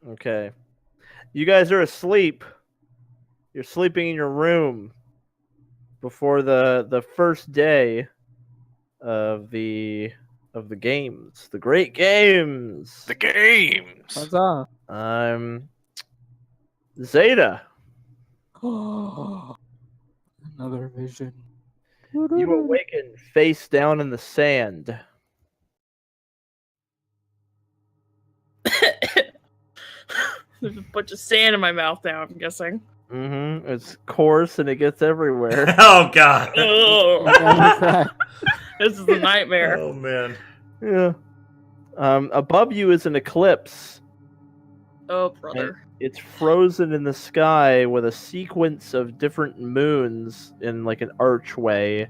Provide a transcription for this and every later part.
Okay. You guys are asleep. You're sleeping in your room before the first day of the games, the great games. The games. Huzzah! I'm Xeta. Another vision. You awaken face down in the sand. There's a bunch of sand in my mouth now, I'm guessing. Mm-hmm. It's coarse and it gets everywhere. Oh god. Oh, this is a nightmare. Oh man. Yeah. Above you is an eclipse. Oh, brother. It's frozen in the sky with a sequence of different moons in like an archway.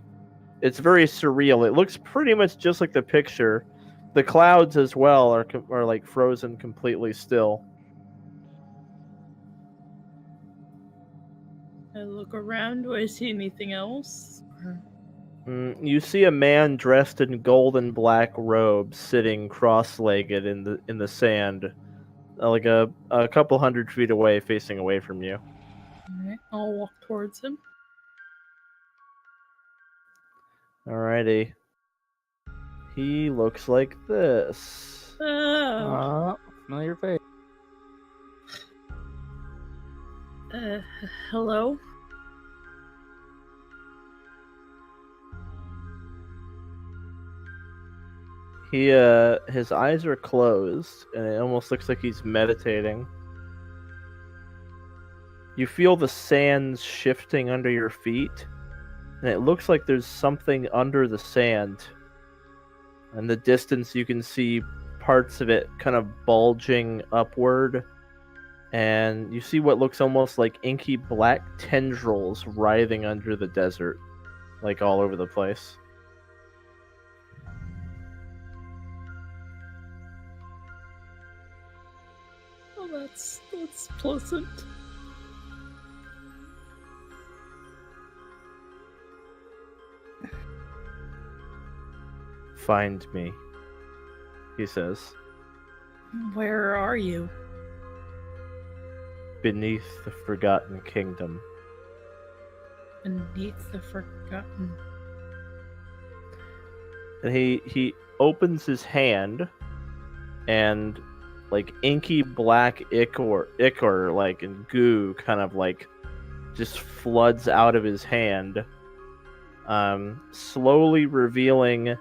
It's very surreal. It looks pretty much just like the picture. The clouds as well are like frozen completely still. I look around. Do I see anything else? You see a man dressed in gold and black robes sitting cross-legged in the sand, like a couple 100 feet away, facing away from you. Alright, I'll walk towards him. Alrighty. He looks like this. Oh. Familiar face. Hello? His eyes are closed, and it almost looks like he's meditating. You feel the sands shifting under your feet, and it looks like there's something under the sand. In the distance, you can see parts of it kind of bulging upward, and you see what looks almost like inky black tendrils writhing under the desert, like all over the place. Oh, that's pleasant. Find me, he says. Where are you? Beneath the Forgotten Kingdom. Beneath the Forgotten. And he opens his hand, and like inky black ichor like and goo kind of like just floods out of his hand, slowly revealing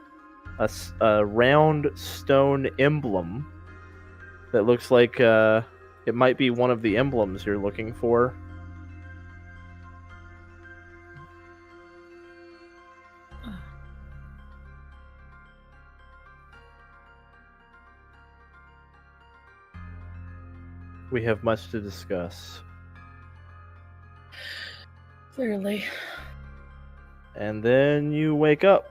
a round stone emblem that looks like it might be one of the emblems you're looking for. We have much to discuss. Clearly. And then you wake up.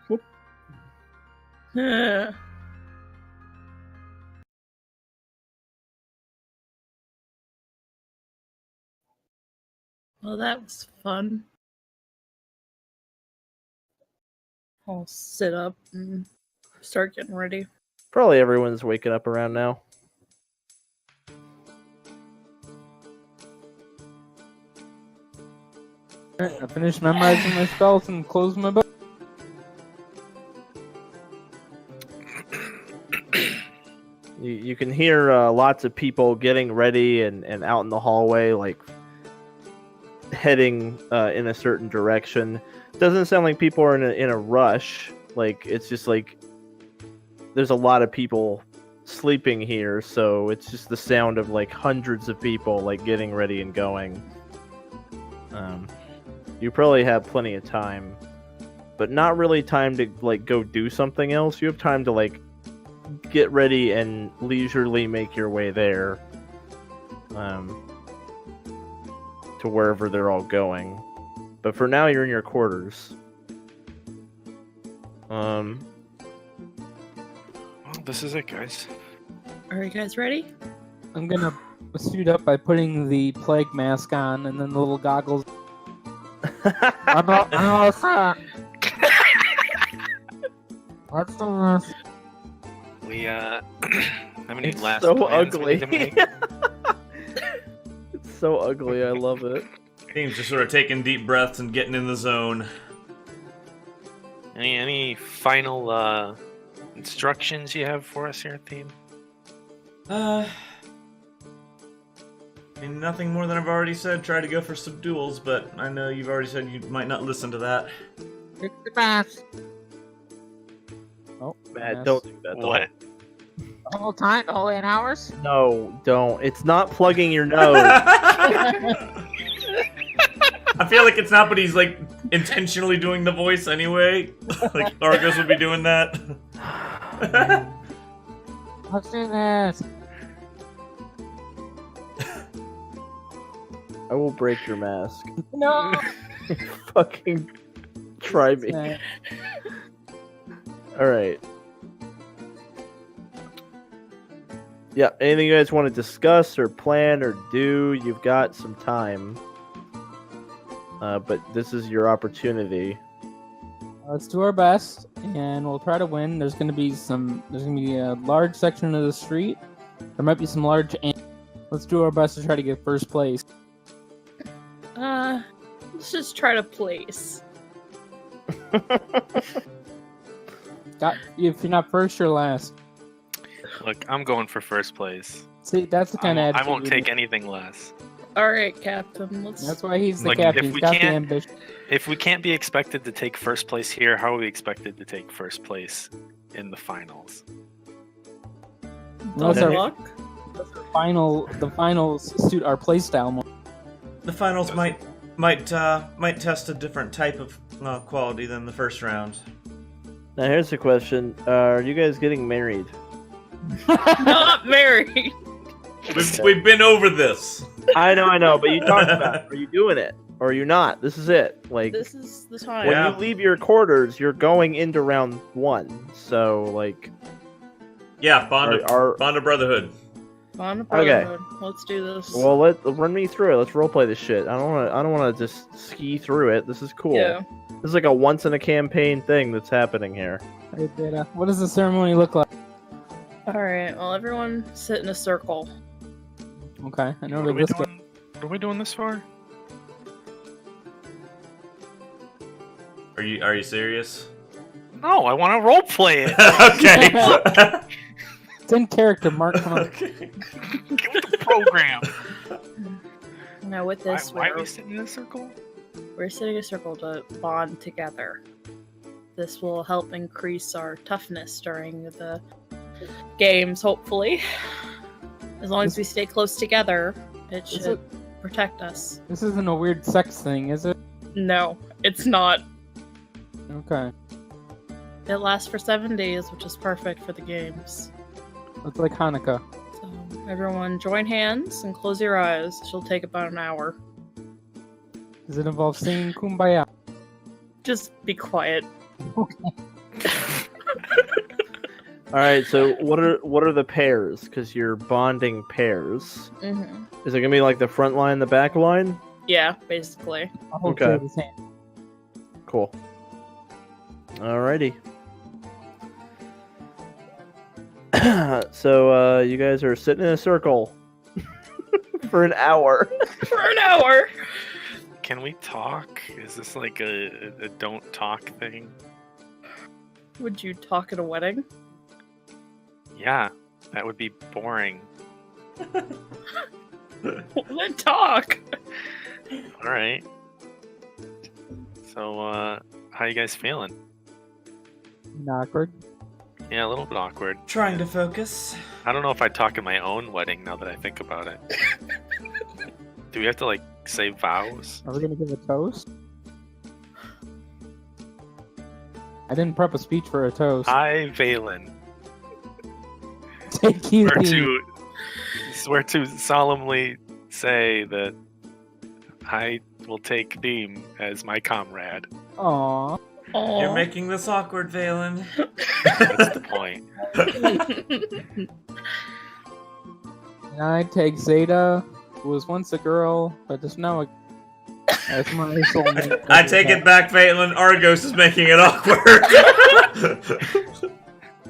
Whoop. Well, that was fun. I'll sit up and start getting ready. Probably everyone's waking up around now. Alright, I finished memorizing my spells and closed my book. You can hear lots of people getting ready and out in the hallway, like heading in a certain direction. Doesn't sound like people are in a rush. Like it's just like there's a lot of people sleeping here, so it's just the sound of like hundreds of people like getting ready and going. You probably have plenty of time, but not really time to like go do something else. You have time to like get ready and leisurely make your way there, to wherever they're all going. But for now, you're in your quarters. Well, this is it, guys. Are you guys ready? I'm gonna suit up by putting the plague mask on and then the little goggles. I'm all set. Let's do this. We How many It's last so plans we ugly. need to make? It's so ugly. I love it. Team's just sort of taking deep breaths and getting in the zone. Any final instructions you have for us here, team? I mean, nothing more than I've already said. Try to go for some duels, but I know you've already said you might not listen to that. Oh, Matt, don't do that. What? The whole time, the whole 8 hours? No, don't. It's not plugging your nose. I feel like it's not, but he's like intentionally doing the voice anyway. Like Argos would be doing that. Let's do this. I will break your mask. No. Fucking try me. Alright. Yeah, anything you guys want to discuss or plan or do, you've got some time. But this is your opportunity. Let's do our best, and we'll try to win. There's gonna be a large section of the street. There might be some large. Let's do our best to try to get first place. Let's just try to place. If you're not first, you're last. Look, I'm going for first place. See, that's the kind of I attitude won't we take need. anything less. All right, Captain. Let's. That's why he's the Like, captain. if He's we got the can't- ambition. If we can't be expected to take first place here, how are we expected to take first place in the finals? Unless Don't our luck. the finals suit our playstyle more. The finals might test a different type of quality than the first round. Now here's the question. Are you guys getting married? Not married. We've been over this. I know, but you talked about it. Are you doing it? Or are you not? This is it. Like, This is the time. when Yeah. you leave your quarters, you're going into round 1. So, like... Yeah, Bond of Brotherhood. On Okay. Brotherhood. Let's do this. Well, run me through it. Let's roleplay this shit. I don't want to just ski through it. This is cool. Yeah. This is like a once-in-a-campaign thing that's happening here. Hey, Xeta, what does the ceremony look like? All right. Well, everyone sit in a circle. Okay, I know What are where we this goes. doing? What are we doing this for? Are you serious? No, I want to role play it. Okay. It's in character, Mark. Come on. Okay. Get with the program. Now, with this, Why are we sitting in a circle? we're sitting in a circle to bond together. This will help increase our toughness during the games, hopefully. As long as we stay close together, it Is should protect us. This isn't a weird sex thing, is it? No, it's not. Okay. It lasts for 7 days, which is perfect for the games. It's like Hanukkah. So, everyone join hands and close your eyes. She'll take about an hour. Does it involve singing Kumbaya? Just be quiet. All right. So what are the pairs? Because you're bonding pairs. Mm-hmm. Is it gonna be like the front line, the back line? Yeah, basically. I'll hold Okay. Xeta's hand. Cool. Alrighty. So you guys are sitting in a circle for an hour. For an hour! Can we talk? Is this like a don't talk thing? Would you talk at a wedding? Yeah, that would be boring. Well, then talk! All right. So, how you guys feeling? Awkward. Yeah, a little bit awkward. Trying to focus. I don't know if I'd talk at my own wedding now that I think about it. Do we have to like say vows? Are we gonna give a toast? I didn't prep a speech for a toast. I, Valen, Take you swear to solemnly say that I will take Theme as my comrade. Aww. You're Aww. making this awkward, Valen. That's the point. And I take Xeta, who was once a girl, but is now a... That's my soulmate. I take it back, Valen. Argos is making it awkward.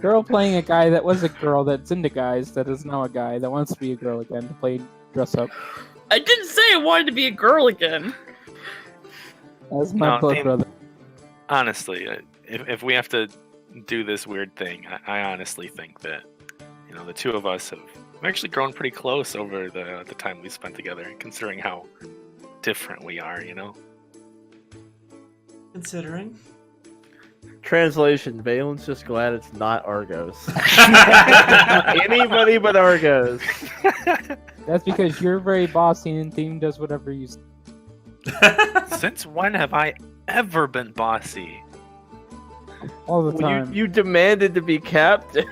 Girl playing a guy that was a girl that's into guys that is now a guy that wants to be a girl again to play dress up. I didn't say I wanted to be a girl again. As my No, blood I- brother. Honestly, if we have to do this weird thing, I honestly think that the two of us have actually grown pretty close over the time we spent together, considering how different we are. Considering. Translation: Valen's just glad it's not Argos. Anybody but Argos. That's because you're very bossy and Theme does whatever you say. Since when have I ever been bossy? All the Well, time. you demanded to be captain.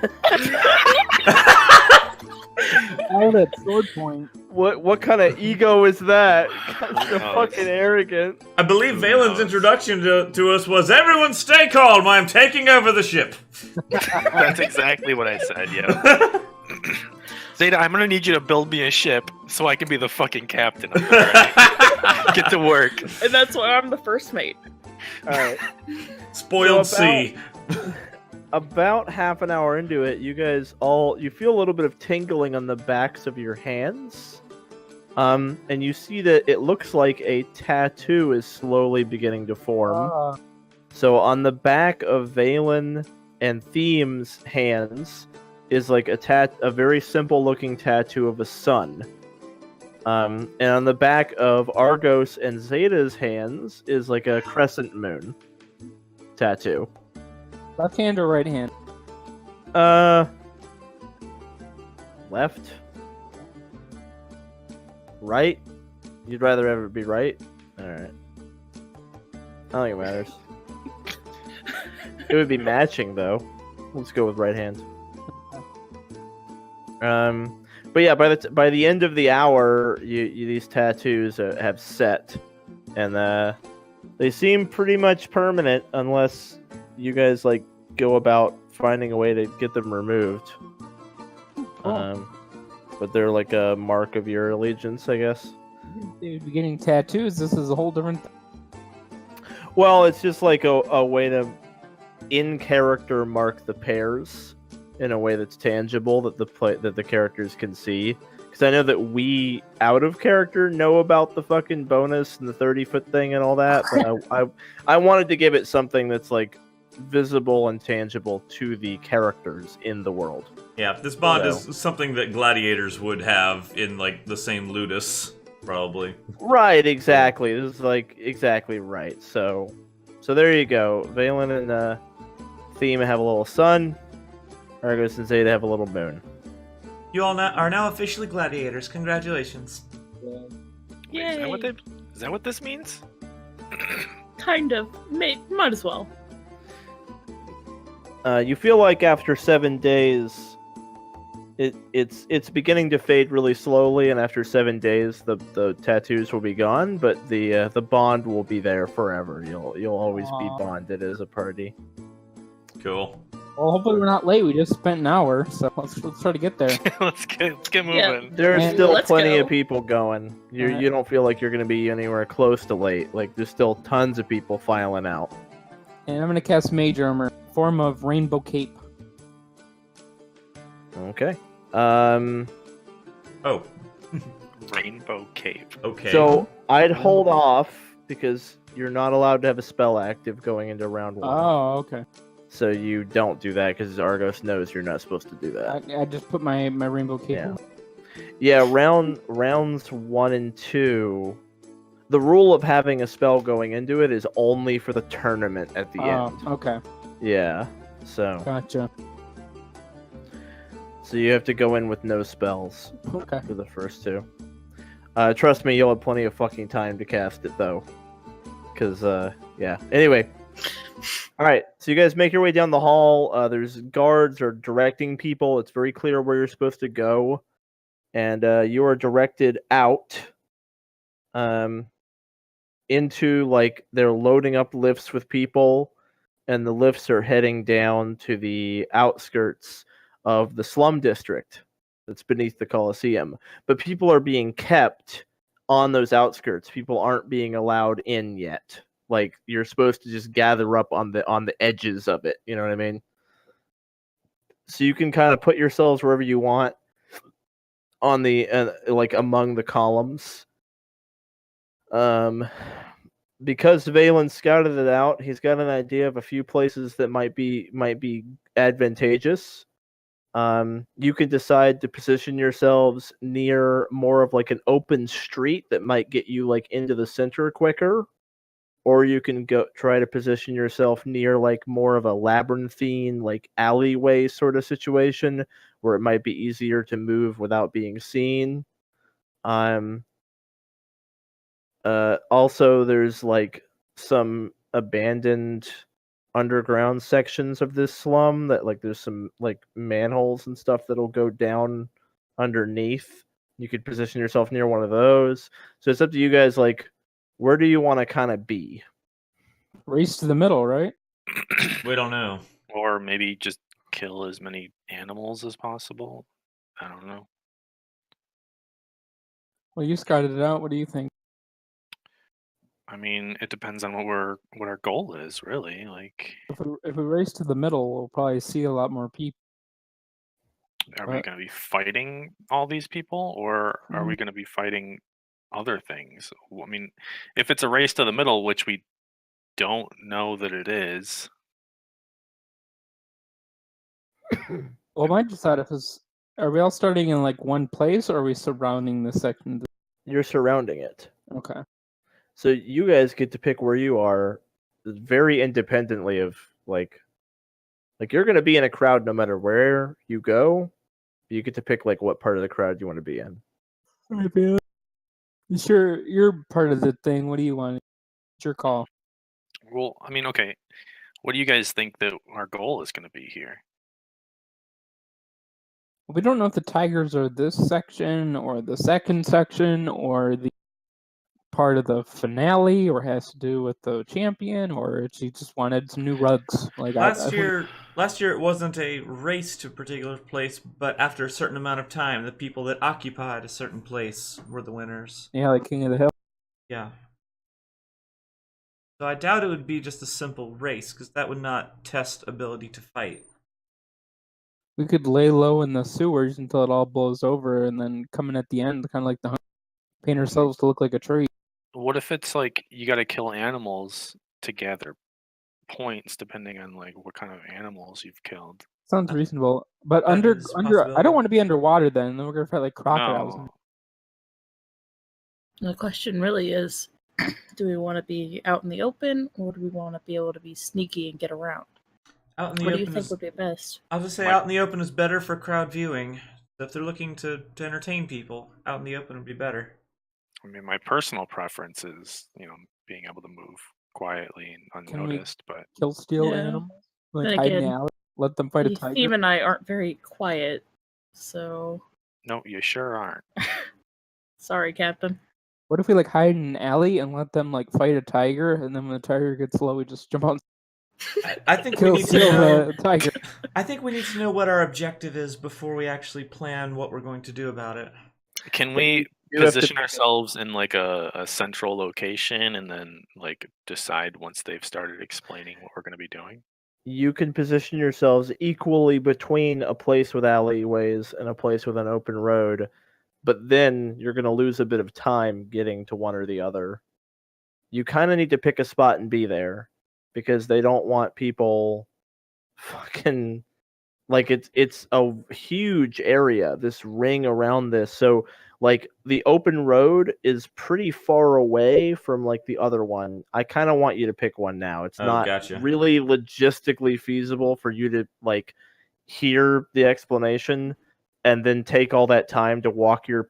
All that sword point. What kind of ego is that? That's so knows? fucking arrogant. I believe Who Valen's knows? introduction to us was, "Everyone stay calm, I'm taking over the ship." That's exactly what I said, yeah. Xeta, I'm gonna need you to build me a ship so I can be the fucking captain of it. Alright? Get to work. And that's why I'm the first mate. All right. Spoiled So sea. About half an hour into it, you guys you feel a little bit of tingling on the backs of your hands. And you see that it looks like a tattoo is slowly beginning to form. So on the back of Valen and Theme's hands is like a very simple looking tattoo of a sun. And on the back of Argos and Xeta's hands is like a crescent moon tattoo. Left hand or right hand? Left? Right? You'd rather ever be right? Alright. I don't think it matters. It would be matching, though. Let's go with right hand. But yeah, by the end of the hour, these tattoos have set, and they seem pretty much permanent unless you guys go about finding a way to get them removed. But they're like a mark of your allegiance, I guess. They would be getting tattoos. This is a whole different. Well, it's just like a way to in character mark the pairs in a way that's tangible that the characters can see. Because I know that we out of character know about the fucking bonus and the 30-foot thing and all that, but I wanted to give it something that's visible and tangible to the characters in the world. Yeah, this bond is something that gladiators would have in the same ludus, probably. Right, exactly. This is exactly right. So there you go. Valen and Theme have a little sun. Argos and Xeta have a little moon. You all are now officially gladiators. Congratulations. Wait, Yay. is that what this means? Kind of. Might as well. You feel like after 7 days, it's beginning to fade really slowly, and after 7 days, the tattoos will be gone, but the bond will be there forever. You'll always be bonded as a party. Cool. Well, hopefully we're not late. We just spent an hour, so let's try to get there. let's get moving. Yeah. There's And- still Let's plenty go. of people going. Alright. You don't feel like you're going to be anywhere close to late. There's still tons of people filing out. And I'm gonna cast Mage Armor, form of Rainbow Cape. Okay. Oh, Rainbow Cape. okay. So I'd hold off because you're not allowed to have a spell active going into round 1. Oh, okay. So you don't do that because Argos knows you're not supposed to do that. I just put my Rainbow Cape. Yeah. on. Yeah, rounds 1 and 2. The rule of having a spell going into it is only for the tournament at the end. Okay. Yeah. So Gotcha. you have to go in with no spells Okay. for the first 2. Trust me, you'll have plenty of fucking time to cast it though. Cause yeah. Anyway. Alright, so you guys make your way down the hall. There's guards are directing people. It's very clear where you're supposed to go. And you are directed out. Into they're loading up lifts with people, and the lifts are heading down to the outskirts of the slum district that's beneath the Colosseum. But people are being kept on those outskirts. People aren't being allowed in yet. You're supposed to just gather up on the edges of it. You know what I mean? So you can kind of put yourselves wherever you want on the like among the columns. Because Valen scouted it out, he's got an idea of a few places that might be advantageous. You can decide to position yourselves near more of like an open street that might get you like into the center quicker, or you can go try to position yourself near like more of a labyrinthine like alleyway sort of situation where it might be easier to move without being seen. Also there's like some abandoned underground sections of this slum that like there's some like manholes and stuff that'll go down underneath. You could position yourself near one of those. So it's up to you guys, like, where do you want to kind of be? Race to the middle, right? We don't know. Or maybe just kill as many animals as possible. I don't know. Well, you scouted it out. What do you think? I mean, it depends on what our goal is, really. Like, If we race to the middle, we'll probably see a lot more people. are we going to be fighting all these people, or are we going to be fighting other things? I mean, if it's a race to the middle, which we don't know that it is. Well, I might decide if it's. Are we all starting in like one place, or are we surrounding this section? You're surrounding it. Okay. So you guys get to pick where you are very independently of like you're going to be in a crowd no matter where you go. You get to pick like what part of the crowd you want to be in. Sure, you're part of the thing. What do you want? It's your call. Well, I mean, okay. What do you guys think that our goal is going to be here? We don't know if the tigers are this section or the second section or the part of the finale, or has to do with the champion, or if she just wanted some new rugs. Like Last year it wasn't a race to a particular place, but after a certain amount of time, the people that occupied a certain place were the winners. Yeah, like King of the Hill. Yeah. So I doubt it would be just a simple race, because that would not test ability to fight. We could lay low in the sewers until it all blows over, and then come in at the end, kind of like the paint ourselves to look like a tree. What if it's like you got to kill animals to gather points, depending on like what kind of animals you've killed? Sounds reasonable, but That under is a I possibility. don't want to be underwater. Then we're gonna fight like crocodiles. No. The question really is, do we want to be out in the open, or do we want to be able to be sneaky and get around? Out in the What do you open think is, would be best? I was just say out in the open is better for crowd viewing. So if they're looking to entertain people, out in the open would be better. I mean, my personal preference is, being able to move quietly and Can we unnoticed, but kill steal Yeah. animals? Like Then hide in the again, alley, let them fight a Steve tiger. and I aren't very quiet, so no, you sure aren't. sorry, Captain. What if we like hide in an alley and let them like fight a tiger, and then when the tiger gets low, we just jump out I think and we need to steal know. the tiger? I think we need to know what our objective is before we actually plan what we're going to do about it. Can we You have to position pick ourselves in like a central location and then like decide once they've started explaining what we're going to be doing? You can position yourselves equally between a place with alleyways and a place with an open road, but then you're going to lose a bit of time getting to one or the other. You kind of need to pick a spot and be there, because they don't want people fucking like it's a huge area, this ring around this. So like the open road is pretty far away from like the other one. I kind of want you to pick one now. It's not gotcha. really logistically feasible for you to like hear the explanation and then take all that time to walk your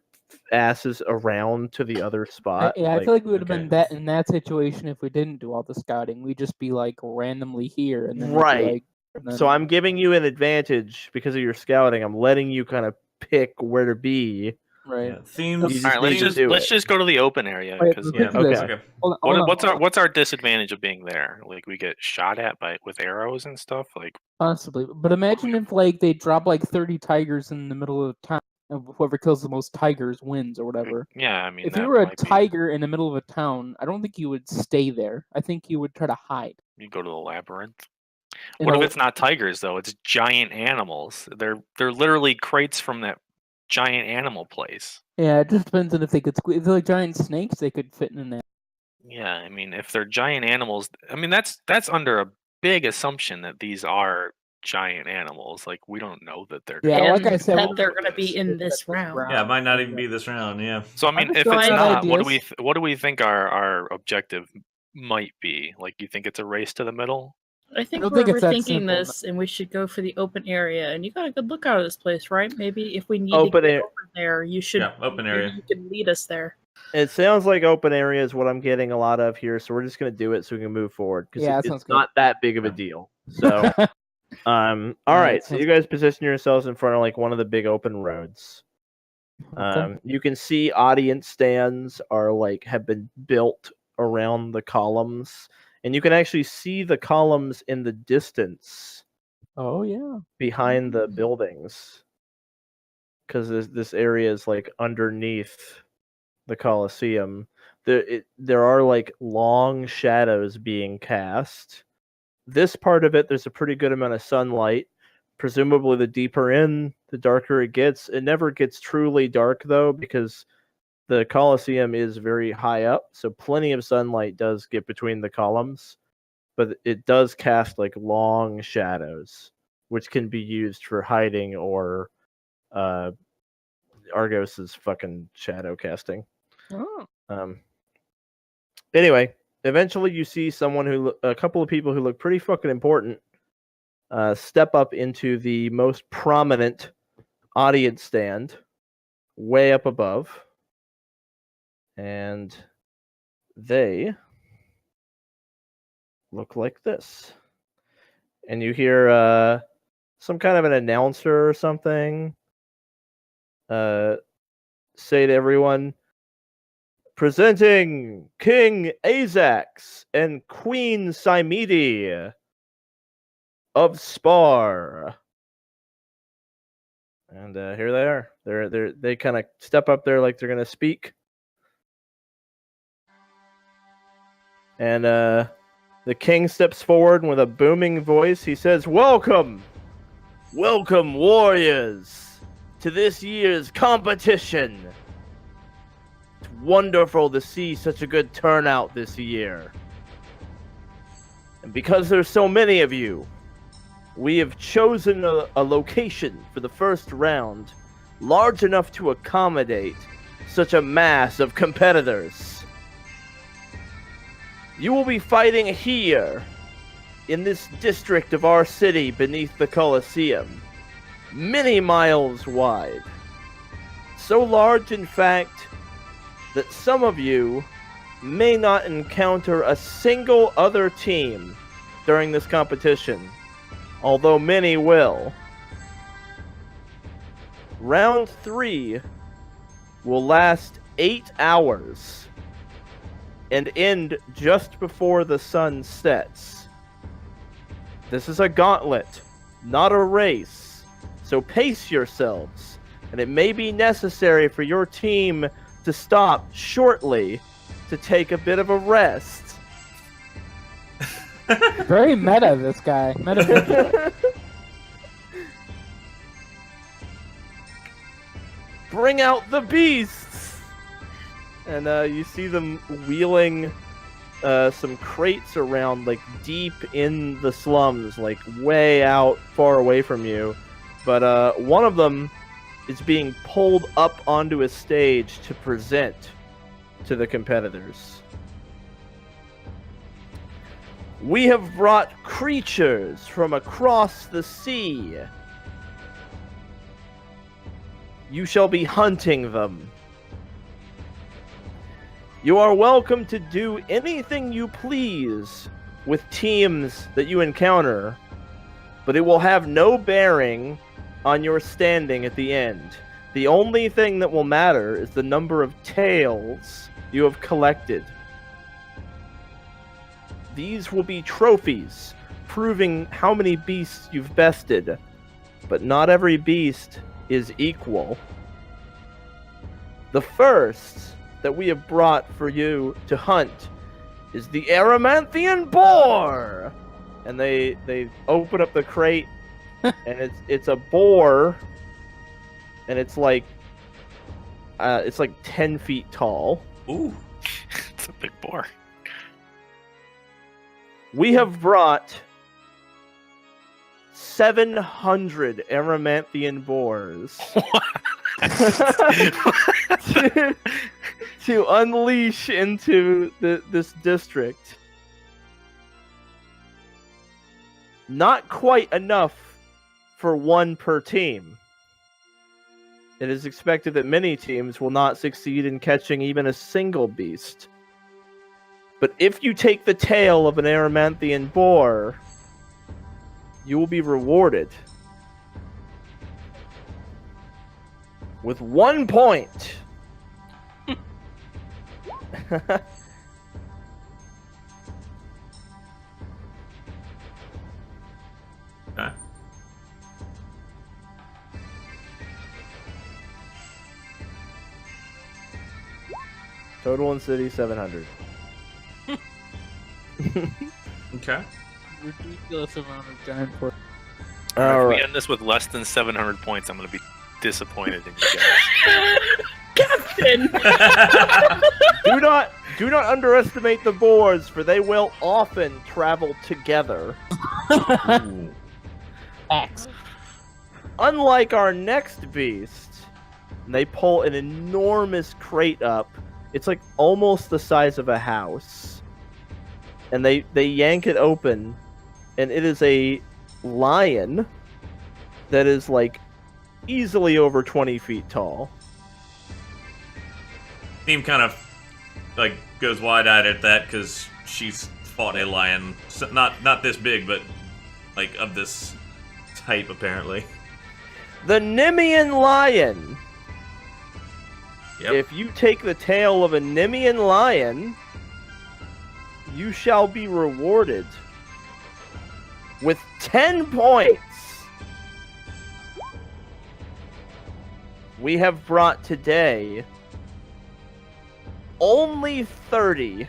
asses around to the other spot. I feel like we would have been okay. that in that situation if we didn't do all the scouting. We'd just be like randomly here, and then we'd be, Right. like, and then- So I'm giving you an advantage because of your scouting. I'm letting you kind of pick where to be. right. Yeah, themes. You just All right, need to do let's it. just go to the open area Wait, because let's Yeah. do this. Okay. Okay. Hold on. what's our disadvantage of being there? Like we get shot at with arrows and stuff. Like Possibly, but imagine if like they drop like 30 tigers in the middle of town, and whoever kills the most tigers wins or whatever. yeah, I mean, If that you were a might be- tiger in the middle of a town, I don't think you would stay there. I think you would try to hide. you go to the labyrinth. What if it's not tigers though? It's giant animals. They're literally crates from that giant animal place. Yeah, it just depends on if they could squeeze. If they're like giant snakes, they could fit in that. Yeah, I mean, if they're giant animals, I mean that's under a big assumption that these are giant animals. Like we don't know that they're. Yeah, and like I said, that we'll they're look going to at be in this round. Yeah, it might not even be this round. Yeah. So I mean, just if it's throwing not, what ideas. do we think our objective might be? Like, you think it's a race to the middle? I think don't we're think it's that overthinking simple, this, and we should go for the open area. And you got a good look out of this place, right? Maybe if we need Open to get air. over there, you should. Yeah, open maybe area. You can lead us there. It sounds like open area is what I'm getting a lot of here, so we're just gonna do it so we can move forward because Yeah, that sounds it's good. not that big of a deal. So, all right. So sounds you guys position yourselves in front of like one of the big open roads. Okay. You can see audience stands are like have been built around the columns, and you can actually see the columns in the distance Oh yeah. behind the buildings because this area is like underneath the Colosseum. There are like long shadows being cast. This part of it, there's a pretty good amount of sunlight. Presumably, the deeper in, the darker it gets. It never gets truly dark though, because the Colosseum is very high up, so plenty of sunlight does get between the columns. But it does cast like long shadows, which can be used for hiding or Argos's fucking shadow casting. Oh. Anyway, eventually you see a couple of people who look pretty fucking important step up into the most prominent audience stand way up above, and they look like this. And you hear some kind of an announcer or something say to everyone, presenting King Azax and Queen Cymede of Spar. And here they are. They kind of step up there like they're gonna speak. And the king steps forward and with a booming voice, he says, welcome, warriors, to this year's competition. It's wonderful to see such a good turnout this year. And because there's so many of you, we have chosen a location for the first round large enough to accommodate such a mass of competitors. You will be fighting here, in this district of our city beneath the Colosseum, many miles wide. So large, in fact, that some of you may not encounter a single other team during this competition, although many will. Round 3 will last 8 hours and end just before the sun sets. This is a gauntlet, not a race, so pace yourselves, and it may be necessary for your team to stop shortly to take a bit of a rest. Very meta, this guy. Meta. Bring out the beasts! And you see them wheeling some crates around, like, deep in the slums, like, way out, far away from you. But one of them is being pulled up onto a stage to present to the competitors. We have brought creatures from across the sea. You shall be hunting them. You are welcome to do anything you please with teams that you encounter, but it will have no bearing on your standing at the end. The only thing that will matter is the number of tails you have collected. These will be trophies, proving how many beasts you've bested, but not every beast is equal. The first that we have brought for you to hunt is the Aramanthian boar, and they open up the crate, and it's a boar, and it's like 10 feet tall. Ooh. It's a big boar. We have brought 700 Erymanthian boars to unleash into this district. Not quite enough for one per team. It is expected that many teams will not succeed in catching even a single beast. But if you take the tail of an Erymanthian boar, you will be rewarded with 1 point. Okay. Total in city 700. Okay. Ridiculous amount of giant pork. All If we right. end this with less than 700 points, I'm going to be disappointed in you guys. Captain! Do not underestimate the boars, for they will often travel together. Ooh. Axe. Unlike our next beast, they pull an enormous crate up. It's like almost the size of a house. And they yank it open, and it is a lion that is like easily over 20 feet tall. Theme kind of like goes wide-eyed at that because she's fought a lion, so not this big, but like of this type apparently. The Nemean lion. Yep. If you take the tail of a Nemean lion, you shall be rewarded with 10 points. We have brought today only 30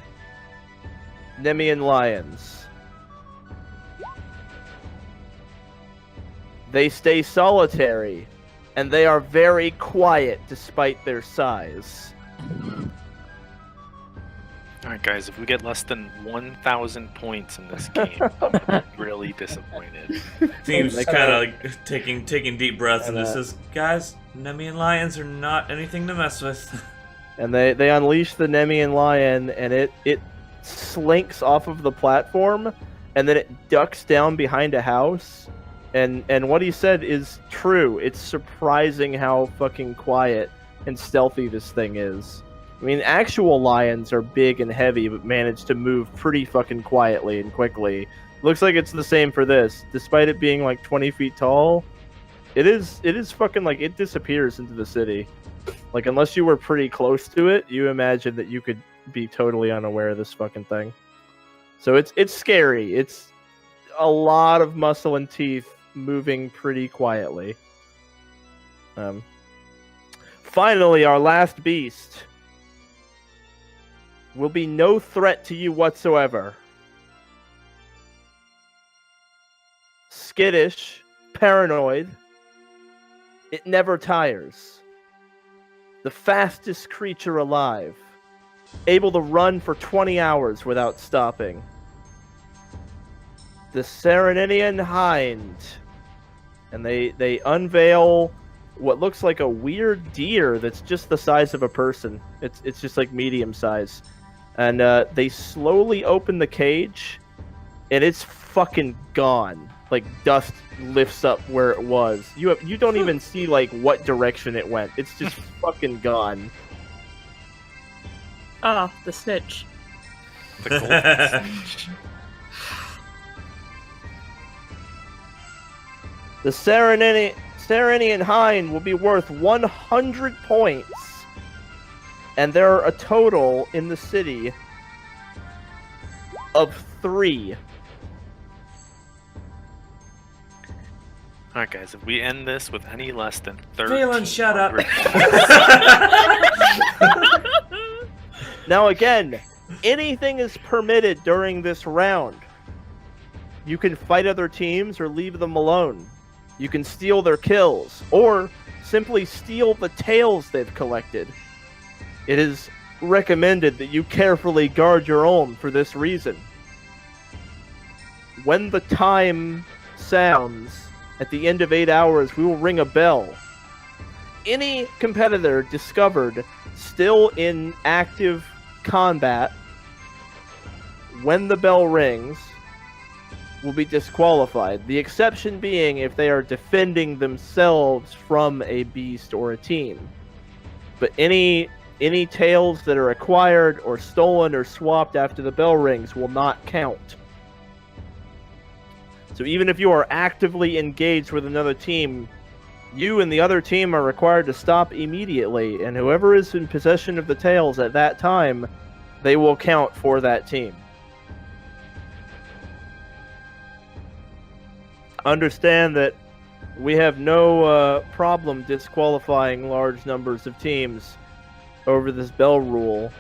Nemean lions. They stay solitary, and they are very quiet despite their size. Alright, guys, if we get less than 1,000 points in this game, I'm gonna be really disappointed. Theme's They kind of like taking deep breaths and And, just says, "Guys, Nemean lions are not anything to mess with." And they unleash the Nemean lion, and it slinks off of the platform, and then it ducks down behind a house. And what he said is true. It's surprising how fucking quiet and stealthy this thing is. I mean, actual lions are big and heavy, but manage to move pretty fucking quietly and quickly. Looks like it's the same for this. Despite it being like 20 feet tall, it is fucking like it disappears into the city. Like, unless you were pretty close to it, you imagine that you could be totally unaware of this fucking thing. So it's scary. It's a lot of muscle and teeth moving pretty quietly. Finally, our last beast will be no threat to you whatsoever. Skittish, paranoid, it never tires. The fastest creature alive, able to run for 20 hours without stopping. The Sereninian Hind. And they unveil what looks like a weird deer that's just the size of a person. It's just like medium size. And they slowly open the cage, and it's fucking gone. Like, dust lifts up where it was. You don't even see like what direction it went. It's just fucking gone. Ah, the snitch. The golden snitch. The Serenian Hind will be worth 100 points. And there are a total in the city of 3. Alright, guys, if we end this with any less than 30. Valen, shut up. Now again, anything is permitted during this round. you can fight other teams or leave them alone. You can steal their kills, or simply steal the tails they've collected. It is recommended that you carefully guard your own for this reason. When the time sounds, at the end of 8 hours, we will ring a bell. Any competitor discovered still in active combat, when the bell rings, will be disqualified. The exception being if they are defending themselves from a beast or a team. But any tails that are acquired or stolen or swapped after the bell rings will not count. So even if you are actively engaged with another team, you and the other team are required to stop immediately, and whoever is in possession of the tails at that time, they will count for that team. Understand that we have no problem disqualifying large numbers of teams over this bell rule,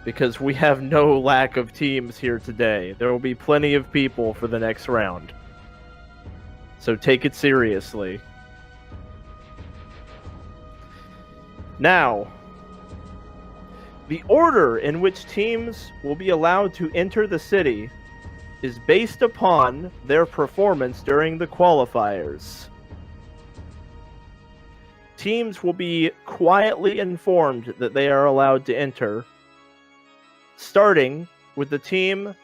because we have no lack of teams here today. There will be plenty of people for the next round. So take it seriously. Now, the order in which teams will be allowed to enter the city is based upon their performance during the qualifiers. Teams will be quietly informed that they are allowed to enter, starting with the team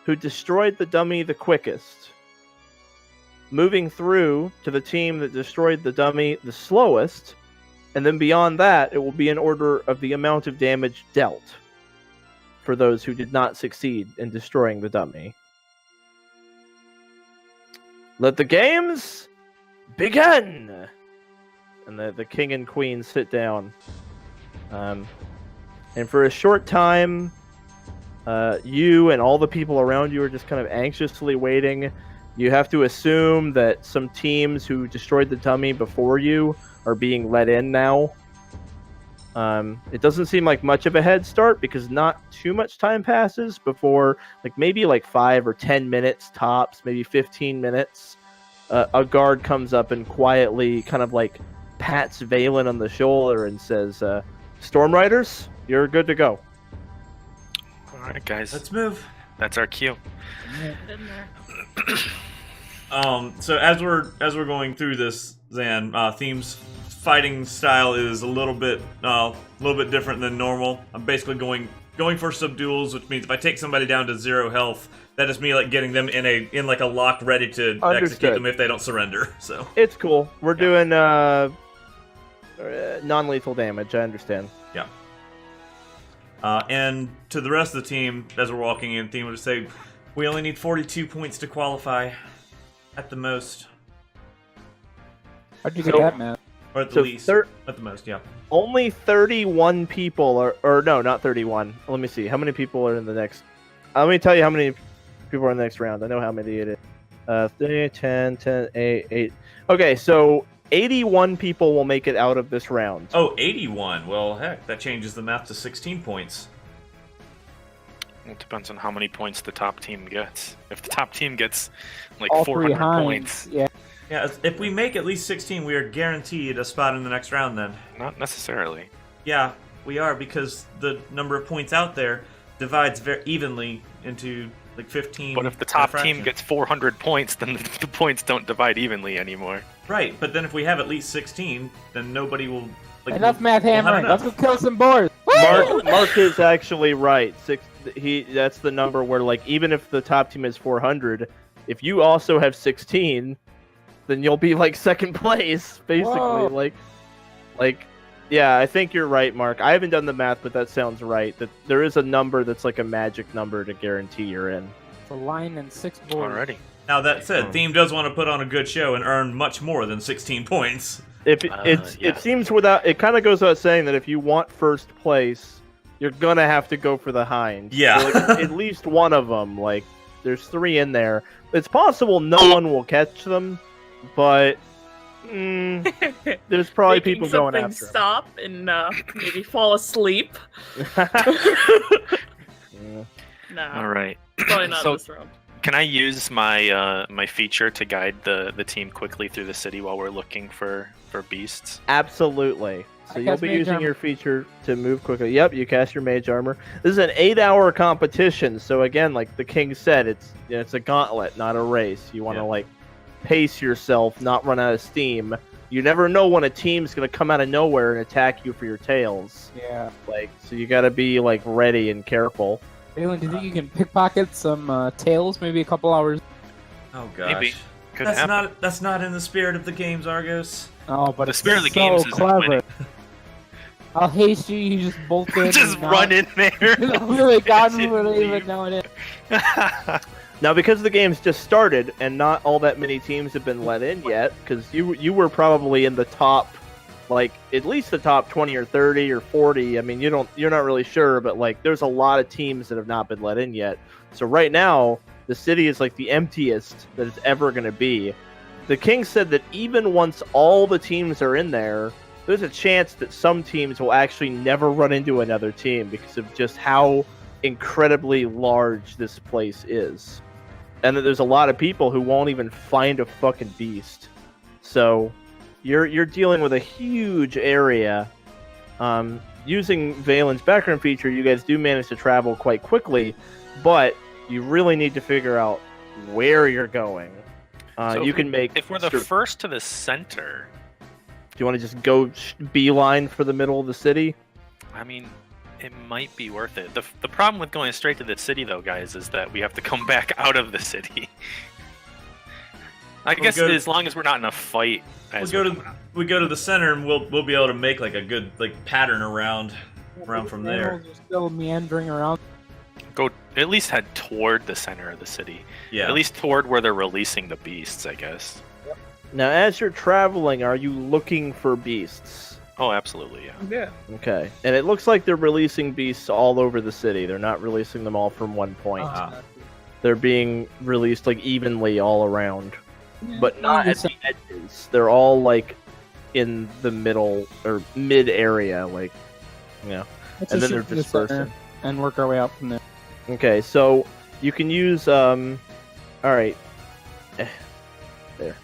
who destroyed the dummy the quickest, moving through to the team that destroyed the dummy the slowest, and then beyond that, it will be in order of the amount of damage dealt for those who did not succeed in destroying the dummy. Let the games begin! And the king and queen sit down. And for a short time, you and all the people around you are just kind of anxiously waiting. You have to assume that some teams who destroyed the dummy before you are being let in now. It doesn't seem like much of a head start because not too much time passes before, maybe 5 or 10 minutes tops, maybe 15 minutes. A guard comes up and quietly kind of pats Valen on the shoulder and says, Storm Riders, you're good to go. All right, guys. Let's move. That's our cue. Been there. So as we're going through this, Zan, Theme's fighting style is a little bit different than normal. I'm basically going for subduals, which means if I take somebody down to 0 health, that is me getting them in a lock, ready to execute them if they don't surrender. So it's cool. We're doing non-lethal damage. I understand. Yeah. And to the rest of the team, as we're walking in, Theme would say, we only need 42 points to qualify, at the most. How'd you get that, man? Or at the least. At the most, yeah. Only 31 people or no, not 31. Let me see. How many people are in the next... Let me tell you how many people are in the next round. I know how many it is. 3, 10, 8. Okay, so 81 people will make it out of this round. Oh, 81. Well, heck, that changes the math to 16 points. It depends on how many points the top team gets. If the top team gets All 400 3 points, yeah. Yeah, if we make at least 16, we are guaranteed a spot in the next round then. not necessarily. Yeah, we are, because the number of points out there divides very evenly into 15. But if the top team gets 400 points, then the points don't divide evenly anymore. Right, but then if we have at least 16, then nobody will... Enough math hammering. Let's go kill some boars. Mark is actually right. That's the number where even if the top team is 400, if you also have 16, then you'll be second place basically. Whoa. Yeah, I think you're right, Mark. I haven't done the math, but that sounds right. That there is a number that's a magic number to guarantee you're in. It's a line and 6 boars. Alrighty. Now that said, Theme does want to put on a good show and earn much more than 16 points. It seems it kind of goes without saying that if you want first place, you're gonna have to go for the hind. Yeah. So, at least one of them. There's 3 in there. It's possible no one will catch them, but there's probably people going after them. Stop and maybe fall asleep. Yeah. Nah, All right. probably not So- this round. Can I use my my feature to guide the team quickly through the city while we're looking for beasts? Absolutely. So I you'll cast be Mage using Armor. your feature to move quickly. Yep, you cast your mage armor. This is an 8-hour competition, so again, like the king said, it's a gauntlet, not a race. You want to like pace yourself, not run out of steam. You never know when a team's gonna come out of nowhere and attack you for your tails. Yeah. Like, so you gotta be like ready and careful. Valen, do you think you can pickpocket some tails? Maybe a couple hours. Oh gosh. Maybe. Could That's happen. that's not in the spirit of the games, Argos. Oh, but The it's spirit of the so games is clever. winning. I'll haste you. You just bolt in. Just run in there. Really, God, we would even know it. Now, because the game's just started and not all that many teams have been let in yet, because you were probably in the top, like at least the top 20 or 30 or 40. I mean, you're not really sure, but like there's a lot of teams that have not been let in yet. So right now, the city is like the emptiest that it's ever going to be. The king said that even once all the teams are in there, there's a chance that some teams will actually never run into another team because of just how incredibly large this place is. And that there's a lot of people who won't even find a fucking beast. So you're dealing with a huge area. Using Valen's background feature, you guys do manage to travel quite quickly, but you really need to figure out where you're going. So You can make... if we're the first to the center, Do you want to just go beeline for the middle of the city? I mean, it might be worth it. The problem with going straight to the city, though, guys, is that we have to come back out of the city. I guess as long as we're not in a fight. We go to the center and we'll be able to make like a good like pattern around from there. Animals are still meandering around. Go at least head toward the center of the city. Yeah. At least toward where they're releasing the beasts, I guess. Now, as you're traveling, are you looking for beasts? Oh, absolutely, yeah. Yeah. Okay. And it looks like they're releasing beasts all over the city. They're not releasing them all from one point. They're being released like evenly all around. But not at the edges. They're all like in the middle or mid area, like, you know. Let's And then just they're shoot for the center dispersing. and work our way out from there. Okay, so you can use alright. There.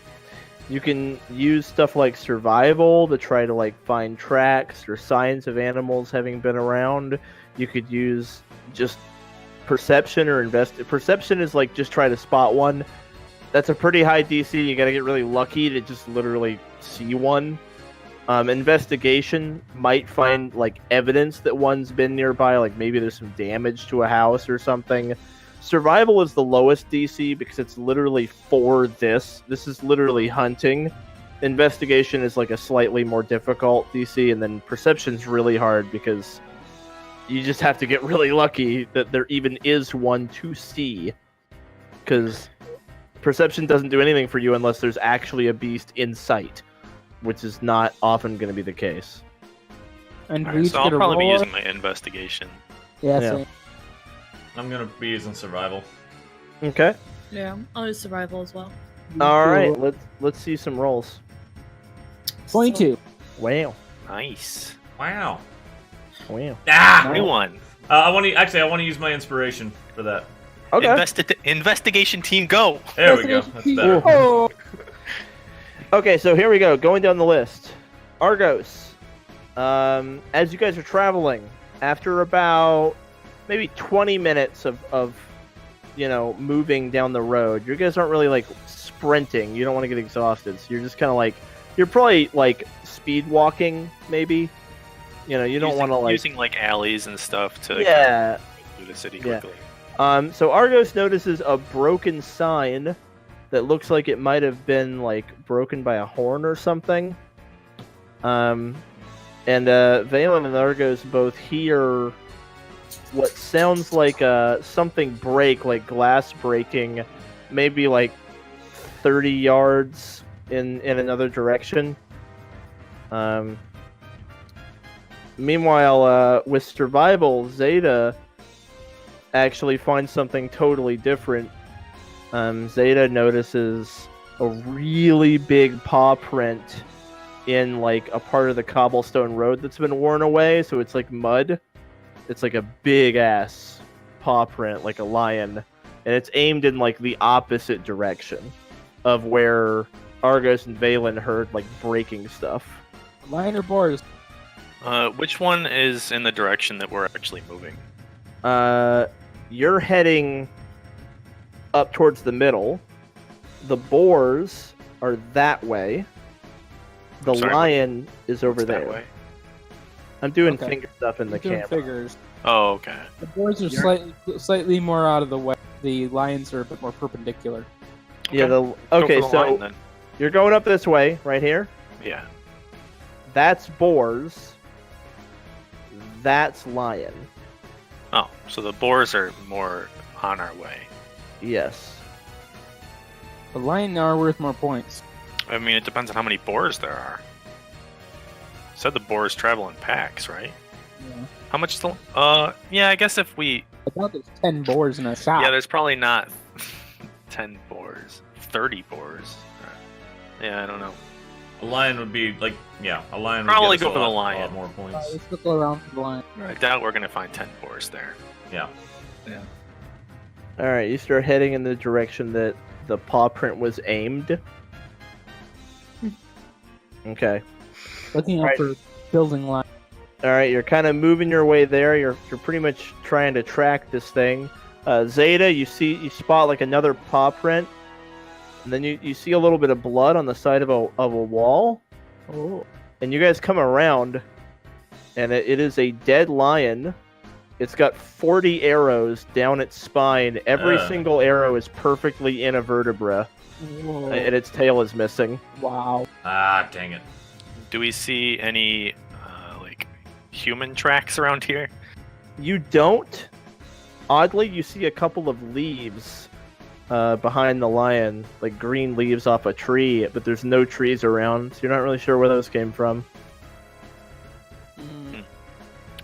You can use stuff like survival to try to like find tracks or signs of animals having been around. You could use just perception or perception is like just try to spot one. That's a pretty high DC. You gotta get really lucky to just literally see one. Investigation might find like evidence that one's been nearby, like maybe there's some damage to a house or something. Survival is the lowest DC because it's literally for this. This is literally hunting. Investigation is like a slightly more difficult DC, and then perception's really hard because you just have to get really lucky that there even is one to see. Because perception doesn't do anything for you unless there's actually a beast in sight, which is not often going to be the case. And All we right, each so I'll get a probably be roll. using my investigation. Yeah, Yeah. same. I'm gonna be using survival. Okay. Yeah, I'll use survival as well. All right. Let's see some rolls. 22. Wow. Nice. Wow. Wow. Ah! Nice. New one. I want to use my inspiration for that. Okay. Investigation team, go. There we go. That's better. Oh. Okay, so here we go. Going down the list. Argos. As you guys are traveling, after about maybe 20 minutes of moving down the road, you guys aren't really like sprinting. You don't want to get exhausted, so you're just kind of like, you're probably like speed walking, maybe. You don't want to like using like alleys and stuff to yeah. through the city Yeah. quickly. So Argos notices a broken sign that looks like it might have been like broken by a horn or something. And Valen and Argos both hear what sounds like something break, like glass breaking, maybe like 30 yards in another direction. Meanwhile, with survival, Xeta actually finds something totally different. Xeta notices a really big paw print in like a part of the cobblestone road that's been worn away, so it's like mud. It's like a big ass paw print, like a lion, and it's aimed in like the opposite direction of where Argos and Valen heard like breaking stuff. Lion or boars? Which one is in the direction that we're actually moving? You're heading up towards the middle. The boars are that way. The Sorry, lion is over What's there. that way? I'm doing Okay. finger stuff in the You're doing camera. figures. Oh, okay. The boars are slightly more out of the way. The lions are a bit more perpendicular. Yeah. Go Okay. for the So line, then. you're going up this way, right here. Yeah. That's boars. That's lion. Oh, so the boars are more on our way. Yes. The lion are worth more points. I mean, it depends on how many boars there are. Said the boars travel in packs, right? Yeah. How much? Yeah, I guess if we. I thought there's 10 boars in a shop. Yeah, there's probably not 10 boars, 30 boars. Yeah, I don't know. A lion would be like, yeah, a lion would Probably get us go for the a lot lion. more points. Let's go around for the lion. I doubt we're gonna find 10 boars there. Yeah. All right. You start heading in the direction that the paw print was aimed. Okay. Looking out Right. for building line. All right, you're kind of moving your way there. You're pretty much trying to track this thing. Xeta, you spot like another paw print, and then you see a little bit of blood on the side of a wall. Oh. And you guys come around, and it is a dead lion. It's got 40 arrows down its spine. Every single arrow is perfectly in a vertebra, Whoa. and its tail is missing. Wow. Ah, dang it. Do we see any like human tracks around here? You don't. Oddly, you see a couple of leaves behind the lion, like green leaves off a tree, but there's no trees around, so you're not really sure where those came from.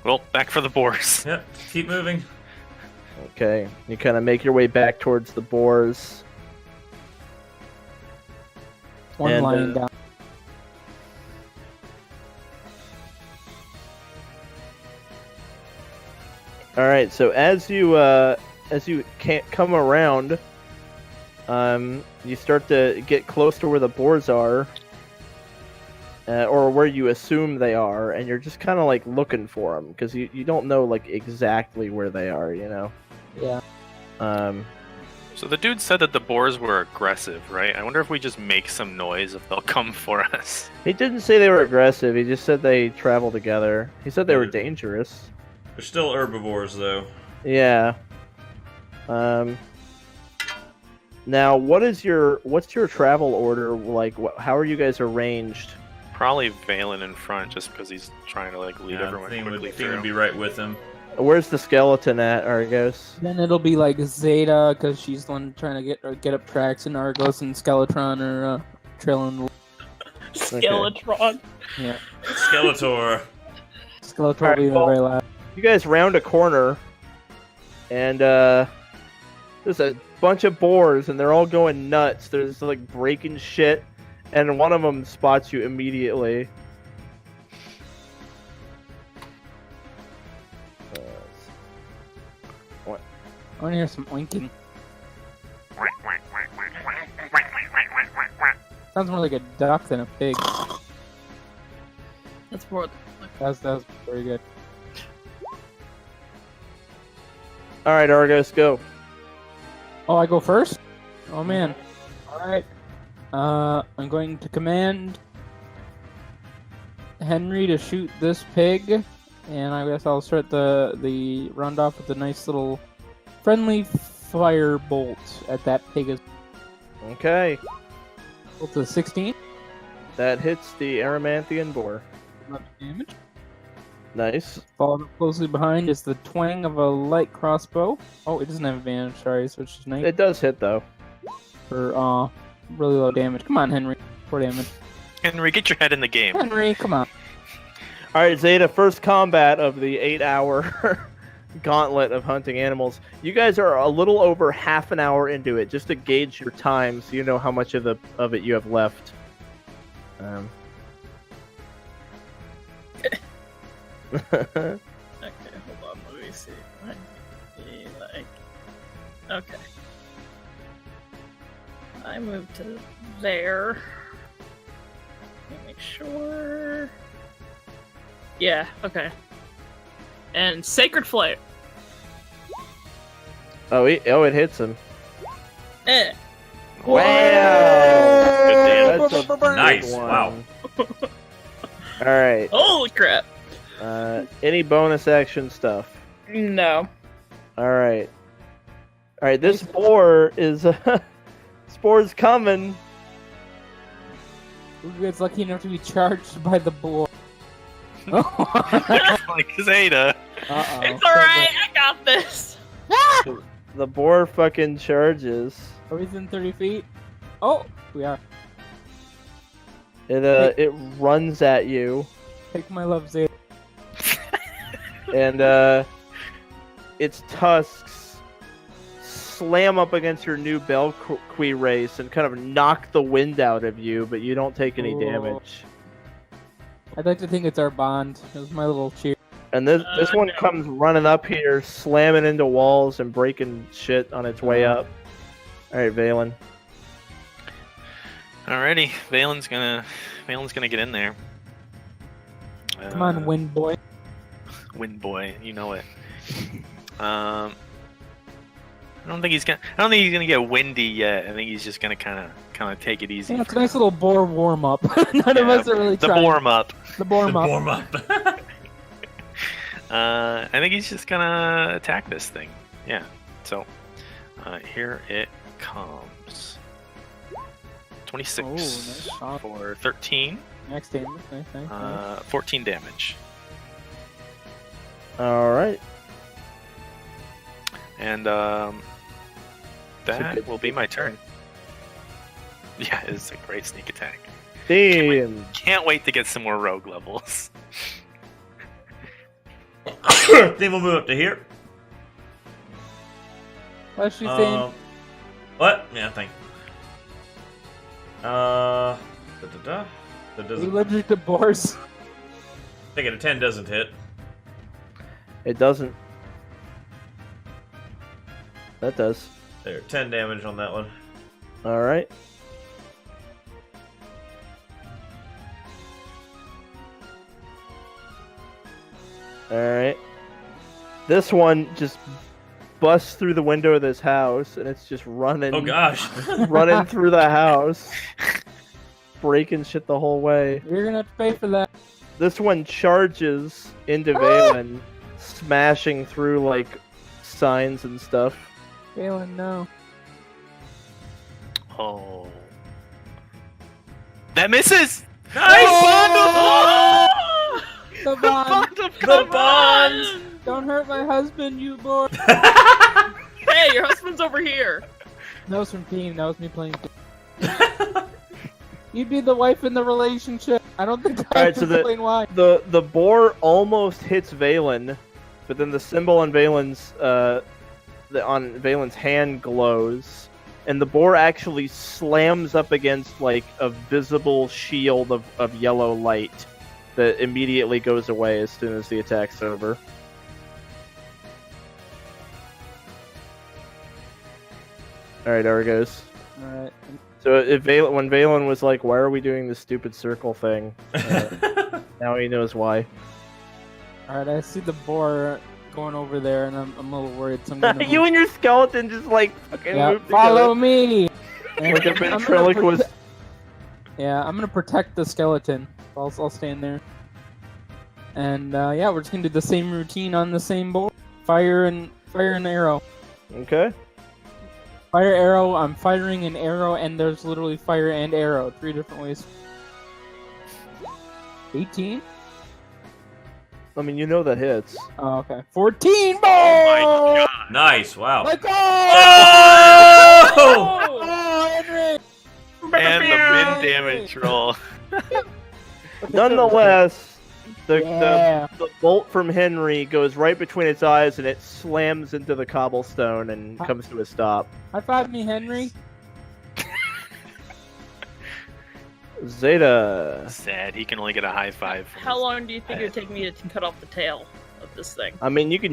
Well, back for the boars. Yep, keep moving. Okay, you kind of make your way back towards the boars. One And, lion down. All right, so as you can't come around, you start to get close to where the boars are, or where you assume they are, and you're just kind of like looking for them because you don't know like exactly where they are, you know. Yeah. So the dude said that the boars were aggressive, right? I wonder if we just make some noise if they'll come for us. He didn't say they were aggressive. He just said they travel together. He said they were dangerous. They're still herbivores, though. Yeah. Now, what's your travel order like? How are you guys arranged? Probably Valen in front, just because he's trying to like lead everyone Thing quickly would through. be right with him. Where's the skeleton at, Argos? Then it'll be like Xeta, because she's the one trying to get up tracks, and Argos and Skeletron are trailing. Skeletron. Yeah. Skeletor. Skeletor will be the Alright, very last. You guys round a corner, and there's a bunch of boars, and they're all going nuts. There's like breaking shit, and one of them spots you immediately. I want to hear some oinking. Sounds more like a duck than a pig. That's more. That was very good. All right, Argos, go. Oh, I go first? Oh man. Alright. I'm going to command Henry to shoot this pig, and I guess I'll start the round off with a nice little friendly fire bolt at that pig. Okay, Bolt to 16. that hits the Aramanthian boar. Damage. Nice. Followed up closely behind is the twang of a light crossbow. Oh, it doesn't have advantage, sorry, so it's just nice It does hit though. for really low damage. Come on, Henry. 4 damage. Henry, get your head in the game. Henry, come on. All right, Xeta, first combat of the 8-hour gauntlet of hunting animals. You guys are a little over half an hour into it, just to gauge your time, so you know how much of it you have left. Okay, hold on. Let me see. Might be like. Okay. I moved to there. Let me make sure. Yeah, okay. And Sacred Flame. Oh, it hits him. Eh. Wow! Good That's a big Nice, one. wow. All right. Holy crap. Any bonus action stuff? No. All right. This spore is spore's coming. It's lucky enough to be charged by the boar. Like Xeta. Uh-oh. It's alright, I got this. The boar fucking charges. Are we within 30 feet? Oh, we are. It runs at you, Take my love, Zay. and its tusks slam up against your new Belqui race and kind of knock the wind out of you, but you don't take any Ooh. damage. I'd like to think it's our bond. It was my little cheer. And this one no. comes running up here, slamming into walls and breaking shit on its way up. All right, Valen. Alrighty, Valen's gonna get in there. Come on, wind boy. Wind boy, you know it. I don't think he's gonna get windy yet. I think he's just gonna kind of take it easy. Yeah, it's a for nice now. little boar warm up. None of us are really the trying. warm up. The boar up. Warm up. I think he's just gonna attack this thing. Yeah. So here it comes. 26 Oh, nice shot. for 13. Next damage. Nice. 14 damage. All right. And a that good will be my turn. Yeah, it's a great sneak attack. Damn. Can't wait to get some more rogue levels. Then we'll move up to here. What's she saying? What? Yeah, thank you. That Are you doesn't. allergic to boars? Thinking a 10 doesn't hit. It doesn't. That does. There, 10 damage on that one. All right. All right. This one just busts through the window of this house, and it's just running. Oh gosh. Running through the house, breaking shit the whole way. You're gonna have to pay for that. This one charges into Valen, smashing through like signs and stuff. Valen, no. Oh. That misses! Nice! The bond. The bond! Don't hurt my husband, you boar. Hey, your husband's over here. That was from Team. That was me playing. You'd be the wife in the relationship. I don't think I Alright, have so to explain why. The boar almost hits Valen, but then the symbol on Valen's hand glows, and the boar actually slams up against like a visible shield of yellow light that immediately goes away as soon as the attack's over. Alright, Argos. Alright. So when Valen was like, "Why are we doing this stupid circle thing?" Now he knows why. Alright, I see the boar going over there, and I'm a little worried. So I'm gonna You and your skeleton just like fucking yeah, move follow together. me! Like a I'm gonna ventriloquist. Yeah, I'm gonna protect the skeleton. I'll stand there. And yeah, we're just gonna do the same routine on the same board. Fire and arrow. Okay. Fire, arrow, I'm firing an arrow, and there's literally fire and arrow. 3 different ways. 18? I mean, you know that hits. Oh, okay. 14! Oh my god! Nice, wow. Like, Oh! Oh, Henry! And the min damage roll. Nonetheless, Yeah. the bolt from Henry goes right between its eyes, and it slams into the cobblestone and comes to a stop. High five me, Henry. Zeta. Sad, he can only get a high five. From How his long do you think it would head. take me to cut off the tail of this thing? I mean, you can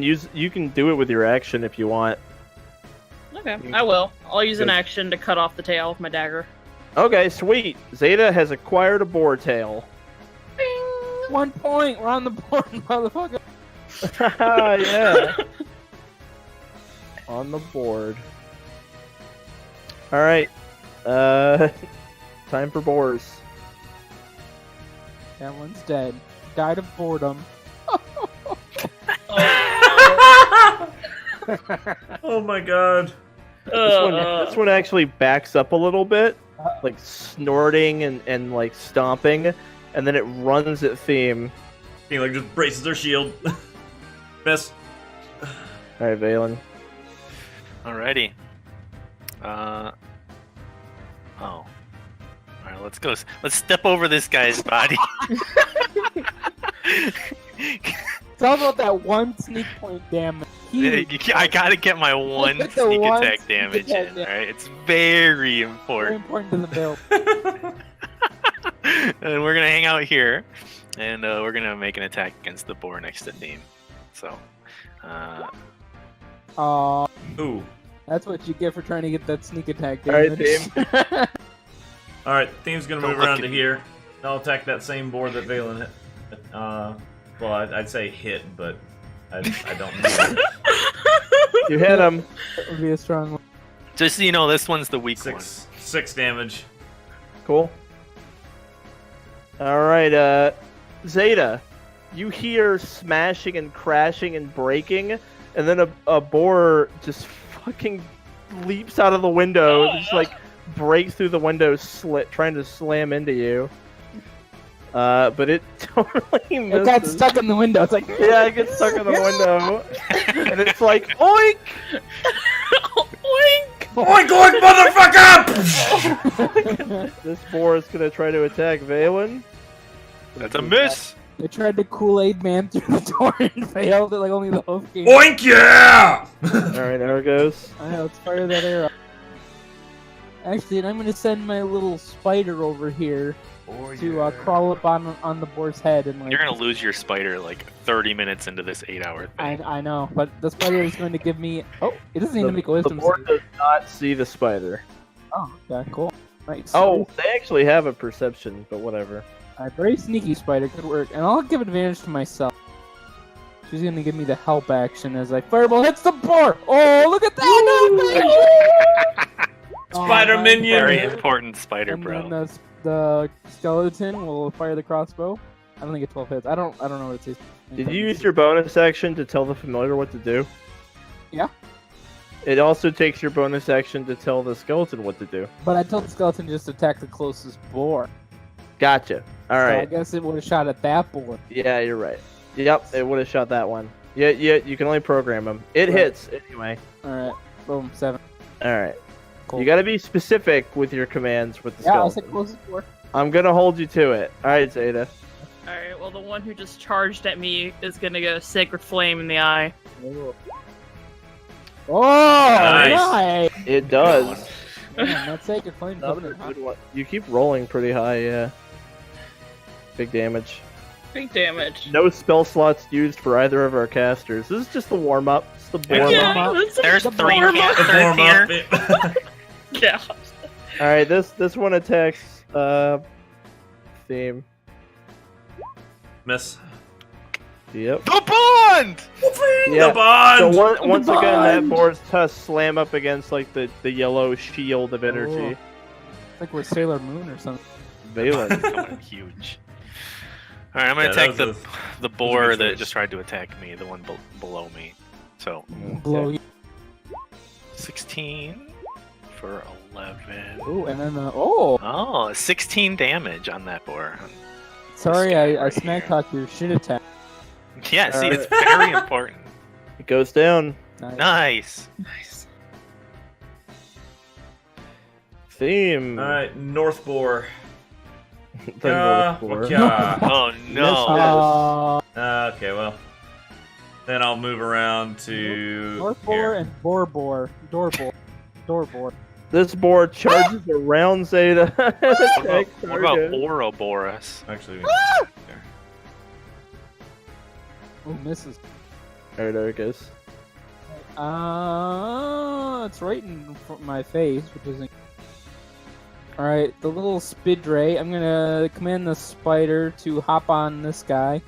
do it with your action if you want. Okay, I will. I'll use an action to cut off the tail with my dagger. Okay, sweet. Xeta has acquired a boar tail. 1 point. We're on the board, motherfucker. Yeah. On the board. All right. Time for boars. That one's dead. Died of boredom. Oh my god. This one actually backs up a little bit, like snorting and like stomping, and then it runs at Theme. He like just braces their shield. Best. All right, Valen. Alrighty. Oh. All right, let's go. Let's step over this guy's body. It's all about that one sneak point damage. I gotta get my one Get the sneak one attack sneak damage attack in. damage. Alright, it's very Very important. important to the build. And we're gonna hang out here, and we're gonna make an attack against the boar next to Theme. So, Ooh. That's what you get for trying to get that sneak attack All right, damage. Theme. All right, Theme's gonna Don't move look around at to me. here. I'll attack that same board that Valen hit. Well, I'd say hit, but I don't know. You hit him. That would be a strong one. just so you know, this one's the weak one. Six damage. Cool. All right, Xeta, you hear smashing and crashing and breaking, and then a boar just fucking leaps out of the window, just like breaks through the window slit, trying to slam into you. But it totally misses. It got stuck in the window. It's like, Yeah, it gets stuck in the window, and it's like oink, oink. Oink oink, motherfucker! This boar is gonna try to attack Valen. That's a miss. They tried to Kool-Aid man through the door and failed it like only the host game. Oink yeah! All right, Argos. I know, let's fire that arrow. Actually, and I'm going to send my little spider over here to crawl up on the boar's head and like. You're gonna lose your spider like 30 minutes into this 8-hour thing. I know, but the spider is going to give me. Oh, it doesn't need to make a The wisdom boar save. does not see the spider. Oh, yeah, cool. Nice. Oh, they actually have a perception, but whatever. Very sneaky spider, good work. And I'll give advantage to myself. She's gonna give me the help action as I fireball hits the boar. Oh, look at that! No, Spider my minion. Very God. important spider, And bro. then the skeleton will fire the crossbow. I don't think it's 12 hits. I don't know what it says. Did you use your bonus action to tell the familiar what to do? Yeah. It also takes your bonus action to tell the skeleton what to do. But I told the skeleton to just attack the closest boar. Gotcha. All So I right. guess it would have shot at that boar. Yeah, you're right. Yep, it would have shot that one. Yeah, you can only program them. It Right. hits anyway. Alright. Boom, 7. All right. Cool. You got to be specific with your commands with the Yeah, I'll say skeleton. closest boar. I'm gonna hold you to it. All right, Xeta. Alright, well, the one who just charged at me is gonna get a sacred flame in the eye. Oh, Nice. nice! It does. Man, that sacred flame Another good one. You keep rolling pretty high, yeah. Big damage. Big damage. No spell slots used for either of our casters. This is just the warm up. It's the warm Yeah, up. that's There's The 3 warm-up. casters Warm here. up. yeah. All right, this one attacks Theme. Miss. Yep. The bond! Yeah. The bond! So once again, that bond! board's tusks slam up against like the yellow shield of energy. It's like we're Sailor Moon or something. Valen. Coming huge. Alright, I'm gonna Yeah, that attack was the boar good that choice. just tried to attack me, the one below me. So, Blow you. 16 for 11. Ooh, and then oh, Oh, 16 damage on that boar. sorry, guy I right smack here. talked your shit attack. Yeah, see, Alright. it's very important. It goes down. Nice. Nice. Nice. Theme. Alright, North Boar. The North Boar. Yeah. Oh no. Okay, well. Then I'll move around to. North boar here. and boar. Door boar. This board charges around Xeta. What about Ouroboros? Actually, there. Oh, misses. Alright, there it goes. It's right in front of my face, which isn't. Alright, the little spidray. I'm gonna command the spider to hop on this guy,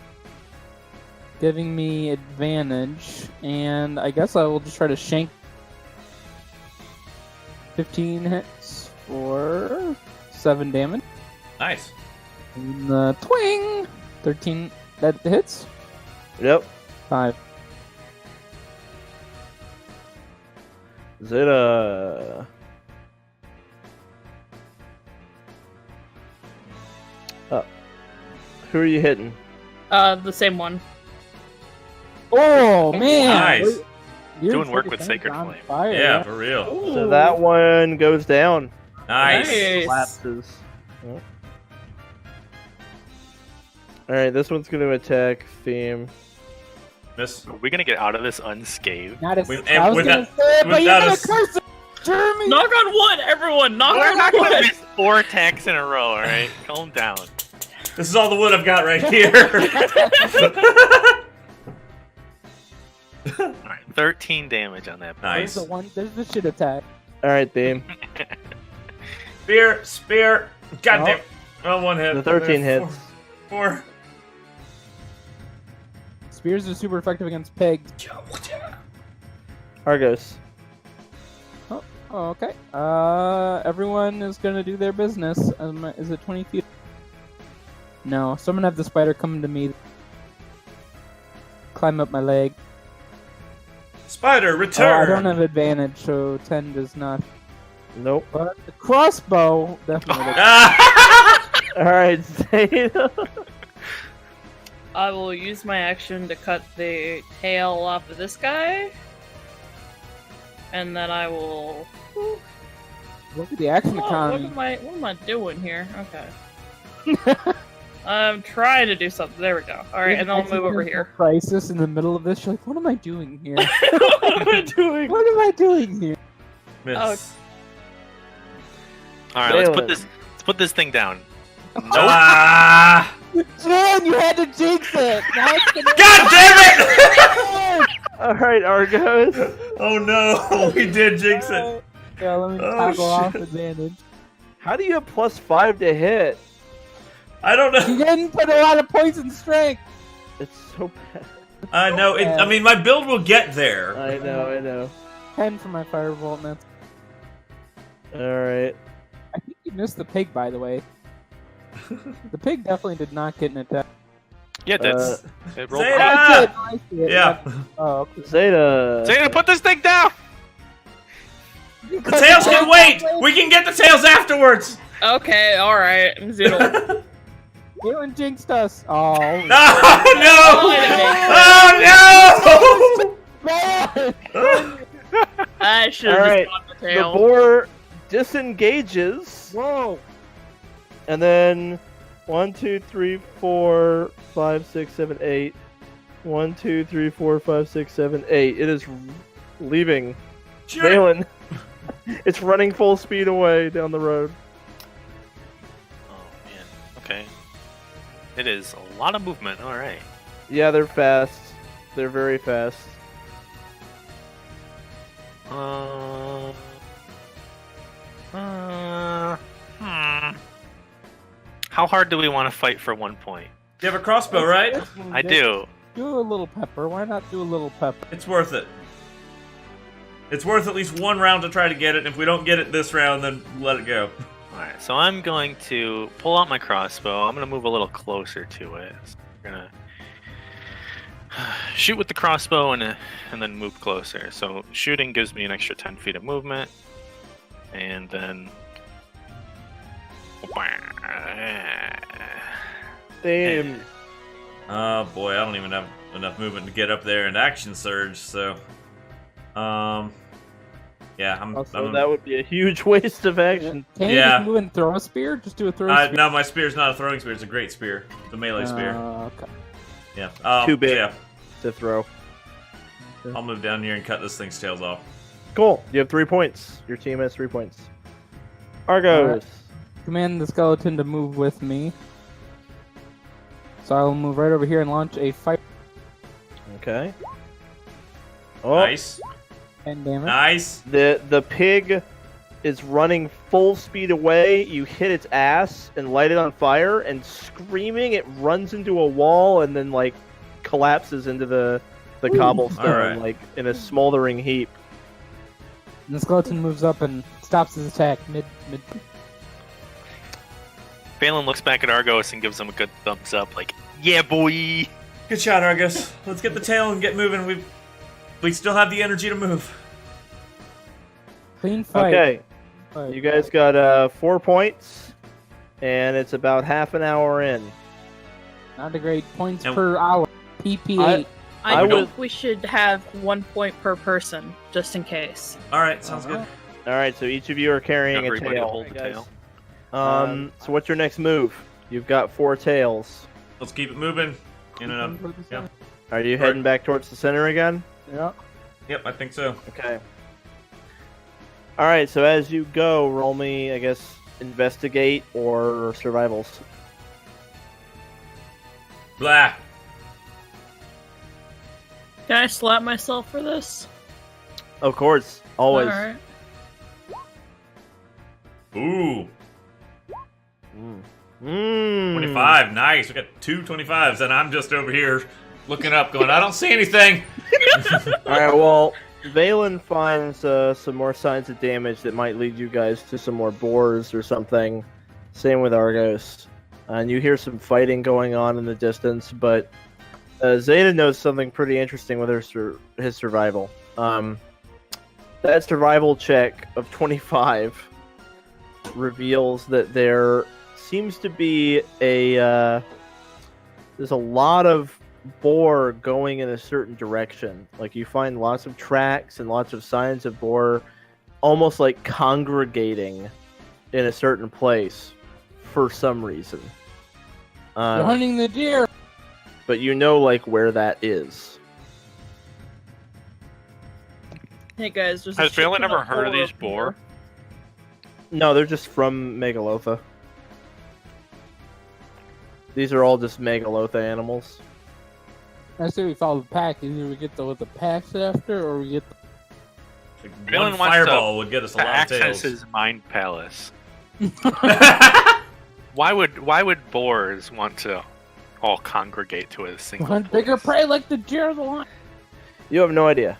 giving me advantage, and I guess I will just try to shank. 15 hits for 7 damage. Nice. And the twing! 13. That hits? Yep. 5. Xeta. Who are you hitting? The same one. Oh, man! Nice. Your Doing work with defense Sacred on Flame. fire. Yeah, for real. So that one goes down. Nice. Nice. Collapses. Yep. Alright, this one's going to attack Theme. Miss. Are we gonna get out of this unscathed? Not as With- I was with gonna that- say it, but you're without gonna us- curse it, Jeremy! Knock on wood, everyone! Knock We're on not gonna wood! miss 4 attacks in a row, alright? Calm down. This is all the wood I've got right here. Alright, 13 damage on that. Nice. There's the shit attack. Alright, Theme. Spear. God damn. Oh, one hit. The 13 hits. 4. Spears are super effective against pigs. Argos. Oh, okay. Everyone is gonna do their business. Is it 20 feet? No, so I'm gonna have the spider come to me. Climb up my leg. Spider, Oh, return. I don't have advantage, so 10 does not. Nope. But the crossbow definitely. Alright, Xeta. I will use my action to cut the tail off of this guy. And then I will... Look at the action what economy. am I doing here? Okay. I'm trying to do something. There we go. Alright, and then I'll move over here. Crisis in the middle of this. You're like, what am I doing here? What am I doing? What am I doing here? Miss. Alright, let's put this thing down. Ah! Jan, you had to jinx it. Now it's gonna God damn it! Alright, Argos. Oh no, we did jinx it. Yeah, let me Oh, toggle off shit. advantage. How do you have +5 to hit? I don't You know. didn't put a lot of points in strength. It's so bad. I know. I mean, my build will get there. I know. 10 for my firebolt, and that's. Alright. I think you missed the pig, by the way. The pig definitely did not get an attack. Yeah, that's it rolled Zeta! right. I did. I see it. Yeah. Oh, okay. Zeta. Zeta, put this thing down! The tails can wait. We can get the tails afterwards. Okay, alright. Zoodle. Galen jinxed us. Oh. Oh no! Man! Oh no! I should have Alright, just got the The tail. boar disengages, Whoa. and then 1, 2, 3, 4, 5, 6, 7, 8. 1, 2, 3, 4, 5, 6, 7, 8. It is leaving. Sure. Valen. It's running full speed away down the road. Oh man. Okay. It is a lot of movement. All right. Yeah, they're fast. They're very fast. How hard do we want to fight for 1 point? You have a crossbow, right? I do. Do a little pepper. Why not do a little pepper? It's worth it. It's worth at least one round to try to get it. If we don't get it this round, then let it go. Alright, so I'm going to pull out my crossbow. I'm going to move a little closer to it. So we're going to shoot with the crossbow and then move closer. So shooting gives me an extra 10 feet of movement. And then... Damn. Oh boy, I don't even have enough movement to get up there and action surge, so... Yeah, Also, that would be a huge waste of action. Can you Yeah. just move and throw a spear? Just do a throw spear. No, my spear's not a throwing spear, it's a great spear. It's a melee spear. Okay. Yeah. Too big. Yeah, To throw. I'll move down here and cut this thing's tails off. Cool. You have 3 points. Your team has 3 points. Argos. Command the skeleton to move with me. So I'll move right over here and launch a fire. Okay. Oh, Nice. 10 damage. Nice. The pig is running full speed away. You hit its ass and light it on fire, and screaming, it runs into a wall and then like collapses into the cobblestone, Alright. like in a smoldering heap. And the skeleton moves up and stops his attack mid. Valen looks back at Argos and gives him a good thumbs up, like, yeah, boy! Good shot, Argos. Let's get the tail and get moving. We still have the energy to move. Clean fight. Okay, Fight. you guys got 4 points, and it's about half an hour in. Not a great points And- per hour. PP8. I I would- think we should have 1 point per person, just in case. All right, sounds good. All right, so each of you are carrying a Everybody tail. hold the tail. So what's your next move? You've got 4 tails. Let's keep it moving. In and up. Yeah. Are you heading back towards the center again? Yeah. Yep, I think so. Okay. All right, so as you go, roll me, I guess, investigate or survivals. Blah. Can I slap myself for this? Of course, always. Alright. Ooh, Mm. 25. Nice. We got 2 25s, and I'm just over here looking up, going, I don't see anything. All right, well, Valen finds some more signs of damage that might lead you guys to some more boars or something. Same with Argos. And you hear some fighting going on in the distance, but Xeta knows something pretty interesting with his survival. That survival check of 25 reveals that there seems to be there's a lot of boar going in a certain direction. Like you find lots of tracks and lots of signs of boar almost like congregating in a certain place for some reason. You're hunting the deer. But you know like where that is. Hey guys, there's Has a shit Valen ton ever heard of boar these up boar? here. No, they're just from Megalotha. These are all just Megalotha animals. I say we follow the pack. Either we get the packs after, or we get. Like, Valen one wants fireball would get us a To lot of access tails. his mind palace. Why would boars want to all congregate to a single Hunt place? bigger prey like the deer of the line. You have no idea.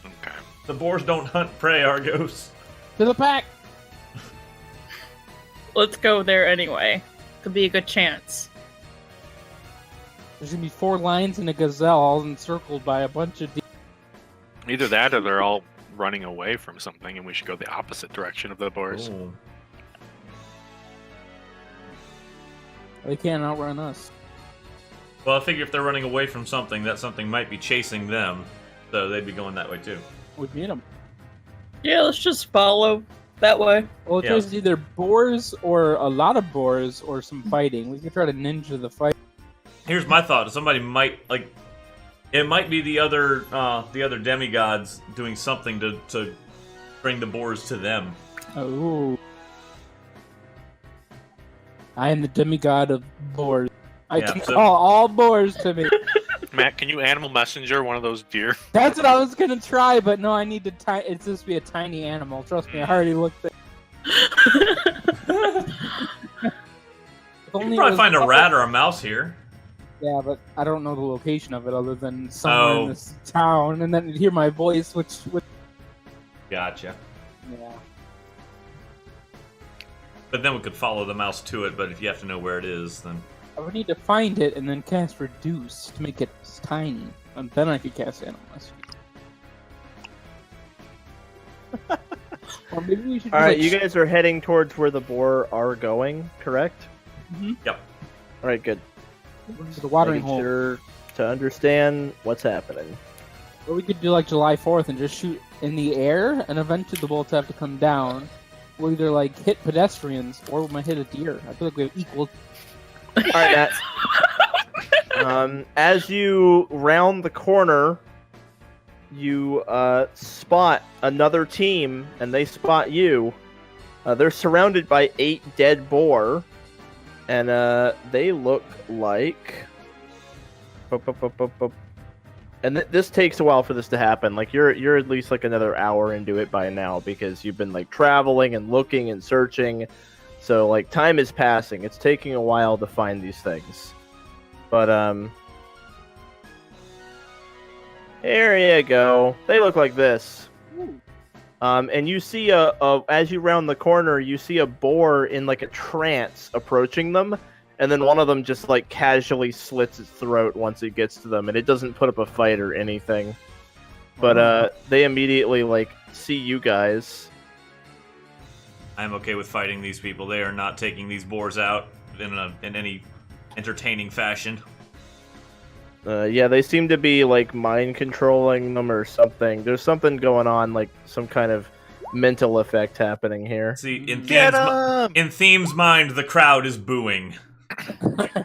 Okay. The boars don't hunt prey, Argos. To the pack. Let's go there anyway. Could be a good chance. There's gonna be 4 lions and a gazelle all encircled by a bunch of deer. Either that or they're all running away from something and we should go the opposite direction of the boars. Ooh. They can't outrun us. Well, I figure if they're running away from something, that something might be chasing them, so they'd be going that way too. We'd meet them. Yeah, let's just follow that way. Well, Yeah. there's either boars or a lot of boars or some fighting. We could try to ninja the fight. Here's my thought: somebody might like. It might be the other demigods doing something to bring the boars to them. Oh. I am the demigod of boars. I Yeah, can so- call all boars to me. Matt, can you animal messenger one of those deer? That's what I was gonna try, but no, I need to it's supposed to be a tiny animal. Trust me, I already looked at You can probably find a rat or a mouse here. Yeah, but I don't know the location of it other than somewhere in Oh. this town, and then hear my voice, which Gotcha. yeah. But then we could follow the mouse to it. But if you have to know where it is, then I would need to find it and then cast Reduce to make it tiny, and then I could cast Animal Messenger. Or maybe we should. All do, right, like, you guys are heading towards where the boar are going, correct? Yep. All right, good. to the watering Making hole. sure to understand what's happening. Or we could do like July 4th and just shoot in the air, and eventually the bullets have to come down. We'll either like hit pedestrians or we might hit a deer. I feel like we have equal. All right, Matt. As you round the corner, you spot another team, and they spot you. They're surrounded by 8 dead boar, and they look like And this takes a while for this to happen. Like you're at least like another hour into it by now because you've been like traveling and looking and searching. So like time is passing. It's taking a while to find these things. But here you go. They look like this. And you see as you round the corner, you see a boar in like a trance approaching them. And then one of them just like casually slits its throat once it gets to them, and it doesn't put up a fight or anything. But they immediately like see you guys. I'm okay with fighting these people. They are not taking these boars out in any entertaining fashion. Yeah, they seem to be like mind controlling them or something. There's something going on, like some kind of mental effect happening here. See, in Theme's mind, the crowd is booing.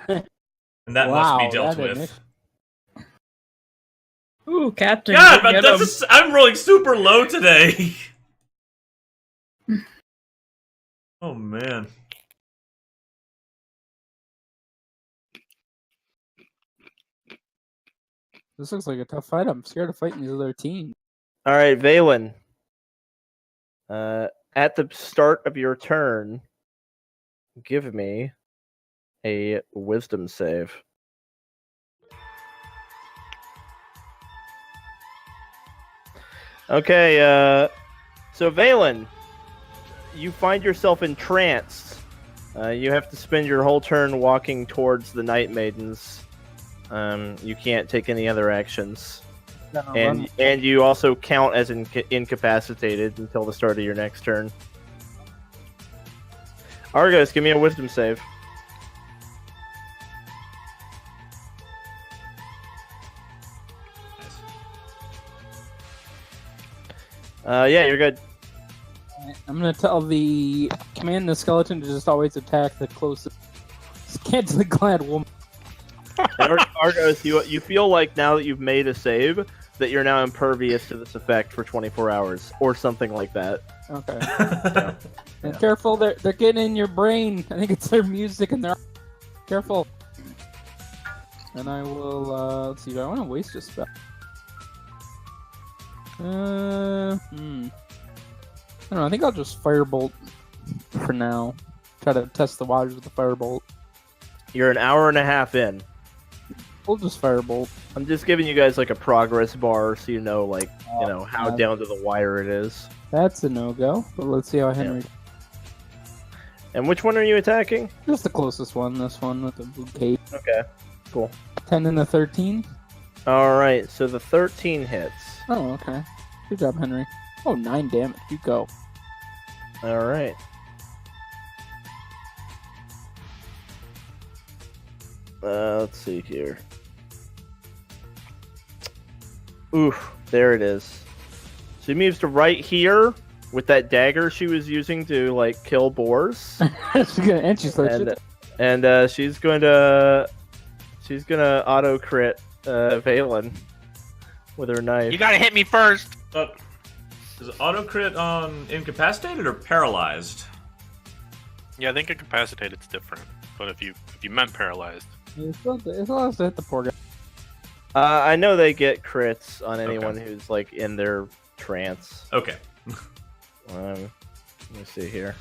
And that must be dealt with. Ooh, Captain. God, but I'm rolling super low today. Oh, man. This looks like a tough fight. I'm scared of fighting these other teams. All right, Valen. At the start of your turn, give me a wisdom save. Okay, so Valen, you find yourself entranced. You have to spend your whole turn walking towards the Night Maidens. You can't take any other actions. And you also count as incapacitated until the start of your next turn. Argos, give me a wisdom save. Yeah, you're good. I'm gonna tell command the skeleton to just always attack the closest scantily clad woman. Argos, you feel like now that you've made a save that you're now impervious to this effect for 24 hours or something like that. Okay. And careful, they're getting in your brain. I think it's their music and they're careful. And I will let's see. Do I want to waste a spell? I don't know. I think I'll just firebolt for now. Try to test the waters with the firebolt. You're an hour and a half in. We'll just firebolt. I'm just giving you guys like a progress bar so you know like how down to the wire it is. That's a no-go, but let's see how Henry... And which one are you attacking? Just the closest one, this one with the blue cape. Okay, cool. 10 and a 13? Alright, so the 13 hits. Oh, okay. Good job, Henry. Oh, 9 damage. You go. Alright. Let's see here. Oof, there it is. She moves to right here with that dagger she was using to like kill boars. She's gonna she's gonna auto crit Valen with her knife. You gotta hit me first. Is it auto crit on incapacitated or paralyzed? Yeah, I think incapacited's different. But if you meant paralyzed, it's allowed to hit the poor guy. I know they get crits on anyone who's like in their trance. Okay. Let me see here.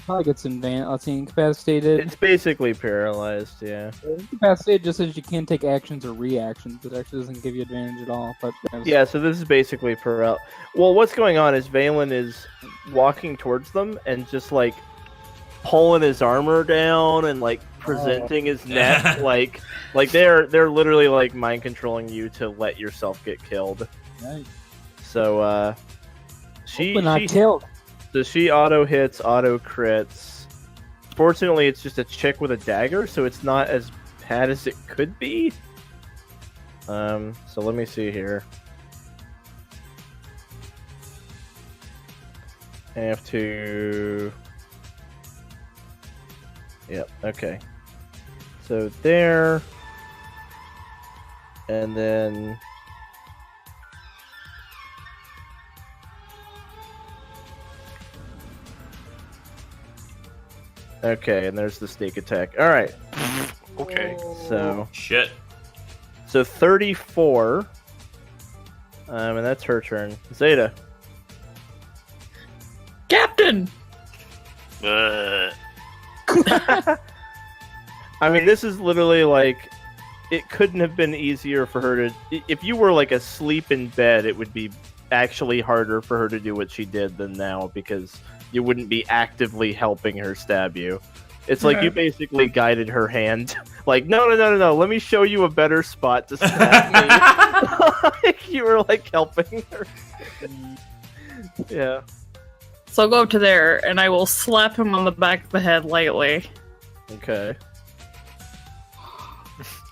Probably gets incapacitated. It's basically paralyzed, yeah. Incapacitated just says you can't take actions or reactions. It actually doesn't give you advantage at all. But yeah, so this is basically paralyzed. Well, what's going on is Valen is walking towards them and just like pulling his armor down and like presenting his neck like they're literally like mind controlling you to let yourself get killed. Nice. So she killed. So she auto hits, auto crits. Fortunately, it's just a chick with a dagger, so it's not as bad as it could be. So let me see here. I have to. Yep. Okay. So there, and then. Okay, and there's the sneak attack. All right. Okay. So shit. So 34 And that's her turn. Xeta. Captain! Uh, I mean, this is literally like, it couldn't have been easier for her to. If you were like asleep in bed, it would be actually harder for her to do what she did than now, because you wouldn't be actively helping her stab you. It's like you basically guided her hand. Like, no, let me show you a better spot to stab me. You were like helping her. Yeah. So I'll go up to there, and I will slap him on the back of the head lightly. Okay.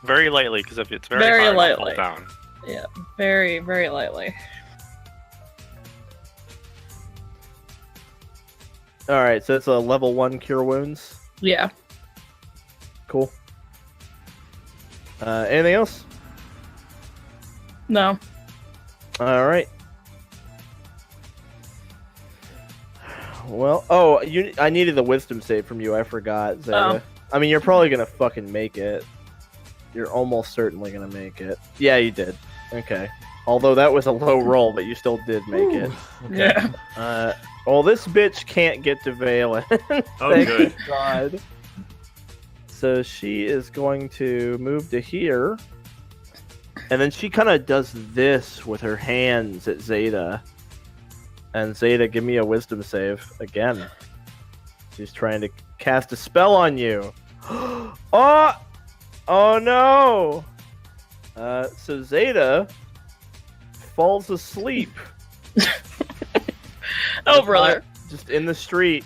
very lightly, because if it's very, Very hard, I'll lightly. pull down. Yeah, very, very lightly. Alright, so it's a level 1 cure wounds. Yeah. Cool. Anything else? No. Alright. Well, I needed the wisdom save from you. I forgot, Xeta. Oh. I mean, you're probably gonna fucking make it. You're almost certainly gonna make it. Yeah, you did. Okay. Although that was a low roll, but you still did make it. Yeah. Well, this bitch can't get to Valen. Oh, Thank good. God. So she is going to move to here. And then she kind of does this with her hands at Xeta. And Xeta, give me a wisdom save again. She's trying to cast a spell on you. Oh no! So Xeta falls asleep. Oh, brother. Just in the street.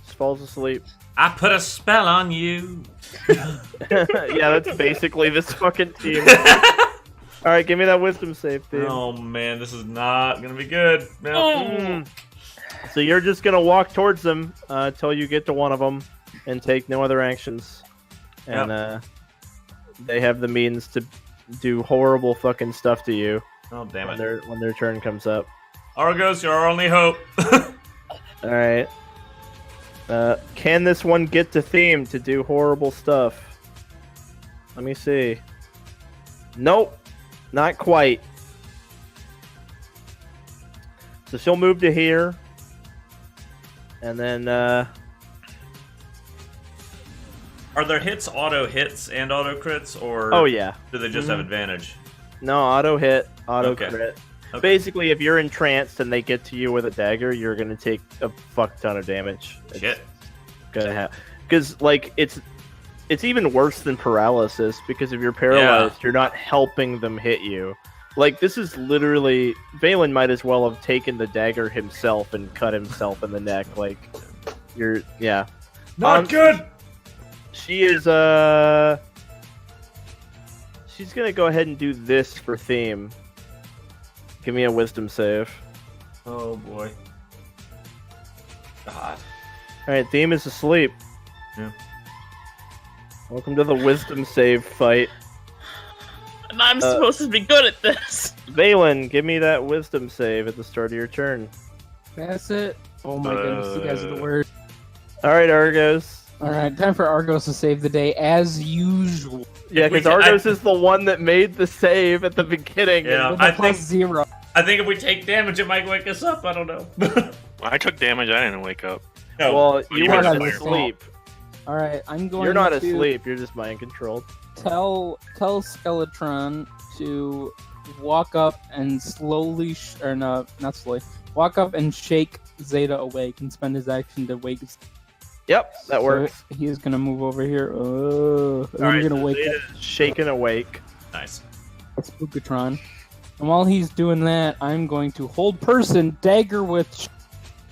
Just falls asleep. I put a spell on you. Yeah, that's basically this fucking team. Alright, give me that wisdom save, team. Oh man, this is not gonna be good. No. So you're just gonna walk towards them until you get to one of them and take no other actions. And they have the means to do horrible fucking stuff to you. Oh damn it. When their turn comes up. Argos, you're our only hope. Alright. Can this one get to theme to do horrible stuff? Let me see. Nope. Not quite. So she'll move to here. And then, Are their hits auto hits and auto crits, or oh yeah. do they just have advantage? No, auto hit, auto Okay. crit. Okay. Basically, if you're entranced and they get to you with a dagger, you're gonna take a fuck ton of damage. Shit. Gonna have, because like it's even worse than paralysis, because if you're paralyzed, you're not helping them hit you. Like, this is literally, Valen might as well have taken the dagger himself and cut himself in the neck. Like, yeah. Not good. She is she's gonna go ahead and do this for theme. Give me a wisdom save. Oh boy. God. Alright, theme is asleep. Yeah. Welcome to the wisdom save fight. And I'm supposed to be good at this. Valen, give me that wisdom save at the start of your turn. That's it. Oh my goodness, you guys are the worst. Alright, Argos. Alright, time for Argos to save the day as usual. Yeah, we because can- Argos is the one that made the save at the beginning. Yeah. With I a plus think- 0. I think if we take damage, it might wake us up. I don't know. I took damage. I didn't wake up. No. Well, you you weren't were asleep. Alright, I'm going You're not to asleep, you're just mind controlled. tell Skeletron to walk up and slowly, or no, not slowly, walk up and shake Xeta awake and spend his action to wake. Yep, that works. So he's gonna move over here. And I'm Alright, gonna so wake up Xeta's shaken awake. Nice. Spookatron. And while he's doing that, I'm going to hold person, dagger with.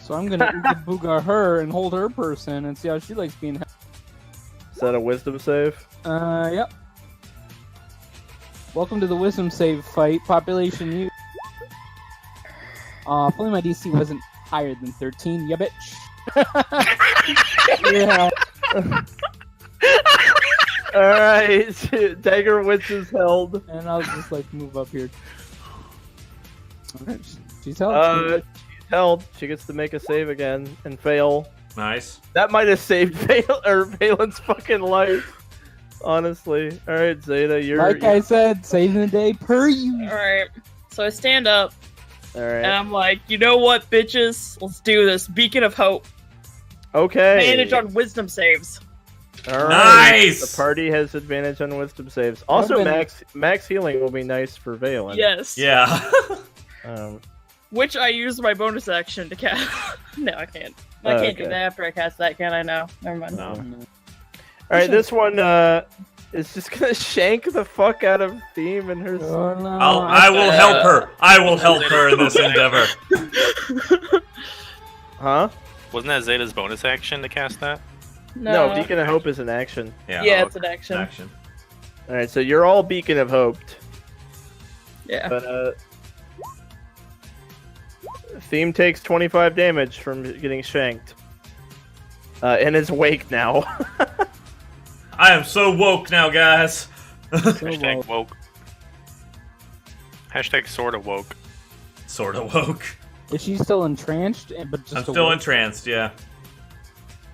So I'm gonna Ooga Booga her and hold her person and see how she likes being. Is that a wisdom save? Yep. Welcome to the wisdom save fight. Population you. Hopefully my DC wasn't higher than 13. Yeah, bitch. Yeah. Alright, dagger witch is held. And I'll just like move up here. Alright, she's held. She's held. She gets to make a save again and fail. Nice. That might have saved Valen's fucking life. Honestly. Alright, Xeta, Like I said, saving the day per usual. Alright. So I stand up, All right. and I'm like, you know what, bitches? Let's do this. Beacon of Hope. Okay. Advantage on wisdom saves. All right. Nice! The party has advantage on wisdom saves. Also, been- max healing will be nice for Valen. Yes. Yeah. Which I use my bonus action to cast. No, I can't. I can't do okay. that after I cast that, can I? No. Never mind. No. All right, this one is just gonna shank the fuck out of Theme and her. Oh, no. I will help her. I will help her in this endeavor. Huh? Wasn't that Xeta's bonus action to cast that? No, Beacon of Hope is an action. Yeah, it's an action. All right, so you're all Beacon of Hoped, Yeah. but Theme takes 25 damage from getting shanked. In his wake now. I am so woke now, guys. Hashtag woke. Hashtag sorta woke. Sort of woke. Is she still entranced? But just I'm still awake? entranced, yeah.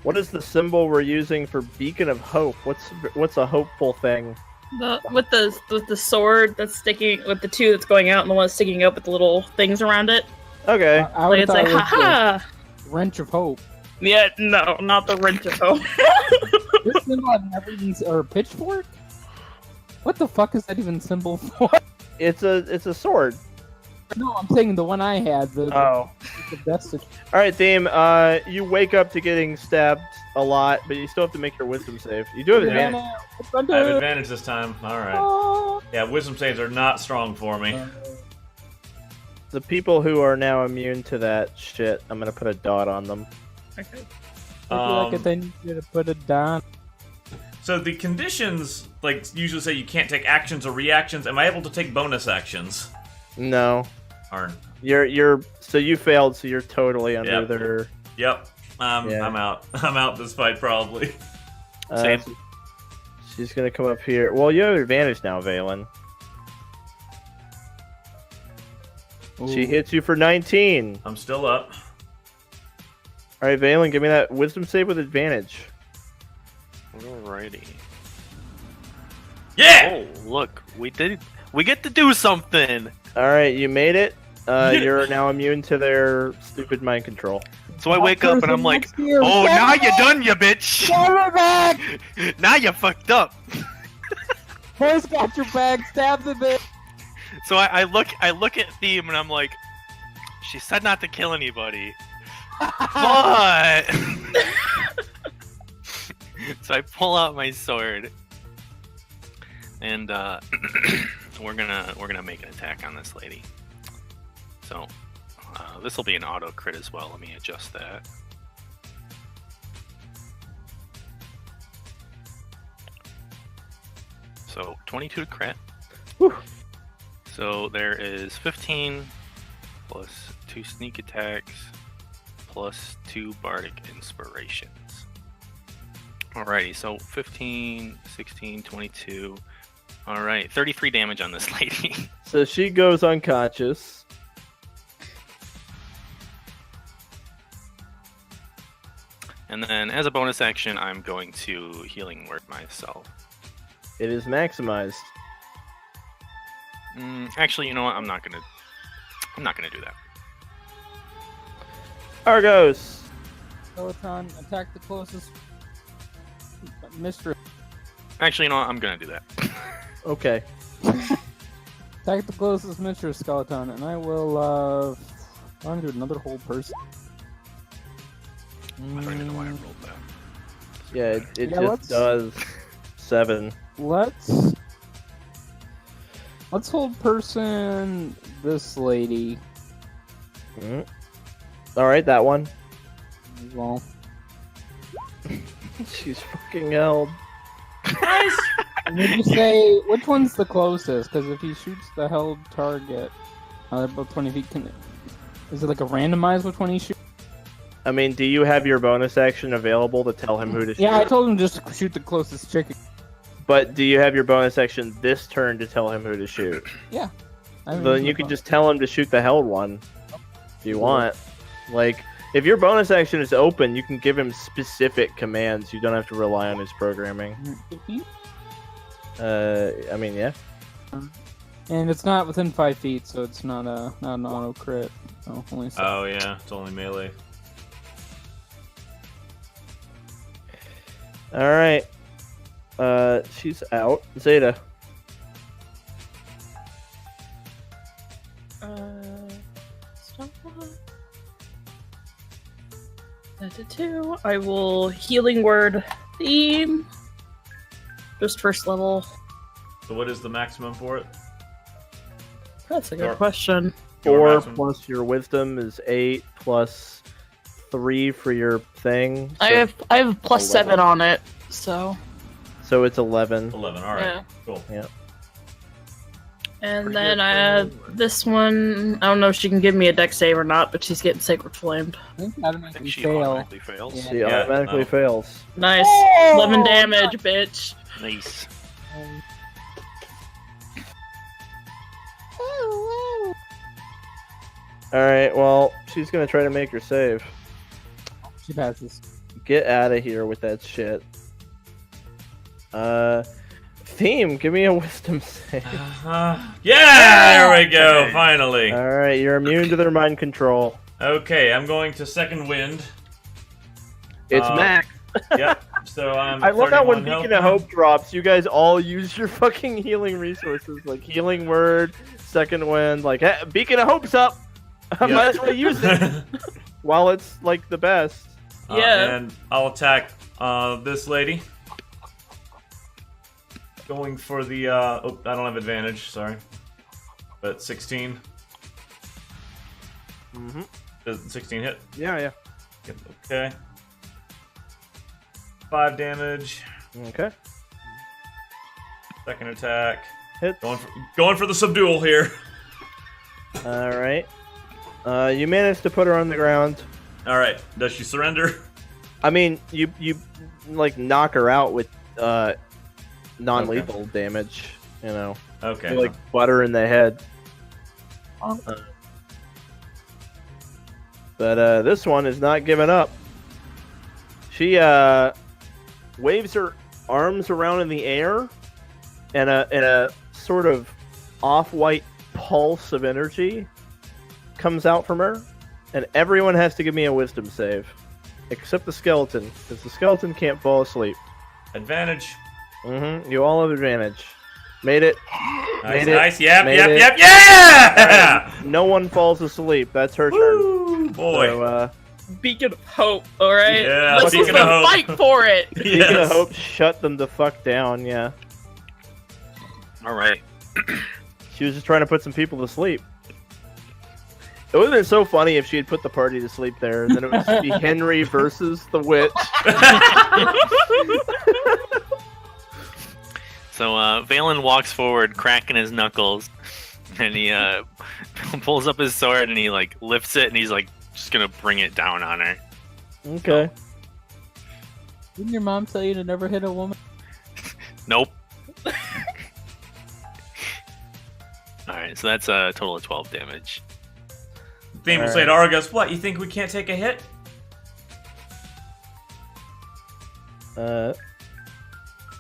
What is the symbol we're using for Beacon of Hope? What's a hopeful thing? With the sword that's sticking, with the two that's going out and the one that's sticking up with the little things around it. Okay. I Like would it's thought like, it was haha! the wrench of hope. Yeah, no, not the wrench of hope. This symbol I've never even or pitchfork? What the fuck is that even symbol for? It's a sword. No, I'm saying the one I had. The best. All right, Theme. You wake up to getting stabbed a lot, but you still have to make your wisdom save. You do have advantage. I have advantage this time. Alright. Yeah, wisdom saves are not strong for me. The people who are now immune to that shit, I'm gonna put a dot on them. Okay. I feel like if they need you to put it down. So the conditions, like, usually say you can't take actions or reactions. Am I able to take bonus actions? No, Or you're so you failed, so you're totally under Yep. their. Yep. Yeah. I'm out. I'm out this fight, probably. Same. So she's gonna come up here. Well, you have advantage now, Valen. She hits you for 19. I'm still up. All right, Valen, give me that wisdom save with advantage. Alrighty. Yeah! Oh, look, we get to do something. All right, you made it. You're now immune to their stupid mind control. So I wake up and I'm like, Year. oh, now you done, you bitch. Get back! Now you fucked up. Who's got your bag? Stab the bitch! So I look at Theme and I'm like, she said not to kill anybody, but so I pull out my sword and we're gonna make an attack on this lady. So this will be an auto crit as well. Let me adjust that. So 22 to crit. Whew. So there is 15 plus 2 sneak attacks plus 2 bardic inspirations. Alrighty, so 15, 16, 22. Alright, 33 damage on this lady. So she goes unconscious. And then as a bonus action, I'm going to healing word myself. It is maximized. Actually, you know what? I'm not gonna do that. Argos. Skeleton, attack the closest mistress. Actually, you know what? I'm gonna do that. Okay. Attack the closest mistress skeleton, and I will run to another whole person. I don't even know why I rolled that. Yeah, it Yeah, just let's- does 7. Let's hold person this lady. Mm. All right, that one. As well. She's fucking held. And then you say which one's the closest? Because if he shoots the held target, they're both 20 feet. Is it like a randomized which one he shoots? I mean, do you have your bonus action available to tell him who to shoot? Yeah, I told him just to shoot the closest chicken. But do you have your bonus action this turn to tell him who to shoot? Yeah. Then you can just tell him to shoot the held one if you want. Like, if your bonus action is open, you can give him specific commands. You don't have to rely on his programming. I mean, yeah. And it's not within 5 feet, so it's not an auto crit. Oh, only 7. Oh yeah, it's only melee. All right. She's out. Xeta. Stop. That's a 2. I will healing word theme. Just first level. So what is the maximum for it? That's a good Your- question. Your 4 maximum? plus your wisdom is 8 plus 3 for your thing. I have plus 11. 7 on it, so So it's 11. 11. All right. Yeah. Cool. and Pretty then good I for have healing word. this one. I don't know if she can give me a dex save or not, but she's getting sacred flamed. I think I automatically think she fail. automatically fails. Yeah. She Yeah, automatically no. fails. Nice, 11 damage, bitch. Nice. All right. Well, she's gonna try to make her save. She passes. Get out of here with that shit. Theme, give me a wisdom save. Yeah, there we go. Okay. Finally. All right, you're immune to their mind control. Okay, I'm going to second wind. It's Uh, max. Yep. So I'm. I love how when 31 Beacon of health. Hope drops, you guys all use your fucking healing resources, like healing word, second wind. Like, hey, Beacon of Hope's up. I Yep. might as well use it while it's like the best. Yeah. And I'll attack this lady. Going for the. Oh, I don't have advantage. Sorry. But 16. Mm-hmm. Does 16 hit? Yeah, yeah. Yep, okay. 5 damage. Okay. Second attack. Hits. Going for the subdual here. All right. You managed to put her on the ground. All right. Does she surrender? I mean, you like knock her out with non-lethal damage. You know, Okay. you, like butter in the head. Oh. But this one is not giving up. She waves her arms around in the air, and a sort of off-white pulse of energy comes out from her, and everyone has to give me a wisdom save, except the skeleton, because the skeleton can't fall asleep. Advantage. Mm-hmm. You all have advantage. Made it. Nice, Made it. nice. Yep, Made yep, it. yep, yeah! No one falls asleep. That's her turn. Woo, boy. So, Beacon of Hope, alright? Yeah, Let's Beacon just of Hope. fight for it! Beacon Yes. of Hope shut them the fuck down, yeah. All right. She was just trying to put some people to sleep. It would have been so funny if she had put the party to sleep there, and then it would just be Henry versus the witch. So Valen walks forward, cracking his knuckles, and he pulls up his sword and he like lifts it, and he's like just gonna bring it down on her. Okay. Didn't your mom tell you to never hit a woman? Nope. All right, so that's a total of 12 damage. Theme will say to Argos, what, you think we can't take a hit?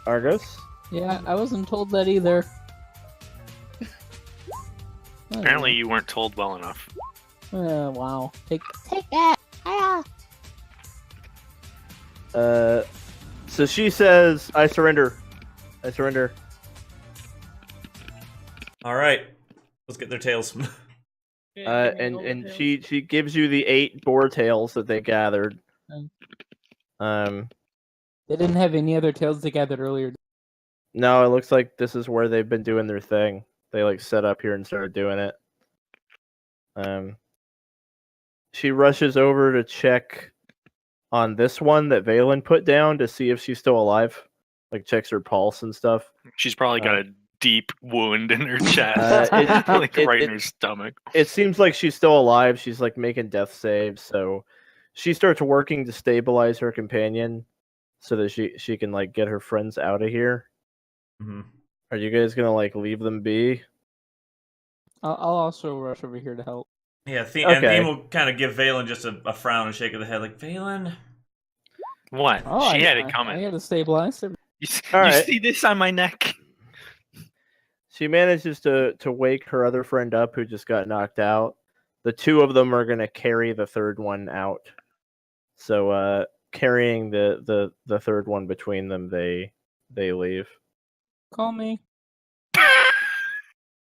Argos? Yeah, I wasn't told that either. Apparently, you weren't told well enough. Wow. Take that. Ah. So she says, I surrender. I surrender. All right, let's get their tails. And she gives you the 8 boar tails that they gathered. They didn't have any other tails they gathered earlier. No, it looks like this is where they've been doing their thing. They like set up here and started doing it. She rushes over to check on this one that Valen put down to see if she's still alive. Like checks her pulse and stuff. She's probably got a deep wound in her chest, like right in her stomach. It seems like she's still alive. She's like making death saves, so she starts working to stabilize her companion so that she can like get her friends out of here. Mm-hmm. Are you guys gonna like leave them be? I'll also rush over here to help. Yeah, and Okay. Theme will kind of give Valen just a frown and shake of the head, like, Valen? What? Oh, She had I it coming. had to stabilize. You All right. see this on my neck? She manages to wake her other friend up who just got knocked out. The two of them are going to carry the third one out. So carrying the third one between them, they leave. Call me.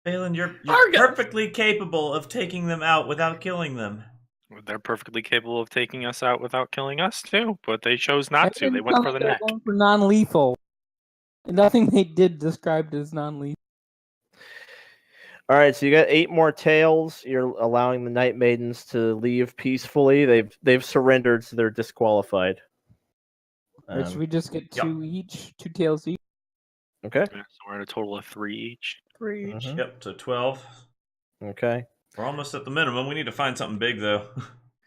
Valen, you're Argos! perfectly capable of taking them out without killing them. They're perfectly capable of taking us out without killing us too, but they chose I not to. They didn't went tell for the you they're neck. going for non-lethal. Nothing they did described as non-lethal. All right, so you got 8 more tails. You're allowing the Night Maidens to leave peacefully. They've surrendered, so they're disqualified. Or should we just get Yep. 2 each? 2 tails each? Okay. Yeah, so we're at a total of 3 each. Mhm. Yep, so 12. Okay. We're almost at the minimum. We need to find something big, though.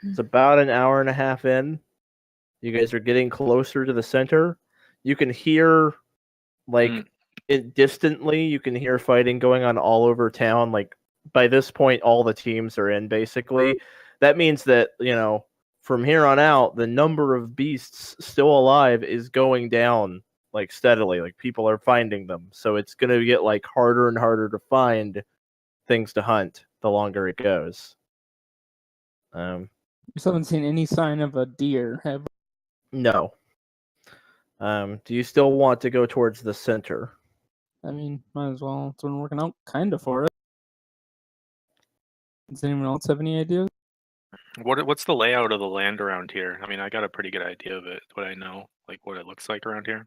It's about an hour and a half in. You guys are getting closer to the center. You can hear, distantly, you can hear fighting going on all over town. Like, by this point, all the teams are in, basically. That means that, from here on out, the number of beasts still alive is going down, like, steadily. Like, people are finding them. So it's going to get, like, harder and harder to find things to hunt the longer it goes. We still haven't seen any sign of a deer, have we? No. Do you still want to go towards the center? I mean, might as well. It's been working out kind of for it. Does anyone else have any ideas? What's the layout of the land around here? I mean, I got a pretty good idea of it. What I know, like what it looks like around here.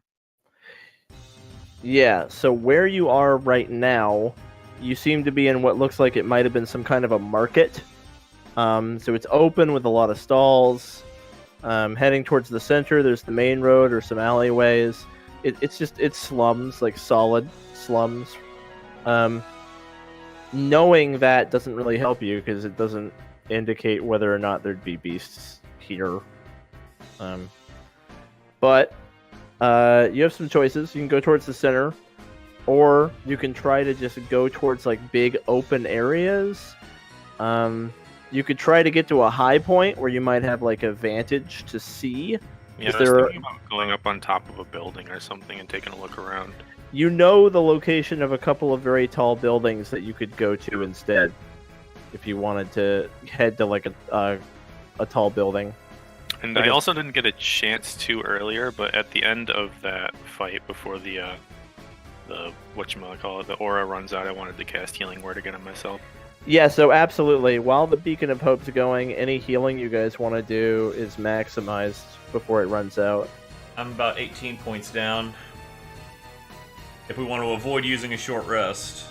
Yeah, so where you are right now, you seem to be in what looks like it might have been some kind of a market. So it's open with a lot of stalls. Heading towards the center, there's the main road or some alleyways. It's slums, like solid slums. Knowing that doesn't really help you because it doesn't indicate whether or not there'd be beasts here. But you have some choices. You can go towards the center, or you can try to just go towards like big open areas. You could try to get to a high point where you might have like a vantage to see. Yeah, Is I was there- thinking about going up on top of a building or something and taking a look around. You know the location of a couple of very tall buildings that you could go to instead, if you wanted to head to like a tall building. And I I guess- also didn't get a chance to earlier, but at the end of that fight, before the whatchamacallit, the aura runs out, I wanted to cast Healing Word again on myself. Yeah, so absolutely. While the Beacon of Hope's going, any healing you guys want to do is maximized before it runs out. I'm about 18 points down. If we want to avoid using a short rest.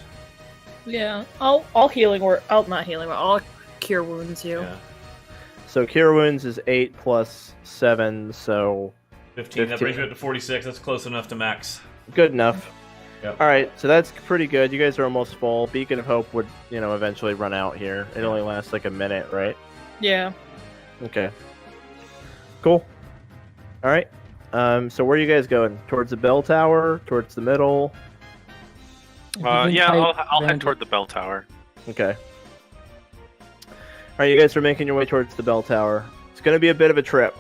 Yeah, I'll healing word. Oh, not healing word. I'll cure wounds you. Yeah. So Cure Wounds is 8 plus 7, so 15. That brings me up to 46. That's close enough to max. good enough. Yep. Alright, so that's pretty good. You guys are almost full. Beacon of Hope would, eventually run out here. It only lasts like a minute, right? Yeah. Okay. Cool. Alright. So where are you guys going? Towards the bell tower? Towards the middle? Yeah, I'll head toward the bell tower. Okay. Alright, you guys are making your way towards the bell tower. It's going to be a bit of a trip.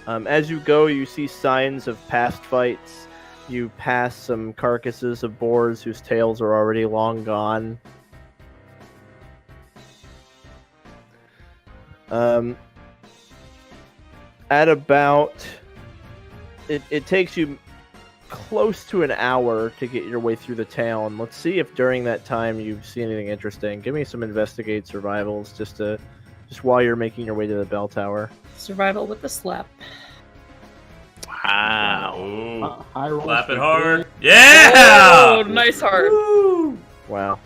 As you go, you see signs of past fights. You pass some carcasses of boars whose tails are already long gone. At about... It takes you close to an hour to get your way through the town. Let's see if during that time you see anything interesting. Give me some investigate survivals just while you're making your way to the bell tower. Survival with the slap. Wow. Ooh. High rolls Clap it for hard. good. Yeah! Oh, nice heart. Woo! Wow.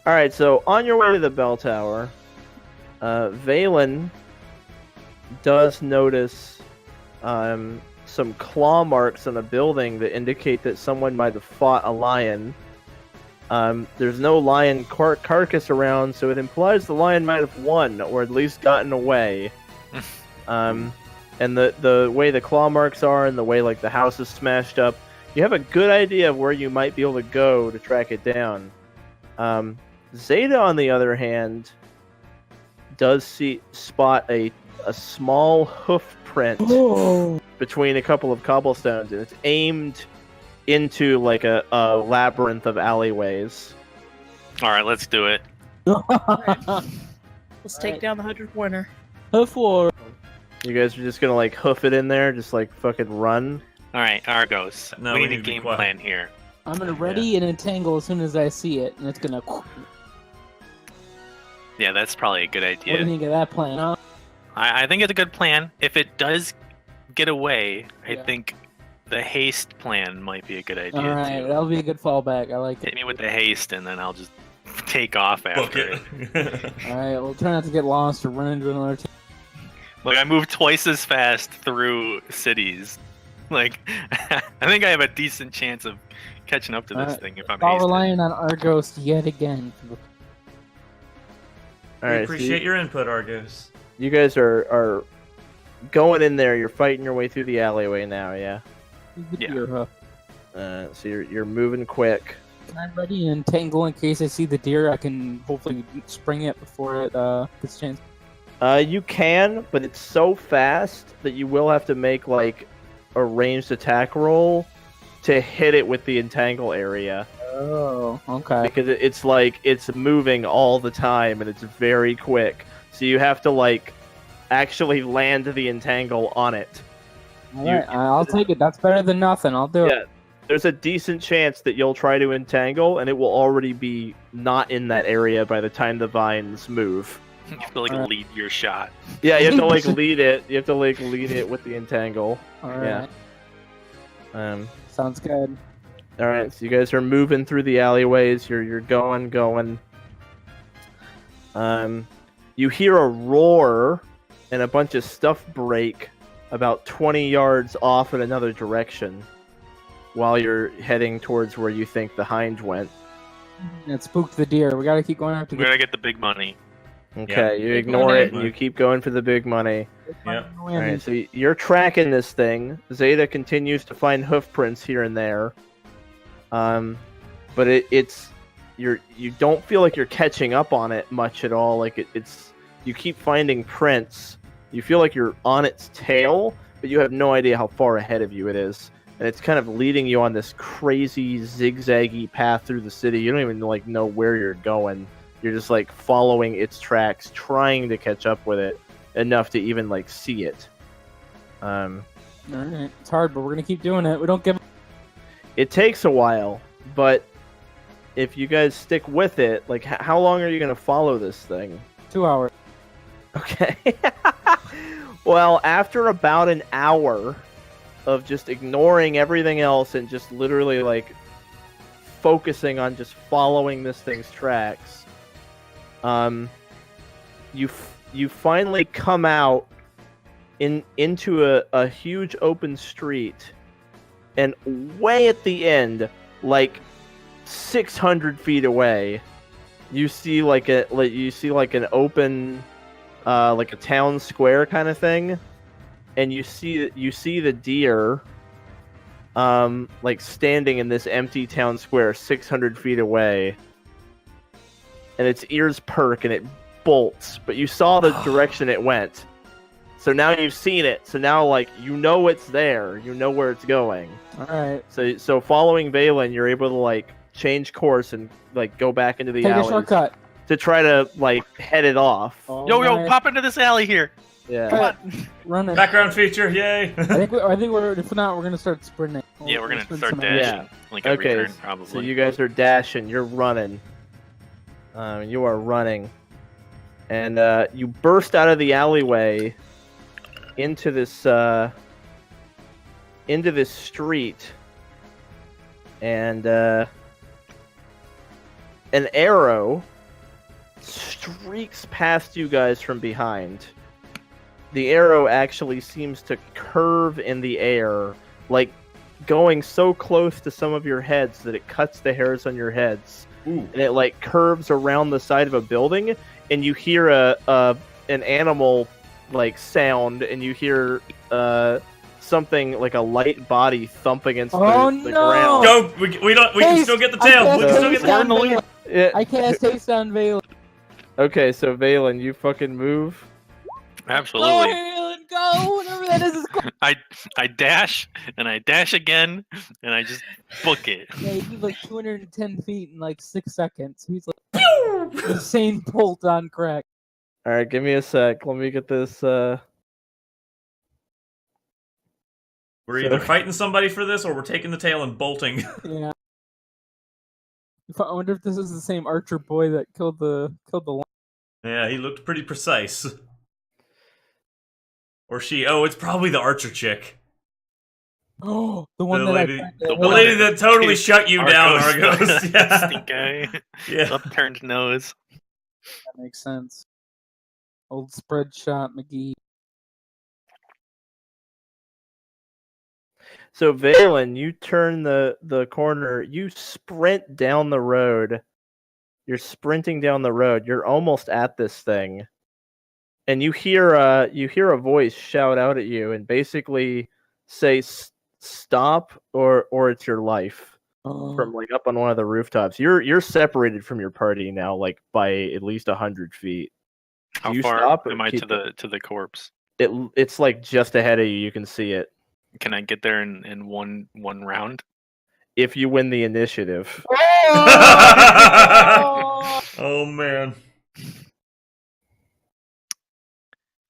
Alright, so on your way to the bell tower, Valen does notice some claw marks on a building that indicate that someone might have fought a lion. There's no lion carcass around, so it implies the lion might have won, or at least gotten away. And the way the claw marks are, and the way like the house is smashed up, you have a good idea of where you might be able to go to track it down. Xeta, on the other hand, does spot a small hoof print Oh, between a couple of cobblestones, and it's aimed into like a labyrinth of alleyways. All right, let's do it. Let's take down the 100-pointer. Floor. You guys are just gonna like hoof it in there, just like fucking run. All right, Argos. No, we we need need a to be game quiet. plan here. I'm gonna ready and entangle as soon as I see it, and it's gonna. What Yeah, that's probably a good do you idea. think of that plan? Huh? I think it's a good plan. If it does get away, I Yeah. think the haste plan might be a good idea All right, too. that'll be a good fallback. I like it. Hit me with the haste, and then I'll just take off Book after it. it. All right, we'll try not to get lost or run into another team. Look, I move twice as fast through cities. Like, I think I have a decent chance of catching up to this Alright, thing if I'm All hasted. relying on Argos yet again. All We right, appreciate your input, Argos. you guys are going in there. You're fighting your way through the alleyway now. Yeah. Yeah. Deer hoof. So you're moving quick. Can I ready and entangle in case I see the deer? I can hopefully spring it before it gets a chance. You can, but it's so fast that you will have to make like a ranged attack roll to hit it with the entangle area, Oh, okay. because it's like it's moving all the time and it's very quick. So you have to like actually land the entangle on it. All right, I'll take it. That's better than nothing. I'll do Yeah. it. There's a decent chance that you'll try to entangle and it will already be not in that area by the time the vines move. You have to like Alright. lead your shot. Yeah, you have to like lead it. You have to like lead it with the entangle. All Yeah. right. Sounds good. All right, so you guys are moving through the alleyways. You're going. You hear a roar and a bunch of stuff break about 20 yards off in another direction, while you're heading towards where you think the hind went. It spooked the deer. We gotta keep going after We the gotta get the big money. Okay, you Big ignore money. it and you keep going for the big money. Yep. All right, so you're tracking this thing. Xeta continues to find hoof prints here and there, but it's you don't feel like you're catching up on it much at all. Like it's you keep finding prints. You feel like you're on its tail, but you have no idea how far ahead of you it is, and it's kind of leading you on this crazy zigzaggy path through the city. You don't even like know where you're going. You're just like following its tracks, trying to catch up with it enough to even like see it. All right. It's hard, but we're gonna keep doing it. We don't give. It takes a while, but if you guys stick with it, like how long are you gonna follow this thing? 2 hours. Okay. Well, after about an hour of just ignoring everything else and just literally like focusing on just following this thing's tracks, you finally come out into a huge open street, and way at the end, like 600 feet away, you see like an open like a town square kind of thing, and you see the deer like standing in this empty town square 600 feet away, and its ears perk and it bolts, but you saw the direction it went, so now you've seen it, so now like you know it's there, you know where it's going. All right. So following Valen, you're able to like change course and like go back into the Take a alleys shortcut. to try to like head it off. All Yo, right. pop into this alley here. Yeah. Come on. Run it. Background feature, yay! I think we're if not, we're gonna start sprinting. Yeah, we're gonna sprint start some dashing. action. Like every Okay, turn, probably. So you guys are dashing, you're running. You are running. And you burst out of the alleyway into this street. And an arrow streaks past you guys from behind. The arrow actually seems to curve in the air, like going so close to some of your heads that it cuts the hairs on your heads. Ooh. And it like curves around the side of a building, and you hear an animal like sound, and you hear something like a light body thump against the ground. Go! We can still get the tail! We can still get the tail! Yeah. I cast haste on Valen. Okay, so Valen, you fucking move. Absolutely. Go, Valen, go! Whatever that is I dash and I dash again and I just book it. Yeah, he did like 210 feet in like 6 seconds. He's like, insane bolt on crack. All right, give me a sec. Let me get this. We're So- either fighting somebody for this, or we're taking the tail and bolting. Yeah. I wonder if this is the same archer boy that killed the lion. Yeah, he looked pretty precise. Or she. Oh, it's probably the archer chick. Oh, the one The that lady, I the lady that totally shut you down, Argos. Yeah. Stink eye. Yeah. Upturned nose. That makes sense. Old spread shot McGee. So Valen, you turn the corner. You sprint down the road. You're sprinting down the road. You're almost at this thing, and you hear a voice shout out at you and basically say, "Stop, or it's your life." From like up on one of the rooftops. You're separated from your party now, like by at least 100 feet. How You far stop or am I keep to the corpse? It's like just ahead of you. You can see it Can I get there in one round? if you win the initiative. Oh man.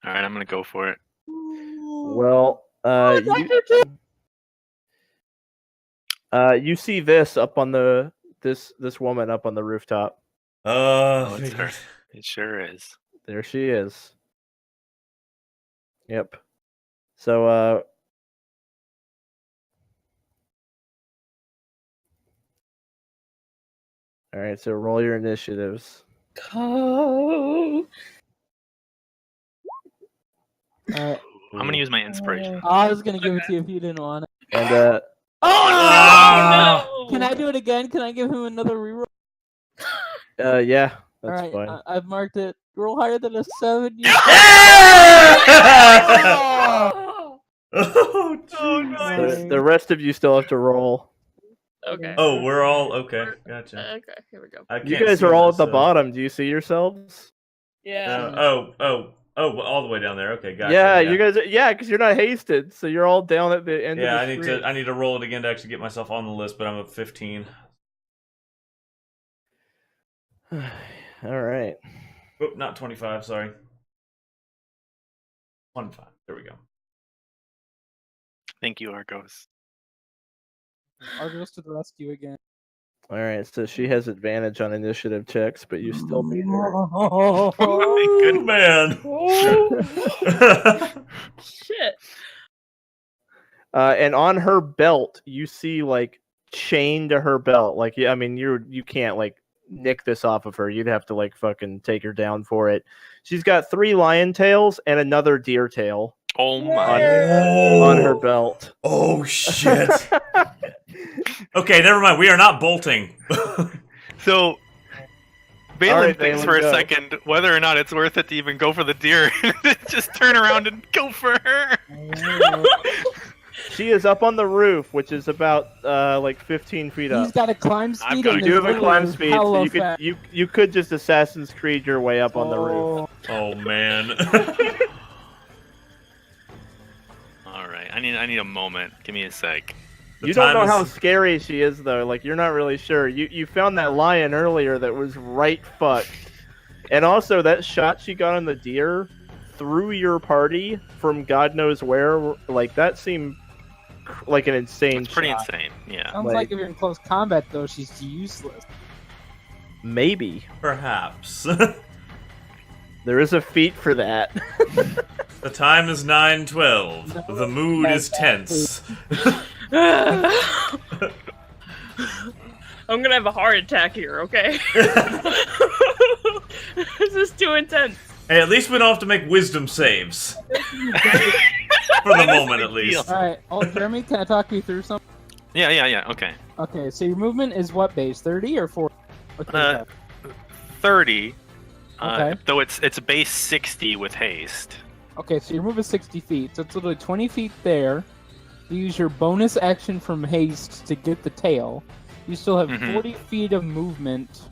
All right, I'm gonna go for it. Well, you see this up on this woman up on the rooftop. Oh, it's her. It sure is. There she is. Yep. So all right, so roll your initiatives. Go. Alright. I'm gonna use my inspiration. I was gonna give it to you if you didn't want it. And Oh Can I do it again? Can I give him another reroll? yeah, that's Alright, fine. I've marked it. Roll higher than a 7. You... Oh, The rest of you still have to roll. Okay. oh, we're all okay. Gotcha. Okay, here we go. I You can't guys see are all at the myself. bottom. Do you see yourselves? Yeah. Oh, all the way down there. Okay, gotcha. Yeah, you guys. Because you're not hasted, so you're all down at the end. Yeah, of the screen. I need to roll it again to actually get myself on the list, but I'm at 15. All right. Oh, not 25. Sorry. 25. There we go. Thank you, Argos. Argos to the rescue again. All right. So she has advantage on initiative checks, but you still beat her. Good man. Shit. And on her belt, you see like chained to her belt. Like, I mean, you can't like nick this off of her. You'd have to like fucking take her down for it. She's got 3 lion tails and another deer tail Oh my! on her belt. Oh shit. Okay, never mind. We are not bolting. So, Valen All right, thinks Valen, for a go. second whether or not it's worth it to even go for the deer. Just turn around and go for her. She is up on the roof, which is about like 15 feet up. He's got a climb speed. got and You do his have a little climb is speed, so hella you could fast. you could just Assassin's Creed your way up on the roof. Oh man. All right, I need a moment. Give me a sec. You don't know time how is- scary she is though. Like you're not really sure. You found that lion earlier that was right fucked, and also that shot she got on the deer through your party from God knows where. Like that seemed like an insane. It's pretty shot. insane. Yeah. Sounds like- like if you're in close combat, though, she's useless. Maybe Perhaps. there is a feat for that. The time is 9:12. The mood is tense. I'm gonna have a heart attack here, okay? This is too intense. Hey, at least we don't have to make wisdom saves. For the moment, at least. Alright, Jeremy, can I talk you through something? Yeah. Okay. Okay, so your movement is what base? 30 or 40? What's your 30. Okay. Though it's base 60 with haste. Okay, so your move is 60 feet, so it's literally 20 feet there. You use your bonus action from haste to get the tail. You still have Mhm. 40 feet of movement.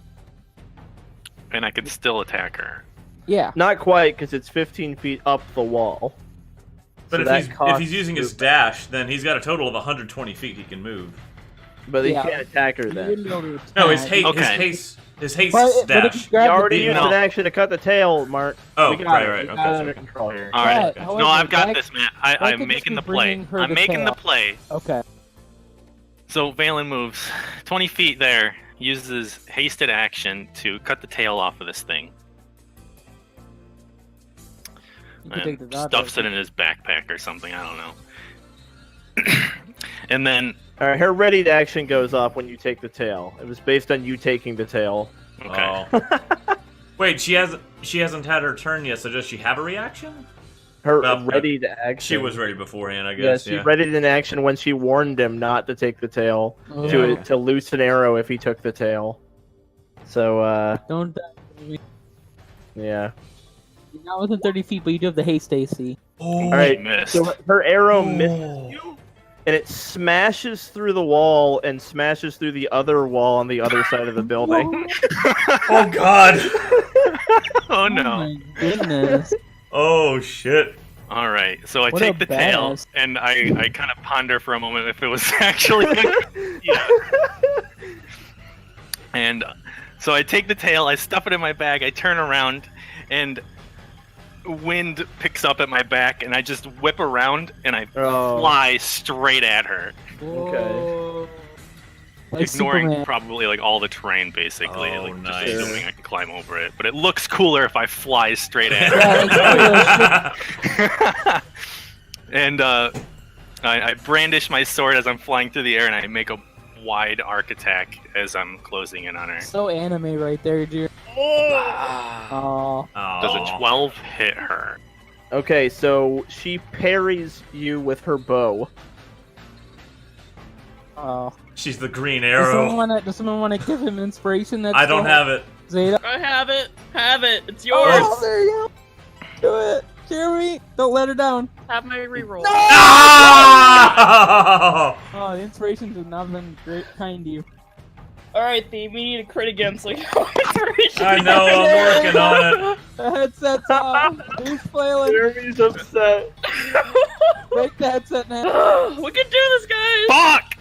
And I could still attack her. Yeah. Not quite, because it's 15 feet up the wall. But So if he's using his dash, then he's got a total of 120 feet he can move. But he Yeah. can't attack her You then. wouldn't be able to No, attack. his haste But if dash. you You grab the already used tail- an action to cut the tail, Mark. Oh, We got right, it. right, We okay, got it sorry. under control here. All right. But, however, No, I've got that- this, man. that I'm could just making be the play. bringing her I'm the making the tail. play. Okay. So Valen moves 20 feet there, uses hasted action to cut the tail off of this thing. You can take the dodge Stuffs it action. in his backpack or something, I don't know. And then, All right, her ready to action goes off when you take the tail. It was based on you taking the tail. okay. Oh. Wait, she hasn't had her turn yet, so does she have a reaction? Her Well, ready to action. She was ready beforehand, I Yeah, guess. she readied an action when she warned him not to take the tail, Oh. to loose an arrow if he took the tail. So, Don't die. yeah. You're not within 30 feet, but you do have the haste AC. Oh. All right, Missed. so her arrow misses you, and it smashes through the wall and smashes through the other wall on the other side of the building. Oh God. Oh no. my goodness. Oh shit. All right, so I What take a the tail badass. and I kind of ponder for a moment if it was actually. Yeah. And so I take the tail, I stuff it in my bag, I turn around, and wind picks up at my back, and I just whip around and I Oh. fly straight at her, Whoa. Like ignoring Superman. probably like all the terrain basically, Oh, like nice. just assuming I can climb over it. But it looks cooler if I fly straight at Yeah, her. And I brandish my sword as I'm flying through the air, and I make a wide arc attack as I'm closing in on her. So anime right there, dear. Oh. Does a 12 hit her? Okay, so she parries you with her bow. Oh. She's the green Does arrow. someone want to give him inspiration? That's I don't have it. Zeta. I have it. Have it. It's yours. Oh, there you go. Do it. Jeremy, don't let her down. Have my reroll. Ah! Oh, the inspirations have not been great, kind to you. All right, Theme. We need a crit again, so you know inspiration. I know, I'm working on it. The headset's off. Who's flailing? Jeremy's upset. Break the headset now. We can do this, guys. Fuck!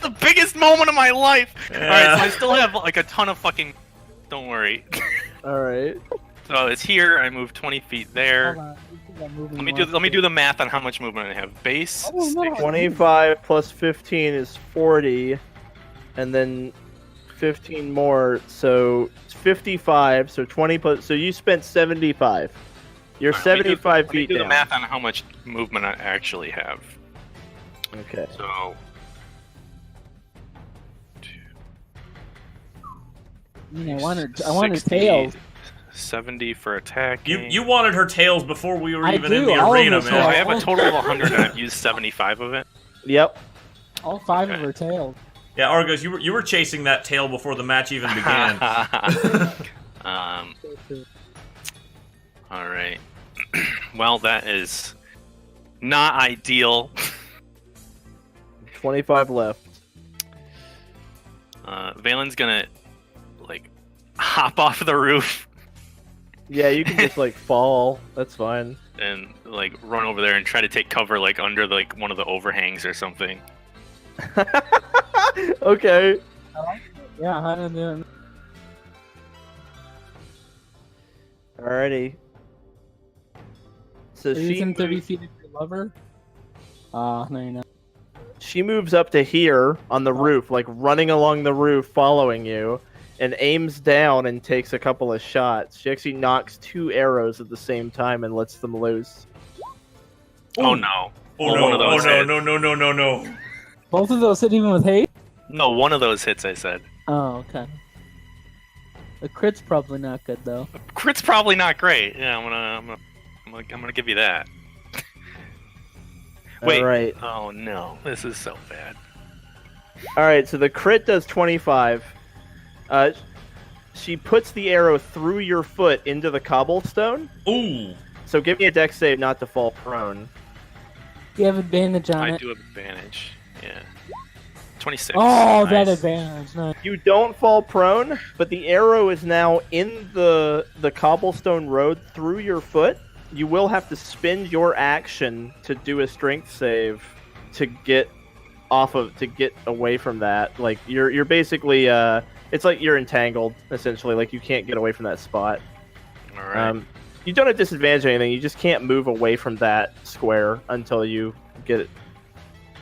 The biggest moment of my life. All right, so I still have like a ton of fucking. Don't worry. All right. So it's here. I move 20 feet there. Hold on. I think I'm moving Let me do the math on how much movement I have. Base. Oh, no. 60. 25 plus 15 is 40, and then 15 more, so it's 55. So 20 plus. So you spent 75. You're All right, 75 let me feet do the down. math on how much movement I actually have. Okay. So. I want her 60, tails. 70 for attack. You wanted her tails before we were I even do, in the all of arena, us So man. I have a total of 100 and I've used 75 of it. Yep. All 5 of Okay. her tails. Yeah, Argos, you were chasing that tail before the match even began. Alright. Well, that is not ideal. 25 left. Valen's gonna, like, hop off the roof Yeah, you can just like fall. That's fine. and, like, run over there and try to take cover, like, under, like, one of the overhangs or something. Okay. Yeah, I don't know. Alrighty. So Are you she within 30 moves, feet of your lover? No, you're not. she moves up to here on the roof, like running along the roof, following you, and aims down and takes a couple of shots. She actually knocks 2 arrows at the same time and lets them loose. Oh no. Oh Well, no, one of those hits. no. Both of those hit even with haste? No, one of those hits, I said. Oh, okay. The crit's probably not good, though. Crit's probably not great. Yeah, I'm gonna give you that. Wait. Alright. Oh no, this is so bad. Alright, so the crit does 25. She puts the arrow through your foot into the cobblestone. Ooh. So give me a dex save not to fall prone. You have advantage on I it. do have advantage. Yeah. 26. Oh, that Nice. advantage. Nice. You don't fall prone, but the arrow is now in the cobblestone road through your foot, you will have to spend your action to do a strength save to get away from that. Like you're basically it's like you're entangled essentially. Like you can't get away from that spot. All right. You don't have disadvantage or anything. You just can't move away from that square until you get it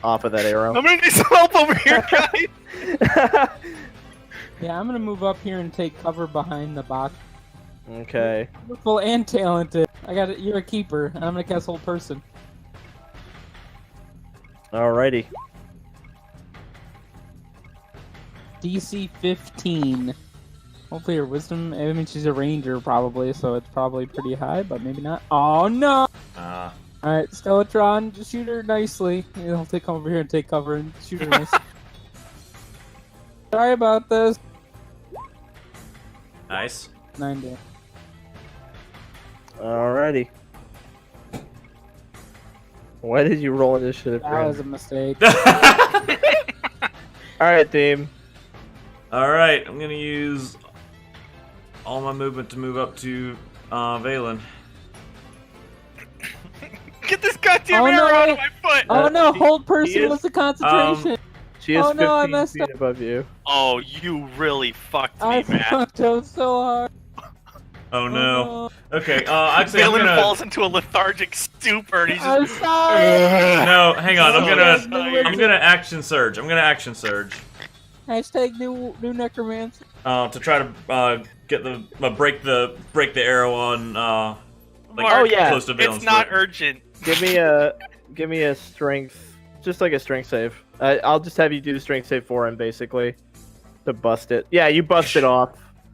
off of that arrow. I'm gonna need some help over here, guys. Yeah, I'm gonna move up here and take cover behind the box. Okay. Beautiful and talented. I got it. You're a keeper, and I'm gonna cast Hold Person. Alrighty. DC 15. Hopefully her wisdom. I mean, she's a ranger probably, so it's probably pretty high, but maybe not. Oh no! All right, Skeletron, just shoot her nicely. I'll come over here and take cover and shoot her nicely. Sorry about this. Nice. 9 damage. Alrighty. Why did you roll initiative? That was a mistake. Alright, team. Alright, I'm gonna use all my movement to move up to Valen. Get this goddamn arrow out of my foot! Oh no, Hold Person is- was the concentration. She is Oh, no, I 15 messed feet up. above you. Oh, you really fucked me, I man. fucked up so hard. Oh no. Okay, actually, I'm Valen gonna. falls into a lethargic stupor, and he's I'm just. sorry. No, hang on. I'm Oh, gonna action surge. Hashtag new necromancer. To try to get the break the arrow on like Mark, yeah. close to Valen's it's not foot. urgent. Give me a strength, just like a strength save. I'll just have you do the strength save for him, basically, to bust it. Yeah, you bust it off.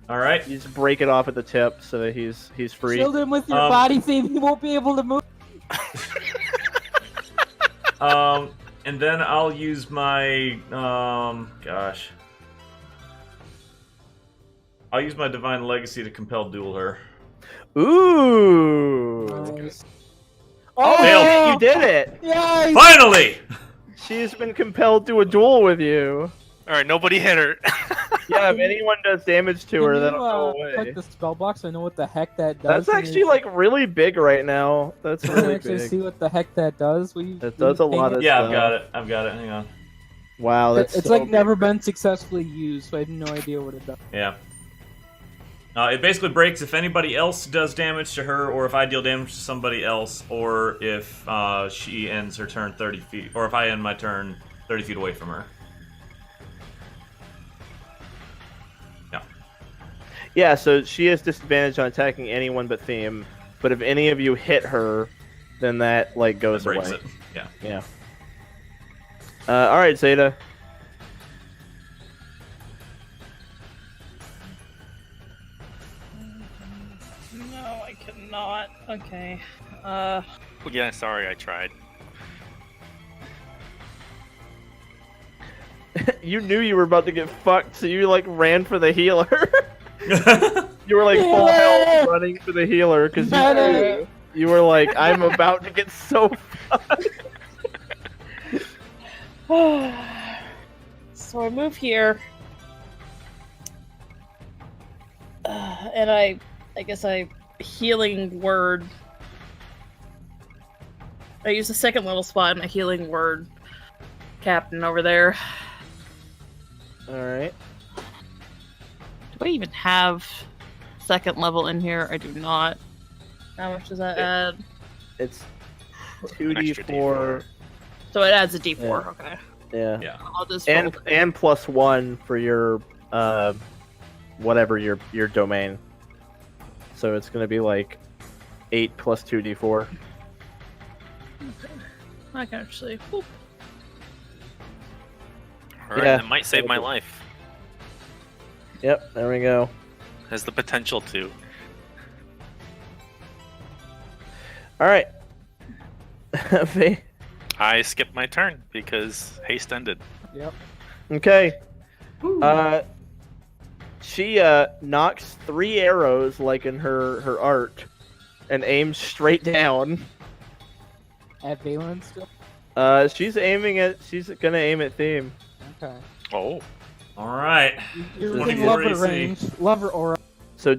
All right. You just break it off at the tip so that he's free. Shield him with your body theme. He won't be able to move. And then I'll use my I'll use my divine legacy to compel duel her. Ooh. Nice. Oh, Failed. you did it! Yes! Finally! She's been compelled to a duel with you. All right, nobody hit her. Yeah, if anyone does damage to her, Can that'll go you, away. click the spell box so I know what the heck that does? That's actually like really big right now. That's Can I really actually big. see what the heck that does? Will you, That will you does a ping lot it? of Yeah, stuff. I've got it. Hang on. Wow, that's It's so like big. never been successfully used, so I have no idea what it does. Yeah. It basically breaks if anybody else does damage to her, or if I deal damage to somebody else, or if she ends her turn 30 feet, or if I end my turn 30 feet away from her. Yeah. Yeah, so she has disadvantage on attacking anyone but Theme, but if any of you hit her, then that like goes That breaks away. it. Yeah. Yeah. All right, Xeta. No, I cannot. Okay. Yeah, sorry, I tried. You knew you were about to get fucked, so you like ran for the healer. You were like full health running for the healer because you were like, I'm about to get so fucked. So I move here. And I guess I healing word. I use the second level spot in my healing word captain over there. All right. Do I even have second level in here? I do not. How much does that add? It's An extra 2d4. So it adds a d4. Yeah. Okay. Yeah. Yeah. I'll just roll And +1 for your whatever your domain. So it's gonna be like 8 plus 2d4. I can actually. Whoop. All right, Yeah. that might save my life. Yep, there we go. Has the potential to. All right. I skipped my turn because haste ended. Yep. Okay. She knocks 3 arrows like in her art and aims straight down. At Valen still? She's gonna aim at Theme. Okay. Oh. All right. You're Just within 24 lover AC. range. Lover aura. So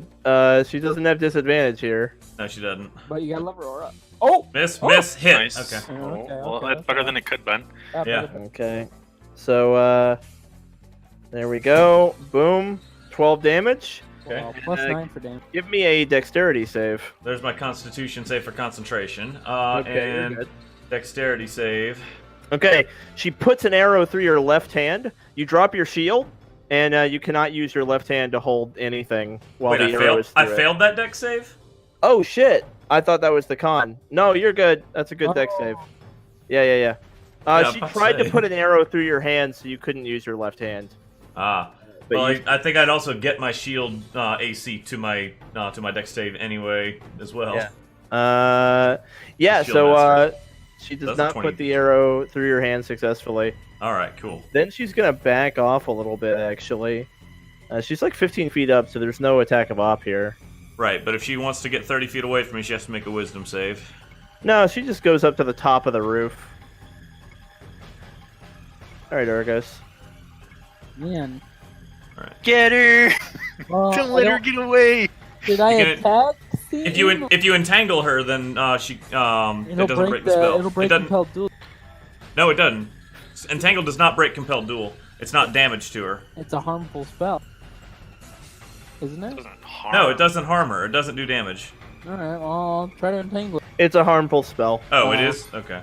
she doesn't have disadvantage here. No, she doesn't. But you gotta level her up. Oh! Miss, Oh! miss, hit. Nice. Okay. Oh, Okay, well, okay, that's better okay. than it could been. Yeah. Okay. So there we go. Boom. 12 damage. Okay. Wow, plus 9 for damage. Give me a dexterity save. There's my Constitution save for concentration. Okay, you're And good. dexterity save. Okay, she puts an arrow through your left hand. You drop your shield, and you cannot use your left hand to hold anything while Wait, the I arrow failed. is through I it. failed that dex save. Oh shit! I thought that was the con. No, you're good. That's a good dex save. Yeah. Yeah, She I'm about to tried to say. put an arrow through your hand, so you couldn't use your left hand. Ah. But Well, you- I think I'd also get my shield AC to my dex save anyway as well. Yeah. Yeah. Shield So master. she does That's a not 20. put the arrow through your hand successfully. All right, cool. Then she's gonna back off a little bit. Actually, she's like 15 feet up, so there's no attack of op here. Right, but if she wants to get 30 feet away from me, she has to make a wisdom save. No, she just goes up to the top of the roof. All right, Argos. Man. Get her! Well, Don't let her get away! Did I You can- attack? If you entangle her, then she it It'll doesn't break the the spell. it'll break it doesn't. compelled duel. No, it doesn't. Entangle does not break compelled duel. It's not damage to her. It's a harmful spell, isn't it? Doesn't harm. No, it doesn't harm her. It doesn't do damage. All right, well, I'll try to entangle it. It's a harmful spell. Oh, it is? Okay.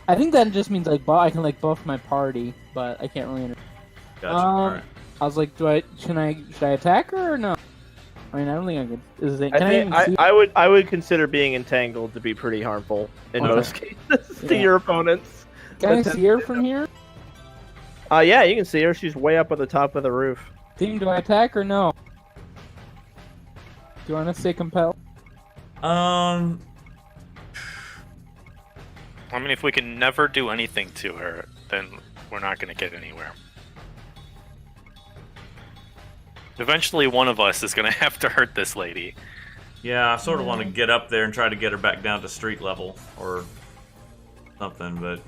I think that just means like I can like buff my party, but I can't really. Gotcha. Alright. I was like, should I attack her or no? I mean, I don't think I could. Is it? I Can I, think even see? I would consider being entangled to be pretty harmful in Okay. most cases to Yeah. your opponents. Can I see her from here? Yeah, you can see her. She's way up at the top of the roof. Team, do I attack or no? Do you want to say compel? I mean, if we can never do anything to her, then we're not going to get anywhere. Eventually, one of us is going to have to hurt this lady. Yeah, I sort of want to get up there and try to get her back down to street level or something, but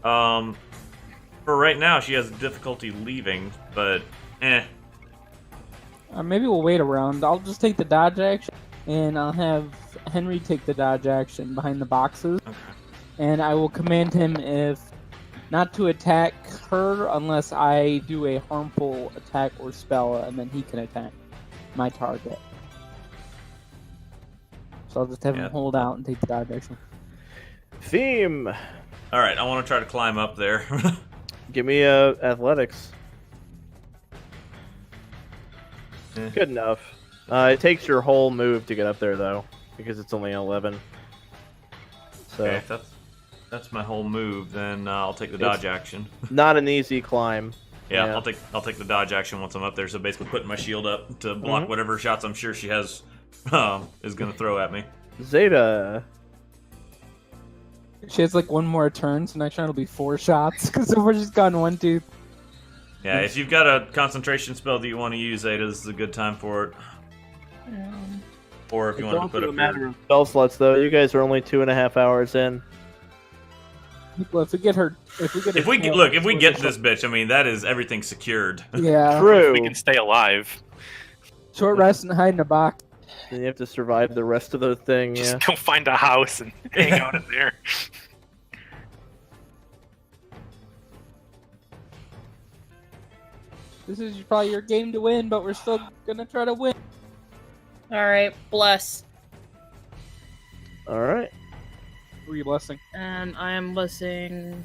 for right now she has difficulty leaving, but Maybe we'll wait around. I'll just take the dodge action, and I'll have Henry take the dodge action behind the boxes. Okay. And I will command him not to attack her unless I do a harmful attack or spell, and then he can attack my target. So I'll just have Yeah. him hold out and take the dodge action. Theme. Alright, I want to try to climb up there. Give me athletics. Eh. Good enough. It takes your whole move to get up there though, because it's only an 11. So Okay, if that's my whole move, then I'll take the dodge action. not an easy climb. Yeah, Yeah. I'll take the dodge action once I'm up there. So basically, putting my shield up to block Mhm. whatever shots I'm sure she has is gonna throw at me. Zeta. She has like one more turn, so next round will be 4 shots, because so far she's gone 1, 2. Yeah, if you've got a concentration spell that you want to use, Zeta, this is a good time for it. Or if you want to put up your... Spell slots though. You guys are only 2.5 hours in. Well, if we get her, If we get this bitch, I mean that is everything secured. yeah, True. We can stay alive. short rest and hide in a box. Then you have to survive the rest of the thing. Just Yeah. go find a house and hang out in there. This is probably your game to win, but we're still gonna try to win. All right, bless. All right. Who are you blessing? And I am blessing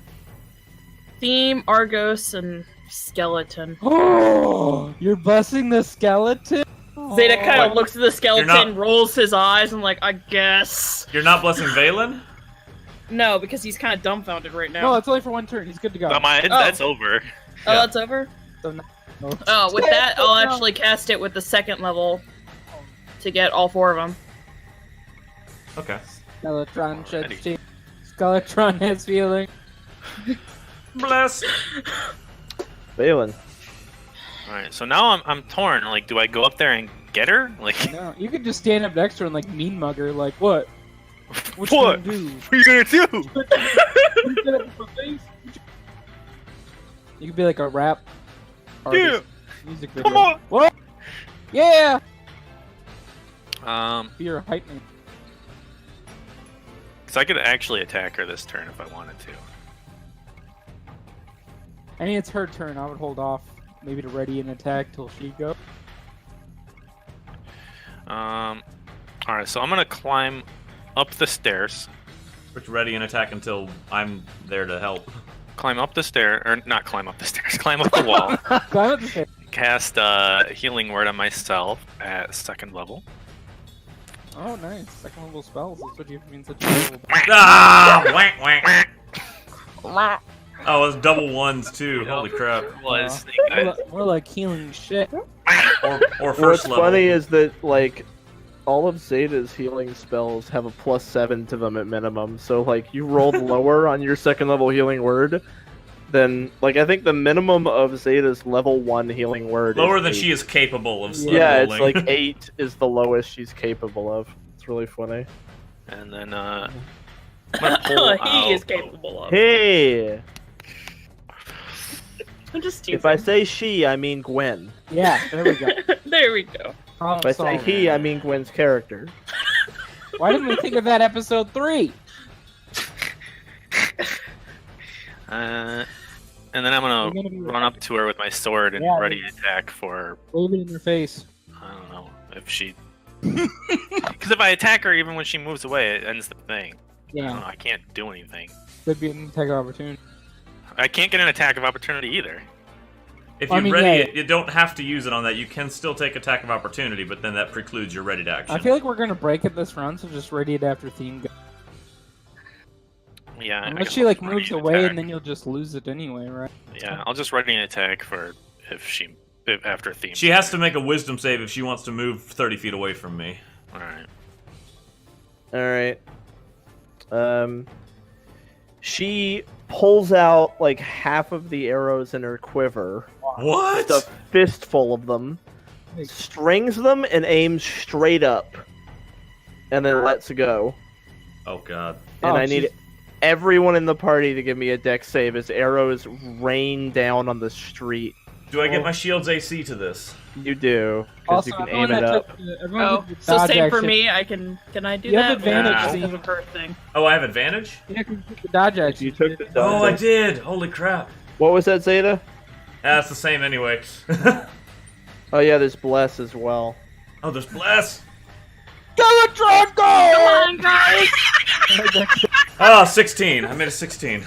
Theme, Argos, and Skeleton. Oh, you're blessing the skeleton. Zeta kind What? of looks at the skeleton, not- rolls his eyes, and like, I guess. You're not blessing Valen? No, because he's kind of dumbfounded right now. No, it's only for 1 turn. He's good to go. That's over. Oh, Yeah. that's over? So no. Oh, with that, I'll actually cast it with the 2nd level to get all 4 of them. Okay. Skeletron sheds Alrighty. teeth. Skeletron has feeling. Bless. Valen. Alright, so now I'm torn. Like, do I go up there and get her? Like, No, you could just stand up next to her and like mean mug her. Like what? What? What? You gonna do? what are you gonna do? What you gonna do for face? You could be like a rap artist. Music video. Come on! What? Yeah. Be your hype man. Because I could actually attack her this turn if I wanted to. I mean, it's her turn. I would hold off, maybe to ready an attack till she goes. Alright, so I'm gonna climb up the stairs. Which ready and attack until I'm there to help. Climb up the stair, or not climb up the stairs, climb up the wall. Climb up the stairs. Cast Healing Word on myself at 2nd level. Oh, nice. Second level spells. That's what you mean such a level. Ah! Wank, wank. Oh, it was double ones too. Holy crap. Was More like healing shit. Or What's first level. funny is that like all of Xeta's healing spells have a +7 to them at minimum. So like you rolled lower on your 2nd level healing word than like I think the minimum of Xeta's level 1 healing word Lower is than 8. she is capable of Yeah, it's rolling. like 8 is the lowest she's capable of. It's really funny. And then I'm gonna pull He is out- capable of. Hey, I'm just teasing. if I say she, I mean Gwen. Yeah, there we go. There we go. Problem If I say solved. he, I mean Gwen's character. Why didn't we think of that episode 3? And then I'm We're gonna gonna be run up to her with my sword and Yeah. ready to attack for, Wave it in your face. I don't know, if she... Because if I attack her, even when she moves away, it ends the thing. I don't know, Yeah, I can't do anything. could be an attack of opportunity. I can't get an attack of opportunity either. If you I mean, ready yeah. it, you don't have to use it on that. You can still take attack of opportunity, but then that precludes your ready to action. I feel like we're gonna break it this run, so just ready it after theme goes. Yeah, I Unless guess she I'll like just ready moves an away attack. and then you'll just lose it anyway, right? Yeah, I'll just ready an attack for if after theme. She has to make a wisdom save if she wants to move 30 feet away from me. Alright. Alright. She pulls out like half of the arrows in her quiver, What? just a fistful of them, strings them, and aims straight up, and then lets go. Oh god. And Oh, I need she's- everyone in the party to give me a dex save as arrows rain down on the street. Do I get my shield's AC to this? You do, because you can aim it up. Oh, so same for me. I can I do You that? have advantage, Or Zane. is it a first thing? Oh, I have advantage? Yeah, 'cause you took the dodge If action. you took the Oh, I dodge. did! Holy crap. What was that, Zeta? That's the same anyway. Oh yeah, there's bless as well. Oh, there's bless! Skeletron, go! Come on, guys! Oh, 16. I made a 16.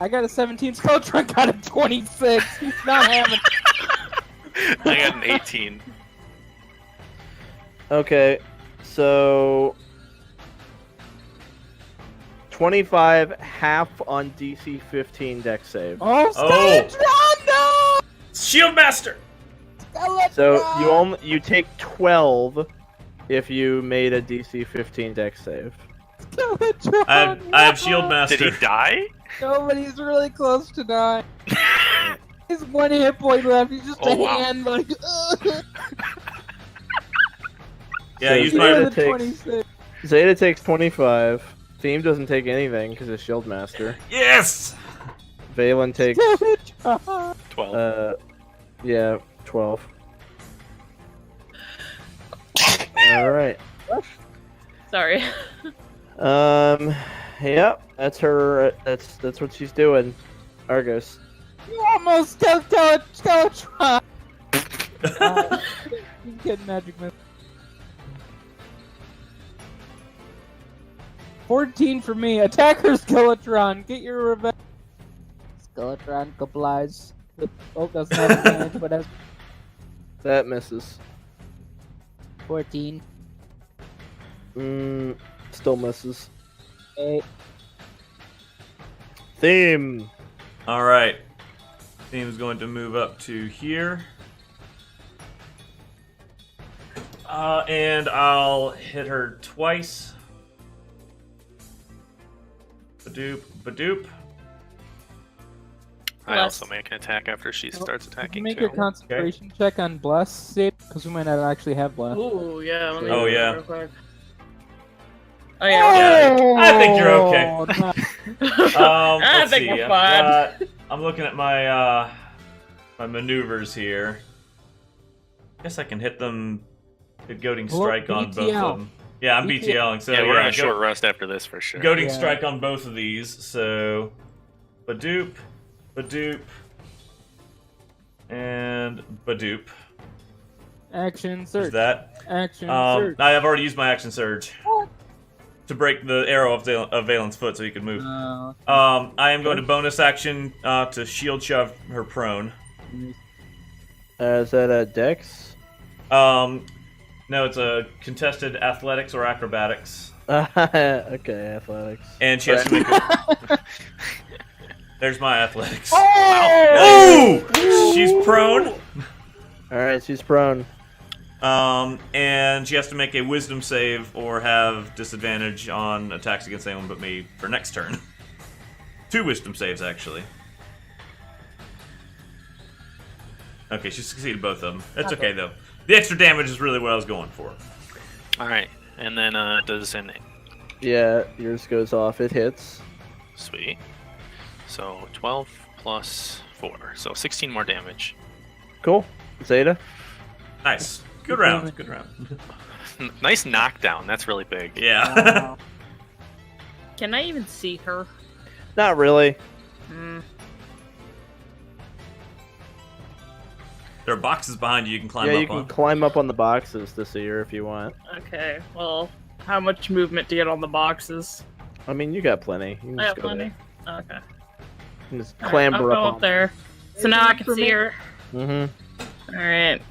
I got a 17. Skeletron got a 26. He's not having. I got an 18. Okay, so 25 half on DC 15 dex save. Oh, Oh. Skeletron, Shield Master! no! Skeletron! So you take 12 if you made a DC 15 dex save. Skeletron, I have Shield Did Master. he die? Nobody's really close to dying. He's one hit point left. He's just Oh, a wow. hand, like. Yeah, So use Zeta my. Zeta takes- 26. Zeta takes 25. Theme doesn't take anything because it's Shield Master. Yes! Valen takes, Skeletron. 12. yeah, 12. Alright. Sorry. Yep, that's her, that's what she's doing. Argos. You almost killed Skeletron. You kidding, Magic Missile. 14 for me. Attacker Skeletron. Get your revenge. Skeletron complies. Oh, doesn't have advantage, but has That misses. 14. Still misses. 8. Theme. Alright. Theme's going to move up to here. And I'll hit her twice. Badoop, badoop. I Bless. also make an attack after she starts Can you attacking make too. a concentration check on Bless, Sid? Because we might not actually have Bless. Ooh, yeah. Let me Oh, do that yeah. real quick. Oh yeah. I think you're okay. Oh, no. Let's think see. we're fine. I'm looking at my my maneuvers here. Guess I can hit them. Good goading strike on both of them. Yeah, I'm BTLing. So yeah, we're on a short rest after this for sure. Goading strike on both of these. So, Badoop, Badoop, and Badoop. Action surge. Is that? Action surge. I have already used my action surge to break the arrow of Valen's foot so he could move. I am going to bonus action to shield shove her prone. Is that a dex? No, it's a contested athletics or acrobatics. Okay, athletics. And she has to make a... There's my athletics. Oh! Oh! She's prone. Alright, she's prone. And she has to make a wisdom save or have disadvantage on attacks against anyone but me for next turn. 2 wisdom saves, actually. Okay, she succeeded both of them. That's okay, though. The extra damage is really what I was going for. Alright, and then does an... Yeah, yours goes off. It hits. Sweet. So 12 plus 4, so 16 more damage. Cool. Xeta? Nice. Good round. Good round. Nice knockdown. That's really big. Yeah. Wow. Can I even see her? Not really. There are boxes behind you can climb Yeah, up you can on. climb up on the boxes to see her if you want. Okay, well, how much movement to get on the boxes? I mean, you got plenty. You can I just got go plenty. there. Okay. You can just Alright, clamber I'll go up up there. So now I can see her. Mm-hmm. Alright.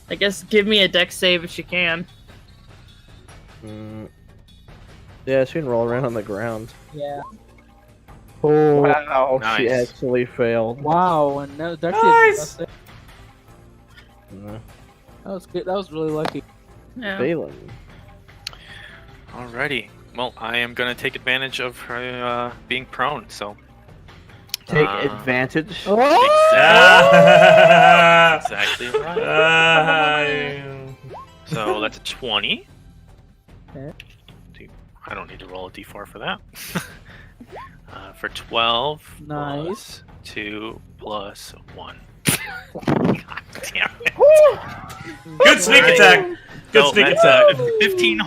I guess give me a dex save if you can. Yeah, she can roll around on the ground. Yeah. Oh, wow. She Nice. actually failed. Wow, and that Nice! that was good. That was really lucky. Yeah. Valen. Alrighty. Well, I am going to take advantage of her being prone, so... Take advantage. Ah! Exactly right. Ah! So that's a 20. Okay. I don't need to roll a d4 for that. For 12 Nice. plus 2 plus 1. God damn it. Good sneak attack. Good So sneak that's, attack. 15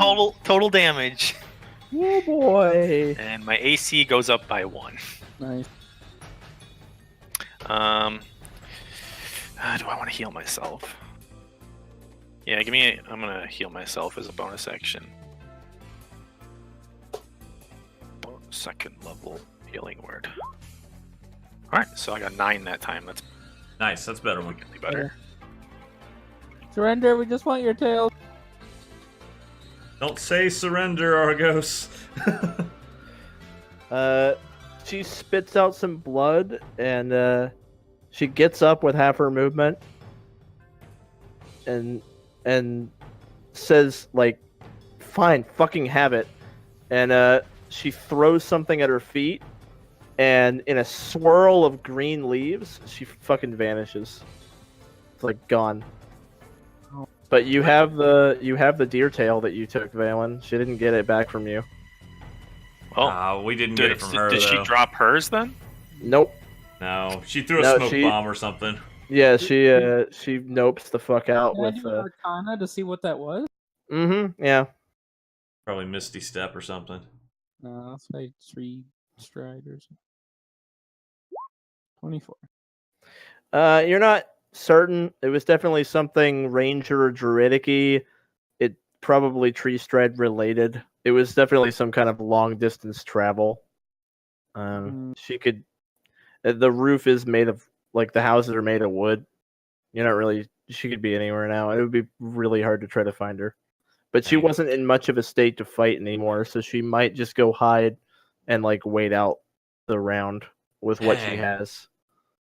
total damage. Oh boy. And my AC goes up by 1. Nice. Do I want to heal myself? Yeah, give me. I'm gonna heal myself as a bonus action. Second level healing word. All right, so I got 9 that time. That's Nice. That's a better one. significantly better. Surrender. We just want your tail. Don't say surrender, Argos. She spits out some blood and she gets up with half her movement and says like, "Fine, fucking have it." And she throws something at her feet, and in a swirl of green leaves, she fucking vanishes. It's like gone. But you have the deer tail that you took, Valen. She didn't get it back from you. Oh, We didn't get it from her, did she though. drop hers then? Nope. No, she threw a No, smoke she- bomb or something. Yeah, she nopes the fuck out Can I with do Arcana to see what that was? yeah. Probably Misty Step or something. No, let's say 3 stride or something. 24. You're not certain. It was definitely something ranger or druidic-y. It probably tree stride related. It was definitely some kind of long distance travel. She could. The roof is made of like the houses are made of wood. You're not really. She could be anywhere now. It would be really hard to try to find her. But she wasn't in much of a state to fight anymore, so she might just go hide and like wait out the round with what she Dang. has.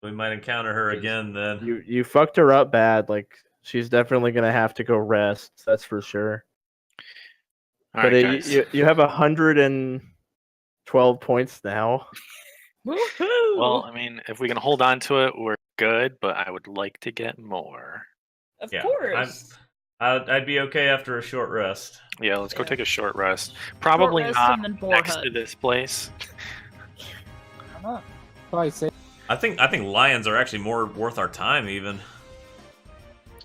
We might encounter her again then. You fucked her up bad. Like she's definitely gonna have to go rest. That's for sure. All But right, guys. you have 112 points now. Woohoo! Well, I mean, if we can hold on to it, we're good. But I would like to get more. of Yeah, course. I'd be okay after a short rest. Yeah, let's go take a short rest. Probably rest not and then boar next hut. to this place. Why not? Probably say I think lions are actually more worth our time, even.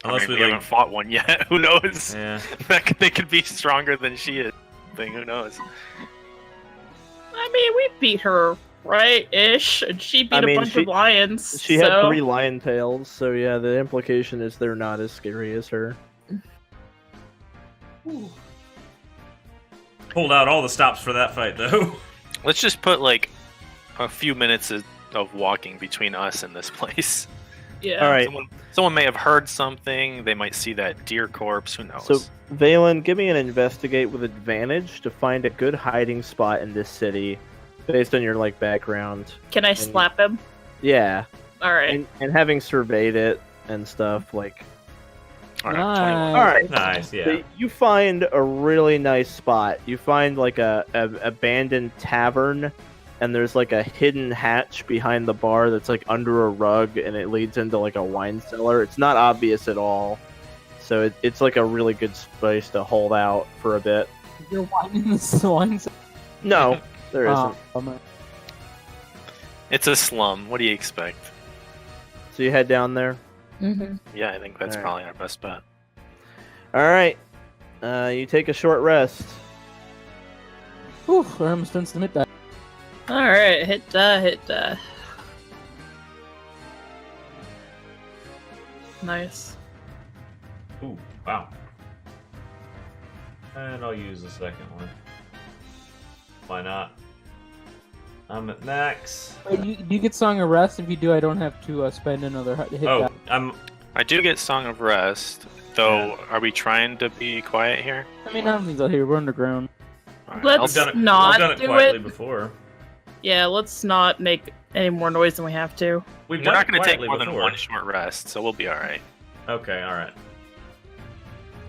Unless we haven't fought one yet. Who knows? Yeah. They could be stronger than she is. Who knows? I mean, we beat her, right? Ish. And she beat a bunch of lions. She had 3 lion tails, so yeah, the implication is they're not as scary as her. Pulled out all the stops for that fight, though. Let's just put like a few minutes of walking between us and this place. Yeah. All right. Someone may have heard something. They might see that deer corpse. Who knows? So, Valen, give me an investigate with advantage to find a good hiding spot in this city, based on your background. Can I slap him? Yeah. All right. And having surveyed it and stuff, All right. Nice. All right. Nice, yeah. You find a really nice spot. You find a abandoned tavern, and there's a hidden hatch behind the bar that's under a rug, and it leads into a wine cellar. It's not obvious at all, so it's a really good space to hold out for a bit. You're wine in the wine. No, there isn't. Bummer. It's a slum. What do you expect? So you head down there. Mm-hmm. Yeah, I think that's All right. probably our best bet. All right. You take a short rest. Whew, we're almost done to the midday. All right. Hit. Nice. Ooh, wow. And I'll use the second one. Why not? I'm at max. Wait, do you get Song of Rest? If you do, I don't have to spend another hit die. I do get Song of Rest, though. Are we trying to be quiet here? I mean, I don't think they'll hear. We're underground. All right, Let's I'll- not I've done it do quietly it. before. Yeah, let's not make any more noise than we have to. We've We're done not it going to take quietly more than before. one short rest, so we'll be all right. Okay, all right.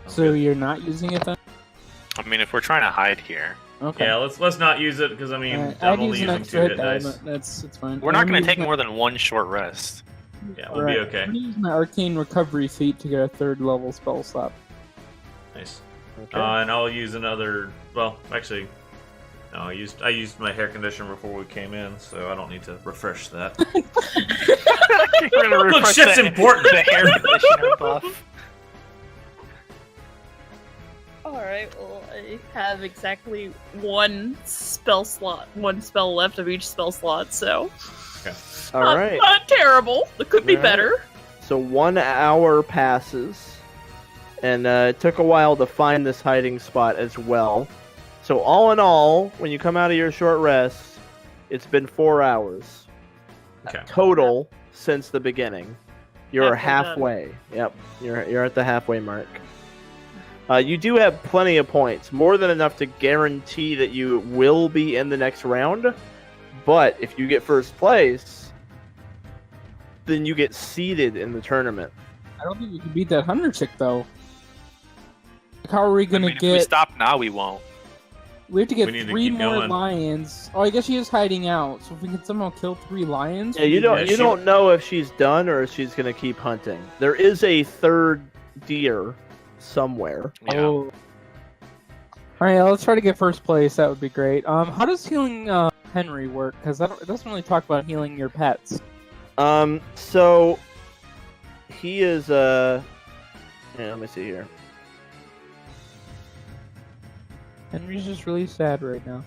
So Okay. you're not using it then? I mean, if we're trying to hide here, Okay. Yeah, let's not use it because I mean I'd I'm only use an using extra 2 hit hit die, dice. but it's fine. we're not I'm going to using take more than one short rest. Yeah, we'll be okay. I'm gonna use my arcane recovery feat to get a 3rd level spell slot. Nice. Okay. And I'll use another. Well, actually, no. I used my hair conditioner before we came in, so I don't need to refresh that. Look, shit's important. The hair conditioner buff. Alright, well, I have exactly one spell left of each spell slot, so. All not, right. Not terrible. It could be All right. better. So 1 hour passes, and it took a while to find this hiding spot as well. So all in all, when you come out of your short rest, it's been 4 hours Okay. total since the beginning. You're Halfway halfway. Yep, you're at the halfway mark. You do have plenty of points, more than enough to guarantee that you will be in the next round. But if you get first place, then you get seeded in the tournament. I don't think we can beat that hunter chick though. How are we gonna If we get? stop now, we won't. We have to get We need to 3 keep more going. lions. Oh, I guess she is hiding out. So if we can somehow kill 3 lions, Yeah, you Yeah, don't she- know if she's done or if she's gonna keep hunting. There is a 3rd deer somewhere. Yeah. Oh. All right, let's try to get first place. That would be great. How does healing Henry work? Because it doesn't really talk about healing your pets. So he is yeah, let me see here. Henry's just really sad right now.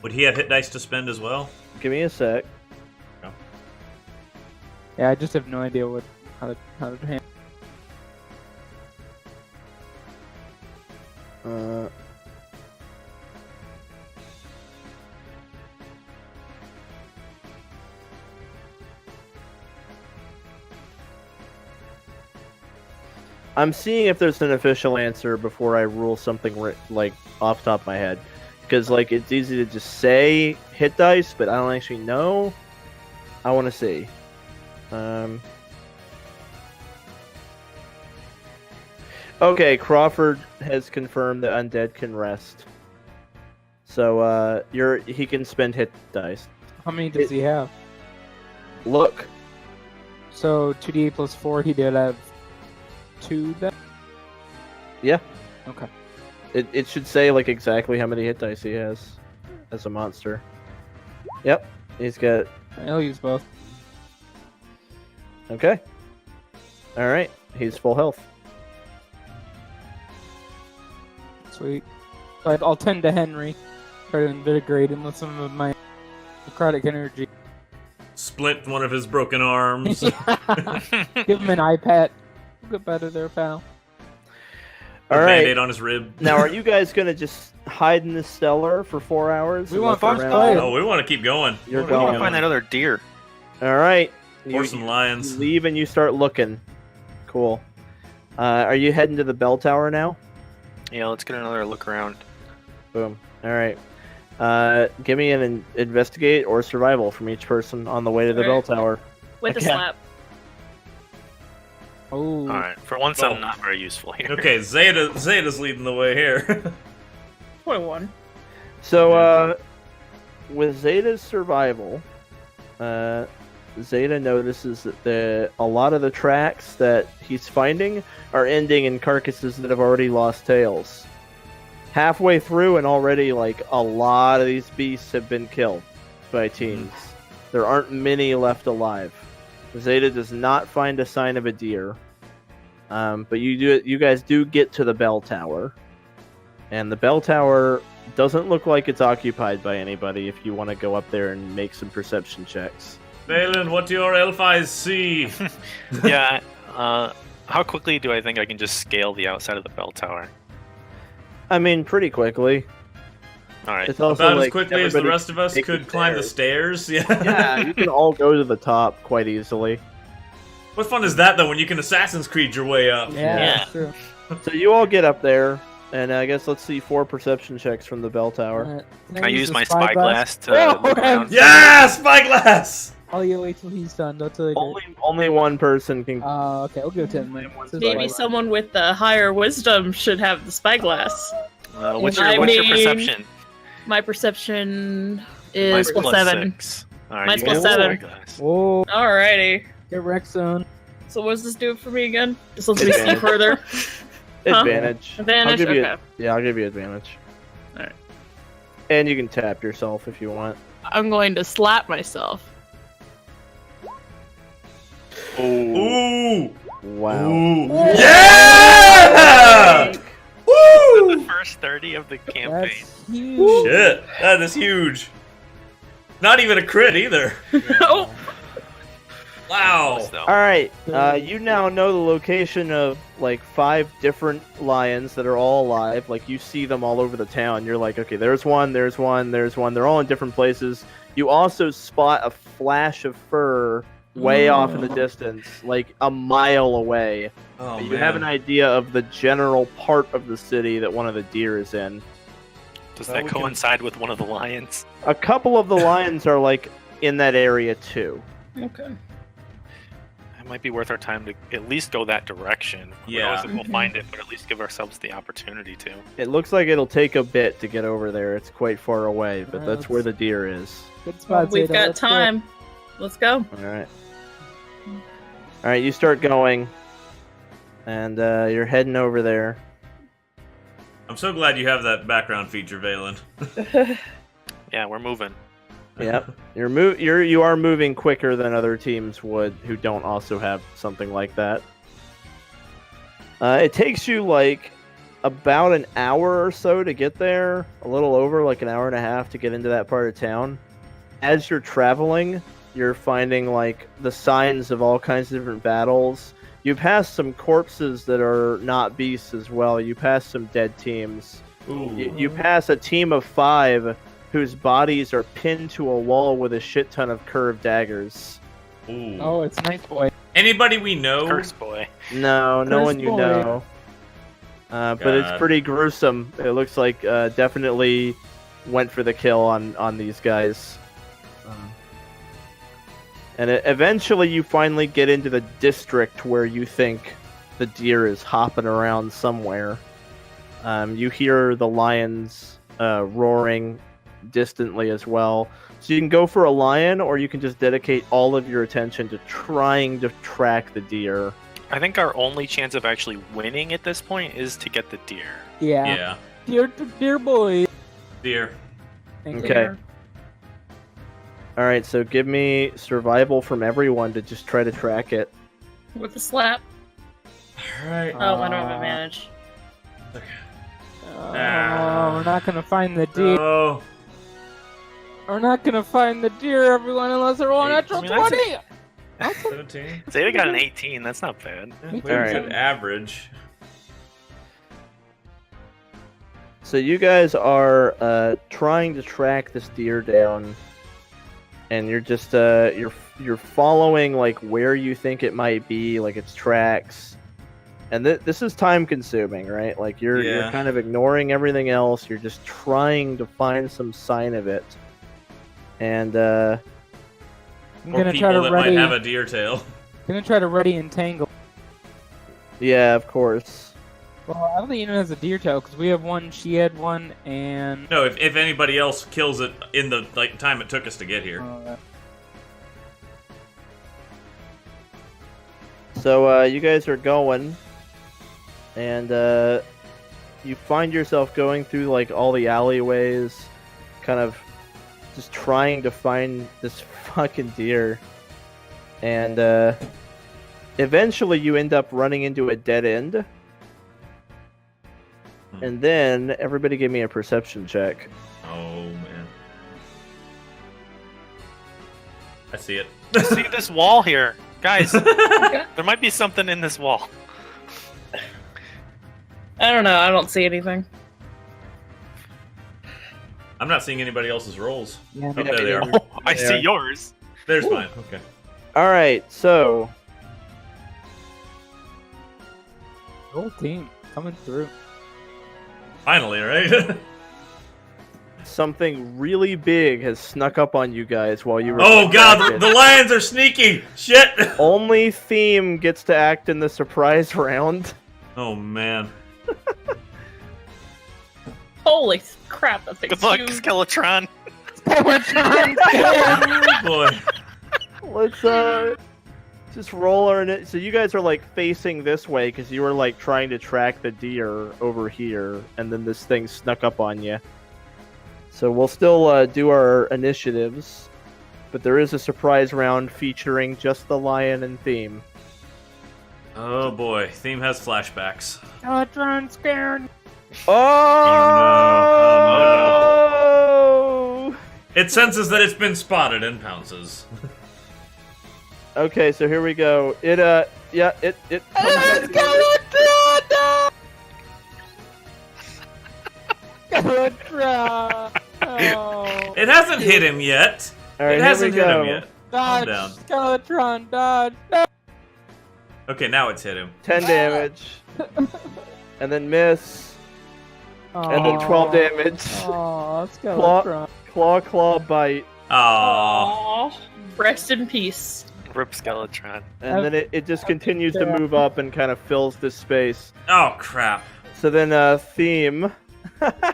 Would he have hit dice to spend as well? Give me a sec. Yeah, I just have no idea how to handle. I'm seeing if there's an official answer before I rule something off the top of my head, because it's easy to just say hit dice, but I don't actually know. I want to see. Okay, Crawford has confirmed that undead can rest, so he can spend hit dice. How many does he have? Look, So 2d8 plus 4. He did have 2 then. yeah, Okay. it should say exactly how many hit dice he has as a monster. Yep, he's got I'll use both. Okay. All right. He's full health. Sweet. So I'll tend to Henry. Try to invigorate him with some of my necrotic energy. Split one of his broken arms. Give him an eye pat. Get better there, pal. A All right. Band-Aid on his rib. Now, are you guys gonna just hide in the cellar for 4 hours? We and want look first around? play. Oh, we want to keep going. You're We want going. to find that other deer. All right. Or You some lions. leave and you start looking. Cool. Are you heading to the bell tower now? Yeah, let's get another look around. Boom. All right. Give me an investigate or survival from each person on the way to the bell Alright. tower. With a Okay. slap. Oh. All right, for once Well, I'm not very useful here. Okay, Zeta's leading the way here. 21. So, with Zeta's survival, Zeta notices that a lot of the tracks that he's finding are ending in carcasses that have already lost tails. Halfway through, and already, like, a lot of these beasts have been killed by teams. There aren't many left alive. Zeta does not find a sign of a deer. But you guys do get to the bell tower. And the bell tower doesn't look like it's occupied by anybody if you want to go up there and make some perception checks. Valen, what do your elf eyes see? Yeah. How quickly do I think I can just scale the outside of the bell tower? I mean, pretty quickly. All right. It's also About like as quickly as the everybody rest of us take could climb the stairs. Yeah. Yeah, you can all go to the top quite easily. What fun is that, though, when you can Assassin's Creed your way up? Yeah, Yeah. that's true. So you all get up there, and I guess let's see 4 perception checks from the bell tower. Can I use the my spyglass to Oh, look around? Yeah, spyglass! I'll you wait till he's done. That's really great. Only one person can. Okay, I'll give it to him. then. Since Maybe I- someone with the higher wisdom should have the spyglass. What's I your mean- perception? My perception Mine's is plus 7. 6. All right, Mine's you plus get the 7. spyglass. Whoa, Alrighty. get wrecked soon. So what does this do for me again? This lets me see Advantage. further. Huh? Advantage. Advantage? I'll give you, Okay. yeah, I'll give you advantage. Alright. And you can tap yourself if you want. I'm going to slap myself. Ooh! Wow. Ooh! Yeah! Woo! The first 30 of the campaign. That's huge. Shit, that is huge. Not even a crit either. Oh! Wow. Close, though. All right. You now know the location of like 5 different lions that are all alive. Like you see them all over the town. You're like, okay, there's one, there's one, there's one. They're all in different places. You also spot a flash of fur way off in the distance, like a mile away. Oh, You have an idea of the general part of the city that one of the deer is in. Does Well, that we can- coincide with one of the lions? A couple of the lions are like in that area too. Okay. It might be worth our time to at least go that direction. Who knows if we'll find it, but at least give ourselves the opportunity to. It looks like it'll take a bit to get over there. It's quite far away, but that's where the deer is. Good spot, We've Zeta. got Let's go. time. Let's go. All right. All right, you start going, and you're heading over there. I'm so glad you have that background feature, Valen. Yeah, we're moving. Yep, you are moving quicker than other teams would who don't also have something like that. It takes you like about an hour or so to get there, a little over, like an hour and a half to get into that part of town. As you're traveling, you're finding like the signs of all kinds of different battles. You pass some corpses that are not beasts as well. You pass some dead teams. Ooh. You pass a team of 5 whose bodies are pinned to a wall with a shit ton of curved daggers. Ooh. Oh, it's nice boy. Anybody we know? Curse boy. No Curse one you boy. know. But it's God. pretty gruesome. It looks like definitely went for the kill on these guys. And eventually you finally get into the district where you think the deer is hopping around somewhere. You hear the lions roaring distantly as well. So you can go for a lion, or you can just dedicate all of your attention to trying to track the deer. I think our only chance of actually winning at this point is to get the deer. Yeah. Yeah. Dear boy. Deer. Thank Okay. you. All right, so give me survival from everyone to just try to track it. With a slap. All right. Oh, I don't have advantage. Okay. We're not gonna find the deer. Oh. We're not gonna find the deer, everyone, unless they're rolling natural 20. 17. Zeta got an 18. That's not bad. Yeah, Me pretty Alright. good average. So you guys are trying to track this deer down, and you're just you're following like where you think it might be, like its tracks. And this is time consuming, right? Like you're kind of ignoring everything else. You're just trying to find some sign of it. And I'm Or gonna people try to that ready. might have a deer tail. Gonna try to ready entangle. yeah, of course. Well, I don't think anyone has a deer tail because we have one. She had one, and No, if anybody else kills it in the time it took us to get here. So you guys are going, and you find yourself going through like all the alleyways, kind of just trying to find this fucking deer. And eventually you end up running into a dead end. And then everybody give me a perception check. Oh man, I see it. See this wall here, guys. There might be something in this wall. I don't know. I don't see anything. I'm not seeing anybody else's rolls. Yeah, Oh, there they are. Oh, I There. see yours. There's Ooh. mine. Okay. All right, so whole team coming through. Finally, right? something really big has snuck up on you guys while you were. Oh god, distracted. the lions are sneaky! Shit! Only Theme gets to act in the surprise round. Oh man. Holy crap! That thing's Good luck, huge. Skeletron. Oh boy. Let's just roll our. So you guys are like facing this way because you were like trying to track the deer over here, and then this thing snuck up on you. So we'll still do our initiatives, but there is a surprise round featuring just the lion and Theme. Oh boy, Theme has flashbacks. Skeletron scared. Oh! It senses that it's been spotted and pounces. Okay, so here we go. It yeah, it. Skeletron. Oh. It hasn't hit him yet. All right, It here hasn't we hit go. him yet. Calm Dodge. down. Skeletron. Dodge. No. Okay, now it's hit him. 10 damage, and then miss, and then 12 damage. Oh, Skeletron. Claw, bite, Aww. Aww. Rest in peace. Rip Skeletron. and then it just continues to move up and kind of fills this space. Oh crap. So then, Theme,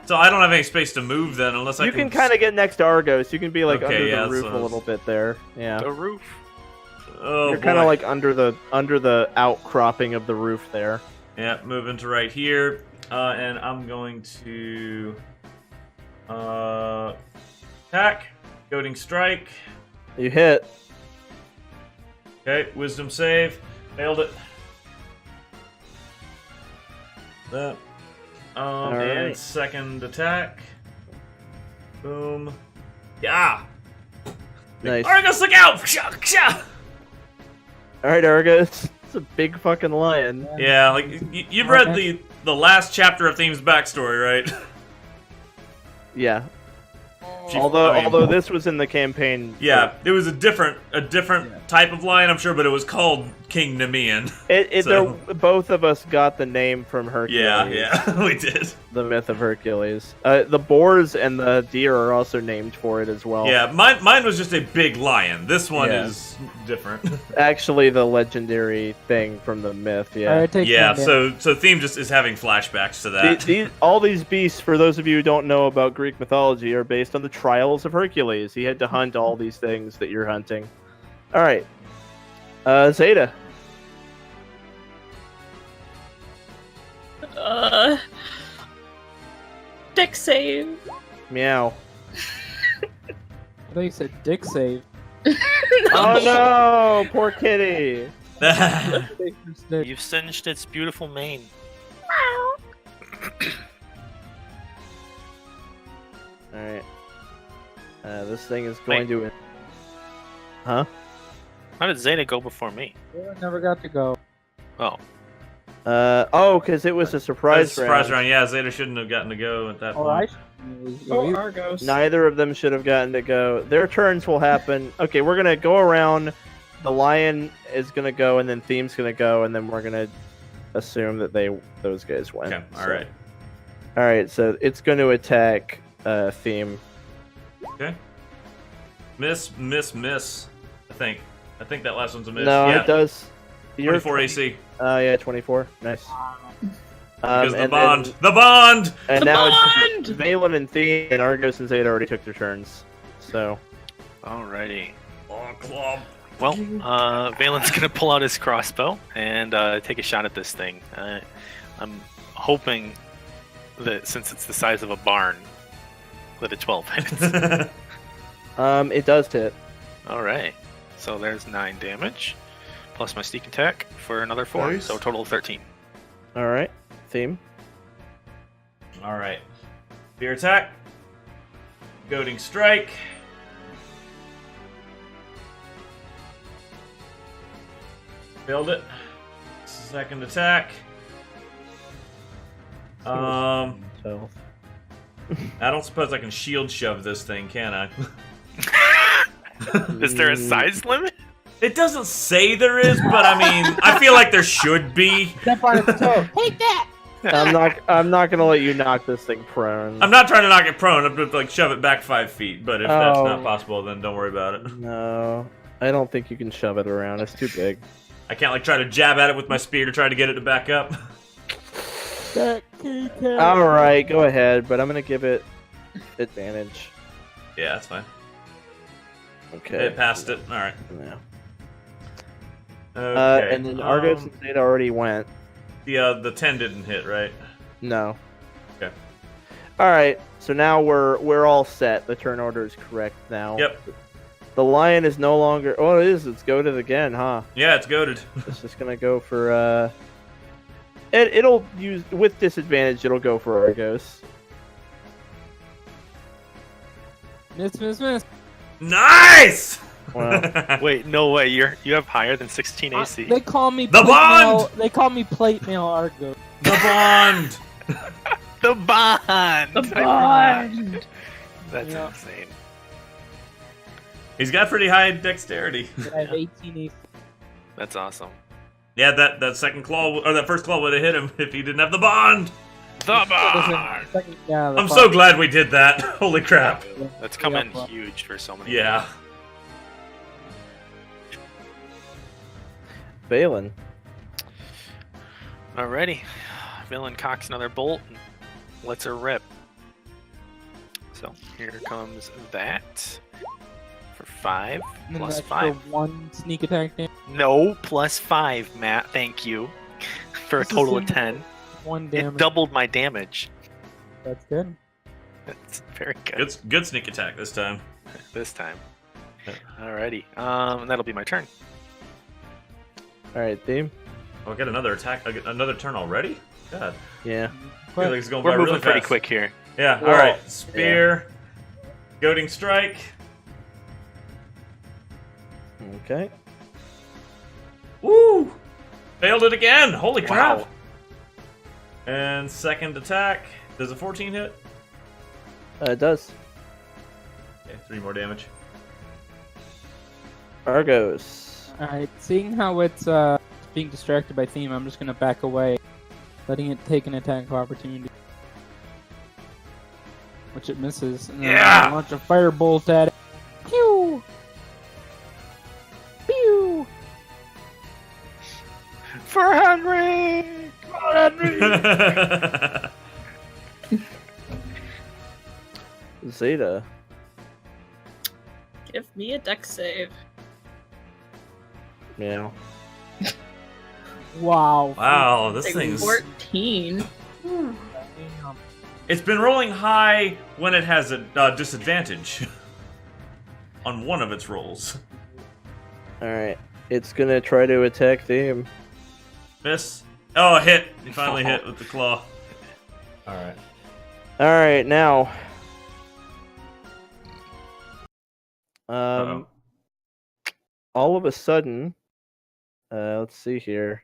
So I don't have any space to move then, unless I you can kind of get next to Argos. You can be like Okay, under yeah, the roof so- a little bit there. Yeah, The roof. Oh you're boy. kind of like under the outcropping of the roof there. Yeah, moving to right here, and I'm going to attack, goading strike. You hit. Okay, wisdom save, failed it. That. Alright. And second attack. Boom. Yeah. Nice. Argos, look out! Ksha! All right, Argos. It's a big fucking lion. Yeah, like you've read the last chapter of Theme's backstory, right? Yeah. She- Although I mean- although this was in the campaign. Yeah, it was a different type of lion, I'm sure, but it was called King Nemean. So- Both of us got the name from Hercules. Yeah, we did. The myth of Hercules. The boars and the deer are also named for it as well. Yeah, mine was just a big lion. This one Yeah. is different. Actually, the legendary thing from the myth. Yeah. Alright, take Yeah, 10 damage. so Theme just is having flashbacks to that. All these beasts, for those of you who don't know about Greek mythology, are based on the trials of Hercules. He had to hunt all these things that you're hunting. All right, Xeta. Dex save. Meow. They said dick save. Oh no, poor kitty. You've singed its beautiful mane. All right. This thing is going to. Huh? How did Xeta go before me? I never got to go. Oh. Because it was a surprise round. Surprise round. Yeah, Xeta shouldn't have gotten to go at that Oh, point. Oh, Argos. Neither of them should have gotten to go. Their turns will happen. Okay, we're gonna go around. The lion is gonna go, and then Theme's gonna go, and then we're gonna assume that those guys win. Okay. All right. All right. So it's going to attack Theme. Okay. Miss. I think that last one's a miss. No, yeah. it does. 24 AC. Yeah, 24. Nice. Because the and bond. then- The bond! And The now bond! it's Valen and Theme, and Argos and Xeta already took their turns. So. Alrighty. Oh, club. Well, Valen's gonna pull out his crossbow and take a shot at this thing. I'm hoping that since it's the size of a barn, that a 12 hits. It does hit. Alright. So there's 9 damage, plus my sneak attack for another 4, Nice. so a total of 13. All right. Theme. All right. Fear attack. Goading strike. Failed it. Second attack. So. I don't suppose I can shield shove this thing, can I? Is there a size limit? It doesn't say there is, but I mean, I feel like there should be. Step on its toe. Take that! I'm not gonna let you knock this thing prone. I'm not trying to knock it prone. I'm just like shove it back 5 feet. But if that's Oh. not possible, then don't worry about it. No, I don't think you can shove it around. It's too big. I can't like try to jab at it with my spear to try to get it to back up. All right, go ahead, but I'm gonna give it advantage. Yeah, that's fine. Okay. It passed it. All right. Yeah. Okay. And then Argos and Xeta already went. The 10 didn't hit, right? No. Okay. All right, so now we're all set. The turn order is correct now. Yep. The lion is no longer. Oh, it is. It's goaded again, huh? Yeah, it's goaded. It's just gonna go for. It'll use with disadvantage. It'll go for Argos. Miss. Nice. Wow. Wait, no way. You have higher than 16 AC. They call me The plate bond! mail- They call me plate mail Argo. The bond. The bond! The bond! That's Yeah. insane. He's got pretty high dexterity. I have 18 AC. That's awesome. Yeah, that second claw or that first claw would have hit him if he didn't have the bond. The bond! Yeah, the I'm bond. so glad we did that. Holy crap. That's come in Yeah. huge for so many. Yeah. Valen. Alrighty. Valen cocks another bolt and lets her rip. So here comes that for 5 And then plus extra 5. 1 sneak attack damage. No, plus 5, Matt. Thank you. For a This is total of simple. 10. 1 It damage. doubled my damage. That's good. That's very good. Good sneak attack this time. This time. Yeah. Alrighty. And that'll be my turn. All right, Theme. Oh, I get another attack. I get another turn already. God. Yeah. I feel like it's going We're by moving really pretty fast. quick here. Yeah. Whoa. All right. Spear. Goading strike. Okay. Woo! Failed it again. Holy crap. Wow. And second attack. Does a 14 hit? It does. Okay, 3 more damage. Argos. Alright, seeing how it's being distracted by theme, I'm just gonna back away, letting it take an attack of opportunity. Which it misses. And then Yeah! I launch a firebolt at it. Pew! Pew! For Henry! Xeta. Give me a dex save. Yeah. Wow. Wow, this Like thing's... 14. Damn. It's been rolling high when it has a disadvantage. on one of its rolls. All right, it's gonna try to attack Theme. Miss. Oh, hit! You finally hit with the claw. All right. All right, now. Uh-oh. All of a sudden, let's see here.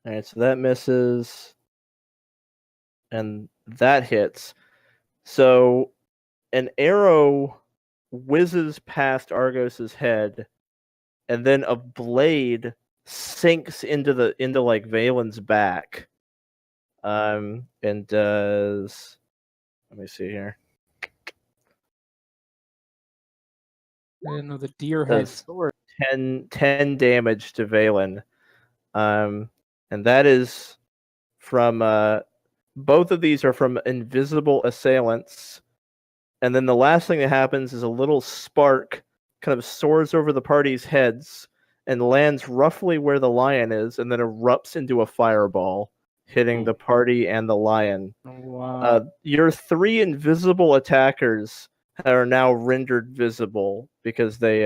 All right, so that misses, and that hits. So an arrow whizzes past Argos's head, and then a blade sinks into like Valen's back. And does, let me see here. I didn't know the deer had Does sword. 10 damage to Valen. And that is from both of these are from invisible assailants. And then the last thing that happens is a little spark kind of soars over the party's heads and lands roughly where the lion is, and then erupts into a fireball, hitting the party and the lion. Wow. Your 3 invisible attackers are now rendered visible because they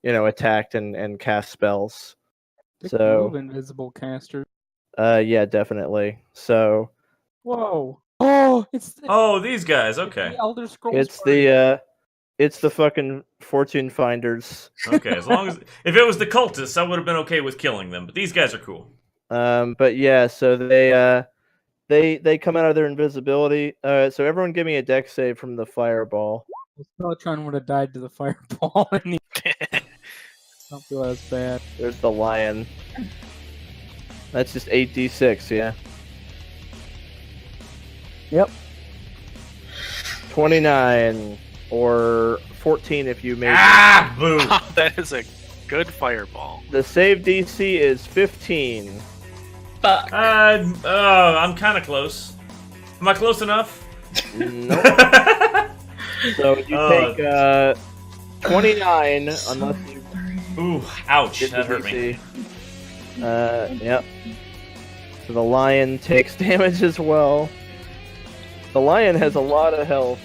attacked and cast spells. They So move invisible caster. yeah, definitely. So Whoa. Oh, it's the, Oh, these guys. the Okay. Elder Scrolls. it's party. it's the fucking fortune finders. Okay. As long as if it was the cultists, I would have been okay with killing them. But these guys are cool. But yeah, so they come out of their invisibility. So everyone give me a dex save from the fireball. Skeletron would have died to the fireball, and he don't feel as bad. There's the lion. That's just 8d6, yeah. Yep. 29 or 14 if you made Ah, boo! That is a good fireball. The save DC is 15. Fuck. I'm kind of close. Am I close enough? Nope. So you take 29 unless you Ooh, ouch! get That the hurt me. DC. Yep. So the lion takes damage as well. The lion has a lot of health.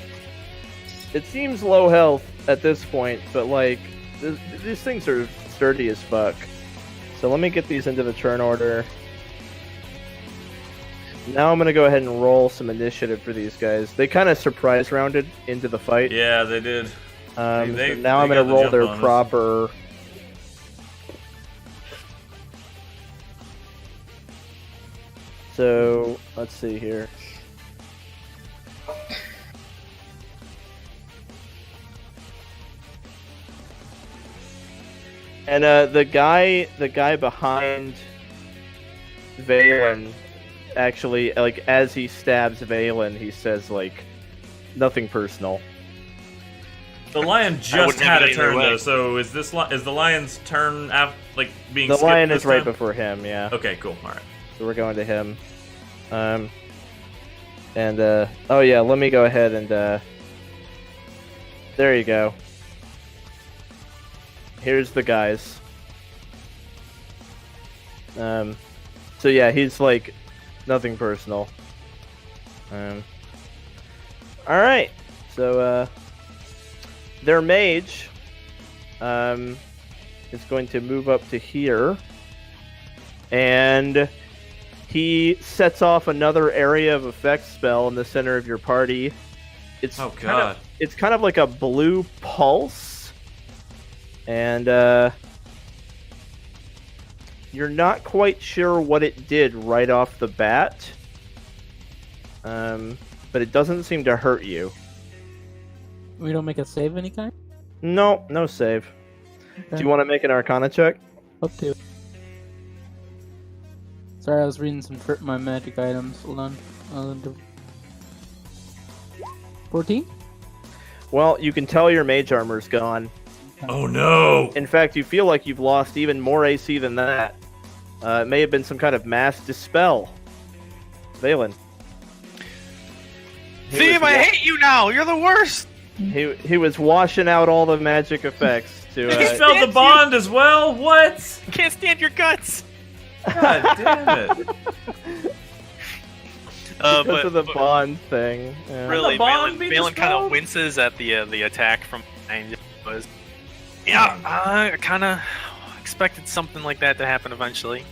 It seems low health at this point, but like these things are sturdy as fuck. So let me get these into the turn order. Now I'm gonna go ahead and roll some initiative for these guys. They kind of surprise rounded into the fight. Yeah, they did. So now they I'm got gonna the roll jump their on us. proper. So let's see here. And the guy behind Valen, actually, like as he stabs Valen, he says like, "Nothing personal." The lion I just wouldn't had have a it either turn way. though. So is the lion's turn being The skipped lion this is right time? before him, yeah. Okay, cool. All right. So we're going to him. Oh yeah, let me go ahead and there you go. Here's the guys. So yeah, he's like nothing personal. All right. So their mage is going to move up to here, and he sets off another area of effect spell in the center of your party. It's Oh god. it's kind of like a blue pulse, and you're not quite sure what it did right off the bat, but it doesn't seem to hurt you. We don't make a save of any kind? No save. Do you want to make an Arcana check? Up to it. Sorry, I was reading some my magic items. Hold on. 14? Well, you can tell your mage armor's gone. Oh no! In fact, you feel like you've lost even more AC than that. It may have been some kind of mass dispel. Valen. Theme, I hate you now. You're the worst. He was washing out all the magic effects to He spelled the bond as well? What? Can't stand your guts. God damn it. because of the bond thing. Yeah. Really, The bond be Valen kind dispelled? of winces at the attack from behind. Yeah, I kind of expected something like that to happen eventually.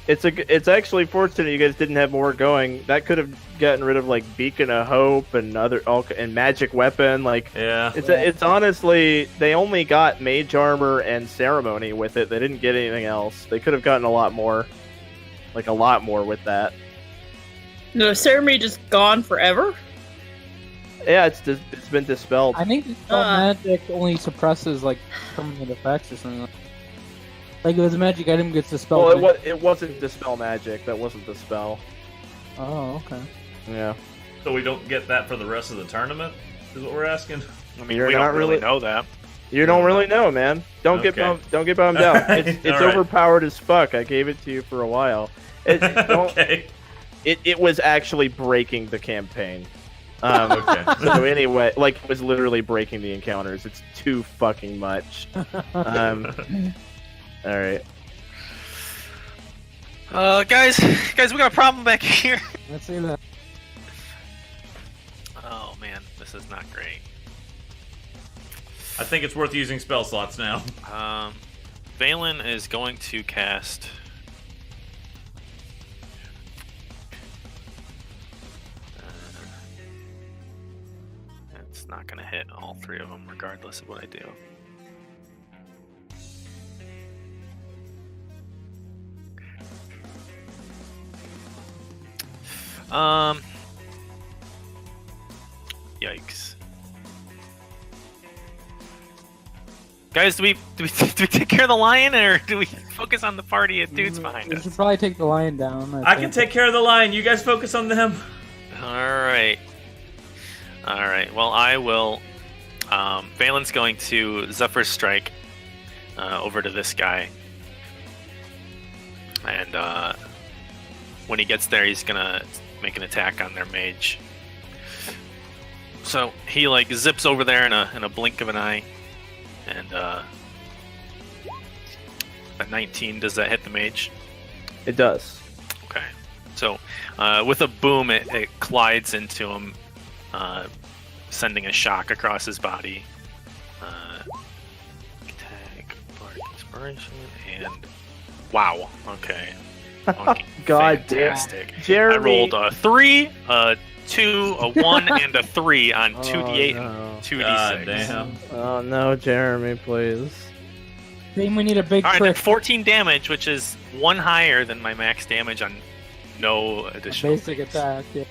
It's actually fortunate you guys didn't have more going. That could have gotten rid of like Beacon of Hope and and Magic Weapon. Like, Yeah. it's honestly they only got Mage Armor and Ceremony with it. They didn't get anything else. They could have gotten a lot more with that. No, ceremony just gone forever. Yeah, it's been dispelled. I think Dispel Magic only suppresses like permanent effects or something. Like if it's a magic item gets dispelled. Well, it wasn't Dispel Magic. That wasn't the spell. Oh, okay. Yeah. So we don't get that for the rest of the tournament? Is what we're asking? I mean, You're we not don't really really- know that. You don't really know, man. Don't get Okay. bummed out. It's All right. overpowered as fuck. I gave it to you for a while. Okay. It was actually breaking the campaign. Okay. So anyway, like it was literally breaking the encounters. It's too fucking much. All right. Guys, we got a problem back here. Let's see that. Oh man, this is not great. I think it's worth using spell slots now. Valen is going to cast. It's not going to hit all three of them, regardless of what I do. Yikes. Guys, do we take care of the lion, or do we focus on the party of dudes behind We us? should probably take the lion down. I can take care of the lion. You guys focus on them. Alright. Alright, well, I will. Valen's going to Zephyr's Strike over to this guy. And when he gets there, he's gonna make an attack on their mage. So he like zips over there in a blink of an eye. And a 19, does that hit the mage? It does. Okay. So with a boom, it collides into him, sending a shock across his body. Attack, Bardic Inspiration, and wow. Okay. God damn. Fantastic. Jeremy. I rolled a 3, a 2, a 1, and a 3 on 2d8 no. and 2d6. God damn. Oh no, Jeremy, please. Then we need a big All right, then trick. 14 damage, which is 1 higher than my max damage on no additional. Basic attack. Yeah.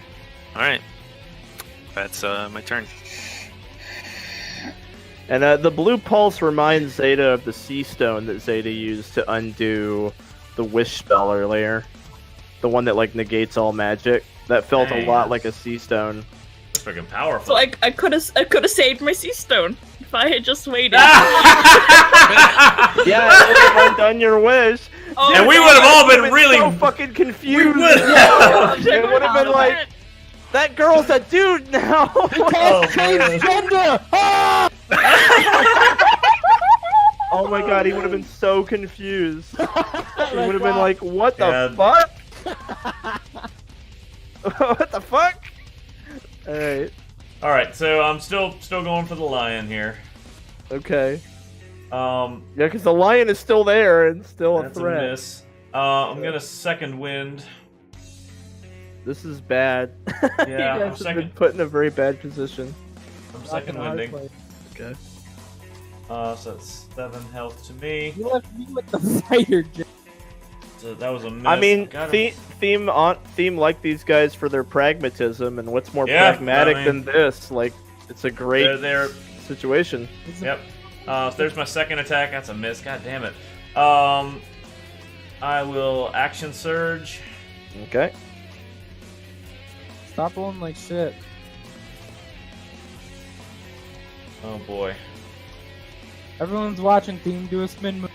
All right, that's my turn. And the blue pulse reminds Xeta of the sea stone that Xeta used to undo the wish spell earlier. The one that like negates all magic. That felt a lot like a sea stone. That's freaking powerful. So I could have saved my sea stone if I had just waited. Yeah, it would have undone your wish. Oh, And we no, would have all been I've really. so fucking confused. would Yeah, it would have been like, that girl's a dude now. Oh, man. Gender! Ah! Oh my god, he would have been so confused. He would have been wow. like, what the Yeah. fuck? What the fuck? Alright, All right, so I'm still going for the lion here. okay. Yeah, Yeah, because the lion is still there and still a that's a threat. miss. I'm gonna second wind. This is bad. Yeah, You I'm guys have second. been put in a very bad position. I'm Rock in second a hard winding. place. Okay. So that's 7 health to me. You left me with the fighter. So that was a miss. I mean, Got him. theme like these guys for their pragmatism, and what's more Yeah, pragmatic I mean- than this? Like, it's a great They're situation. Yep. So there's my second attack. That's a miss. God damn it. I will action surge. Okay. Stop rolling like shit. Oh boy. Everyone's watching. Team, do a spin move.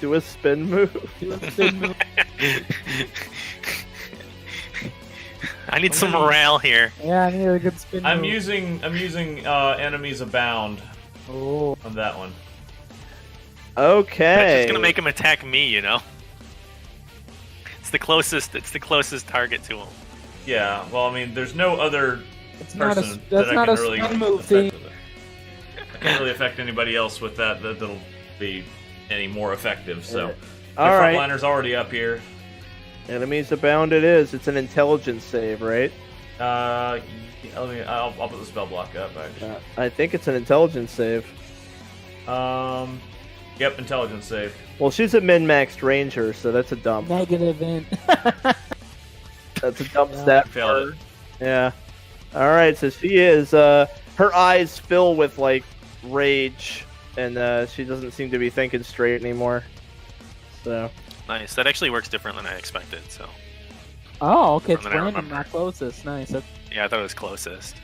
Do a spin move. Do a spin move. I need some morale here. Yeah, I need a good spin. I'm move. using enemies abound Oh, on that one. Okay. That's just gonna make him attack me, you know. It's the closest target to him. Yeah, well, I mean, there's no other it's not a person that's that I not can a really spin move affect thing. with it. I can't really affect anybody else with that. That'll be any more effective. So, the All right. frontliner's already up here. Enemies abound. It is. It's an intelligence save, right? I'll put the spell block up. Actually. I think it's an intelligence save. Yep, intelligence save. Well, she's a min-maxed ranger, so that's a dump. Negative in. That's a dump Yeah. stat. Failed it. Yeah. All right. So she is. Her eyes fill with like rage, and she doesn't seem to be thinking straight anymore. So. Nice. That actually works different than I expected. So Oh, okay. It's From what I random, remember. not closest. Nice. yeah, I thought it was closest.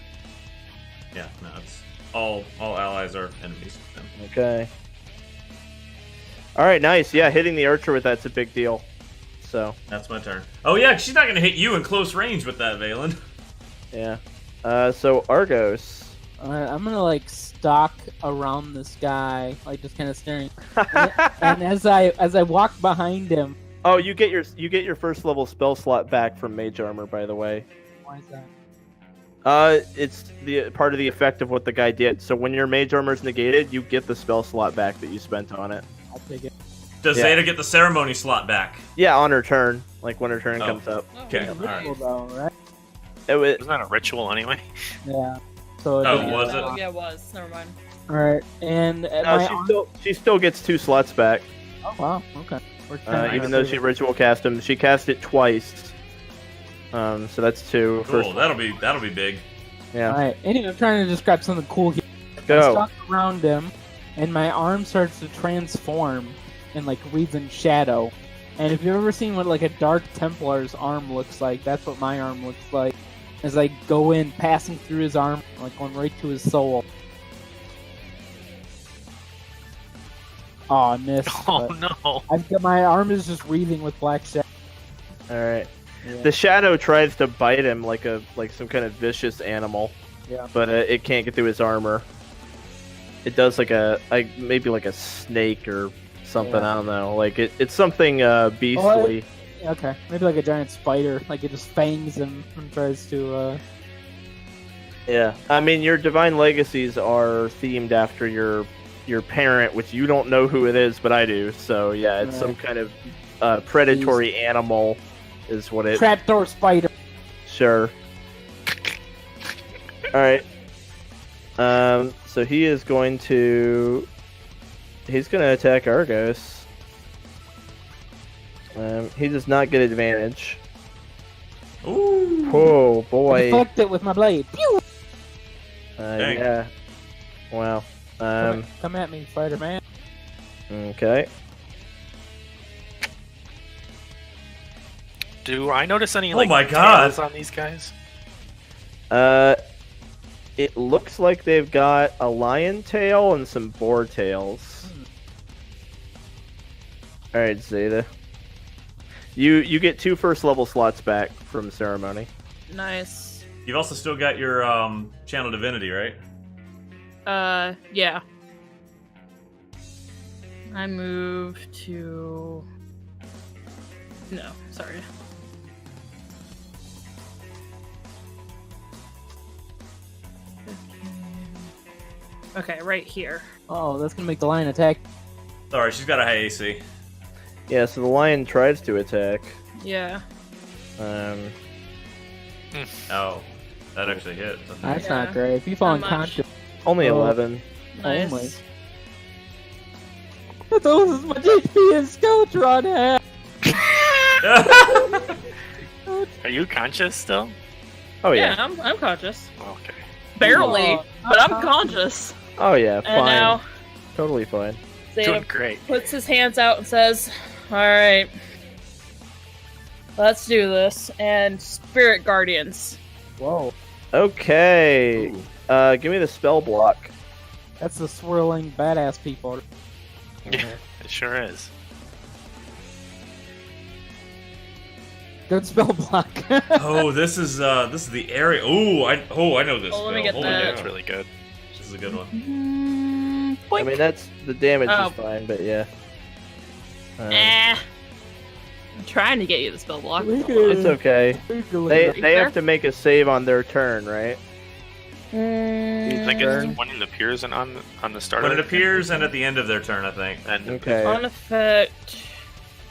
Yeah, no, it's all allies are enemies. Okay. All right. Nice. Yeah, hitting the archer with that's a big deal. So. That's my turn. Oh yeah, she's not gonna hit you in close range with that, Valen. Yeah. So Argos. I'm gonna like stalk around this guy, like just kind of staring. And as I walk behind him, Oh, you get your first level spell slot back from mage armor, by the way. why is that? It's the part of the effect of what the guy did. So when your mage armor is negated, you get the spell slot back that you spent on it. I'll take it. Does Yeah. Xeta get the ceremony slot back? Yeah, on her turn, like when her turn Oh. comes up. Okay, It's a alright. ritual though, right? It was, Isn't that a ritual anyway? Yeah. So Oh, then- was it? Oh, yeah, it was. Never mind. All right, and at no, my she still gets 2 slots back, oh wow, okay. We're kinda even though she ritual cast them. She cast it twice. So that's 2. Cool. That'll be big. Yeah. All right. Anyway, I'm trying to describe something cool here. I Go. stalk around him, and my arm starts to transform and like wreathe in shadow. And if you've ever seen what like a Dark Templar's arm looks like, that's what my arm looks like. As I go in, passing through his arm, like going right to his soul. Oh, I missed. Oh but no! I've got my arm is just wreathing with black shadow. All right. Yeah. The shadow tries to bite him like some kind of vicious animal. Yeah. But it can't get through his armor. It does maybe like a snake or something. Yeah. I don't know. Like it's something beastly. Okay, maybe like a giant spider, like it just fangs him and tries to. Yeah. I mean, your divine legacies are themed after your parent, which you don't know who it is, but I do. So yeah, it's some kind of predatory animal, is what it. Trapdoor spider. Sure. All right. So he's going to attack Argos. He does not get advantage. Ooh. Oh I boy. deflect it with my blade. Pew! Dang. Yeah. Wow. Come at me, Spider-Man. Okay. Do I notice any Oh like my God. tails on these guys? It looks like they've got a lion tail and some boar tails. All right, Xeta. You get 2 first level slots back from ceremony. Nice. You've also still got your channel divinity, right? Yeah. I move to. No, sorry. Okay, right here. Oh, that's gonna make the lion attack. Sorry, she's got a high AC. Yeah, so the lion tries to attack. Yeah. Oh, that actually hit. doesn't it? That's Yeah. not great. If you fall Not much. unconscious, Only Oh. 11. Nice. Only. that's almost as much HP as Skeletron had. Are you conscious still? Oh Yeah, yeah. I'm conscious. Okay. Barely, Oh, but I'm not conscious. Oh yeah. And Fine. now Totally fine. Doing Zeta great. puts his hands out and says, "Alright. Let's do this." And Spirit Guardians. Whoa, Okay. Ooh. Give me the spell block. that's the swirling badass people. Yeah, it sure is. Good spell block. Oh, this is the area. I know this. Oh, let me spell. get Holy that. cow. That's really good. This is a good one. I mean, that's the damage Oh. is fine, but yeah. I'm trying to get you the spell block. It's okay. They have to make a save on their turn, right? I think Turn. it's when it appears and on the start When of it appears and at the end of their turn, I think. And Okay. On effect.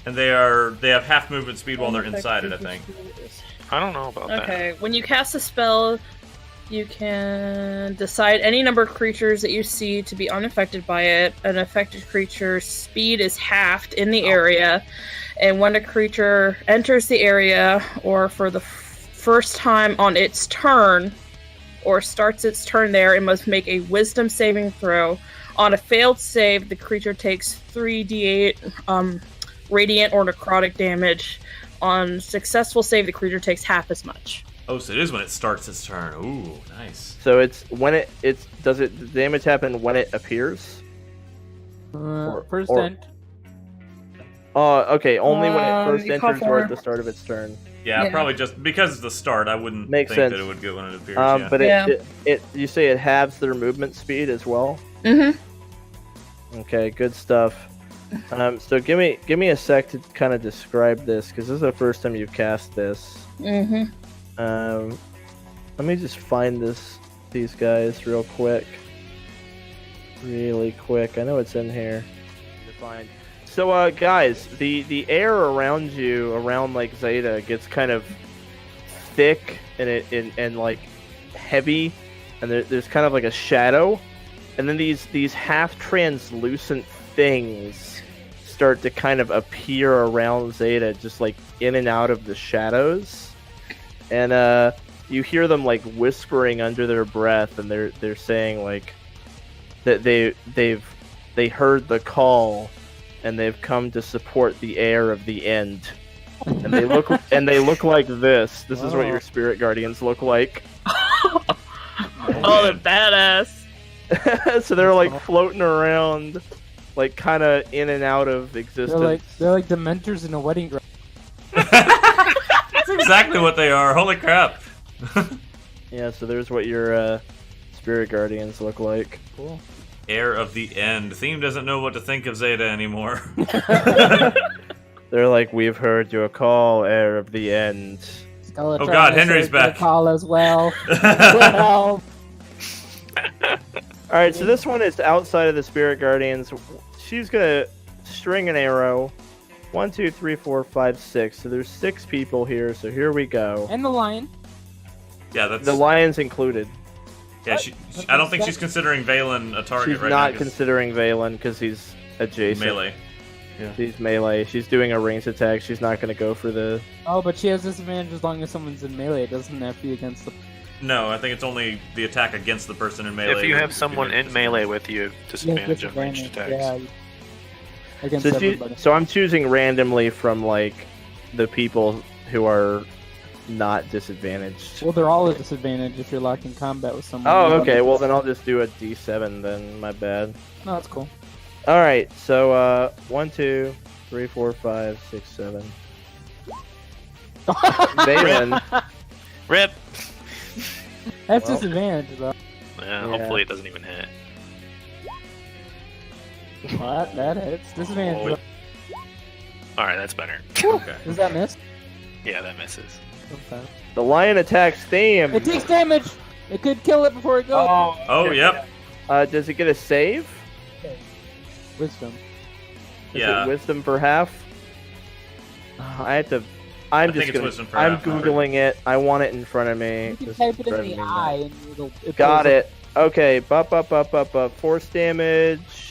And they have half movement speed while they're inside it, I think. I don't know about that. Okay, when you cast a spell, you can decide any number of creatures that you see to be unaffected by it. An affected creature's speed is halved in the area, and when a creature enters the area or for the first time on its turn or starts its turn there, it must make a wisdom saving throw. On a failed save, the creature takes 3d8 radiant or necrotic damage. On successful save, the creature takes half as much. Oh, so it is when it starts its turn. Ooh, nice. So it's when does the damage happen when it appears? First or- end. Okay, only when it first you call enters or for- at the start of its turn. Yeah, Yeah. probably just because it's the start. I wouldn't Makes think sense. that it would go when it appears. Yeah. But Yeah. it you say it halves their movement speed as well. Mm-hmm. Okay, good stuff. So give me a sec to kind of describe this because this is the first time you've cast this. Mm-hmm. Let me just find these guys real quick. Really quick. I know it's in here. To find. So, guys, the air around you, around like Xeta, gets kind of thick and like heavy, and there's kind of like a shadow, and then these half translucent things start to kind of appear around Xeta, just like in and out of the shadows, and you hear them like whispering under their breath, and they're saying like that they heard the call. And they've come to support the heir of the end, and they look like this. This is what your spirit guardians look like. Oh, they're badass. So they're like floating around, like kind of in and out of existence. They're like dementors in a wedding dress. That's exactly what they are. Holy crap. Yeah. So there's what your spirit guardians look like. Cool. Heir of the end. Theme doesn't know what to think of Xeta anymore. They're like, we've heard your call, heir of the end. Skeleton Oh God, Henry's answered their back. Call as well. Well, All right. So this one is outside of the spirit guardians. She's gonna string an arrow. 1, 2, 3, 4, 5, 6. So there's 6 people here. So here we go. and the lion. Yeah, that's The lion's included. yeah. I don't think she's considering Valen a target She's right not now. 'Cause considering Valen because he's adjacent. melee. She's melee. She's doing a ranged attack. She's not going to go for the. Oh, but she has disadvantage as long as someone's in melee. It doesn't have to be against the. No, I think it's only the attack against the person in melee. If you that have would someone give in her melee with you, disadvantage on ranged attacks. Yeah. Against everybody. So I'm choosing randomly from like the people who are not disadvantaged. Well, they're all at disadvantage if you're locked in combat with someone. Oh, okay. Well, then I'll just do a D7 then. My bad. No, that's cool. All right. So 1, 2, 3, 4, 5, 6, 7. Valen. Rip! That's Well. disadvantage, though. Yeah, Yeah. hopefully it doesn't even hit. What? That hits. Disadvantage. Alright, that's better. Okay. Does that miss? Yeah, that misses. Okay. The lion attacks Theme. It takes damage! It could kill it before it goes. Oh, yep. Does it get a save? Wisdom. Is Yeah. it wisdom for half? I have to. I I'm think just it's gonna. wisdom for I'm half, not googling it. I want it in front of me. You can Just type it front in of the me eye now. and it Got goes it. Okay. Up. Force damage.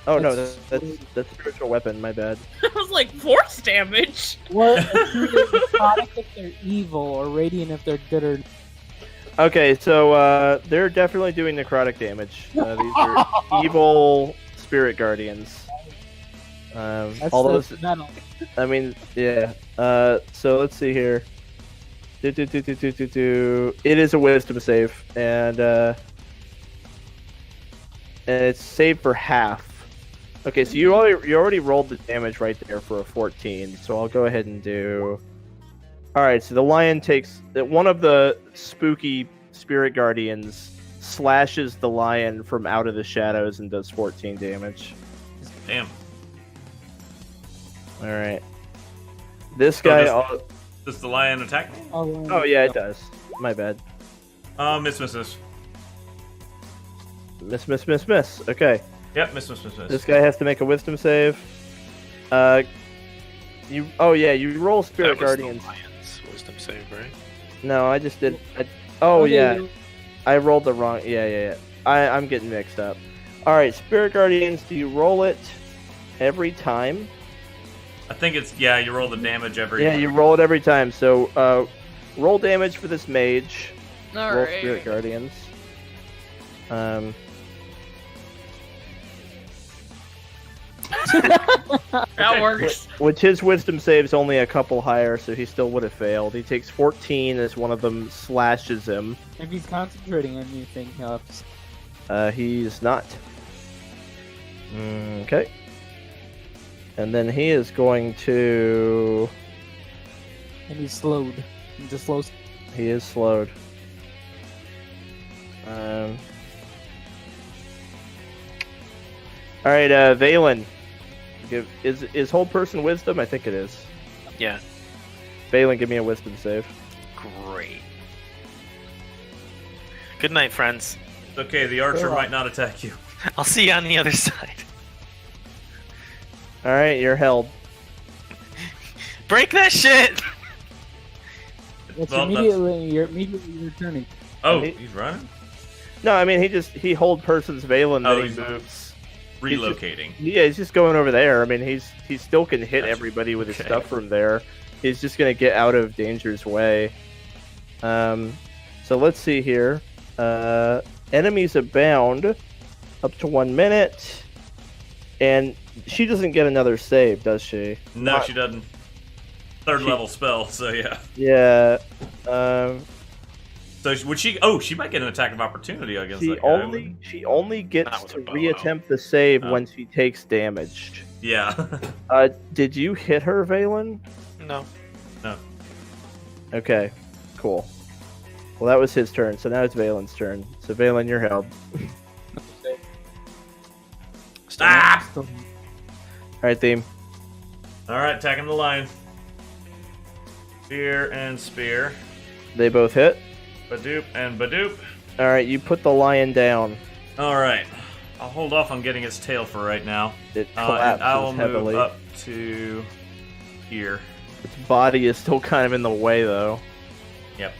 Oh no, that's spiritual weapon. My bad. I was like, force damage. Or necrotic if they're evil, or radiant if they're good or. Okay, so they're definitely doing necrotic damage. These are evil spirit guardians. That's All the those. metal. I mean, yeah. So let's see here. It is a wisdom save, and it's saved for half. Okay, so you already rolled the damage right there for a 14. So I'll go ahead and do All right, so the lion takes one of the spooky spirit guardians slashes the lion from out of the shadows and does 14 damage. Damn. All right. This guy. Does the lion attack me? Oh yeah, it does. My bad. Miss. Miss. Okay. Yep, miss. This guy has to make a wisdom save. You roll spirit That was guardians. the lion's wisdom save, right? No, I just did. I rolled the wrong. Yeah. I'm getting mixed up. All right, spirit guardians. Do you roll it every time? I think it's you roll the damage every. Yeah, you roll it every time. So, roll damage for this mage. All Roll right. spirit guardians. That works. Which his wisdom save's only a couple higher, so he still would have failed. He takes 14 as one of them slashes him. If he's concentrating on anything, he'll have to... He's not. Okay. And then he is going to... And he's slowed. He just slows. He is slowed. Alright, Valen. Is whole person wisdom? I think it is. Yeah. Valen, give me a wisdom save. Great. Good night, friends. It's okay, the archer might not attack you. I'll see you on the other side. Alright, you're held. Break that shit! It's Well, you're immediately returning. Oh, He- he's running? No, I mean, he hold person's Valen, Oh, then he he's moves. Relocating. Yeah, he's just going over there. I mean, he still can hit Gotcha. everybody with his Okay. stuff from there. He's just gonna get out of danger's way. So let's see here. Enemies abound up to 1 minute, and she doesn't get another save, does she? No, Not- she doesn't. Third level spell, so yeah. Yeah. So would she? Oh, she might get an attack of opportunity against She that guy. only gets Not with to a bow. reattempt the save Oh. when she takes damage. Yeah. Did you hit her, Valen? No. Okay, cool. Well, that was his turn, so now it's Valen's turn. So Valen, you're held. Ah! Still- All right, Theme. All right, attacking the lion. Spear and spear. They both hit. Badoop and badoop. All right, you put the lion down. All right. I'll hold off on getting its tail for right now. It And collapses I will heavily. move up to here. Its body is still kind of in the way, though. Yep.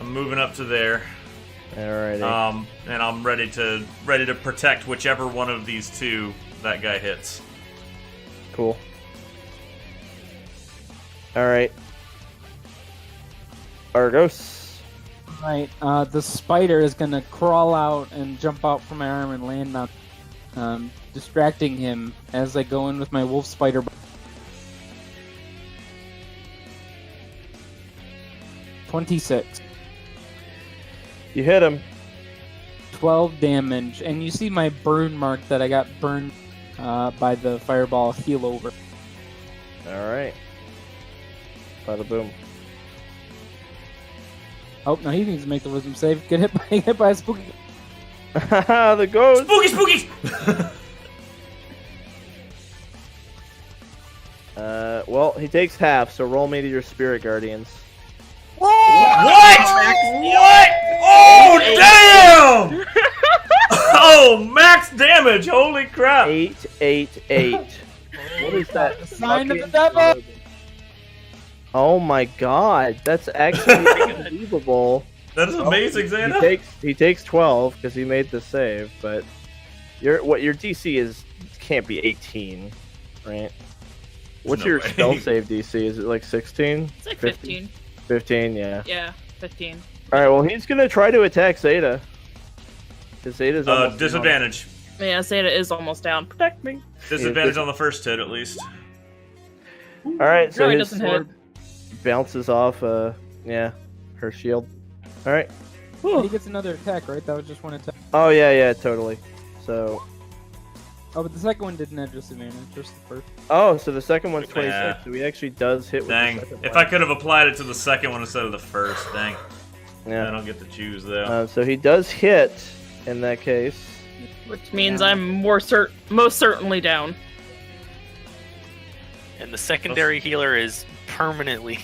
I'm moving up to there. Alrighty. And I'm ready to protect whichever one of these two that guy hits. Cool. Alright. Argos. Right, the spider is gonna crawl out and jump out from my arm and land on, distracting him as I go in with my wolf spider. 26. You hit him. 12 damage, and you see my burn mark that I got burned by the fireball heal over. Alright. Bada boom. Oh, no, he needs to make the wisdom save. Get hit by a spooky. Haha, the ghost! Spooky! Well, he takes half, so roll me to your spirit guardians. What? What? Oh, damn! Oh, max damage! Holy crap! 888. What is that? The sign of the fucking- devil! Oh my god, that's actually unbelievable. That is amazing, Xeta. He takes 12 because he made the save, but your DC is can't be 18, right? What's No your way. spell save DC? Is it like 16? It's like 15. 15, yeah. Yeah, 15. All right, well he's gonna try to attack Xeta. Because Zeta's almost Disadvantage. Yeah, Xeta is almost down. Protect me. Disadvantage on the first hit, at least. down. All right, so No, he his doesn't hit. sword bounces off. Her shield. All right. And he gets another attack, right? That was just one attack. Oh yeah, totally. So, Oh, but the second one didn't have disadvantage, just the first. Oh, so the second one's 26. Yeah. So he actually does hit with Dang. the second If one. I could have applied it to the second one instead of the first, dang. I Yeah. don't get to choose though. So he does hit in that case. Which means I'm most certainly down. And the secondary healer is permanently.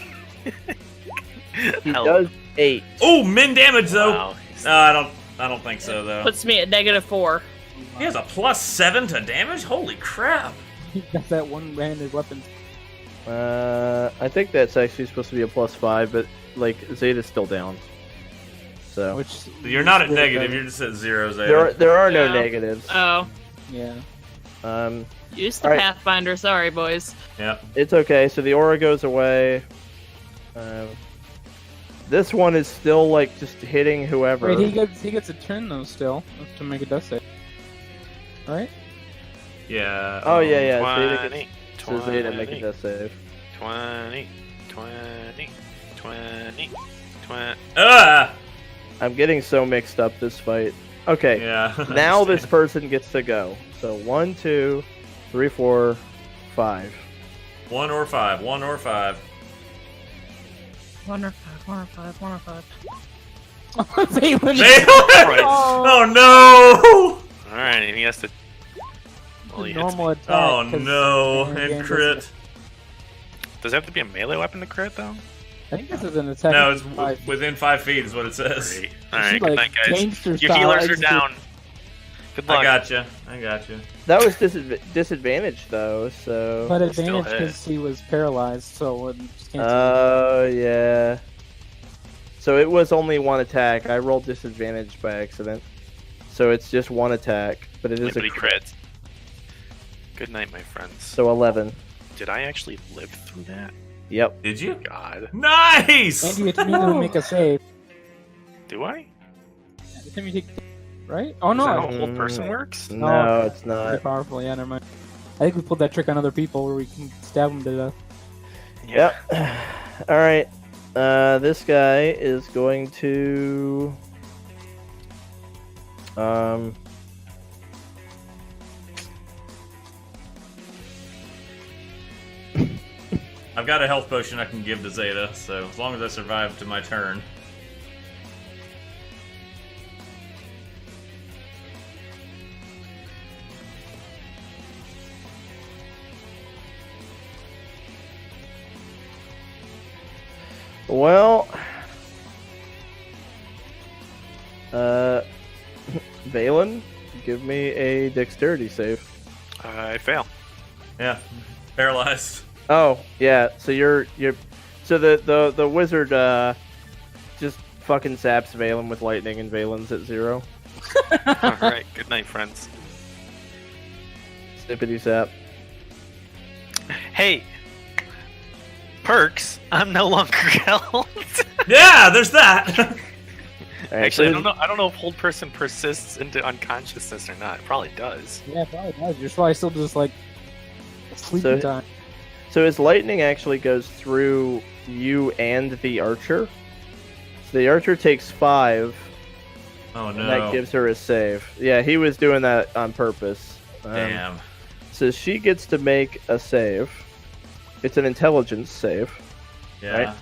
He Hell. does 8. Oh, min damage though. Wow. I don't think so though. Puts me at -4. He has a +7 to damage. Holy crap! He got that one-handed weapon. I think that's actually supposed to be a +5, but like Zeta's still down. So Which You're not at really negative. doesn't- You're just at 0, Zeta. there are no Yeah. negatives. Oh, Yeah. used to Alright. Pathfinder. Sorry, boys. Yeah. It's okay. So the aura goes away. This one is still like just hitting whoever. Wait, he gets a turn though still to make a death save. Right? Yeah. Oh yeah, yeah. 20, Zeta gets, so Zeta make a 20, death save. 20, 20, 20, 20. Ah! I'm getting so mixed up this fight. Okay. Yeah. Now this person gets to go. So 1, 2, 3, 4, 5. 1 or 5. 1 or 5. 1 or 5, 1 or 5, 1 or 5. Valen. Valen! Oh no! All right, and he has to. Well, he hits Normal me. attack. Oh 'cause no! Iron And Game crit. Does it have to be a melee weapon to crit though? I think this is an attack. No, it's five. within 5 feet is what it says. Great. All She, right, good like, night, guys. changed her Your style. healers I are just- down. Good luck. I gotcha. I gotcha. That was disadvantage though. So. But Still advantage hit. because he was paralyzed, so it just can't. Oh yeah. So it was only one attack. I rolled disadvantage by accident. So it's just one attack, but it is a Anybody crit. crit. Good night, my friends. So 11. Did I actually live through that? Yep. Did you? God. Nice! and you have to immediately make a save. Do I? Every time you take, right? Oh Is that how no, a whole person works? No, okay. it's pretty not. powerful. Yeah, never mind. I think we pulled that trick on other people where we can stab them to death. Yep. All right. This guy is going to. I've got a health potion I can give to Zeta, so as long as I survive to my turn. Well. Valen, give me a dexterity save. I fail. Yeah. Paralyzed. Oh, yeah. So you're so the wizard just fucking zaps Valen with lightning and Valen's at 0. All right. Good night, friends. Snippety zap. Hey. Perks. I'm no longer held. Yeah, there's that! All right, Actually, I so don't know if hold person persists into unconsciousness or not. It probably does. Yeah, probably does. You're probably still just like sleeping So- time. So his lightning actually goes through you and the archer. So the archer takes 5, Oh and no. that gives her a save. Yeah, he was doing that on purpose. Damn. So she gets to make a save. It's an intelligence save. Yeah. right.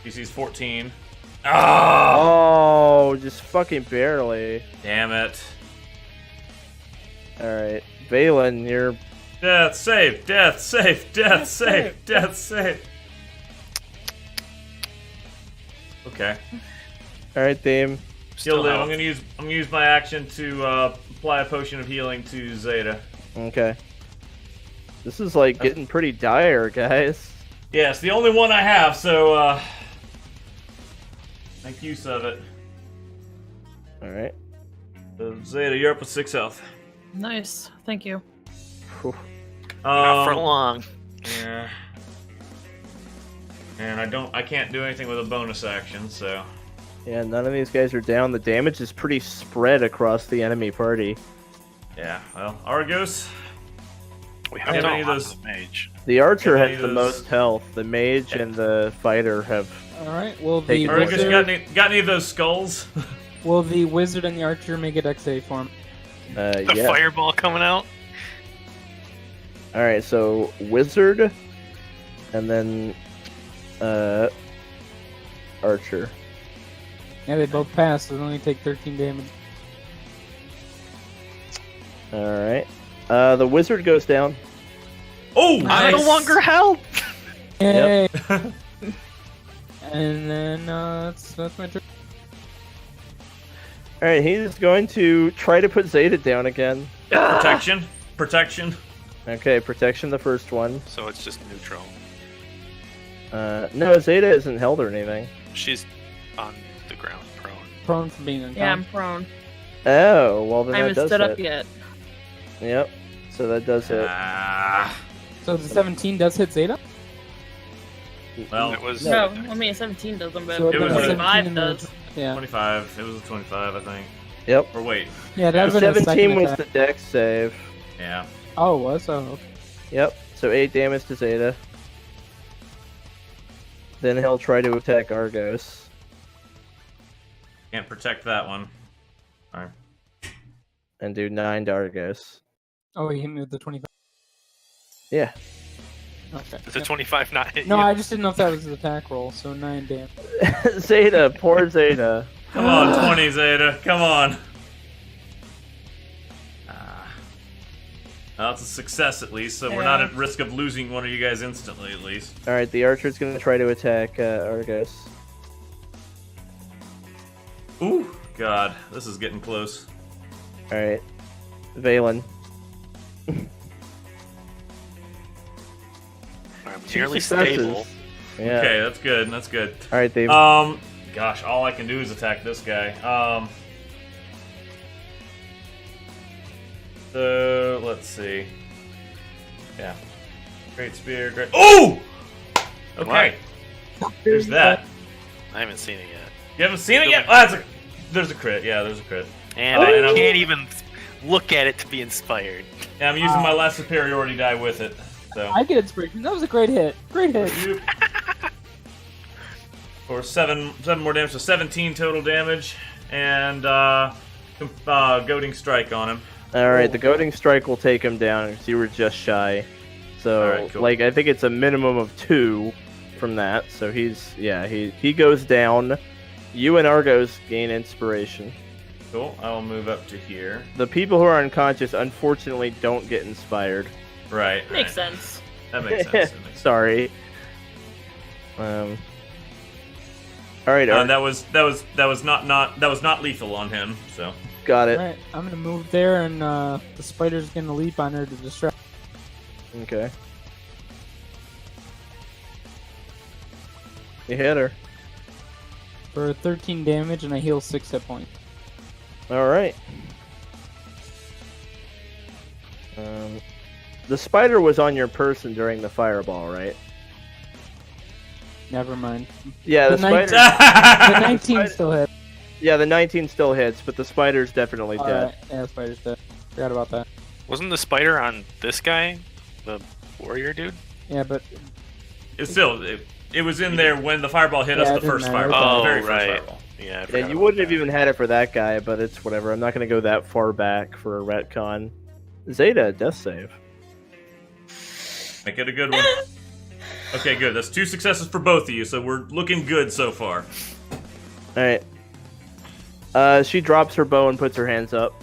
DC's 14. Oh! Oh, just fucking barely. Damn it. Alright. Valen, you're... Death save! Death save! Death save! Death save! Okay. Alright, Theme. He'll live. I'm held. gonna use my action to apply a potion of healing to Zeta. Okay. This is like getting pretty dire, guys. Yeah, it's the only one I have, so make use of it. Alright. So, Zeta, you're up with 6 health. Nice. Thank you. Not for long. Yeah. And I can't do anything with a bonus action, so Yeah, none of these guys are down. The damage is pretty spread across the enemy party. yeah. Well, Argos. We have Yeah, to any of on those- the mage. The archer Yeah, any has of the those- most health. The mage and the fighter have... All right. Will the Take it. Argos, wizard, got any of those skulls? will the wizard and the archer make a dex save for him? The Yeah. fireball coming out. All right, so wizard, and then archer. Yeah, they both pass. They only take 13 damage. All right. The wizard goes down. Oh, I no nice. longer help. Yay! And then that's my turn. All right, he's going to try to put Xeta down again. Protection. Okay, protection the first one. So it's just neutral. No, Xeta isn't held or anything. She's on the ground, prone. Prone for being unconscious. Yeah, I'm prone. Oh, well then I that haven't does stood hit. up yet. Yep. So that does hit. So the 17 does hit Xeta? Well, It was. No, I mean 17 doesn't, but So it was 25 in the- does. Yeah. 25. It was a 25, I think. Yep. Or wait. Yeah, that would have been a 17 second was attack. the dex save. Yeah. Oh, it was? Oh, okay. Yep. So 8 damage to Xeta. Then he'll try to attack Argos. Can't protect that one. Alright. And do 9 to Argos. Oh, he hit me with the 25. Yeah. Okay. Is it 25 not hit No, you? I just didn't know if that was the attack roll, so 9 damage. Xeta, poor Xeta. Come on, 20, Xeta. Come on. Well, it's a success at least, so we're not Yeah. at risk of losing one of you guys instantly at least. Alright, the archer's gonna try to attack Argos. Ooh, God, this is getting close. Alright. Valen. I'm 2 nearly successes. stable. Yeah. Okay, that's good. That's good. Alright, they've. Gosh, all I can do is attack this guy. So let's see. Yeah. Great spear. Great. Oh! Okay. There's that. I haven't seen it yet. You haven't seen it yet? Oh, there's a crit. Yeah, there's a crit. And Oh, I and I'm- can't even look at it to be inspired. Yeah, I'm using my last superiority die with it. So. I get inspiration. That was a great hit. Great hit. You- For seven more damage, so 17 total damage, and goading strike on him. Alright, the goading strike will take him down because you were just shy. So, Alright, cool. like, I think it's a minimum of 2 from that. So he goes down. You and Argos gain inspiration. Cool. I will move up to here. The people who are unconscious, unfortunately, don't get inspired. Right. Makes right. sense. That makes sense. That makes sense. Sorry. All right, That was not lethal on him. So. got it. Alright, I'm gonna move there, and the spider's gonna leap on her to distract. Okay. You hit her. For 13 damage, and I heal 6 hit points. All right. The spider was on your person during the fireball, right? Never mind. Yeah, the The nine- spider. The 19 still hit. Yeah, the 19 still hits, but the spider's definitely dead. Alright, yeah, the spider's dead. Forgot about that. Wasn't the spider on this guy? The warrior dude? Yeah, but It's still. It was in there when the fireball hit us. Yeah, The it didn't first matter. fireball. Oh, the very first right. fireball. Yeah, I Yeah, forgot you about wouldn't have that. even had it for that guy, but it's whatever. I'm not going to go that far back for a retcon. Xeta, death save. Make it a good one. Okay, good. That's 2 successes for both of you, so we're looking good so far. All right. She drops her bow and puts her hands up.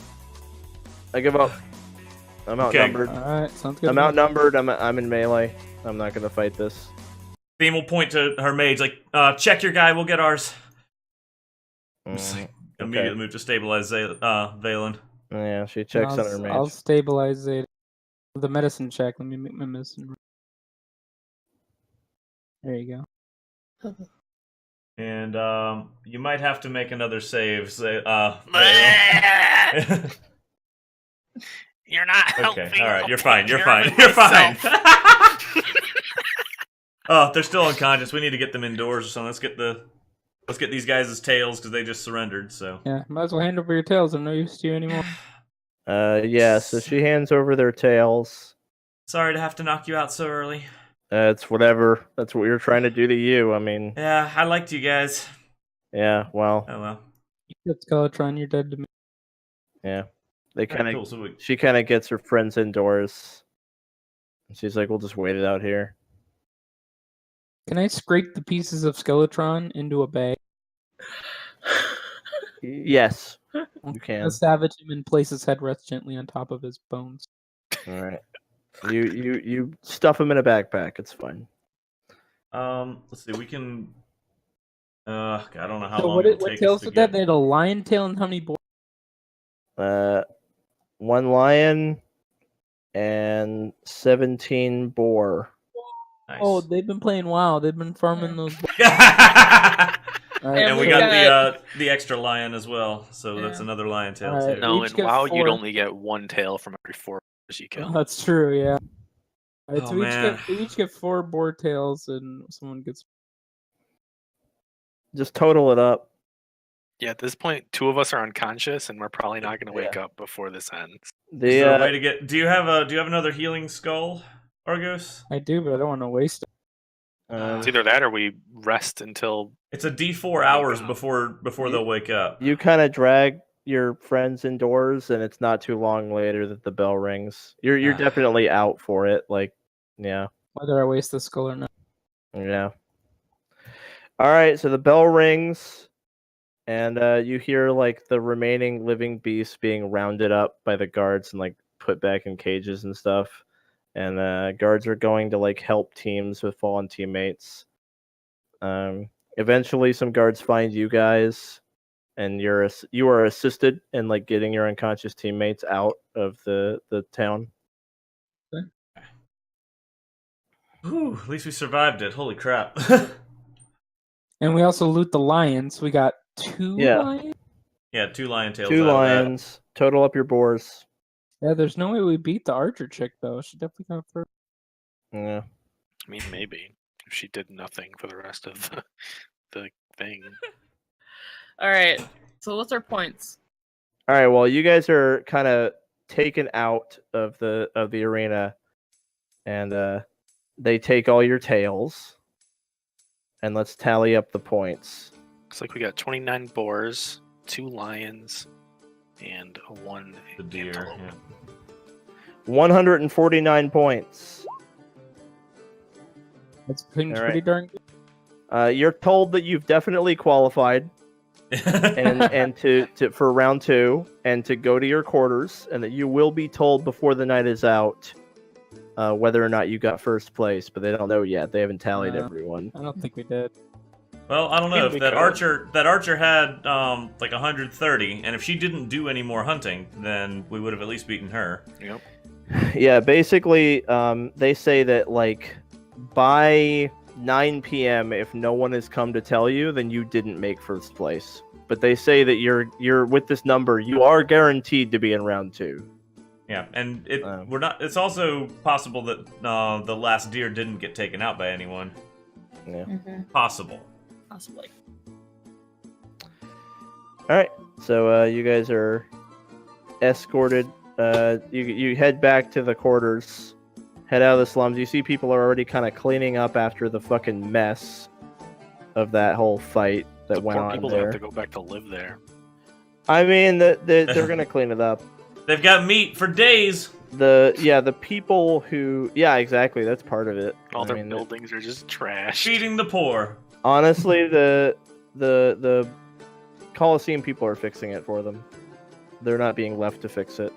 I give up. I'm outnumbered. alright, sounds good. I'm outnumbered. I'm in melee. I'm not going to fight this. Theme will point to her mage, like, check your guy, we'll get ours. Just, like, immediately move to stabilize Valen. Yeah, she checks on her mage. I'll stabilize it. The medicine check. Let me make my medicine. There you go. And you might have to make another save. Valen. You're not helping. Okay, alright, I'll you're take fine, you're care fine, of it you're fine. myself. Oh, they're still unconscious. We need to get them indoors or something. Let's get these guys' tails because they just surrendered, so. Yeah, might as well hand over your tails. I'm no use to you anymore. Yeah, so she hands over their tails. Sorry to have to knock you out so early. It's whatever. That's what we were trying to do to you. I mean, Yeah, I liked you guys. yeah, well, Oh well. It's Skeletron, you're dead to me. yeah. They kind of cool. So she kind of gets her friends indoors. She's like, "We'll just wait it out here." Can I scrape the pieces of Skeletron into a bag? Yes, you can. I'll savage him and place his headrest gently on top of his bones. All right. You stuff him in a backpack. It's fine. Let's see. We can. I don't know how So long what, it'll what take us tails to did that? get. They had a lion tail and how many boars? 1 lion and 17 boar. Nice. Oh, they've been playing WoW. They've been farming those. And we we got the extra lion as well, so that's Yeah. another lion tail Alright. too. No, each in get WoW, you'd 4. only get 1 tail from every 4 you kill. That's true. Yeah. Alright, Oh, so man. we each get 4 boar tails, and someone gets. Just total it up. Yeah, at this point, 2 of us are unconscious, and we're probably not going to wake up before this ends. Is there a The way to get? Do you have another healing skull, Argos? I do, but I don't want to waste it. It's either that or we rest until It's a D4 hours up. before they'll wake up. you kind of drag your friends indoors, and it's not too long later that the bell rings. You're definitely out for it. Like, yeah. Whether I waste the skull or not. Yeah. All right, so the bell rings, and you hear like the remaining living beasts being rounded up by the guards and like put back in cages and stuff. And guards are going to like help teams with fallen teammates. Eventually, some guards find you guys, and you are assisted in like getting your unconscious teammates out of the town. Whew, at least we survived it. Holy crap. And we also loot the lions. We got 2 Yeah. lions. Yeah, 2 lion tails. 2 out of that. lions. Total up your boars. Yeah, there's no way we beat the archer chick though. She definitely got first. Yeah. I mean, maybe if she did nothing for the rest of the thing. All right. So what's our points? All right. Well, you guys are kind of taken out of the arena, and they take all your tails. And let's tally up the points. Looks like we got 29 boars, 2 lions, and 1 The deer. antelope. Yeah. 149 points. That's pretty Alright. darn good. You're told that you've definitely qualified and to for round 2 and to go to your quarters, and that you will be told before the night is out whether or not you got first place, but they don't know yet. They haven't tallied everyone. I don't think we did. Well, I don't know I mean, if we that could. archer had like 130, and if she didn't do any more hunting, then we would have at least beaten her. Yep. Yeah, basically, they say that like by 9 p.m. if no one has come to tell you, then you didn't make first place. But they say that you're with this number, you are guaranteed to be in round 2. Yeah, and we're not. It's also possible that the last deer didn't get taken out by anyone. Yeah. Possible. Possibly. All right. So you guys are escorted. You head back to the quarters. Head out of the slums. You see people are already kind of cleaning up after the fucking mess of that whole fight that The went poor on people there. have to go back to live there. I mean, they're gonna clean it up. They've got meat for days. The people who exactly, that's part of it. All I their mean, buildings are just trash. Feeding the poor. honestly, the Coliseum people are fixing it for them. They're not being left to fix it.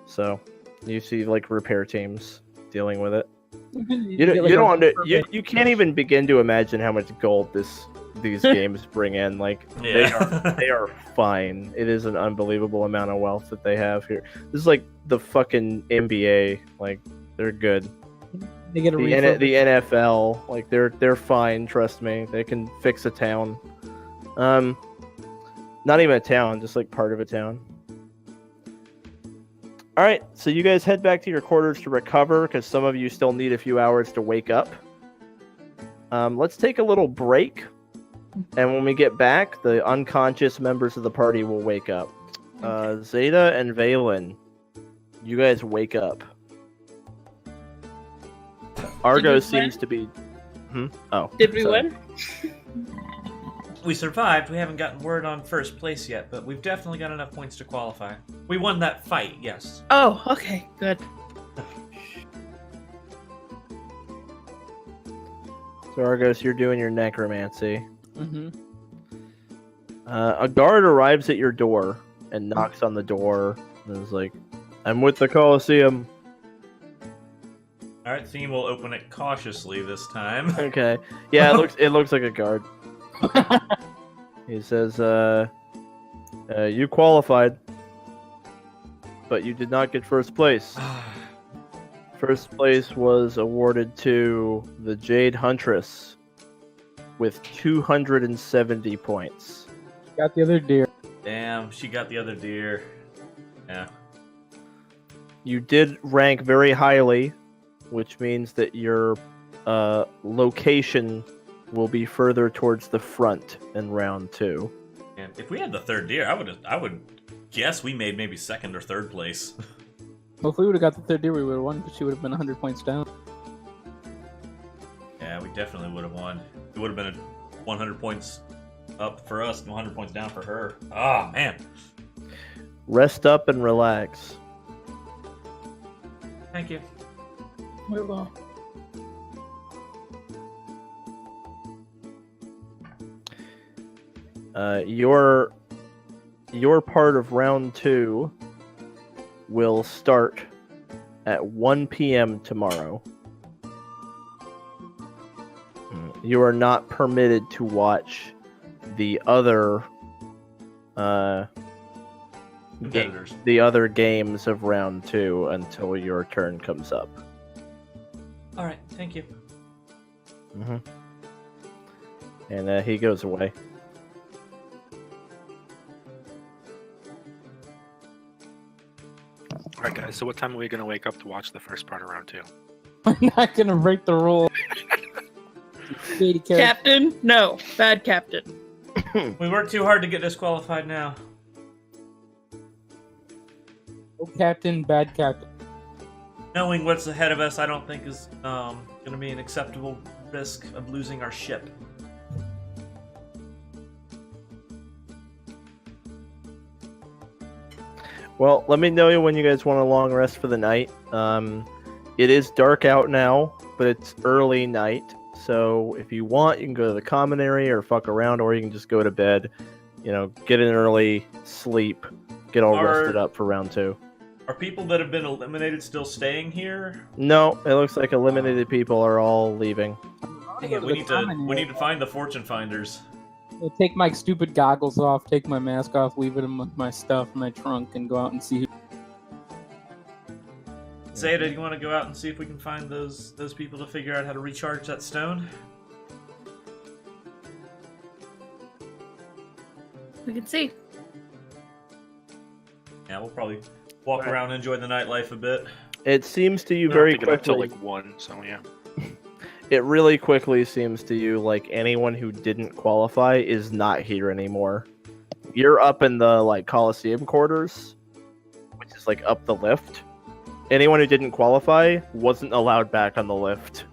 So you see like repair teams dealing with it. You can't even begin to imagine how much gold these games bring in. Like Yeah. they are fine. It is an unbelievable amount of wealth that they have here. This is like the fucking NBA. Like they're good. They get a The NFL, like they're fine. Trust me, they can fix a town. Not even a town, just like part of a town. All right, so you guys head back to your quarters to recover because some of you still need a few hours to wake up. Let's take a little break, and when we get back, the unconscious members of the party will wake up. Xeta and Valen, you guys wake up. Argos win? seems to be. Oh. Did we sorry. win? We survived. We haven't gotten word on first place yet, but we've definitely got enough points to qualify. We won that fight, yes. Oh, okay, good. So Argos, you're doing your necromancy. Mm-hmm. A guard arrives at your door and knocks on the door and is like, "I'm with the Colosseum." All right, Theme will open it cautiously this time. Okay. Yeah, it looks like a guard. He says, "You qualified, but you did not get first place. First place was awarded to the Jade Huntress with 270 points." Got the other deer. Damn, she got the other deer. Yeah. You did rank very highly, which means that your location will be further towards the front in round 2. And if we had the third deer, I would guess we made maybe second or third place. Well, if we would have got the third deer, we would have won, because she would have been 100 points down. Yeah, we definitely would have won. It would have been 100 points up for us and 100 points down for her. Ah, man. Rest up and relax. Thank you. We will. Your part of round 2 will start at 1 p.m. tomorrow. You are not permitted to watch the other Competitors. the other games of round 2 until your turn comes up. All right, thank you. Mm-hmm. And he goes away. All right, guys. So what time are we gonna wake up to watch the first part of round 2? I'm not gonna break the rule. Katie Carey. Captain? No. Bad captain. We worked too hard to get disqualified now. Oh, captain, bad captain. Knowing what's ahead of us, I don't think is going to be an acceptable risk of losing our ship. Well, let me know when you guys want a long rest for the night. It is dark out now, but it's early night. So if you want, you can go to the common area or fuck around, or you can just go to bed. You know, get an early sleep, get all rested up for round 2. Are people that have been eliminated still staying here? No, it looks like eliminated people are all leaving. Dang it, we need to find the fortune finders. I'll take my stupid goggles off, take my mask off, leave it in my stuff in my trunk, and go out and see. Xeta, do you want to go out and see if we can find those people to figure out how to recharge that stone? We can see. Yeah, we'll probably walk around and enjoy the nightlife a bit. It seems to you We don't very have to get up till quickly. like 1, so yeah. It really quickly seems to you like anyone who didn't qualify is not here anymore. You're up in the Coliseum quarters, which is up the lift. Anyone who didn't qualify wasn't allowed back on the lift.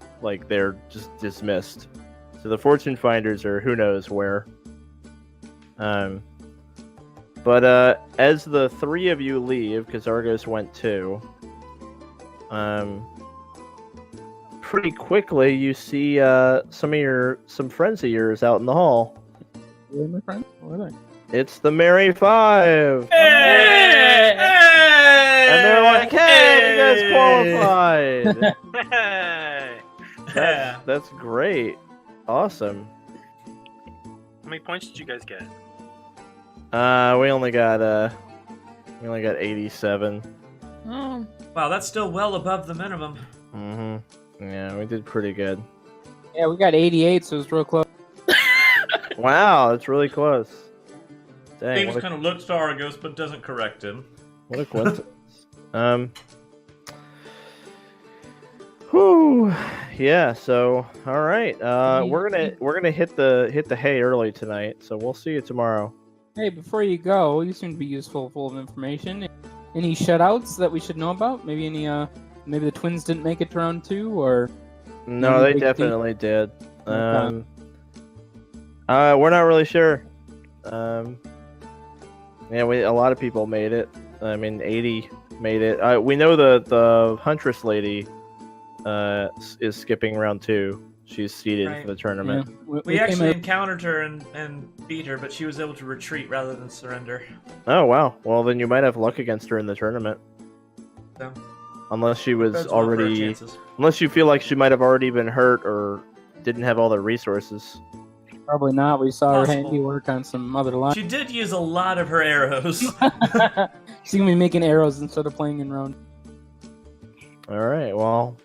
They're just dismissed. So the fortune finders are who knows where. But as the 3 of you leave, because Argos went too, pretty quickly you see some friends of yours out in the hall. Where are my friends? Where are they? It's the Merry Five! Hey! And they're like, "Hey, you guys qualified!" Hey! That's great. Awesome. How many points did you guys get? We only got 87. Oh. Wow, that's still well above the minimum. Mm-hmm. Yeah, we did pretty good. Yeah, we got 88, so it's real close. Wow, that's really close. Dang, James kind of looks to Argos, but doesn't correct him. what a coincidence. Whew. Yeah, so all right. We're gonna hit the hay early tonight, so we'll see you tomorrow. Hey, before you go, you seem to be full of information. Any shutouts that we should know about? Maybe maybe the twins didn't make it to round 2, or No, Any they big definitely did. Okay. We're not really sure. Yeah, a lot of people made it. I mean, 80 made it. We know the Huntress lady is skipping round 2. She's seeded Right. for the tournament. Yeah. We actually encountered her and beat her, but she was able to retreat rather than surrender. Oh wow. Well, then you might have luck against her in the tournament. So, Unless she was bodes well for our already, chances. unless you feel like she might have already been hurt or didn't have all the resources. Probably not. We saw her Possible. handiwork on some other lines. She did use a lot of her arrows. She's gonna be making arrows instead of playing in round. All right. Well,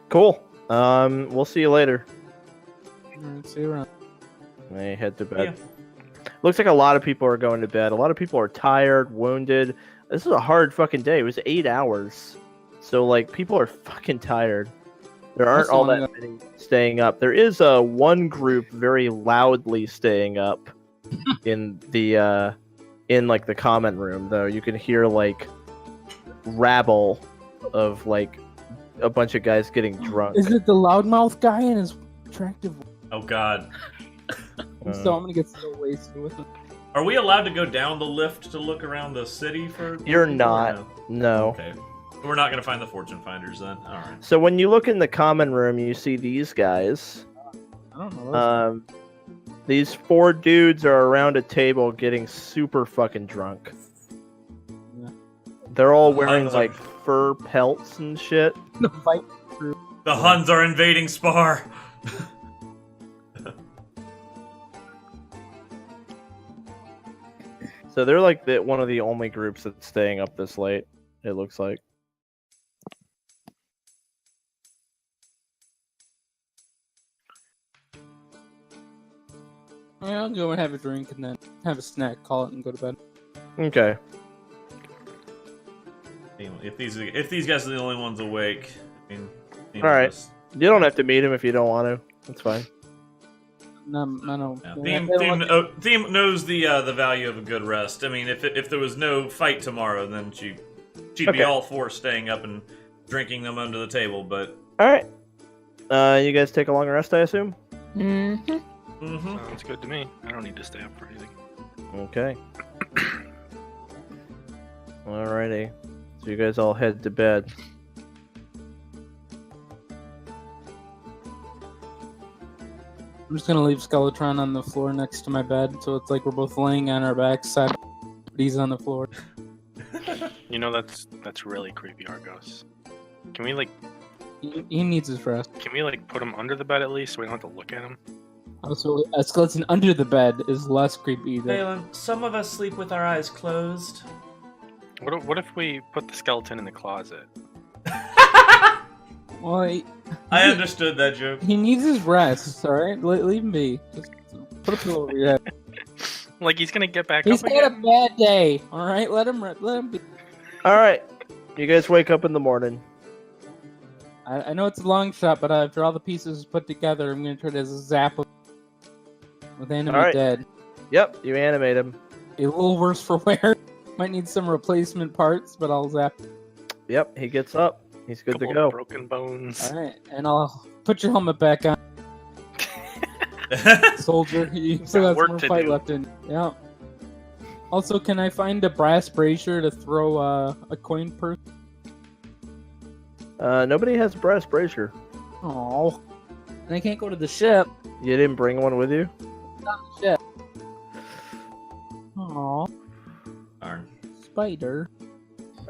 cool. We'll see you later. Alright, see you around. I head to bed. Yeah. Looks like a lot of people are going to bed. A lot of people are tired, wounded. This is a hard fucking day. It was 8 hours. So, like, people are fucking tired. There aren't all that many staying up. There is one group very loudly staying up in the the common room, though. You can hear, like, rabble of, like, a bunch of guys getting drunk. Is it the loudmouth guy and his attractive? Oh God. So I'm gonna get so wasted with him. Are we allowed to go down the lift to look around the city for? You're people, or not. No. Okay. We're not gonna find the fortune finders then. All right. So when you look in the common room, you see these guys. I don't know. These 4 dudes are around a table getting super fucking drunk. Yeah. They're all wearing Huns like fur pelts and shit. The fight crew. The Huns are invading Spar. So they're like one of the only groups that's staying up this late, it looks like. Yeah, I'll go and have a drink and then have a snack, call it, and go to bed. Okay. If these guys are the only ones awake, I mean, All right. You don't have to meet him if you don't want to. That's fine. No. Yeah. Theme knows the value of a good rest. I mean, if there was no fight tomorrow, then she'd Okay. be all for staying up and drinking them under the table. But All right. You guys take a long rest, I assume? Mm-hmm. Sounds good to me. I don't need to stay up for anything. Okay. Alrighty. So you guys all head to bed. I'm just gonna leave Skeletron on the floor next to my bed, so it's like we're both laying on our backside, but he's on the floor. You know that's really creepy, Argos. Can we He needs his rest. put him under the bed at least so we don't have to look at him? Also, a skeleton under the bed is less creepy. Valen, some of us sleep with our eyes closed. What if we put the skeleton in the closet? Well, I understood that joke. he needs his rest. All right, leave him be. Just put a pillow over your head. Like he's gonna get back He's up had a again? bad day. All right, let him be. Alright. You guys wake up in the morning. I know it's a long shot, but after all the pieces put together, I'm gonna try to zap him with enemy All right. dead. Yep, you animate him. A little worse for wear. Might need some replacement parts, but I'll zap. Yep, he gets up. He's good to Couple go. of broken bones. All right, and I'll put your helmet back on, soldier. You still have work some more to fight do. left in. Yeah. Also, can I find a brass brazier to throw a coin purse? Nobody has a brass brazier. Oh, and I can't go to the ship. You didn't bring one with you? Not the ship. Oh, Darn. spider.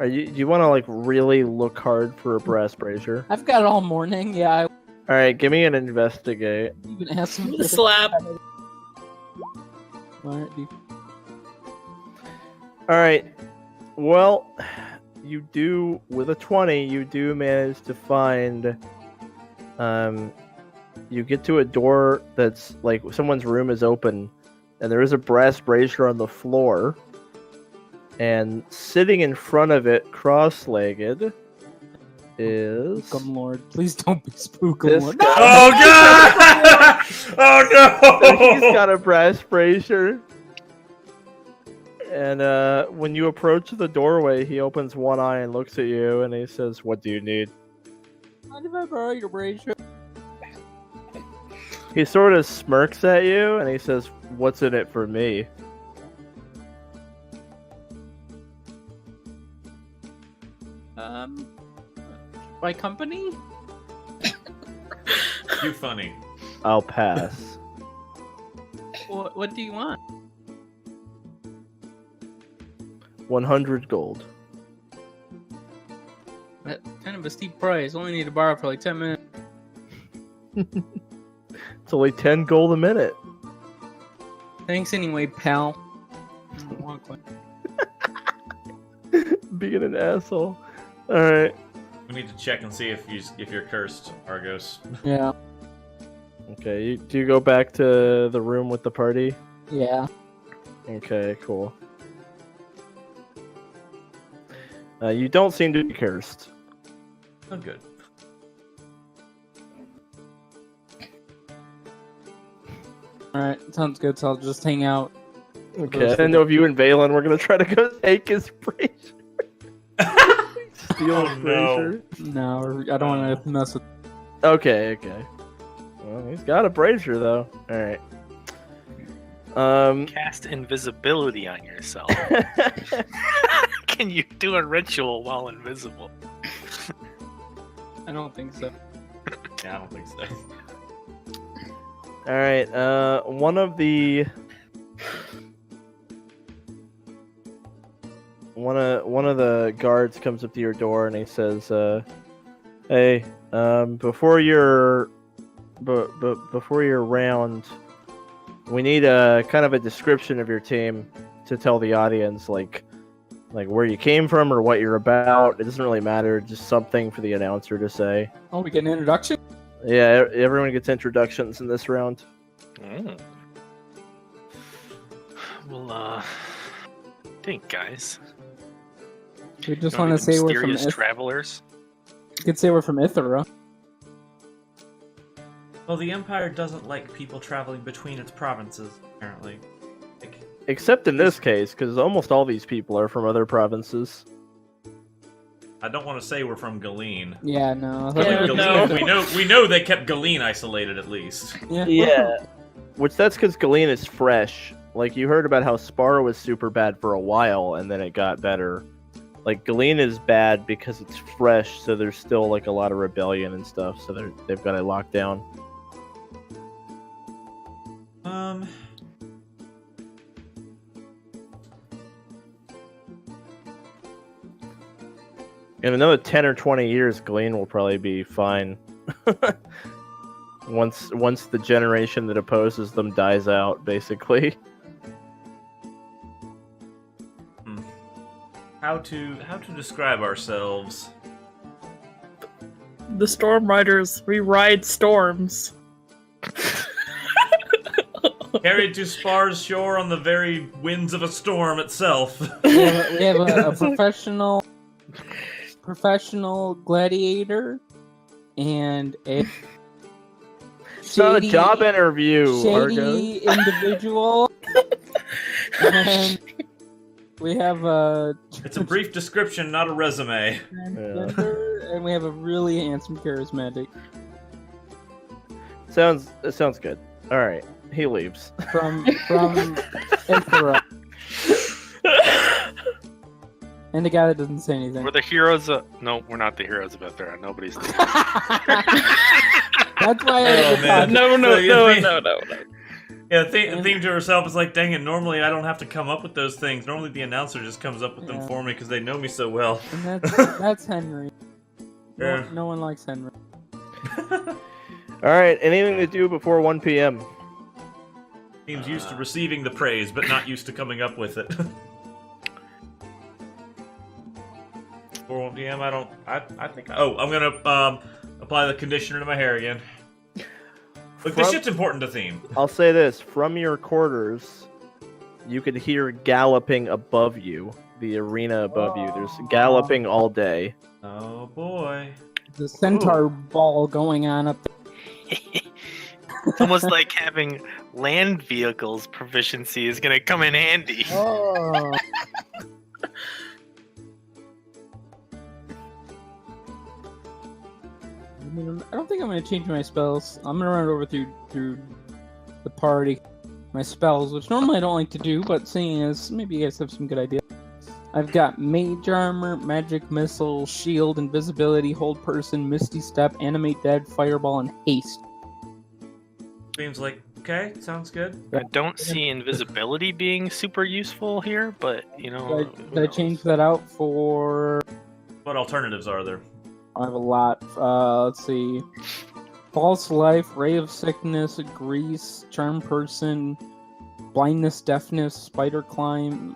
Do you want to like really look hard for a brass brazier? I've got it all morning. Yeah, I Alright, give me an investigate. even asked him. Slap. Alright, Alright. Well, you do, with a 20, you do manage to find, you get to a door that's, like, someone's room is open, and there is a brass brazier on the floor, and sitting in front of it, cross-legged, is... Spook Lord. Please don't be Spook This Lord. guy. Oh God! Oh He's no! got a brass brazier. And when you approach the doorway, he opens one eye and looks at you, and he says, "What do you need?" Mind if I borrow your brazier? He sort of smirks at you and he says, "What's in it for me?" My company? You funny. I'll pass. What do you want? 100 gold. That's kind of a steep price. Only need to borrow for like 10 minutes. It's only 10 gold a minute. Thanks anyway, pal. I don't want one. Being an asshole. Alright. We need to check and see if you're cursed, Argos. Yeah. Okay, do you go back to the room with the party? Yeah. Okay, cool. You don't seem to be cursed. Oh, good. Alright, sounds good. So I'll just hang out. Okay, I didn't know if you and Valen were gonna try to go take his brazier. Steal his brazier. No, I don't want to mess with. Okay. Well, he's got a brazier though. Alright. Cast invisibility on yourself. Can you do a ritual while invisible? I don't think so. Yeah, I don't think so. Alright, one of the guards comes up to your door and he says, "Hey, before your round, we need a kind of a description of your team to tell the audience, like where you came from or what you're about. It doesn't really matter, just something for the announcer to say." Oh, we get an introduction? Yeah, everyone gets introductions in this round. Well, think, guys. We just You want to be the say we're from mysterious travelers. You could say we're from Ithera. Well, the Empire doesn't like people traveling between its provinces, apparently. Except in this case, because almost all these people are from other provinces. I don't want to say we're from Galeen. Yeah, no. Yeah, Galeen, no. we know they kept Galeen isolated at least. Yeah. Which that's because Galeen is fresh. Like, you heard about how Spar was super bad for a while, and then it got better. Like, Galeen is bad because it's fresh, so there's still, like, a lot of rebellion and stuff, so they've got it locked down. In another 10 or 20 years, Galeen will probably be fine. Once the generation that opposes them dies out, basically. How to describe ourselves? The Storm Riders, we ride storms. Carried to Spar's shore on the very winds of a storm itself. We have a professional gladiator and a It's not a job interview, Argos. shady individual. And we have a It's a brief description, not a resume. transgender, and we have a really handsome charismatic It sounds good. All right, he leaves. from Ithera. And the guy that doesn't say anything. We're the heroes of... No, we're not the heroes of Ithera. Nobody's the That's why Oh, man. No. Yeah, theme to herself is like, dang it, normally I don't have to come up with those things. Normally the announcer just comes up with them Yeah. for me because they know me so well. And that's Henry. Yeah. No one likes Henry. All right, anything to do before 1 p.m.? Seems used to receiving the praise, but not used to coming up with it. 4 p.m. I think. Oh, I'm gonna apply the conditioner to my hair again. Look, this shit's important to theme. I'll say this: from your quarters, you could hear galloping above you, the arena above you. There's galloping all day. Oh boy. The centaur ball going on up there. It's almost like having land vehicles proficiency is going to come in handy. Oh. mean, I don't think I'm gonna change my spells. I'm gonna run it over through the party. My spells, which normally I don't like to do, but seeing as maybe you guys have some good ideas. I've got Mage Armor, Magic Missile, Shield, Invisibility, Hold Person, Misty Step, Animate Dead, Fireball, and Haste. Seems like okay. Sounds good. I don't see invisibility being super useful here, but you know. Did I change that out for... What alternatives are there? I have a lot. Let's see. False Life, Ray of Sickness, Grease, Charm Person, Blindness, Deafness, Spider Climb,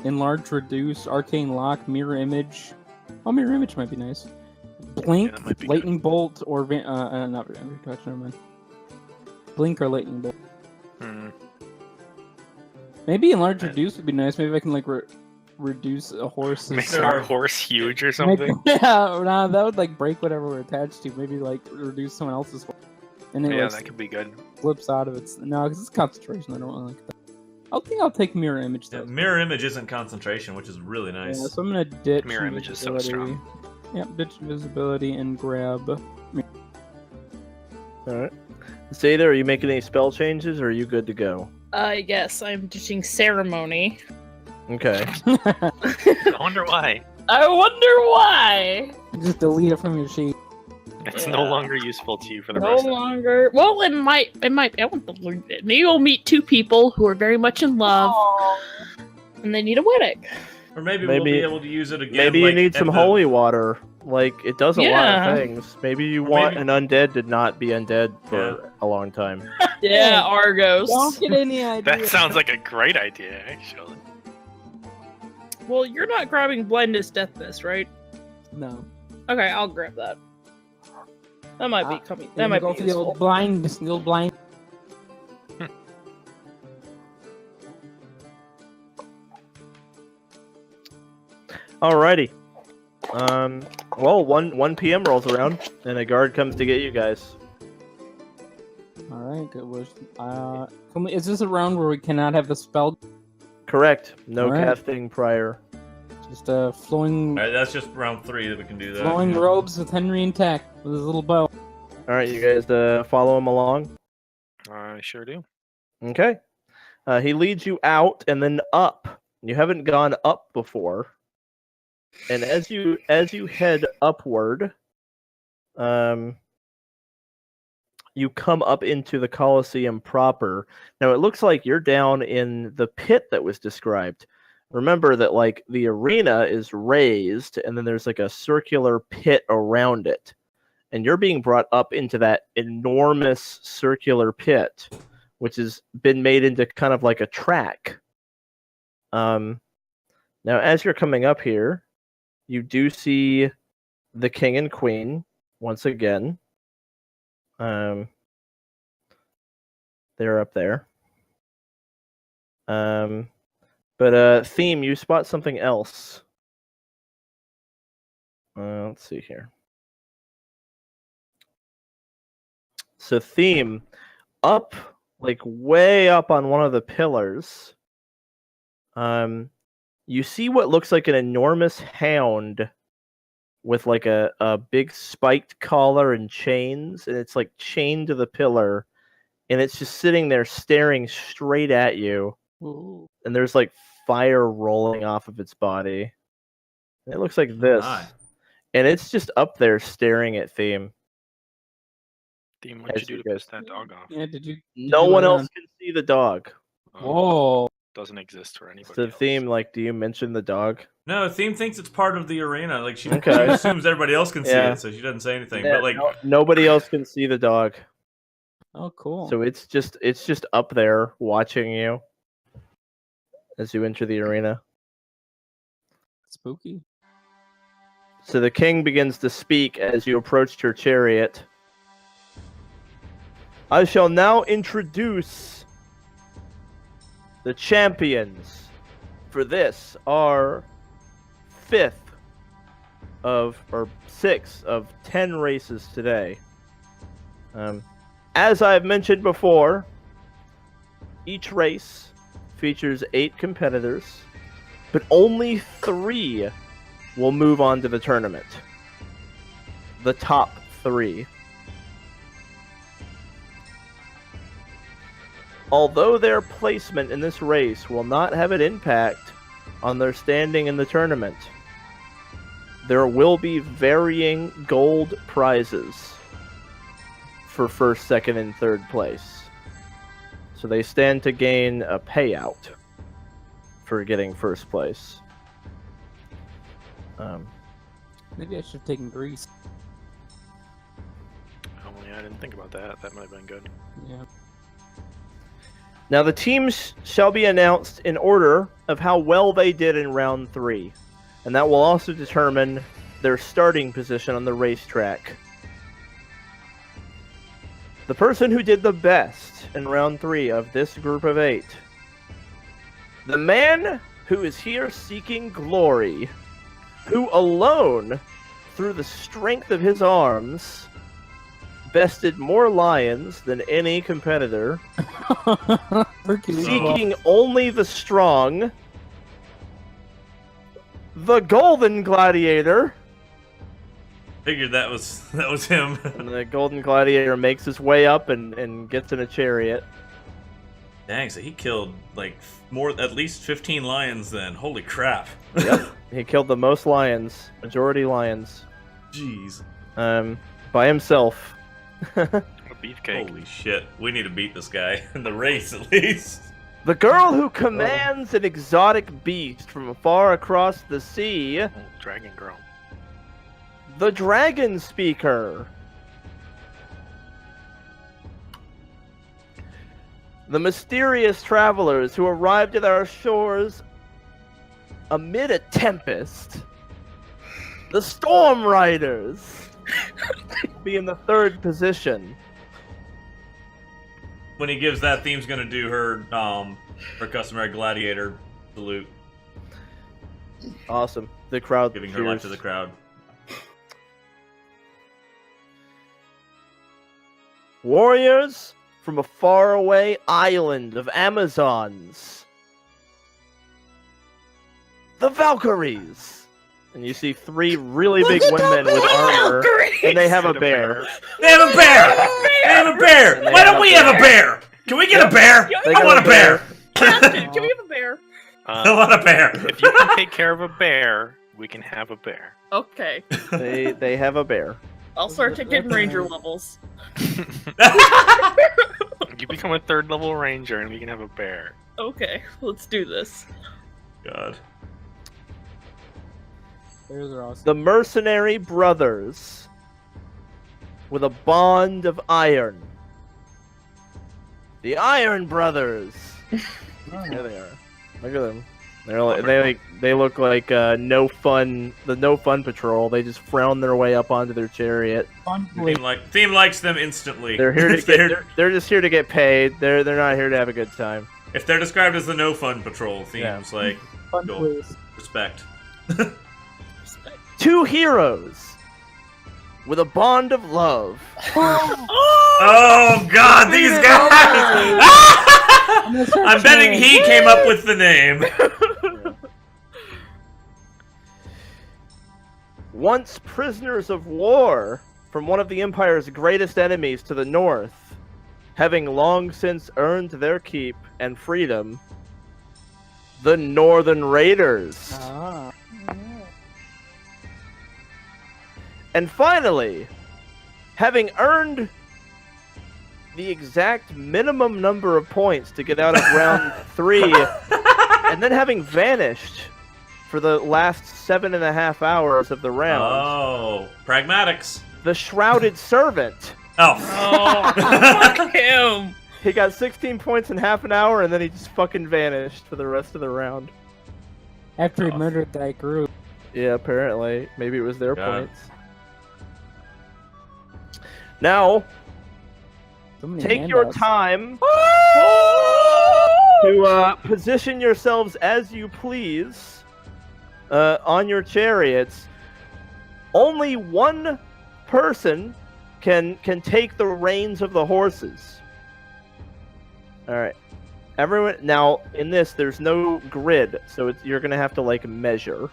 Enlarge, Reduce, Arcane Lock, Mirror Image. Oh, Mirror Image might be nice. Blink, that might be Lightning Bolt, or not Vampire Touch, never mind. Blink or Lightning Bolt. Maybe Enlarge, Reduce would be nice. Maybe I can like reduce a horse's... Make our horse huge or something. Yeah, no, that would like break whatever we're attached to. Maybe like reduce someone else's horse. And it Yeah, like, that could be good. flips out of its... No, because it's concentration. I don't really like that. I think I'll take Mirror Image though. Yeah, mirror image isn't concentration, which is really nice. Yeah, so I'm gonna ditch Mirror Image is so Invisibility. strong. Yep, ditch Invisibility and grab... Alright. Xeta, are you making any spell changes, or are you good to go? Yes, I'm ditching Ceremony. Okay. I wonder why. I wonder why. Just delete it from your sheet. It's Yeah. no longer useful to you for the No rest of longer. Well, it might. I won't believe it. Maybe we'll meet two people who are very much in love, and they need a wedding. Or maybe we'll be able to use it again. Maybe you like, need at some the- holy water. Like, it does a lot Yeah. of things. Maybe you Or want maybe- an undead to not be undead for Yeah. a long time. Yeah, Argos. Don't get any idea. That sounds like a great idea, actually. Well, you're not grabbing Blindness Deafness, right? No. Okay, I'll grab that. That might be coming. Then That might go be for the useful. old blind. The old blind. Alrighty. Well, 1 p.m. rolls around, and a guard comes to get you guys. All right, good wish. Is this a round where we cannot have the spell? Correct. No Alright. casting prior. Just flowing, Alright, that's just round 3 that we can do that. flowing Yeah. robes with Henry intact with his little bow. Alright, you guys follow him along? I sure do. Okay. He leads you out and then up. You haven't gone up before. And as you head upward, you come up into the Colosseum proper. Now it looks like you're down in the pit that was described. Remember that like the arena is raised and then there's like a circular pit around it. And you're being brought up into that enormous circular pit, which has been made into kind of like a track. Now as you're coming up here, you do see the king and queen once again. They're up there. But Theme, you spot something else. Let's see here. So Theme, up, like way up on one of the pillars, you see what looks like an enormous hound with like a big spiked collar and chains, and it's like chained to the pillar, and it's just sitting there staring straight at you. Ooh. And there's like fire rolling off of its body. It looks like this. My. And it's just up there staring at Theme. Dean, what'd As you do you to guys- piss that dog off? Yeah, did you? No you one let else on- can see the dog. Whoa. Doesn't exist for anybody So else. Theme, like, do you mention the dog? No, Theme thinks it's part of the arena. Like she Okay. assumes everybody else can see Yeah. it, so she doesn't say anything. Yeah, But like, nobody else can see the dog. Oh, cool. So it's just up there watching you as you enter the arena. Spooky. So the king begins to speak as you approach your chariot. I shall now introduce the champions for this, our 6 of 10 races today. As I've mentioned before, each race features 8 competitors, but only 3 will move on to the tournament. The top 3. Although their placement in this race will not have an impact on their standing in the tournament, there will be varying gold prizes for first, second, and third place. So they stand to gain a payout for getting first place. Maybe I should have taken Greece. Oh yeah, I didn't think about that. That might have been good. Yeah. Now the teams shall be announced in order of how well they did in round 3, and that will also determine their starting position on the racetrack. The person who did the best in round 3 of this group of 8, the man who is here seeking glory, who alone, through the strength of his arms, bested more lions than any competitor, Hercules. seeking only the strong, the Golden Gladiator. Figured that was him. And the Golden Gladiator makes his way up and gets in a chariot. Dang, so he killed like at least 15 lions then. Holy crap. Yep, he killed the most lions, majority lions, Jeez. by himself. A beefcake. Holy shit. We need to beat this guy in the race at least. The girl who commands an exotic beast from far across the sea, Oh, dragon girl. the Dragon Speaker. The mysterious travelers who arrived at our shores amid a tempest. The Storm Riders be in the third position. When he gives that, Theme's gonna do her customary gladiator salute, Awesome. The crowd giving her life to cheers. the crowd. Warriors from a faraway island of Amazons. The Valkyries. And you see 3 really big women with armor, and they have a bear. They have a bear! They have a bear! And they Why have don't a we have a bear. bear? Can we get a bear? They I got want a bear! Can we have a bear? I want a bear! If you can take care of a bear, we can have a bear. Okay. They have a bear. I'll start taking ranger levels. You become a 3rd level ranger and we can have a bear. Okay, let's do this. God. Bears are awesome. The Mercenary Brothers with a bond of iron. The Iron Brothers. There they are. Look at them. They look like the No Fun Patrol. They just frown their way up onto their chariot. Theme likes them instantly. They're here to If they're- they're just here to get paid. They're not here to have a good time. If they're described as the No Fun Patrol, Theme's like, Fun cool. please. respect. Respect. 2 heroes with a bond of love. Oh God, these guys! I'm betting he came up with the name. Once prisoners of war from one of the Empire's greatest enemies to the north, having long since earned their keep and freedom, the Northern Raiders. Ah. And finally, having earned the exact minimum number of points to get out of round 3, and then having vanished for the last 7.5 hours of the round, Oh, pragmatics. the Shrouded Servant. Oh. Oh, fuck him! He got 16 points in half an hour, and then he just fucking vanished for the rest of the round. After he murdered that group. Yeah, apparently. Maybe it was their Yeah. points. Now, So many take your handouts. time to position yourselves as you please on your chariots. Only one person can take the reins of the horses. All right, everyone. Now, in this, there's no grid, so you're gonna have to like measure.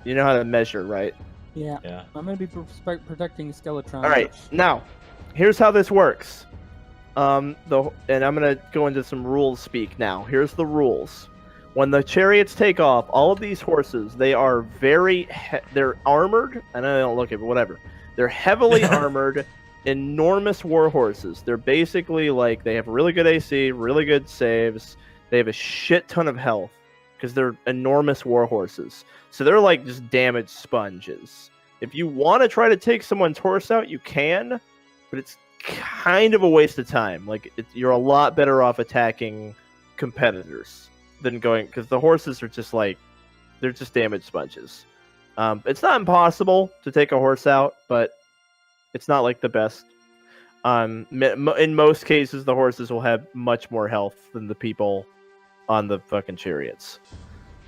You know how to measure, right? Yeah. Yeah. I'm gonna be protecting Skeletron. All right, now, here's how this works. And I'm gonna go into some rules speak now. Here's the rules. When the chariots take off, all of these horses, they are they're armored. I know they don't look it, but whatever. They're heavily armored, enormous war horses. They're basically like, they have really good AC, really good saves. They have a shit ton of health because they're enormous war horses. So they're like just damage sponges. If you want to try to take someone's horse out, you can, but it's kind of a waste of time. Like, you're a lot better off attacking competitors than going, because the horses are just like, they're just damage sponges. It's not impossible to take a horse out, but it's not like the best. In most cases, the horses will have much more health than the people on the fucking chariots.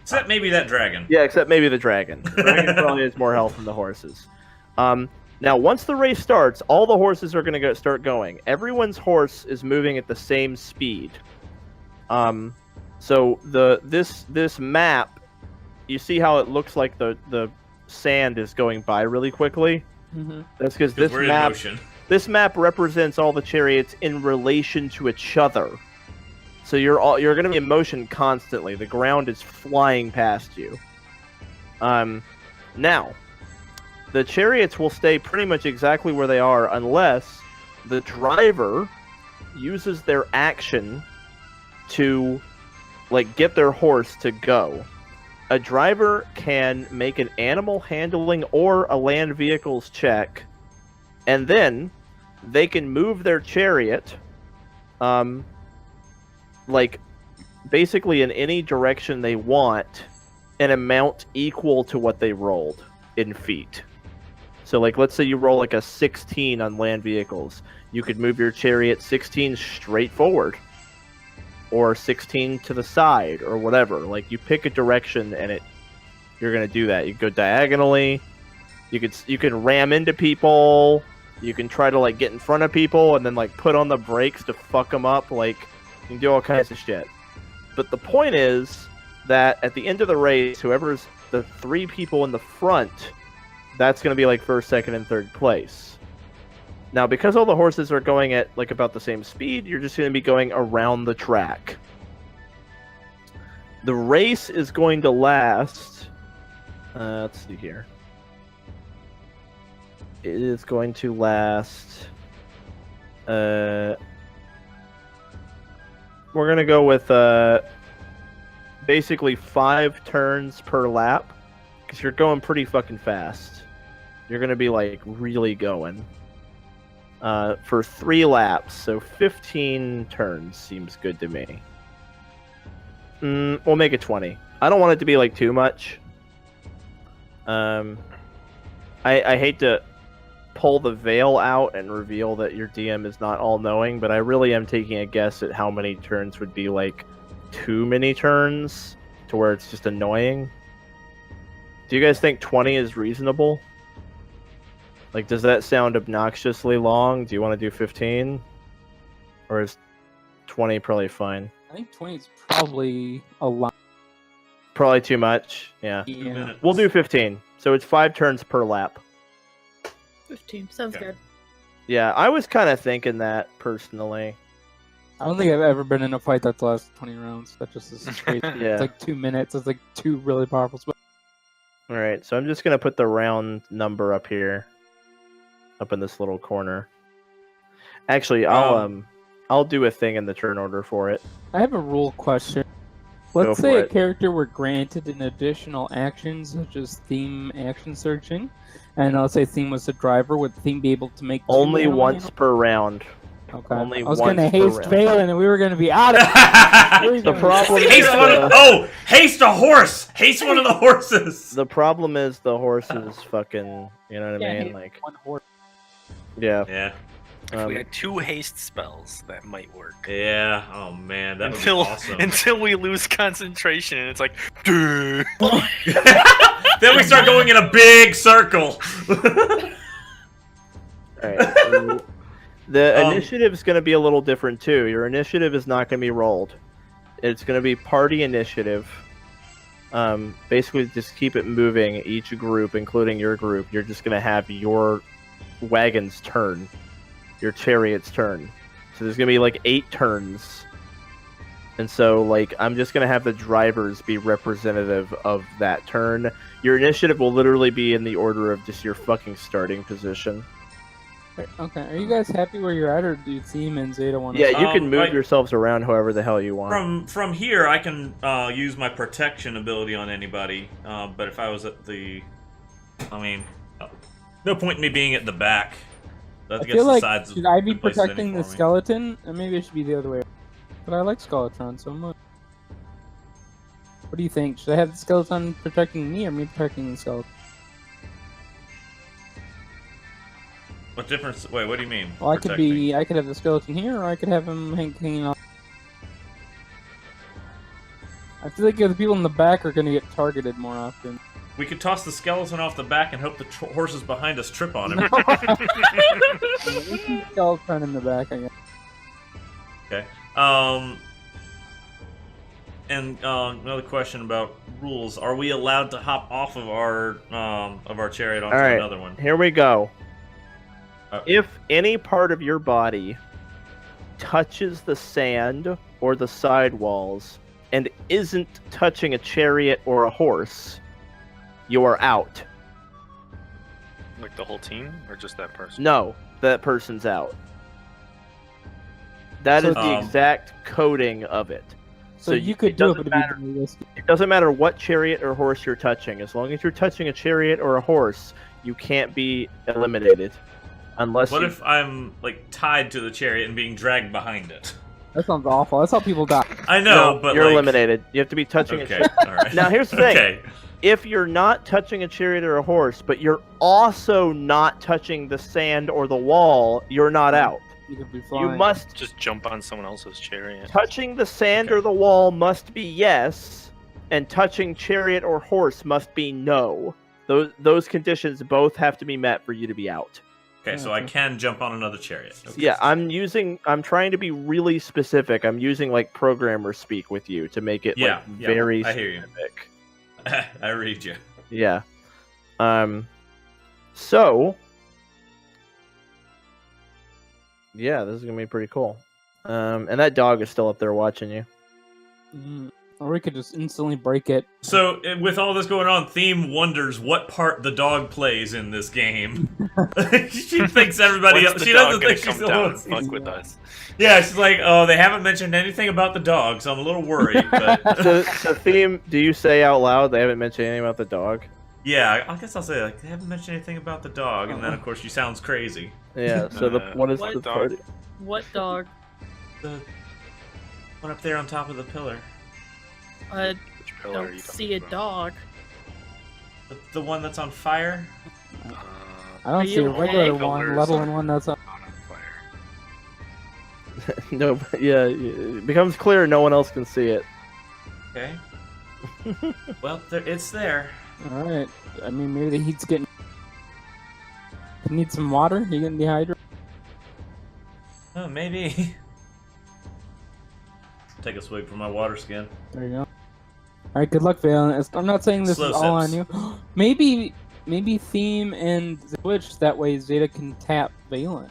Except maybe that dragon. Yeah, except maybe the dragon. The dragon probably has more health than the horses. Now, once the race starts, all the horses are going to start going. Everyone's horse is moving at the same speed. So this map, you see how it looks like the sand is going by really quickly? Mm-hmm. That's because this map represents all the chariots in relation to each other. So you're going to be in motion constantly. The ground is flying past you. Now, the chariots will stay pretty much exactly where they are unless the driver uses their action to, like, get their horse to go. A driver can make an animal handling or a land vehicles check, and then they can move their chariot, like, basically in any direction they want, an amount equal to what they rolled in feet. So, like, let's say you roll like a 16 on land vehicles. You could move your chariot 16 straight forward, or 16 to the side, or whatever. Like, you pick a direction, and you're gonna do that. You go diagonally. You can ram into people. You can try to, like, get in front of people, and then, like, put on the brakes to fuck them up. Like, you can do all kinds of shit. But the point is that at the end of the race, whoever's the 3 people in the front, that's going to be like first, second, and third place. Now, because all the horses are going at like about the same speed, you're just going to be going around the track. The race is going to last... let's see here. It is going to last... we're going to go with basically 5 turns per lap, because you're going pretty fucking fast. You're going to be, like, really going. For 3 laps, so 15 turns seems good to me. We'll make it 20. I don't want it to be, like, too much. I hate to pull the veil out and reveal that your DM is not all-knowing, but I really am taking a guess at how many turns would be, like, too many turns to where it's just annoying. Do you guys think 20 is reasonable? Like, does that sound obnoxiously long? Do you want to do 15? Or is 20 probably fine? I think 20 is probably a lot. Probably too much? Yeah. We'll do 15. So it's 5 turns per lap. 15. Sounds good. Yeah, I was kind of thinking that, personally. I don't think I've ever been in a fight that's lasted 20 rounds. That just is crazy. Yeah. It's like 2 minutes. It's like 2 really powerful spells. Alright, so I'm just going to put the round number up here. Up in this little corner. Actually, I'll do a thing in the turn order for it. I have a rule question. Go Let's for say a it. character were granted an additional action, such as theme action searching, and let's say theme was the driver. Would theme be able to make two Only animal once handles? per round. Okay. only I was once gonna per haste round. Valen, and we were gonna be out of it. The problem is Haste one. Haste a horse. Haste one of the horses. the problem is the horse is fucking. You know what I Yeah, mean? haste Like, one horse. yeah. Yeah. If we had 2 haste spells, that might work. Yeah. Oh man, that would be Until awesome. until we lose concentration, and it's like, dude. Then we start going in a big circle. Alright. So the initiative's going to be a little different too. Your initiative is not going to be rolled. It's going to be party initiative. Basically, just keep it moving. Each group, including your group, you're just gonna have your wagon's turn, your chariot's turn. So there's gonna be like 8 turns, and so like I'm just gonna have the drivers be representative of that turn. Your initiative will literally be in the order of just your fucking starting position. Okay, are you guys happy where you're at, or do you Theme and Xeta want to? Yeah, you can move yourselves around however the hell you want. From here, I can use my protection ability on anybody. But if I was at the, I mean, no point in me being at the back. I feel like should I be protecting the skeleton? Or maybe it should be the other way. But I like Skeletron so much. What do you think? Should I have the skeleton protecting me, or me protecting the skeleton? What difference? Wait, what do you mean? Well, I could have the skeleton here, or I could have him hanging off. I feel like the people in the back are going to get targeted more often. We could toss the skeleton off the back and hope the horses behind us trip on him. We can skeleton in the back, I guess. Okay. And another question about rules: are we allowed to hop off of our chariot onto another one? Here we go. If any part of your body touches the sand or the sidewalls and isn't touching a chariot or a horse, you are out. Like the whole team, or just that person? No, that person's out. That is the exact coding of it. So you could do it, but it doesn't matter what chariot or horse you're touching. As long as you're touching a chariot or a horse, you can't be eliminated. Unless what if I'm like tied to the chariot and being dragged behind it? That sounds awful. That's how people die. I know, but you're eliminated. You have to be touching a chariot. All right. Now here's the thing. If you're not touching a chariot or a horse, but you're also not touching the sand or the wall, you're not out. You could be flying. You must just jump on someone else's chariot. Touching the sand or the wall must be yes, and touching chariot or horse must be no. Those conditions both have to be met for you to be out. Okay, so I can jump on another chariot. Okay. Yeah, I'm trying to be really specific. I'm using like programmer speak with you to make it very specific. I hear you. I read you. Yeah. So yeah, this is gonna be pretty cool. And that dog is still up there watching you. Or we could just instantly break it. So, with all this going on, Theme wonders what part the dog plays in this game. She thinks everybody else. She doesn't think she's the one. Fuck with us. Yeah, she's like, oh, they haven't mentioned anything about the dog, so I'm a little worried. But so Theme, do you say out loud they haven't mentioned anything about the dog? Yeah, I guess I'll say like they haven't mentioned anything about the dog, and then of course she sounds crazy. Yeah. So what is the dog? What dog? The one up there on top of the pillar. I don't see a dog. The one that's on fire? I don't see a regular one, let alone one that's on fire. No, yeah, it becomes clear no one else can see it. Okay. Well, it's there. Alright. I mean, maybe the heat's getting... You need some water? You getting dehydrated? Oh, maybe. Take a swig from my water skin. There you go. Alright, good luck, Valen. I'm not saying this is all on you. Maybe Theme and Switch, that way Xeta can tap Valen.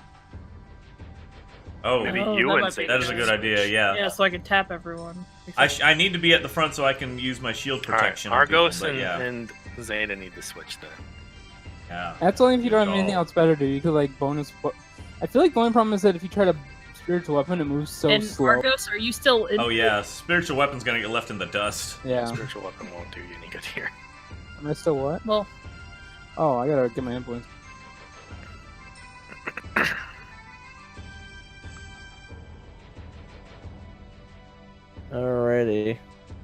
Oh, maybe you and Xeta. That is a good idea, yeah. Yeah, so I can tap everyone. I need to be at the front so I can use my shield protection. Right. Argos and Xeta need to switch then. Yeah. That's only if you don't have anything else better to do. You could like bonus... I feel like the only problem is that if you try to spiritual weapon, it moves so slow. Argos, are you still in? Oh yeah, spiritual weapon's gonna get left in the dust. Yeah. Spiritual weapon won't do you any good here. Am I still what? Well. Oh, I gotta get my influence. Alrighty.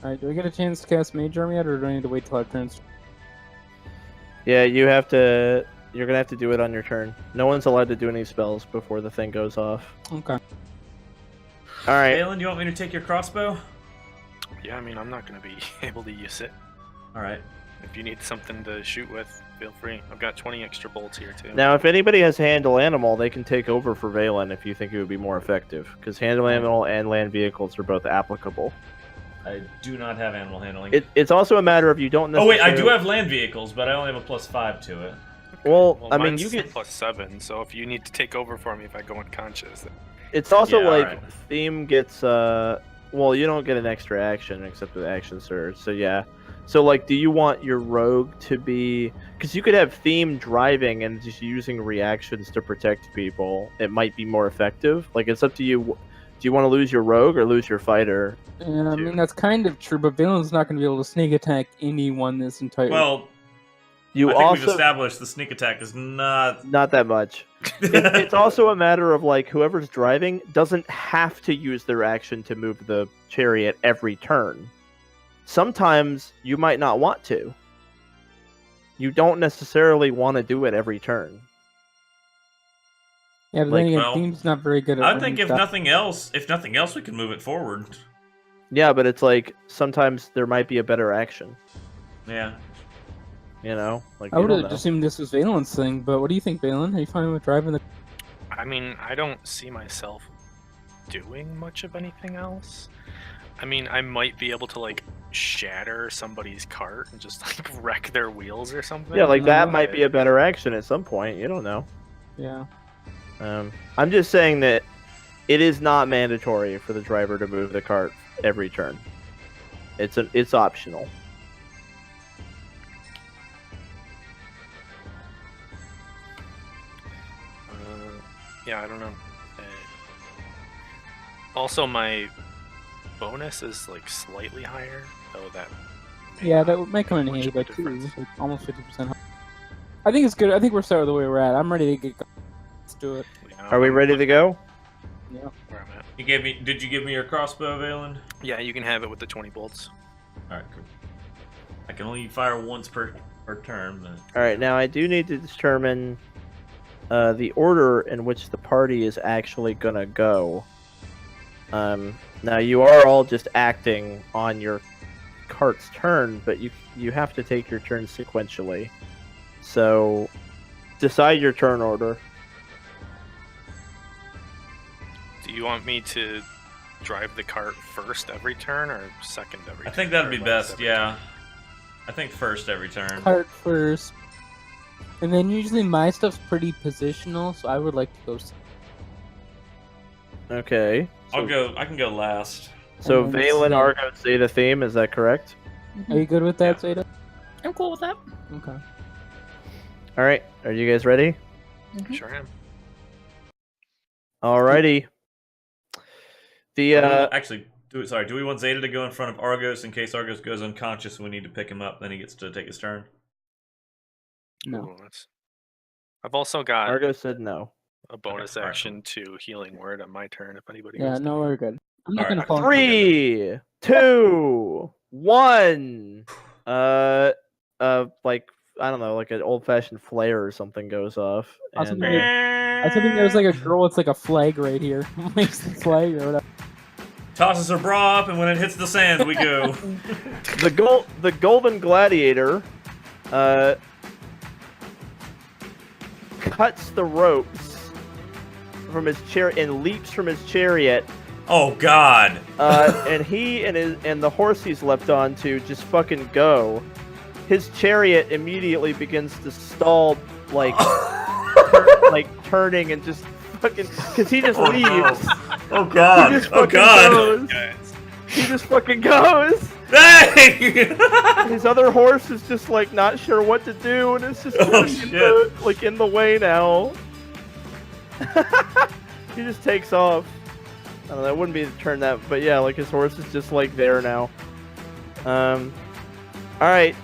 Alright, do I get a chance to cast Mage Arm yet, or do I need to wait till our turns? Yeah, you have to. You're gonna have to do it on your turn. No one's allowed to do any spells before the thing goes off. Okay. All right. Valen, you want me to take your crossbow? Yeah, I mean, I'm not gonna be able to use it. All right. If you need something to shoot with, feel free. I've got 20 extra bolts here too. Now, if anybody has handle animal, they can take over for Valen if you think it would be more effective, because handle animal and land vehicles are both applicable. I do not have animal handling. It's also a matter of you don't Oh necessarily... wait, I do have land vehicles, but I only have a +5 to it. Well, I mean, mine's you get... +7, so if you need to take over for me if I go unconscious, then... It's also Yeah, like, alright. Theme gets, well, you don't get an extra action except with action surge, so yeah. So, like, do you want your rogue to be... Because you could have Theme driving and just using reactions to protect people. It might be more effective. Like, it's up to you. Do you want to lose your rogue or lose your fighter? Yeah, I mean, that's kind of true, but Valen's not going to be able to sneak attack anyone this entire... Well, You I think also... we've established the sneak attack is not... Not that much. It's also a matter of, like, whoever's driving doesn't have to use their action to move the chariot every turn. Sometimes you might not want to. You don't necessarily want to do it every turn. Yeah, but like, then again, well, Theme's not very good at I think if running nothing else, we can move it forward. Yeah, but it's like, sometimes there might be a better action. Yeah. You know? Like, I you would don't have know. assumed this was Valen's thing, but what do you think, Valen? Are you fine with driving the... I mean, I don't see myself doing much of anything else. I mean, I might be able to, like, shatter somebody's cart and just, like, wreck their wheels or something. Yeah, like, that Yeah. might be a better action at some point. You don't know. Yeah. I'm just saying that it is not mandatory for the driver to move the cart every turn. It's optional. Yeah, I don't know. Also, my bonus is, like, slightly higher, though that... may Yeah, not that would make him in much handy of a by 2. difference. Like almost 50% high. I think it's good. I think we're starting the way we're at. I'm ready to get going. Let's do it. Yeah, Are we ready to go? Yeah. Where I'm at. Did you give me your crossbow, Valen? Yeah, you can have it with the 20 bolts. Alright, cool. I can only fire once per turn, but... Alright, now I do need to determine the order in which the party is actually gonna go. Now you are all just acting on your cart's turn, but you have to take your turn sequentially. So, decide your turn order. Do you want me to drive the cart first every turn or second every turn? I think that'd be or last best, every yeah. I think first every turn. Cart first. And then usually my stuff's pretty positional, so I would like to go... Okay. I can go last. So And then Valen, see. Argos, Xeta, Theme, is that correct? Are you good with that, Zeta? I'm cool with that. Okay. Alright, are you guys ready? turn? Sure am. Alrighty. The Actually, do we want Xeta to go in front of Argos in case Argos goes unconscious and we need to pick him up, then he gets to take his turn? No. Ooh, I've also got Argos said no. a bonus alright, action to healing word on my turn if anybody Yeah, goes no, we're good. I'm not Alright, gonna fall. 3, 2, 1. Like, I don't know, like an old-fashioned flare or something goes off. I was And, thinking there's like a girl with like a flag right here. Makes the flag or whatever. Tosses her bra up, and when it hits the sands, we go. the golden gladiator cuts the ropes from his chariot and leaps from his chariot. Oh God! And he and the horse he's leapt onto just fucking go. His chariot immediately begins to stall, like turning and just fucking, because he just leaves. Oh God! He just Oh fucking God! goes. Guys. He just fucking goes. Hey! His other horse is just like not sure what to do, and it's just Oh, like in the way now. He just takes off. I don't know, it wouldn't be to turn that, but yeah, like his horse is just like there now. Alright.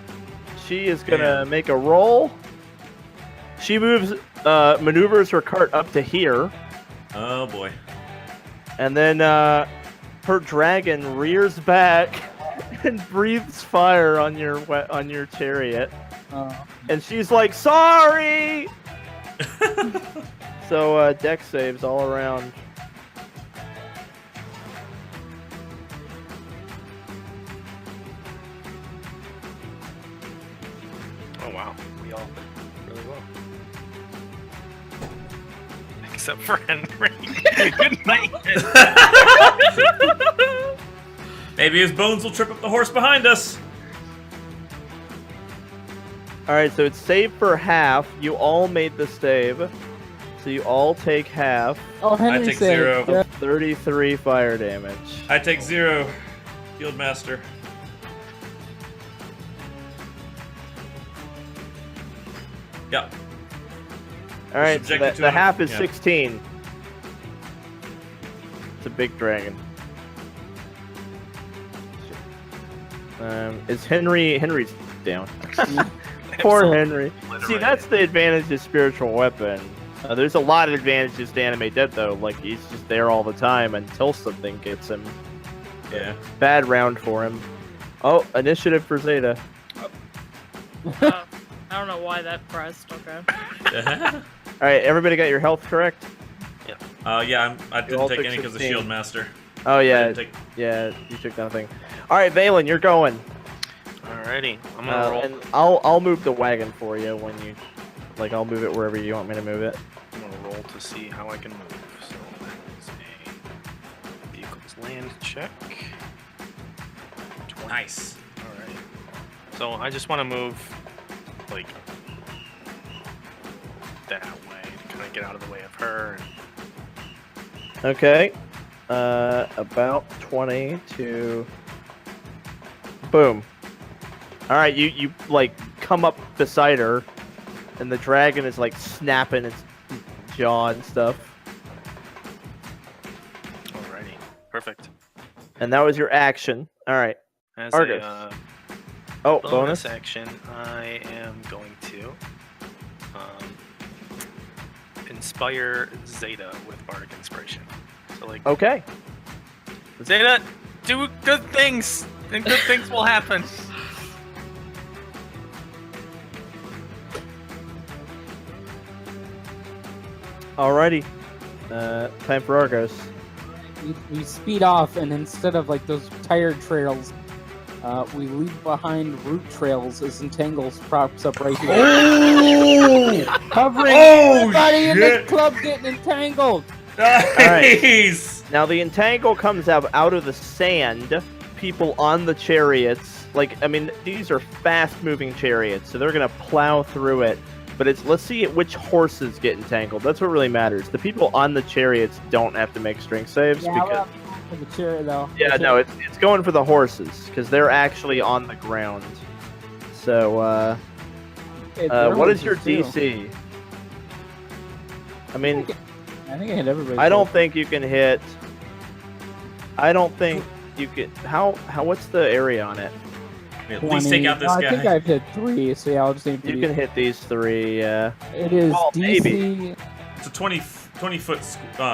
She is gonna make a roll. She maneuvers her cart up to here, Oh boy! and then her dragon rears back and breathes fire on your chariot. And she's like, sorry! So, deck saves all around. Oh wow, we all did really well. Except for Henry. Good night. Maybe his bones will trip up the horse behind us. All right, so it's saved for half. You all made the save, so you all take half. Oh, Henry I take saved. 0. 33 fire damage. I take 0. Field Master. Yeah. All right, so subjected to the an- half is yeah. 16. It's a big dragon. Is Henry's down? Poor Henry. See, that's the advantage of spiritual weapon. There's a lot of advantages to animate dead though. Like he's just there all the time until something gets him. Yeah. Bad round for him. Oh, initiative for Xeta. I don't know why that pressed. Okay. All right, everybody got your health correct? Yeah, I You all didn't take took any because of 16. Shield Master. Oh I yeah, didn't take- yeah. You took nothing. All right, Valen, you're going. Alrighty, I'm gonna roll. And I'll move the wagon for you when you like. I'll move it wherever you want me to move it. I'm gonna roll to see how I can move. So that is a vehicle's land check. 20. Nice. Alright. So I just want to move, like, that way to kind of get out of the way of her. Okay. About 20 to. Boom. All right, you like come up beside her, and the dragon is like snapping its jaw and stuff. Alrighty. Perfect. And that was your action. All right. As Argos. a Oh, bonus bonus. action, I am going to inspire Xeta with Bardic Inspiration. So, like, Okay. Xeta, do good things, and good things will happen. Alrighty. Time for Argos. We speed off, and instead of like those tire trails, we leave behind root trails as Entangles props up right here. Covering everybody in this club getting entangled. Nice. Now the entangle comes out of the sand. People on the chariots, like I mean, these are fast-moving chariots, so they're gonna plow through it. But let's see which horses get entangled. That's what really matters. The people on the chariots don't have to make strength saves Yeah, because for the chariot though. yeah, no, it's going for the horses because they're actually on the ground. So what is your DC? I mean, I think I hit everybody. I don't think you can hit. I don't think you can. How? What's the area on it? At least take out this I guy. think I've hit 3, so yeah, I'll just aim for You can hit these 3. Yeah. It is Well, DC. maybe. It's a 20 foot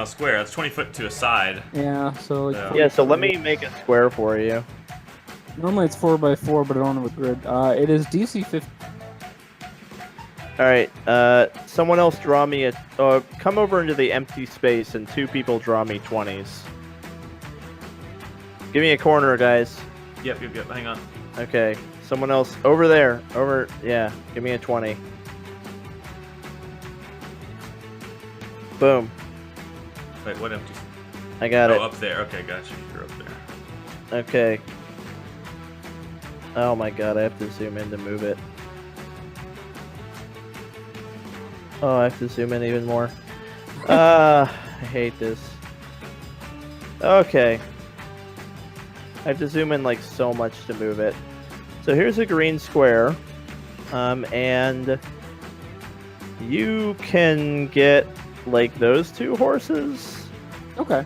square. That's 20 foot to a side. Yeah, so like Yeah. So let me make a square for you. normally it's 4x4, but I don't have a grid. It is DC 50. All right. Someone else draw me a. Come over into the empty space, and 2 people draw me 20s. Give me a corner, guys. Yep. Hang on. Okay. Someone else over there. Over. Yeah. Give me a 20. Boom. Wait, what empty? I got it. Oh, up there. Okay, gotcha. You're up there. Okay. Oh my god, I have to zoom in to move it. Oh, I have to zoom in even more. I hate this. Okay. I have to zoom in like so much to move it. So here's a green square. And you can get like those 2 horses. Okay.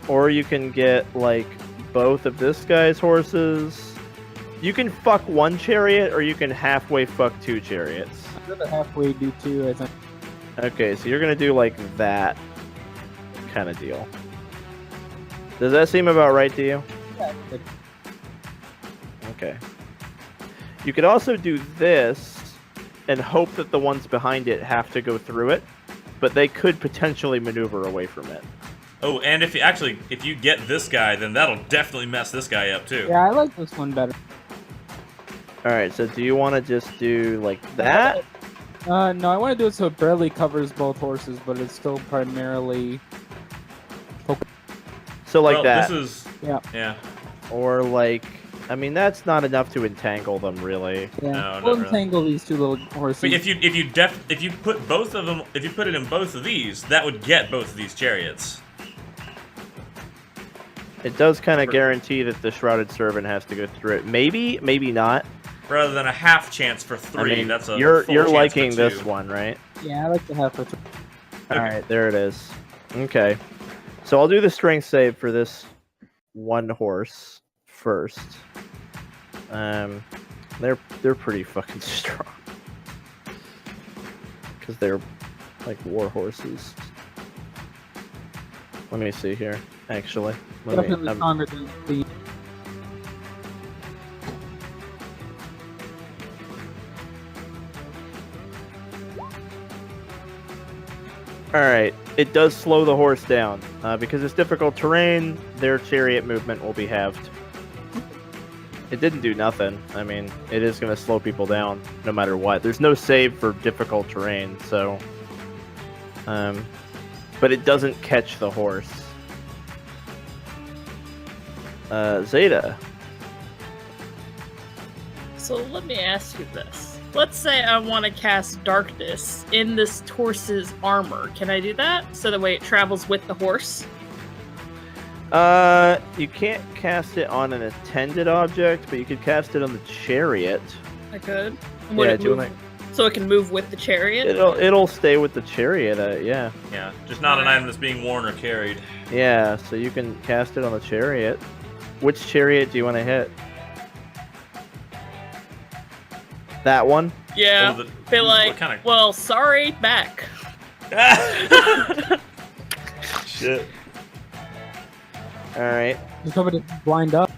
Or you can get like both of this guy's horses. You can fuck 1 chariot, or you can halfway fuck 2 chariots. I'm gonna halfway do 2, I think. Okay, so you're gonna do like that kind of deal. Does that seem about right to you? Yeah. Okay. You could also do this and hope that the ones behind it have to go through it, but they could potentially maneuver away from it. Oh, and if you get this guy, then that'll definitely mess this guy up too. Yeah, I like this one better. Alright, so do you want to just do like that? No, I want to do it so it barely covers both horses, but it's still primarily. So like well, that. This is Yeah. Yeah. or like, I mean, that's not enough to entangle them, really. Yeah, No, we'll not really. entangle these two little horses. But if you put both of them, if you put it in both of these, that would get both of these chariots. It does kind of guarantee that the Shrouded Servant has to go through it. Maybe, maybe not. Rather than a half chance for 3, I mean, that's a you're full chance liking for 2. this one, right? Yeah, I like to have her. All right, there it is. Okay, so I'll do the strength save for this one horse first. They're pretty fucking strong because they're like war horses. Let me see here. Actually, Definitely stronger than the. all right. It does slow the horse down because it's difficult terrain. Their chariot movement will be halved. It didn't do nothing. I mean, it is going to slow people down no matter what. There's no save for difficult terrain, so. But it doesn't catch the horse. Xeta. So let me ask you this. Let's say I want to cast darkness in this horse's armor. Can I do that? So the way it travels with the horse? You can't cast it on an attended object, but you could cast it on the chariot. I could. And would Yeah, it do you move, so it can move with the chariot? It'll stay with the chariot. Yeah. Yeah, just not an item that's being worn or carried. Yeah. So you can cast it on the chariot. Which chariot do you want to hit? That one? Yeah. Oh, Be like, what kind of- well, sorry, back. Shit. All right. Just hope it blind up.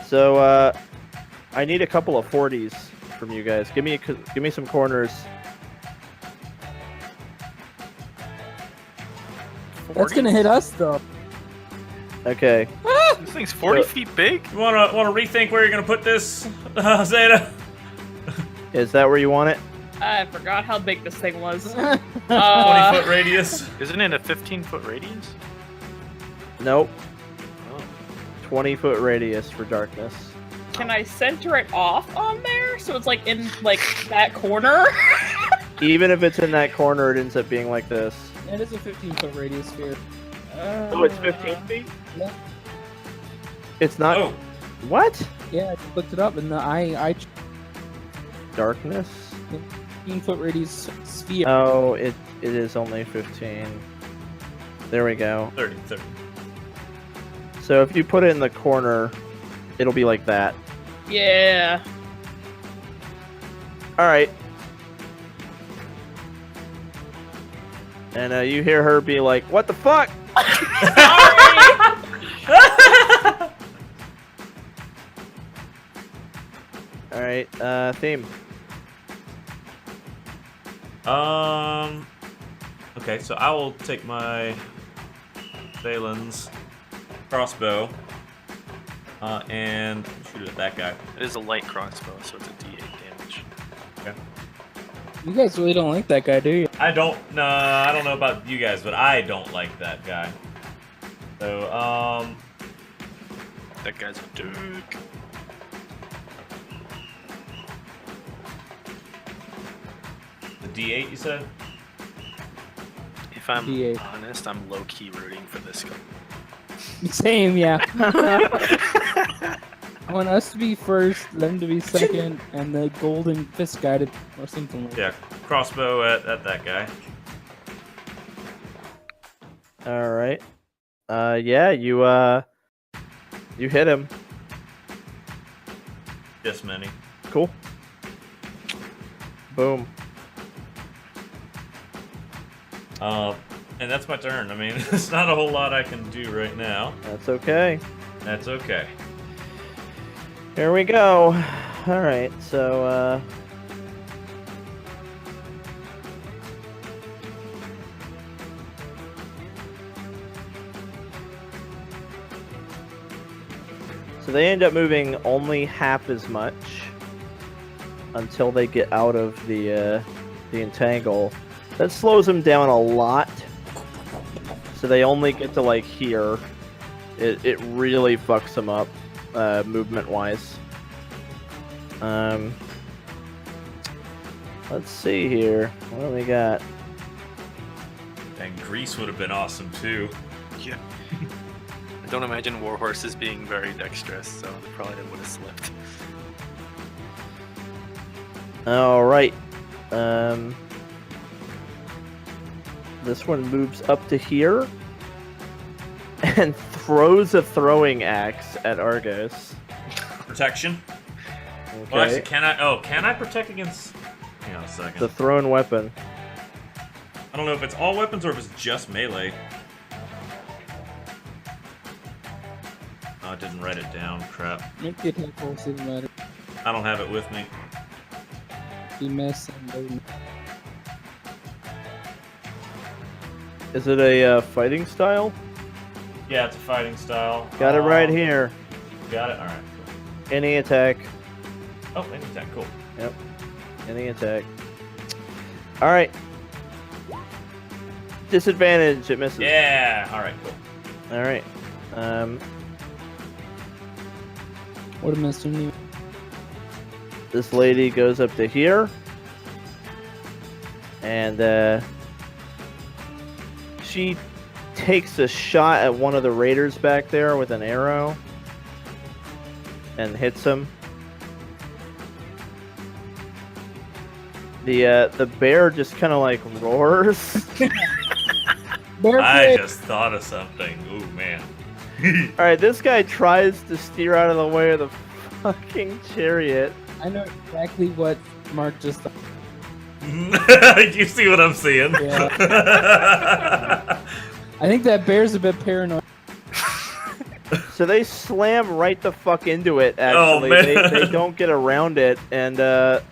So I need a couple of 40s from you guys. Give me some corners. That's gonna hit us though. Okay. This thing's 40 feet big. You wanna rethink where you're gonna put this, Xeta? Is that where you want it? I forgot how big this thing was. 20-foot radius. Isn't it a 15-foot radius? Nope. Oh. 20-foot radius for darkness. Can I center it off on there so it's like in like that corner? Even if it's in that corner, it ends up being like this. It is a 15-foot radius sphere. Oh, it's 15 feet? No. It's not. Oh, What? Yeah, I just looked it up, and I Darkness? 15-foot radius sphere. Oh, it is only 15. There we go. 30. So if you put it in the corner, it'll be like that. Yeah. All right. And you hear her be like, "What the fuck?" All right. Theme. Okay, so I will take my Valen's crossbow and shoot it at that guy. It is a light crossbow, so it's a D8 damage. Okay. You guys really don't like that guy, do you? I don't know about you guys, but I don't like that guy. So, That guy's a dick. the D8 you said? If I'm D8. honest, I'm low-key rooting for this guy. Same, yeah. I want us to be first, them to be second, and the golden fist guy to, or something like that. Yeah, crossbow at that guy. All right. Yeah, you hit him. This many. Cool. Boom. And that's my turn. I mean, there's not a whole lot I can do right now. That's okay. That's okay. Here we go. All right. So they end up moving only half as much until they get out of the entangle. That slows them down a lot. So they only get to like here It really fucks them up, movement-wise. Let's see here. What do we got? And Grease would have been awesome too. Yeah. I don't imagine war horses being very dexterous, so they probably would have slipped. All right. This one moves up to here and throws a throwing axe at Argos. Protection. Okay. Well, actually, can I? Oh, can I protect against? Hang on a second. The thrown weapon. I don't know if it's all weapons or if it's just melee. Oh, I didn't write it down. Crap. Make it have force even better. I don't have it with me. Be messing. Is it a fighting style? Yeah, it's a fighting style. Got it right here. Got it. All right. Cool. Any attack. Oh, any attack. Cool. Yep. Any attack. All right. Disadvantage. It misses. Yeah. All right. Cool. All right. What a missed you. This lady goes up to here, and she takes a shot at one of the raiders back there with an arrow, and hits him. The bear just kind of like roars. I just thought of something. Ooh, man. All right, this guy tries to steer out of the way of the fucking chariot. I know exactly what Mark just thought. You see what I'm seeing? Yeah. I think that bear's a bit paranoid. So they slam right the fuck into it. Actually, Oh, man. They don't get around it, and their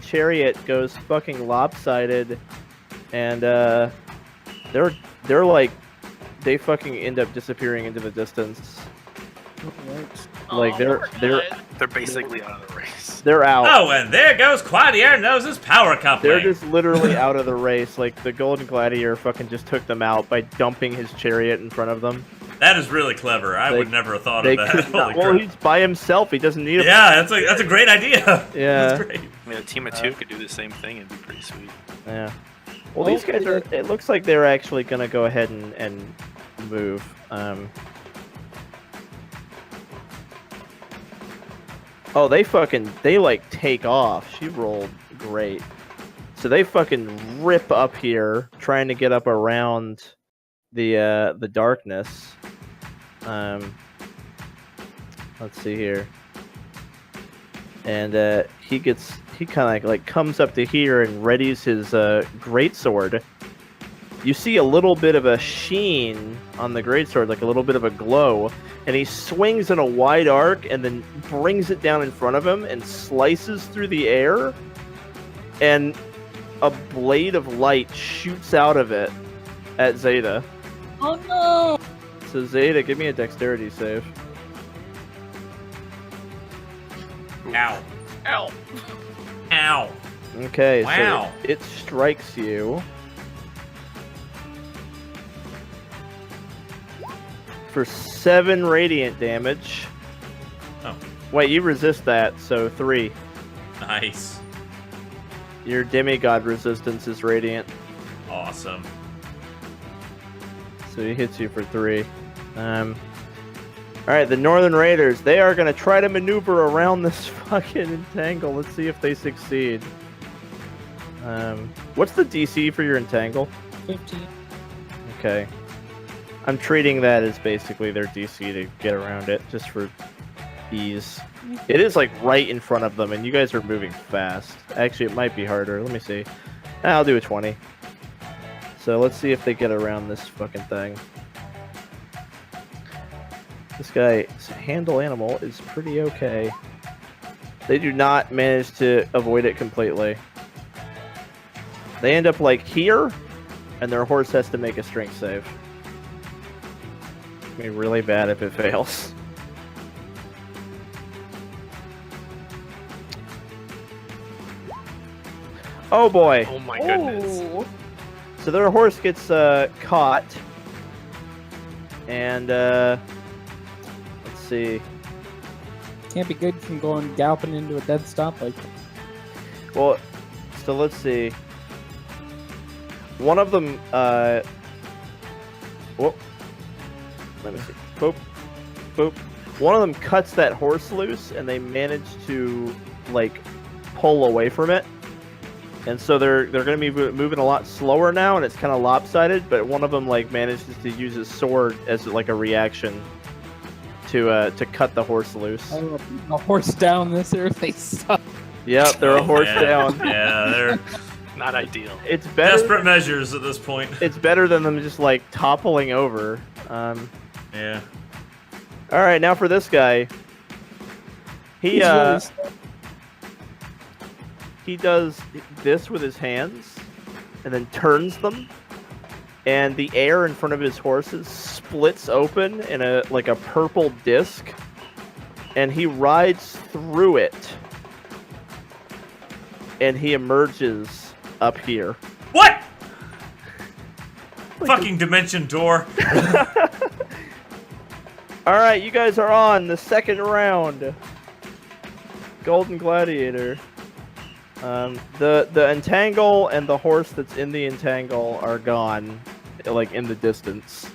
chariot goes fucking lopsided, and they're like they fucking end up disappearing into the distance. Like They're basically out of the race. they're out. Oh, and there goes Quadier Noses Power Coupling. They're just literally out of the race. Like the Golden Gladiator fucking just took them out by dumping his chariot in front of them. That is really clever. I would never have thought of that. Could not, Holy well, crap. he's by himself. He doesn't need a Yeah, that's a great idea. Yeah. That's great. I mean, a team of two could do the same thing and be pretty sweet. Yeah. Well, these guys are. It looks like they're actually gonna go ahead and move. Oh, they like take off. She rolled great. So they fucking rip up here, trying to get up around the darkness. Let's see here. And he kind of like comes up to here and readies his greatsword. You see a little bit of a sheen on the greatsword, like a little bit of a glow, and he swings in a wide arc and then brings it down in front of him and slices through the air, and a blade of light shoots out of it at Xeta. Oh no! So Xeta, give me a dexterity save. Ow. Ow! Ow. Okay, Wow. so it strikes you for 7 radiant damage. Oh. Wait, you resist that, so 3. Nice. Your demigod resistance is radiant, Awesome. so he hits you for 3. Alright, the Northern Raiders, they are going to try to maneuver around this fucking entangle. Let's see if they succeed. What's the DC for your entangle? 15. Okay. I'm treating that as basically their DC to get around it, just for ease. It is like right in front of them, and you guys are moving fast. Actually, it might be harder. Let me see. I'll do a 20. So let's see if they get around this fucking thing. This guy's handle animal is pretty okay. They do not manage to avoid it completely. They end up like here, and their horse has to make a strength save. It'll be really bad if it fails. Oh boy. Oh my goodness. Ooh. So their horse gets caught And let's see. Can't be good from going galloping into a dead stop like that. Well, so let's see. One of them, whoop. Let me see. Boop. Boop. One of them cuts that horse loose, and they manage to, like, pull away from it. And so they're going to be moving a lot slower now, and it's kind of lopsided, but one of them, like, manages to use his sword as, like, a reaction to cut the horse loose. Oh, a horse down this earth, they suck. Yep, they're a horse down. Yeah, they're Not ideal. It's better. desperate measures at this point. It's better than them just like toppling over. Yeah. All right, now for this guy. He he does this with his hands, and then turns them, and the air in front of his horses splits open in a purple disc, and he rides through it, and he emerges up here. What? Fucking dimension door. All right, you guys are on the second round. Golden Gladiator. The entangle and the horse that's in the entangle are gone, like in the distance.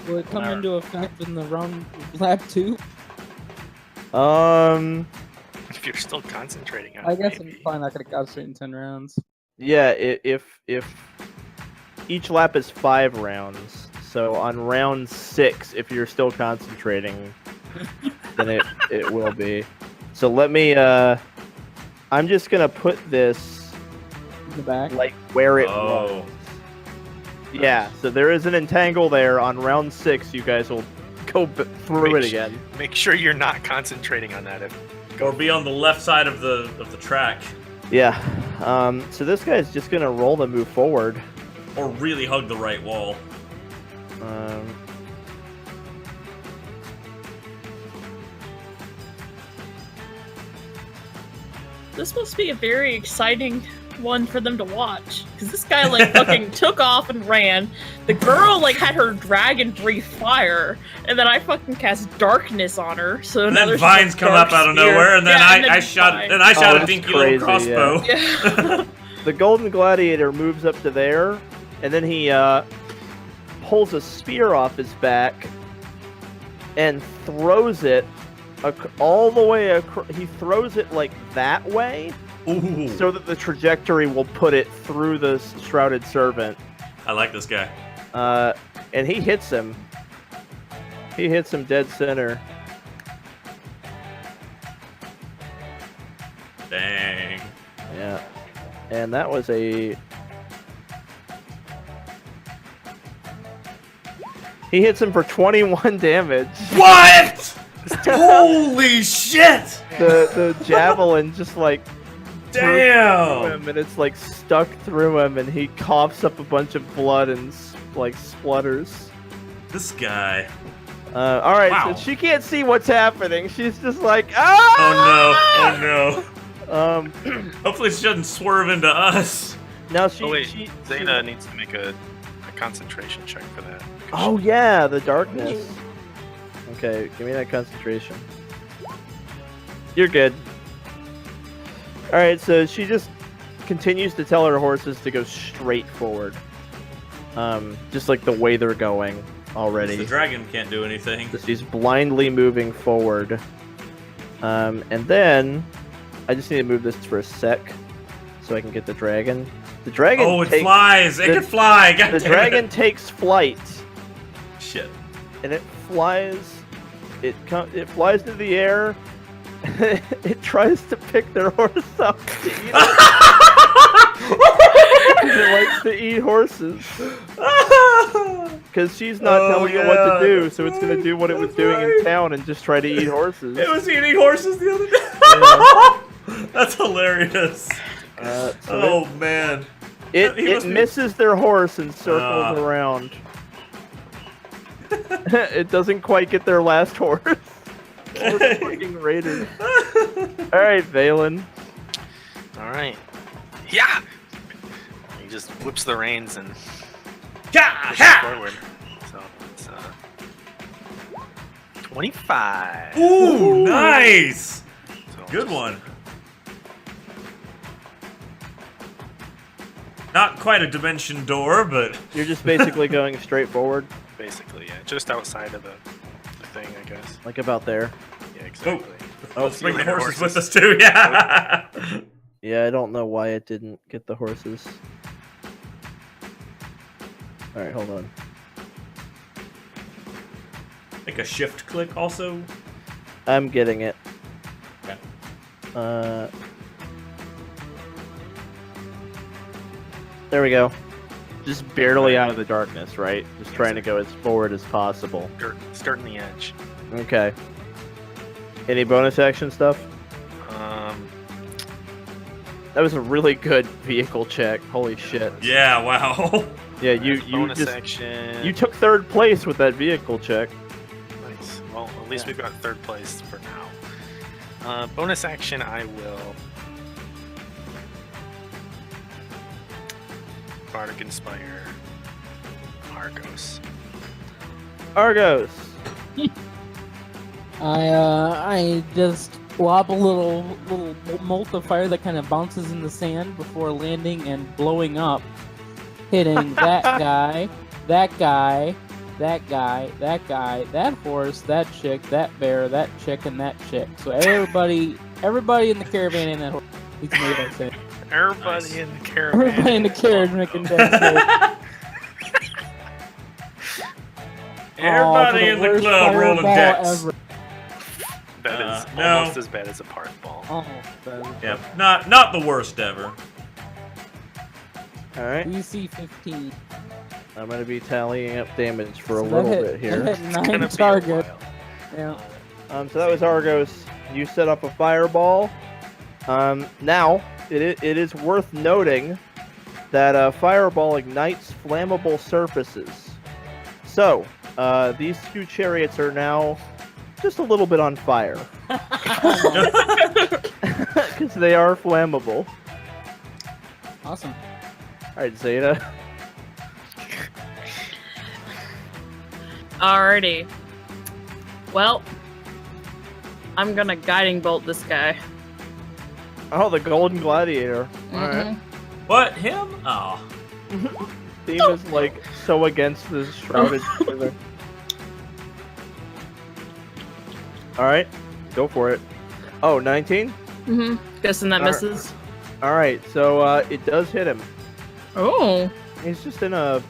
Will it come into effect in the round lap 2? If you're still concentrating on I it, guess maybe. I'm probably not going to concentrate in 10 rounds. Yeah, if each lap is 5 rounds, so on round 6, if you're still concentrating, then it will be. So let me. I'm just gonna put this In the back. like where it Oh. was. Yeah, so there is an entangle there. On round 6, you guys will go through it again. Make sure you're not concentrating on that. Or be on the left side of the track. Yeah. So this guy's just gonna roll to move forward. Or really hug the right wall. This must be a very exciting one for them to watch, because this guy like fucking took off and ran. The girl like had her dragon breathe fire, and then I fucking cast darkness on her. So And now then there's vines this come dark up out of spear. nowhere, and then Yeah, I shot vine. and I shot a that's dinky crazy, little crossbow. Yeah. The Golden Gladiator moves up to there, and then he pulls a spear off his back and throws it all the way across. He throws it like that way, Ooh. so that the trajectory will put it through the Shrouded Servant. I like this guy. And he hits him. He hits him dead center. Dang. Yeah. And that was a... He hits him for 21 damage. What? Holy shit! The javelin just like through Damn! him, and it's like stuck through him, and he coughs up a bunch of blood and like splutters. This guy. All right, Wow. so she can't see what's happening. She's just like, ah! Oh no! Oh no! Hopefully she doesn't swerve into us. Now she. Oh wait, she Xeta needs to make a concentration check for that. Oh yeah, the darkness. Okay, give me that concentration. You're good. Alright, so she just continues to tell her horses to go straight forward. Just like the way they're going already. The dragon can't do anything. So she's blindly moving forward. And then I just need to move this for a sec so I can get the dragon. The dragon Oh, it flies! It can fly! God The damn dragon it. takes flight. Shit. And it flies. It flies into the air. It tries to pick their horse up to eat it. It likes to eat horses. Because she's not Oh, telling it what yeah. to do, so it's gonna do what it was That's doing in right. town and just try to eat horses. It was eating horses the other day. That's hilarious. So Oh man. it he must be- misses their horse and circles around. It doesn't quite get their last horse. Those fucking raiders. Alright, Valen. All right. Yeah. He just whips the reins and pushes forward. So it's 25. Ooh, nice! So Good one. Not quite a dimension door, but You're just basically going straight forward, Basically, yeah, just outside of the thing, I guess. like about there. Yeah, exactly. let's bring the later, horses horses. with us too. Yeah. Yeah, I don't know why it didn't get the horses. Alright, hold on. Like a shift click also. I'm getting it. Okay. There we go. Just barely out of the darkness, right? Just trying to go as forward as possible. Skirting the edge. Okay. Any bonus action stuff? That was a really good vehicle check. Holy shit. Yeah. Wow. Yeah, you bonus just action. you took third place with that vehicle check. Nice. Well, at least we've got third place for now. Bonus action, I will. Bardic Inspire. Argos. Argos. I just lob a little molt of fire that kind of bounces in the sand before landing and blowing up, hitting that guy, that guy, that guy, that guy, that horse, that chick, that bear, that chick, and that chick. So everybody in the caravan and that horse needs to make that save. Everybody Nice. in the caravan. Everybody in the carriage making that save. Everybody in the club rolling decks. Ever. That is No. almost as bad as a park ball. Almost better. Yep. Not the worst ever. Alright. DC 15. I'm gonna be tallying up damage for a So little that bit hit here. 9 Gonna target. be a while. Yeah. So that was Argos. You set up a fireball. Now, it is worth noting that a fireball ignites flammable surfaces. So, these two chariots are now just a little bit on fire. Because they are flammable. Awesome. Alright, Xeta. Alrighty. Well, I'm gonna guiding bolt this guy. Oh, the Golden Gladiator. Alright. Mhm. What, him? Oh. Theme is like so against this shrouded figure. Alright, go for it. Oh, 19? Mhm. Guessing that Alright. misses. Alright, so it does hit him. Oh. He's just in a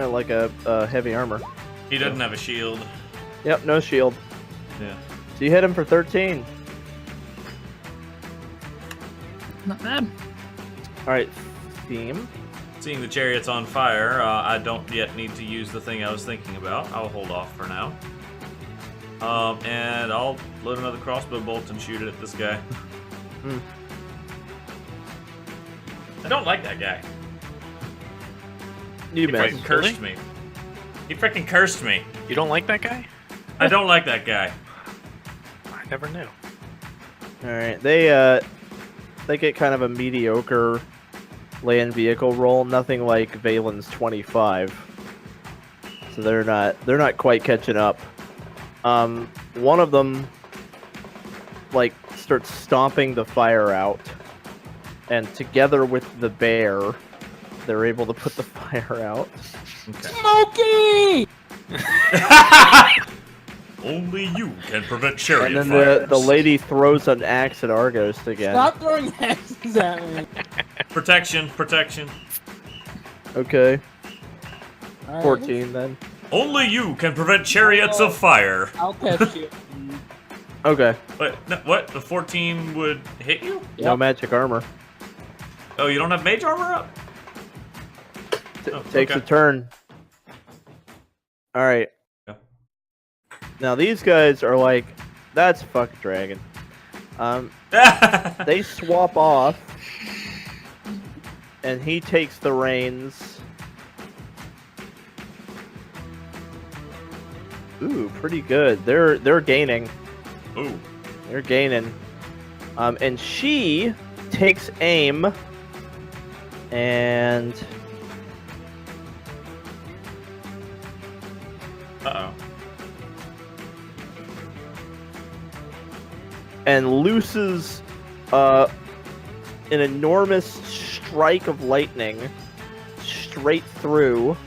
like a heavy armor. He doesn't have a shield. Yep, no shield. Yeah. So you hit him for 13. Not bad. Alright, theme. Seeing the chariots on fire, I don't yet need to use the thing I was thinking about. I'll hold off for now. And I'll load another crossbow bolt and shoot it at this guy. Hmm. I don't like that guy. You He missed. freaking cursed me. He freaking cursed me. You don't like that guy? I don't like that guy. I never knew. Alright, they get kind of a mediocre land vehicle roll, nothing like Valen's 25. So they're not quite catching up. One of them like starts stomping the fire out, and together with the bear, they're able to put the fire out. Smokey! Only you can prevent And chariot then fires. the lady throws an axe at Argos again. Stop throwing axes at me. Protection. Okay, All right, 14 then. Only you can prevent chariots of fire. I'll catch you. Okay, Wait, no, what? The 14 would hit you? no Yep. magic armor. Oh, you don't have mage armor up? Oh, Takes okay. a turn. Alright. Yeah. Now these guys are like, that's fuck dragon. They swap off, and he takes the reins. Ooh, pretty good. They're gaining. Ooh. They're gaining. And she takes aim and and looses an enormous strike of lightning straight through.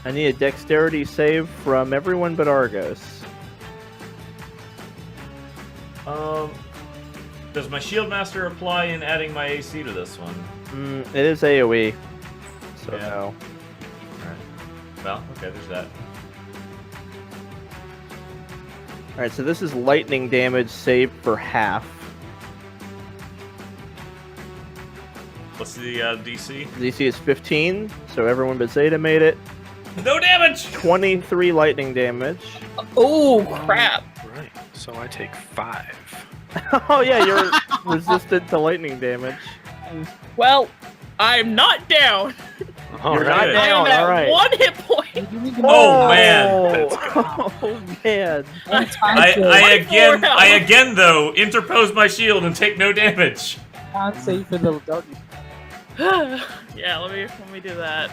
I need a dexterity save from everyone but Argos. Does my Shield Master apply in adding my AC to this one? It is AoE. So Yeah. no. Alright. Well, okay, there's that. Alright, so this is lightning damage saved for half. What's the DC? DC is 15, so everyone but Xeta made it. No damage! 23 lightning damage. Oh, crap. Right. So I take 5. Oh yeah, you're resistant to lightning damage. Well, I'm not down. You're not right. down, I'm at alright. 1 hit point. Oh, man! Oh man! I again though interpose my shield and take no damage. Can't save for the dark. Yeah, let me do that.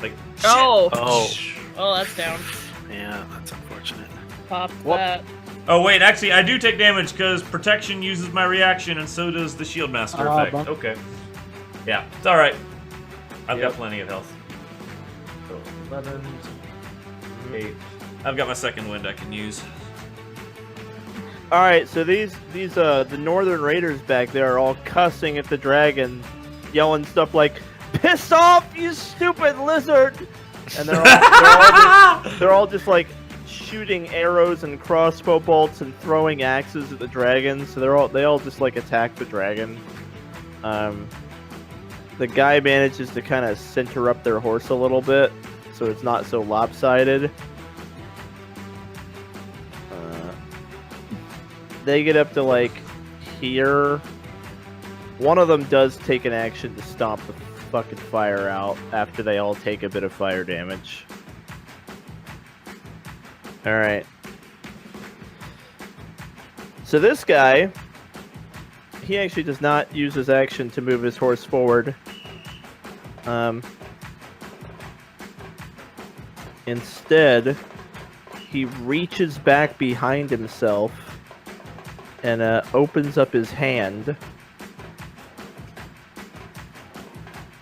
Like Oh. Oh, That's down. yeah, that's unfortunate. Pop Whoop. that. Oh wait, actually I do take damage because protection uses my reaction and so does the Shield Master effect. bump. Okay. Yeah, it's alright. I've got Yep. plenty of health. So 11, 8. I've got my second wind I can use. All right, so these the Northern Raiders back there are all cussing at the dragon, yelling stuff like "Piss off, you stupid lizard!" And they're all just like shooting arrows and crossbow bolts and throwing axes at the dragon. So they all just like attack the dragon. The guy manages to kind of center up their horse a little bit, so it's not so lopsided. They get up to like here. One of them does take an action to stomp the fucking fire out after they all take a bit of fire damage. Alright. So this guy, he actually does not use his action to move his horse forward. Instead, he reaches back behind himself and opens up his hand.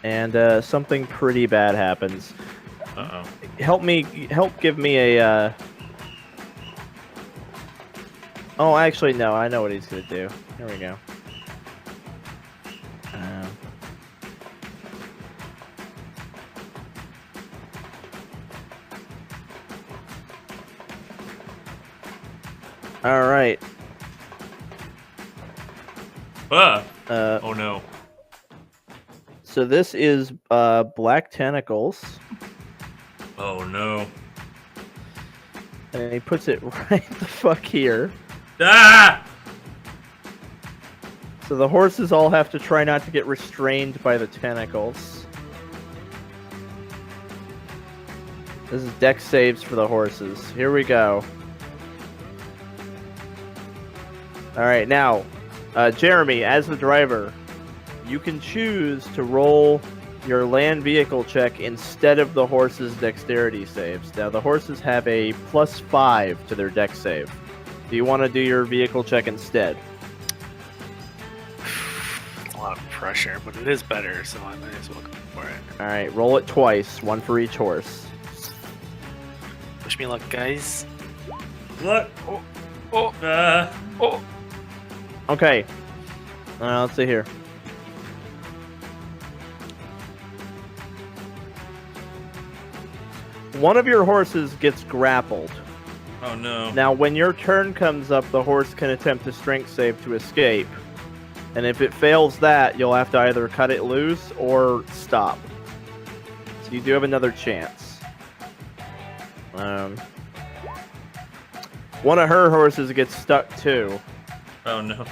And something pretty bad happens. Uh-oh. Help give me a... Oh, actually, no. I know what he's going to do. Here we go. All right. Oh no. So this is black tentacles, Oh no. and he puts it right the fuck here. Ah! So the horses all have to try not to get restrained by the tentacles. This is dex saves for the horses. Here we go. Alright, now, Jeremy, as the driver, you can choose to roll your land vehicle check instead of the horses' dexterity saves. Now, the horses have a +5 to their dex save. Do you want to do your vehicle check instead? It's a lot of pressure, but it is better, so I might as well go for it. Alright, roll it twice, one for each horse. Wish me luck, guys. Look. Oh. Oh. Okay. Let's see here. One of your horses gets grappled. Oh no. Now, when your turn comes up, the horse can attempt a strength save to escape. And if it fails that, you'll have to either cut it loose or stop. So you do have another chance. One of her horses gets stuck too. Oh no.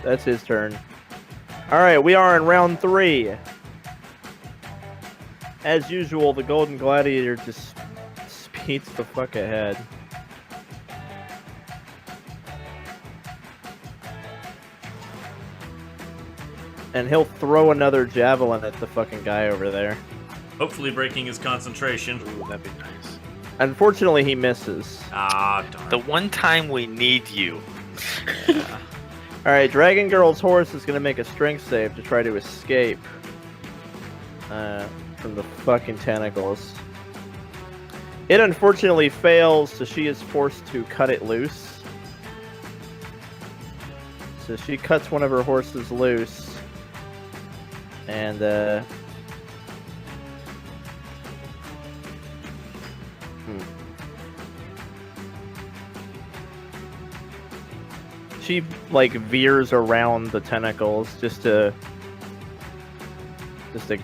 That's his turn. Alright, we are in round 3. As usual, the Golden Gladiator just speeds the fuck ahead. And he'll throw another javelin at the fucking guy over there. Hopefully breaking his concentration. Ooh, that'd be nice. Unfortunately, he misses. Ah, darn. The one time we need you. Yeah. All right, Dragon Girl's horse is gonna make a strength save to try to escape from the fucking tentacles. It unfortunately fails, so she is forced to cut it loose. So she cuts one of her horses loose, and she like veers around the tentacles just to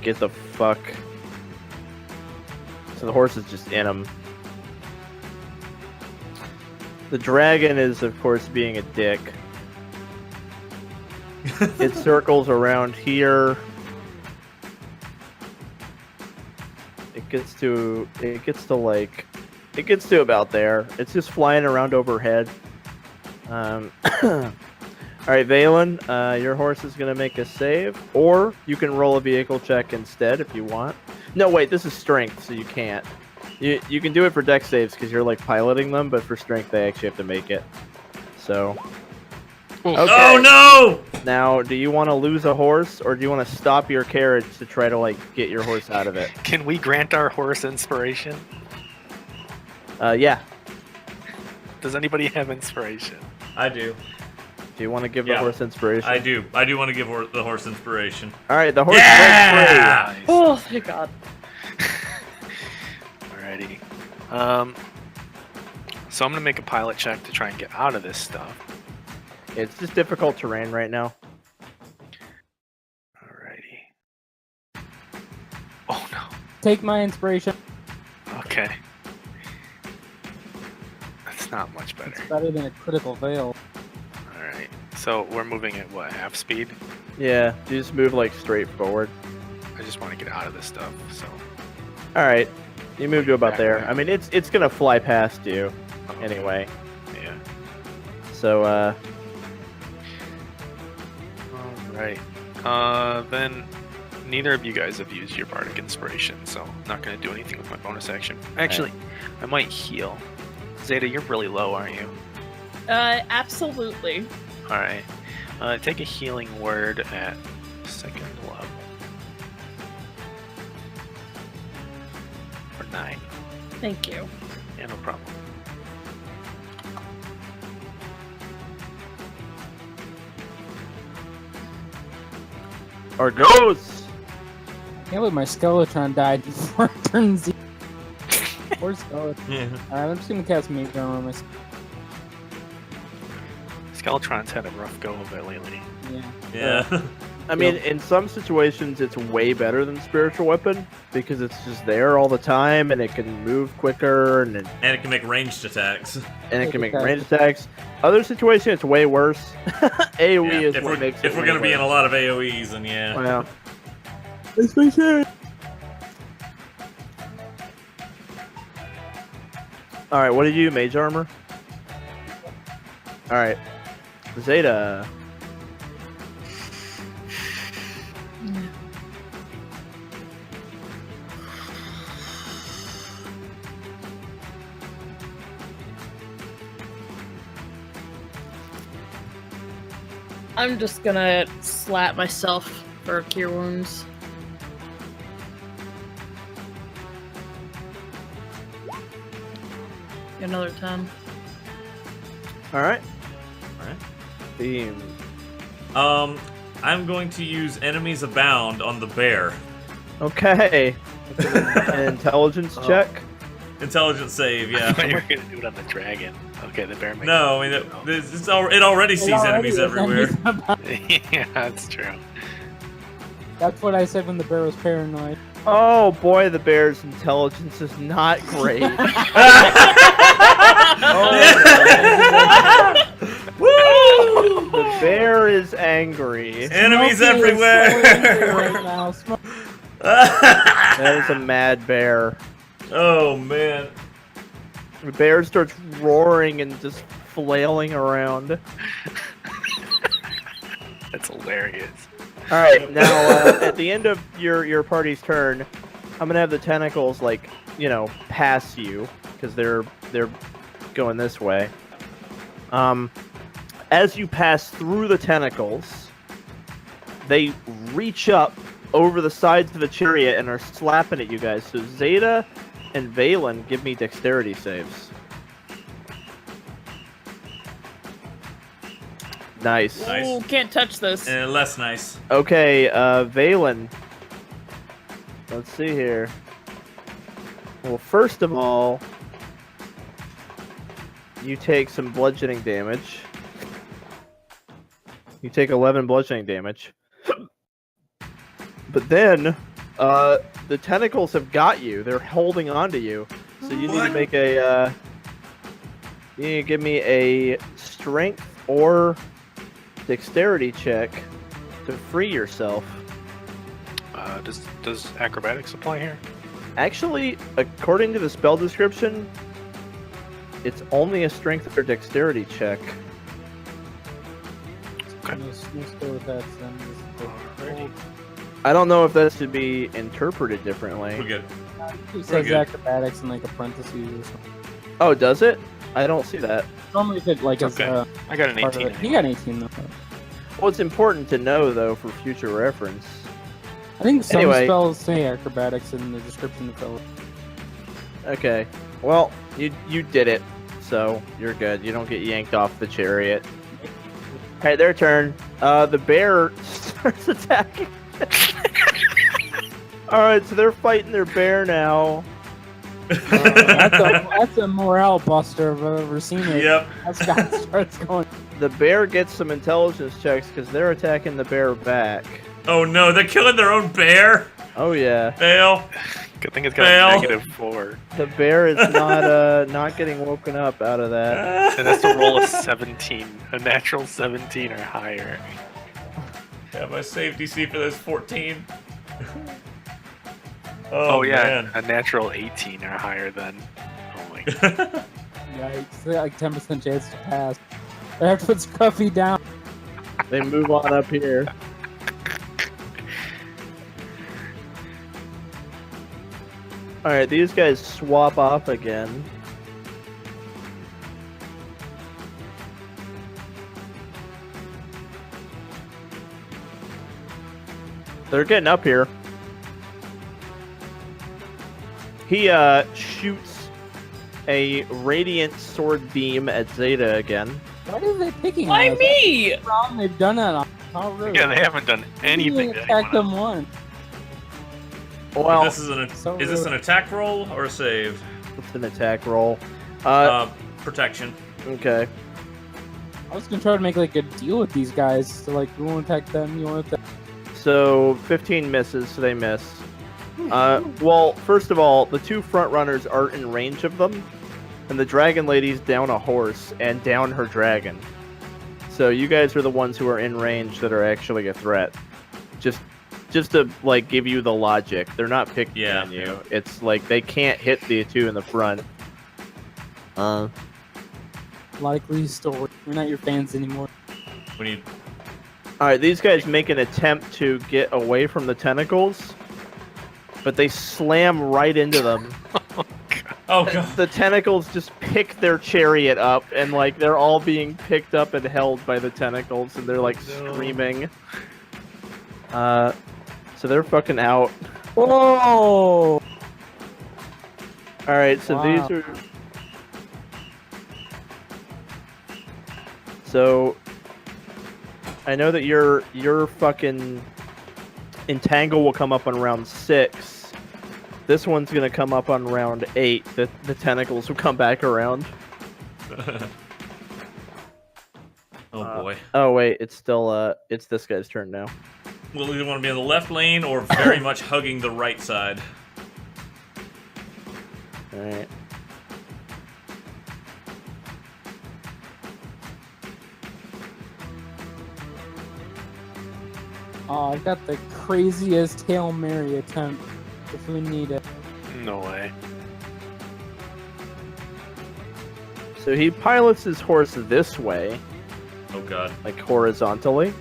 get the fuck. So the horse is just in them. The dragon is, of course, being a dick. It circles around here. It gets to about there. It's just flying around overhead. All right, Valen, your horse is gonna make a save, or you can roll a vehicle check instead if you want. No, wait, this is strength, so you can't. You can do it for dex saves because you're like piloting them, but for strength they actually have to make it. So. Okay. Oh no! Now, do you want to lose a horse, or do you want to stop your carriage to try to like get your horse out of it? Can we grant our horse inspiration? Yeah. Does anybody have inspiration? I do. Do you want to give the horse inspiration? I do. I do want to give the horse inspiration. All right, the horse Yeah! breaks free. Oh, thank God. Alrighty. So I'm gonna make a pilot check to try and get out of this stuff. It's just difficult terrain right now. Alrighty. Oh no. Take my inspiration. Okay. That's not much better. It's better than a critical fail. Alright. So we're moving at what, half speed? Yeah, you just move like straight forward. I just want to get out of this stuff, so. All right, you move to about Back there. there. I mean, it's gonna fly past you Okay. anyway. Yeah. So Alright. Then neither of you guys have used your bardic inspiration, so I'm not gonna do anything with my bonus action. Actually, I might heal. Xeta, you're really low, aren't you? Absolutely. Alright. Take a healing word at 2nd level. For 9. Thank you. Yeah, no problem. Argos. I can't believe my Skeletron died before it turned zero. Poor Skeleton. Yeah. Alright, I'm just gonna cast Mage Armor on my Skeletron's had a rough go of it lately. Yeah. Yeah. I mean, in some situations, it's way better than spiritual weapon because it's just there all the time and it can move quicker and And it can make ranged attacks. it can make range attacks. Other situations, it's way worse. AOE Yeah, is if what we're, makes it if we're way gonna be in a worse. lot of AoEs, then yeah. Well, all right, what did you do? Mage armor. All right, Xeta. I'm just gonna slap myself for cure wounds. Get another 10. All right. Alright. Theme. I'm going to use enemies abound on the bear. Okay. An intelligence check. Intelligence save, I thought you yeah. were gonna do it on the dragon. Okay, the bear makes No, I mean, it already sees enemies everywhere. Yeah, that's true. That's what I said when the bear was paranoid. Oh boy, the bear's intelligence is not great. Woo! The bear is angry. Enemies Smokey is so angry everywhere! right now. That is a mad bear. Oh man. The bear starts roaring and just flailing around. That's hilarious. All right, now at the end of your party's turn, I'm gonna have the tentacles like pass you, because they're going this way. As you pass through the tentacles, they reach up over the sides of the chariot and are slapping at you guys. So Xeta and Valen, give me dexterity saves. Nice. Nice. Ooh, can't touch this. Less nice. Okay, Valen. Let's see here. Well, first of all, you take some bludgeoning damage. You take 11 bludgeoning damage. But then, the tentacles have got you. They're holding on to you. So you need to make a, you need to give me a strength or dexterity check to free yourself. Does acrobatics apply here? Actually, according to the spell description, it's only a strength or dexterity check. Okay. Let's go with that then. Alrighty. I don't know if that should be interpreted differently. We're good. It says good. acrobatics in like apprentices or something. Oh, does it? I don't see that. Normally, if it like as Okay. I got an part of 18. it. He got an 18 though. Well, it's important to know, though, for future reference. I think some Anyway. spells say acrobatics in the description of spell. Okay. Well, you did it, so you're good. You don't get yanked off the chariot. Alright, their turn. The bear starts attacking. Alright, so they're fighting their bear now. That's a morale buster if I've ever seen it. Yep. That guy starts going. The bear gets some intelligence checks because they're attacking the bear back. Oh no, they're killing their own bear. Oh yeah, Fail. Good thing it's got Fail. a -4. the bear is not getting woken up out of that. It has to roll a 17, a natural 17 or higher. Yeah, my save DC for this 14. Oh, yeah, man. a natural 18 or higher then. Oh my god. Yikes! Like 10% chance to pass. I have to put Scruffy down. They move on up here. Alright, these guys swap off again. They're getting up here. He shoots a radiant sword beam at Xeta again. Why are they picking Why on us? me? That's the problem they've done that on. How rude. Yeah, they haven't done anything. to Attack anyone them one. Well, This is is this an attack roll or a save? it's an attack roll. Protection. Okay. I was gonna try to make like a deal with these guys. So like, you won't attack them, you won't attack. So 15 misses, so they miss. Well, first of all, the two front runners aren't in range of them, and the dragon lady's down a horse and down her dragon. So you guys are the ones who are in range that are actually a threat. Just to like give you the logic, they're not picking on you. Yeah. It's like they can't hit the two in the front. Likely story. We're not your fans anymore. We need. All right, these guys make an attempt to get away from the tentacles, but they slam right into them. Oh god. The tentacles just pick their chariot up, and like they're all being picked up and held by the tentacles, and they're like screaming. So they're fucking out. Whoa! All right, so Wow. these are. So I know that your fucking entangle will come up on round 6. This one's gonna come up on round 8. The tentacles will come back around. Oh boy. Oh wait, it's still it's this guy's turn now. We'll either want to be in the left lane or very much hugging the right side. All right. Oh, I got the craziest Hail Mary attempt if we need it. No way. So he pilots his horse this way, Oh god. like horizontally.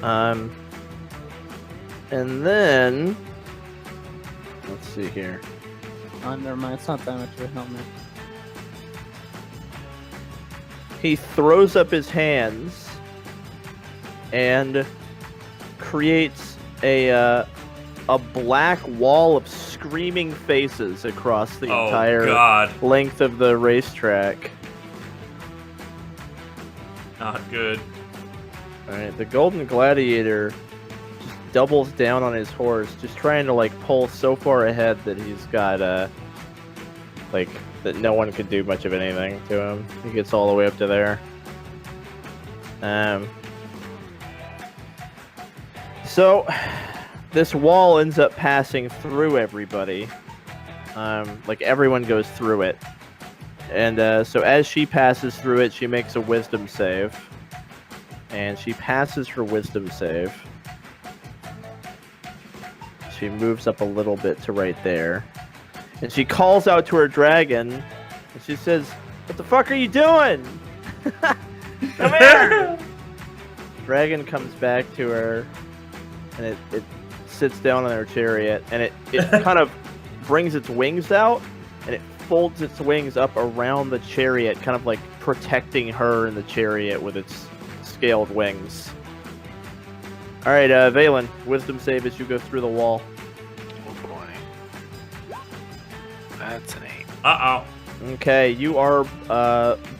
And then let's see here. Oh, never mind. It's not that much of a helmet. He throws up his hands and creates a black wall of screaming faces across the entire God. length of the racetrack. Not good. Alright, the Golden Gladiator just doubles down on his horse, just trying to like pull so far ahead that he's got like that no one could do much of anything to him. He gets all the way up to there. So this wall ends up passing through everybody. Like everyone goes through it. And so as she passes through it, she makes a wisdom save. And she passes her wisdom save. She moves up a little bit to right there. And she calls out to her dragon. And she says, "What the fuck are you doing? Come here!" Dragon comes back to her. And it sits down on her chariot. And it kind of brings its wings out. And it folds its wings up around the chariot, kind of like protecting her in the chariot with its scaled wings. Alright, Valen, wisdom save as you go through the wall. Oh boy. That's an 8. Uh-oh. Okay, you are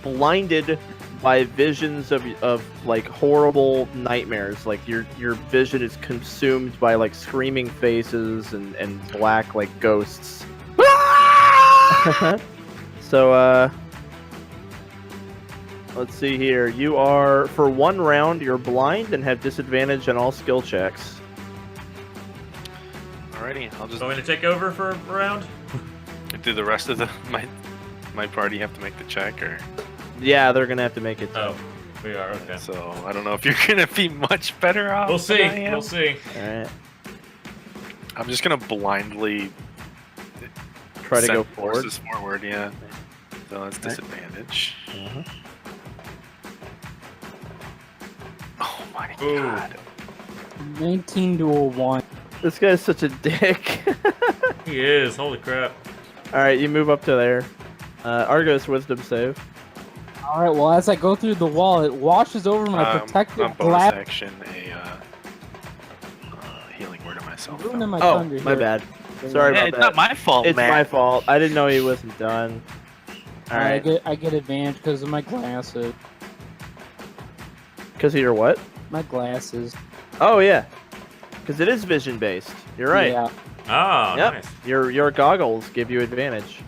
blinded by visions of like horrible nightmares. Like your vision is consumed by like screaming faces and black like ghosts. So let's see here. You are, for 1 round, you're blind and have disadvantage on all skill checks. Alrighty, I'll just Want me to take over for a round? do the rest of my party have to make the check, or? Yeah, they're gonna have to make it. Oh, we are, okay. So I don't know if you're gonna be much better off. We'll than see. I am. We'll see. Alright. I'm just gonna blindly Try to send go forward. forces forward, yeah. So that's disadvantage. Mhm. Oh my Ooh. god. 19 to a 1. This guy's such a dick. He is. Holy crap. Alright, you move up to there. Argos wisdom save. Alright, well, as I go through the wall, it washes over my On protective bonus glass. action, a healing word to myself. Ruining my Oh, thunder my here. bad. Sorry Yeah, about it's that. not my fault, It's man. my fault. I didn't know he wasn't done. Alright. I get advantage because of my glasses. Because of your what? My glasses. Oh, yeah. Because it is vision based. You're right. Yeah. Oh, Yep. nice. Your goggles give you advantage.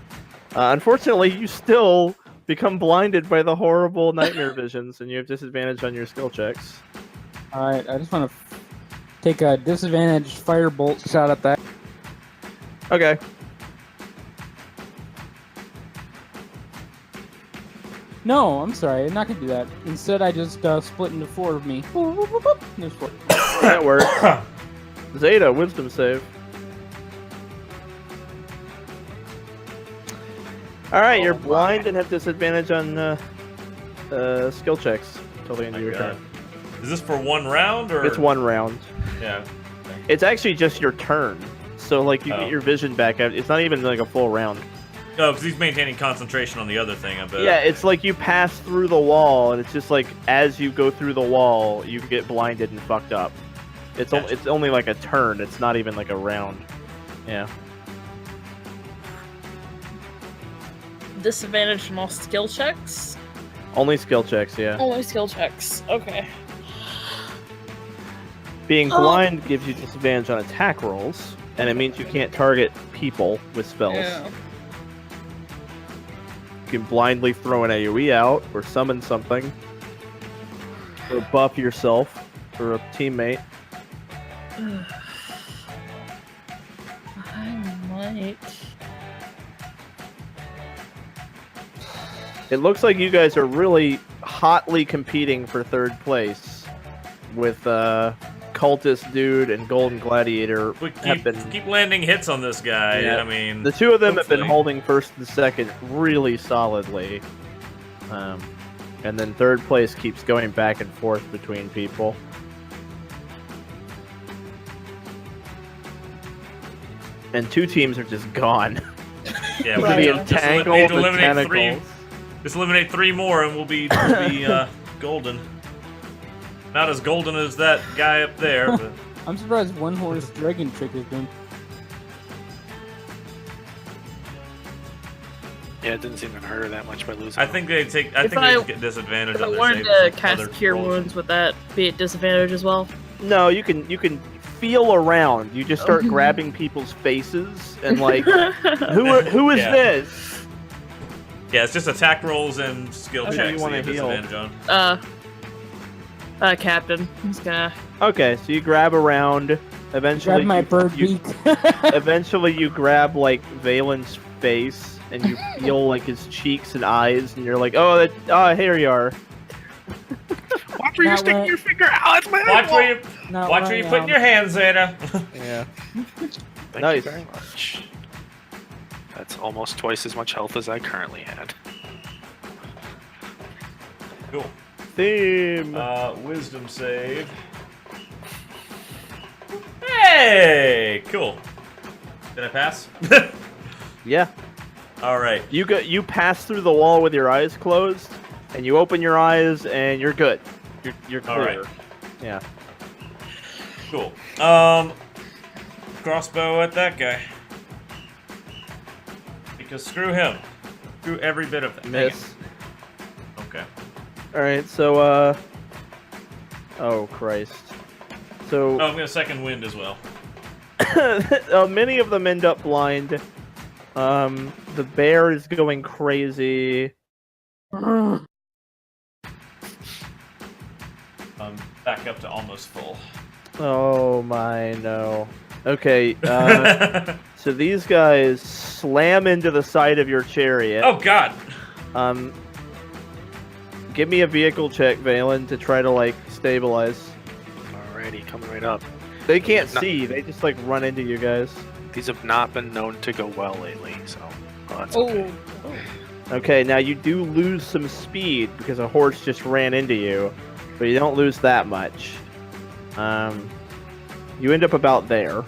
Unfortunately, you still become blinded by the horrible nightmare visions, and you have disadvantage on your skill checks. Alright, I just want to take a disadvantage firebolt shot at that. Okay. No, I'm sorry. I'm not going to do that. Instead, I just split into 4 of me. There's 4. That works. Xeta, wisdom save. Alright, you're blind and have disadvantage on skill checks until the end My of your God. turn. Is this for 1 round, or? It's 1 round. Yeah. It's actually just your turn. So, like, you Oh. get your vision back. It's not even, like, a full round. Oh, because he's maintaining concentration on the other thing, I bet. Yeah, it's like you pass through the wall, and it's just like, as you go through the wall, you get blinded and fucked up. It's Gotcha. it's only like a turn. It's not even like a round. Yeah. Disadvantage from all skill checks? Only skill checks, yeah. Only skill checks. Okay. Being blind gives you disadvantage on attack rolls, and it means you can't target people with spells. Yeah. You can blindly throw an AoE out, or summon something, or buff yourself, or a teammate. I might. It looks like you guys are really hotly competing for 3rd place, with Cultist Dude and Golden Gladiator We have been. keep landing hits on this guy. Yeah. I mean, The two of them have been hopefully. holding 1st and 2nd really solidly. And then 3rd place keeps going back and forth between people. And 2 teams are just gone. Yeah, We'll Right. be just entangled need to with eliminate tentacles. Just eliminate 3 more, and we'll be golden. Not as golden as that guy up there, but I'm surprised one horse dragon trick is done. Yeah, it didn't seem to hurt her that much by losing. I think they take. I If think I- they just get disadvantage If I on their wanted saves. to with cast other Cure rolls. Wounds, would that be at disadvantage as well? No, you can feel around. You just start Okay. grabbing people's faces and like, who is Yeah. this? Yeah, it's just attack rolls and skill Who do you checks. wanna that you heal? have disadvantage on. Captain. He's gonna. Okay, so you grab around. Eventually, Grab my bird you, beak. eventually you grab like Valen's face and you feel like his cheeks and eyes, and you're like, oh, here you are. Watch where you're Not sticking what- your finger out. It's my Watch eyeball. where you Not watch what where you I putting am. your hands, Xeta. Yeah. Thank Nice. you very much. That's almost twice as much health as I currently had. Cool. Theme. Wisdom save. Hey, cool. Did I pass? Yeah. All right. You pass through the wall with your eyes closed, and you open your eyes, and you're good. You're clear. All right. Yeah. Cool. Crossbow at that guy. Because screw him. Screw every bit of that. Miss. Okay. All right. So oh Christ. So Oh, I'm gonna second wind as well. many of them end up blind. The bear is going crazy. I'm back up to almost full. Oh my no. Okay. So these guys slam into the side of your chariot. Oh God. Give me a vehicle check, Valen, to try to like stabilize. Alrighty, coming right up. They can't No. see. They just like run into you guys. These have not been known to go well lately, so that's Oh. okay. Okay, now you do lose some speed because a horse just ran into you, but you don't lose that much. You end up about there.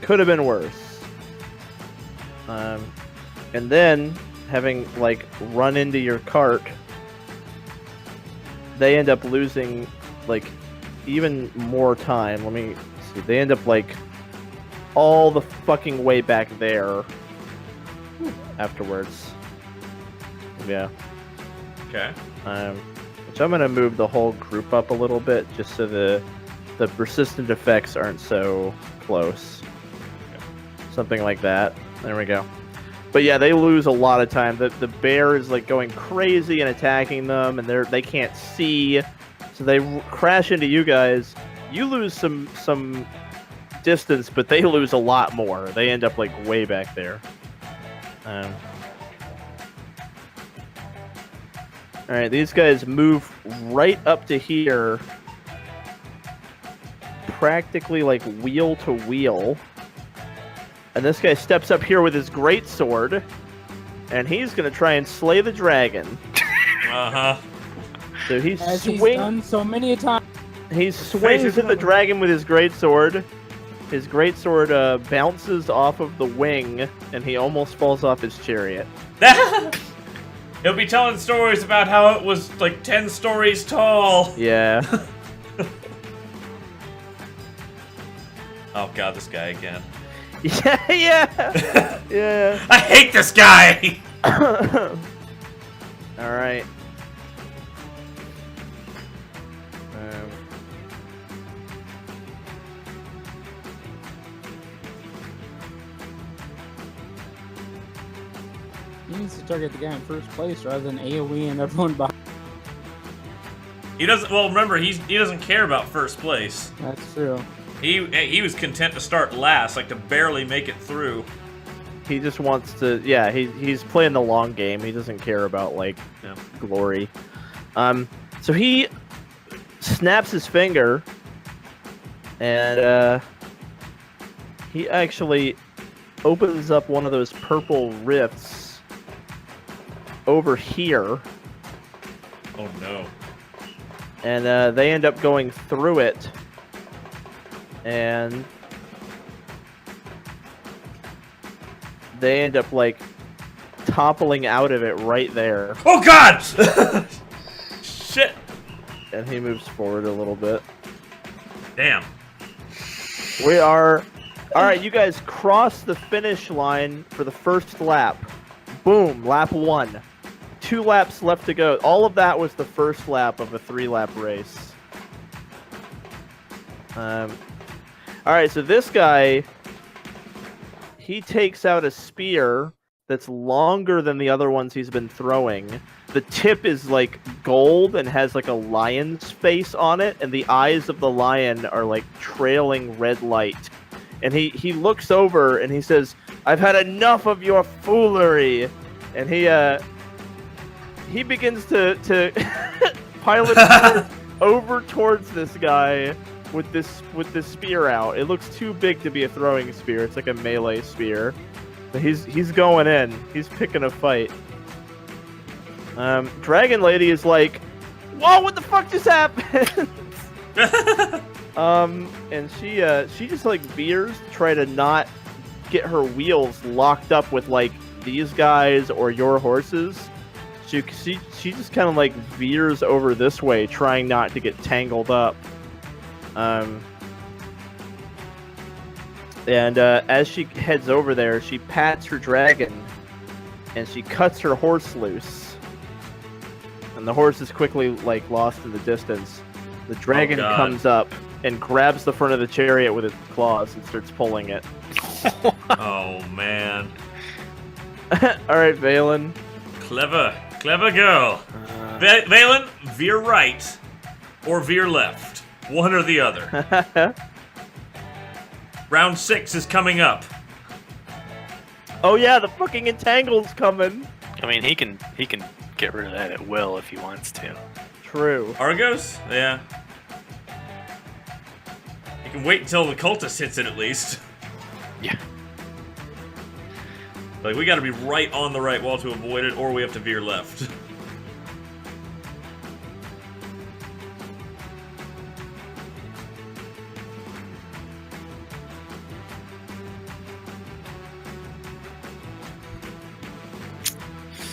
Could have been worse. And then, having like run into your cart, they end up losing like even more time. Let me see. They end up like all the fucking way back there afterwards. Yeah. Okay. Which I'm gonna move the whole group up a little bit just so the persistent effects aren't so close. Something like that. There we go. But yeah, they lose a lot of time. The bear is like going crazy and attacking them, and they can't see, so they crash into you guys. You lose some distance, but they lose a lot more. They end up like way back there. All right, these guys move right up to here, practically like wheel to wheel. And this guy steps up here with his greatsword, and he's gonna try and slay the dragon. Uh-huh. So he's As he's swing. done so many times. He swings at the dragon with his greatsword. His greatsword bounces off of the wing, and he almost falls off his chariot. He'll be telling stories about how it was like 10 stories tall. Yeah. Oh God, this guy again. yeah. Yeah. I hate this guy. All right. He needs to target the guy in first place rather than AoE and everyone behind. He doesn't. Well, remember, he doesn't care about first place. That's true. He was content to start last, like to barely make it through. He just wants to. Yeah, he's playing the long game. He doesn't care about like glory. So he snaps his finger, and he actually opens up one of those purple rifts over here, Oh no. and they end up going through it, and they end up like toppling out of it right there, Oh God! Shit! and he moves forward a little bit. Damn. We are all right. You guys cross the finish line for the first lap. Boom! Lap 1. 2 laps left to go. All of that was the first lap of a 3-lap race. All right. So this guy, he takes out a spear that's longer than the other ones he's been throwing. The tip is like gold and has like a lion's face on it, and the eyes of the lion are like trailing red light. And he looks over and he says, "I've had enough of your foolery." And he begins to pilot over towards this guy with this spear out. It looks too big to be a throwing spear. It's like a melee spear. But he's going in. He's picking a fight. Dragon Lady is like, "Whoa, what the fuck just happened?" And she just like veers to try to not get her wheels locked up with like these guys or your horses. She just kind of like veers over this way, trying not to get tangled up. And as she heads over there, she pats her dragon, and she cuts her horse loose. And the horse is quickly like lost in the distance. The dragon comes up and grabs the front of the chariot with its claws and starts pulling it. Oh man. All right, Valen. Clever girl. Valen, veer right or veer left. One or the other. Round 6 is coming up. Oh yeah, the fucking entangle's coming. I mean, he can get rid of that at will if he wants to. True. Argos? Yeah. You can wait until the cultist hits it at least. Yeah. Like, we gotta be right on the right wall to avoid it, or we have to veer left.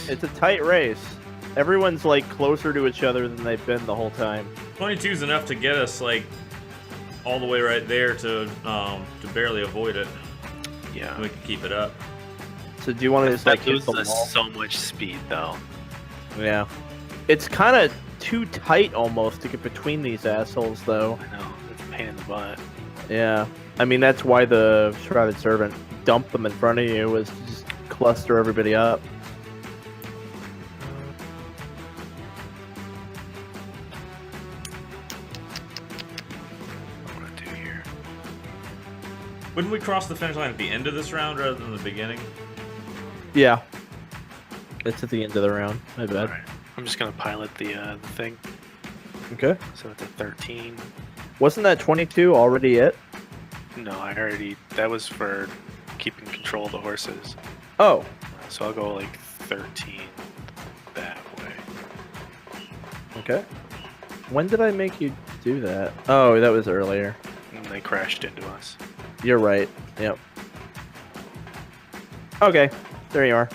It's a tight race. Everyone's like closer to each other than they've been the whole time. 22 is enough to get us like all the way right there to barely avoid it. Yeah. We can keep it up. So do you want to just like hit the wall? So much speed though. Yeah. It's kind of too tight almost to get between these assholes, though. I know. It's a pain in the butt. Yeah. I mean, that's why the Shrouded Servant dumped them in front of you, was to just cluster everybody up. Wouldn't we cross the finish line at the end of this round rather than the beginning? Yeah. It's at the end of the round. My bad. Alright. I'm just gonna pilot the thing. Okay. So it's a 13. Wasn't that 22 already it? No, that was for keeping control of the horses. Oh. So I'll go like 13 that way. Okay. When did I make you do that? Oh, that was earlier. And they crashed into us. You're right. Yep. Okay. There you are.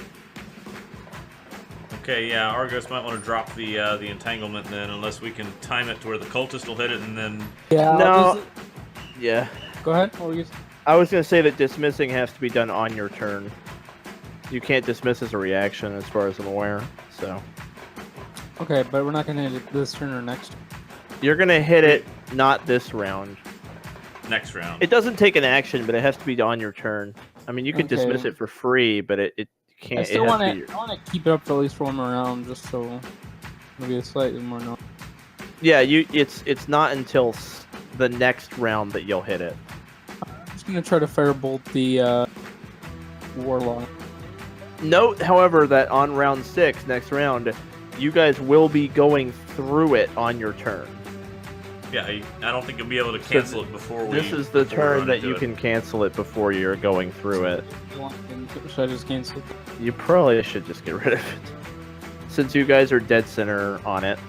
Okay, yeah, Argos might want to drop the entanglement then, unless we can time it to where the cultist will hit it and then... Yeah. No. Yeah. Go ahead. What were you saying? I was going to say that dismissing has to be done on your turn. You can't dismiss as a reaction, as far as I'm aware. So Okay, but we're not going to hit it this turn or next. you're going to hit it not this round. Next round. It doesn't take an action, but it has to be on your turn. I mean, you can Okay. dismiss it for free, but it can't. I still it has want to be to. I want to keep it up for at least one more round, just so maybe a slightly more. No. Yeah, it's not until the next round that you'll hit it. I'm just gonna try to firebolt the warlock. Note, however, that on round 6, next round, you guys will be going through it on your turn. Yeah, I don't think you'll be able to cancel it before we... This is the before we turn run that into you it. can cancel it before you're going through it. Should I just cancel it? You probably should just get rid of it. Since you guys are dead center on it,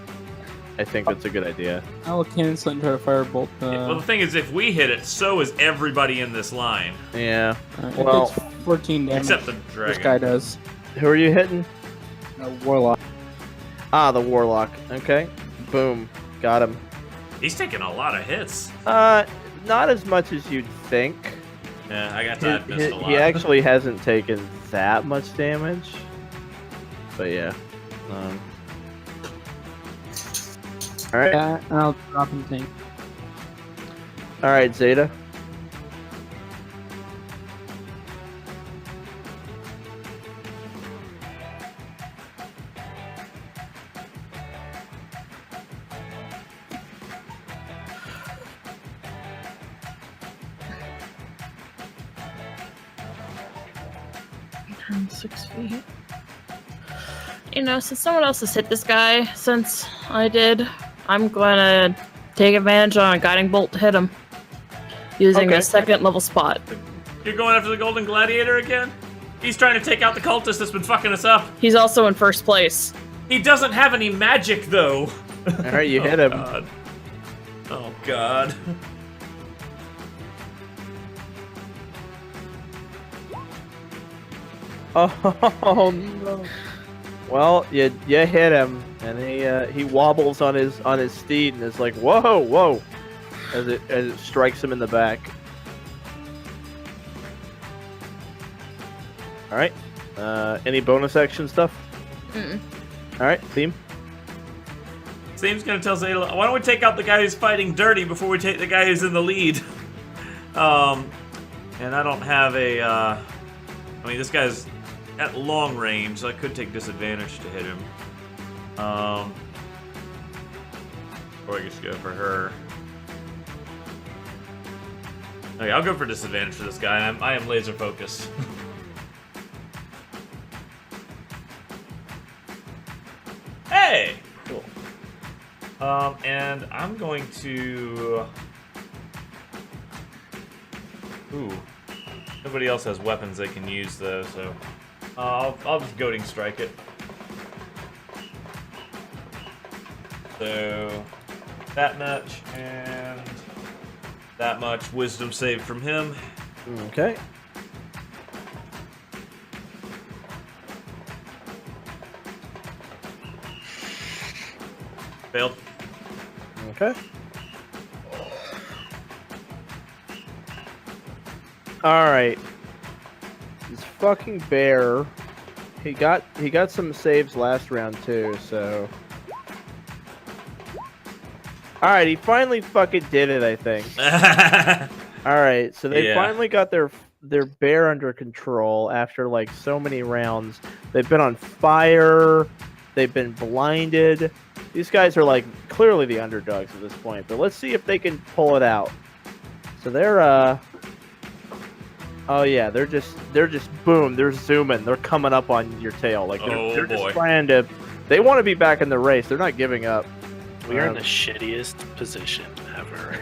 I think that's a good idea. I will cancel it and try to firebolt. Well, the thing is, if we hit it, so is everybody in this line. Yeah. It Well, takes 14 damage. Except the This guy dragon. does. Who are you hitting? Warlock. Ah, the warlock. Okay. Boom. Got him. He's taking a lot of hits. Not as much as you'd think. Yeah, I got that missed a lot. He actually hasn't taken that much damage. But yeah. Alright. Yeah, I'll drop him tank. Alright, Xeta. I'm 6 feet. You know, since someone else has hit this guy since I did, I'm gonna take advantage on a guiding bolt to hit him. Using Okay. a second level spot. You're going after the Golden Gladiator again? He's trying to take out the cultist that's been fucking us up. He's also in first place. He doesn't have any magic, though. Alright, you hit him. God. Oh, God. Oh no. Well, you hit him, and he wobbles on his steed, and is like, whoa, whoa, as it strikes him in the back. All right. Any bonus action stuff? Mm-mm. All right, team. Seems gonna tell Zayla, why don't we take out the guy who's fighting dirty before we take the guy who's in the lead? And I don't have a, I mean, this guy's at long range, so I could take disadvantage to hit him. Or I just go for her. Okay, I'll go for disadvantage for this guy. I am laser focused. Hey! Cool. And I'm going to... Ooh. Nobody else has weapons they can use, though, so... I'll just goading strike it. So... that much, and... that much wisdom saved from him. Okay. Failed. Okay. Alright. This fucking bear. He got some saves last round too, so. Alright, he finally fucking did it, I think. Alright, so they finally got their bear under control after like so many rounds. They've been on fire, they've been blinded. These guys are like clearly the underdogs at this point, but let's see if they can pull it out. So they're oh yeah, they're just boom, they're zooming, they're coming up on your tail. Like they're just trying to, they want to be back in the race. They're not giving up. We are in the shittiest position ever.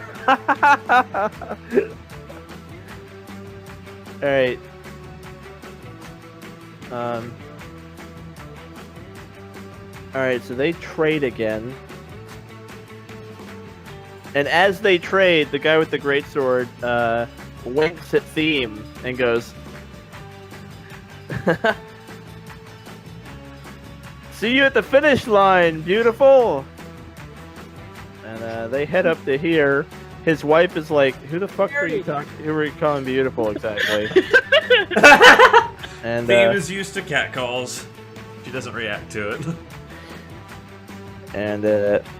Alright. Alright, so they trade again. And as they trade, the guy with the greatsword winks at Theme and goes, "See you at the finish line, beautiful!" And they head up to here. His wife is like, "Who the fuck are you talking? Who are you calling beautiful exactly?" And Theme is used to catcalls. She doesn't react to it. And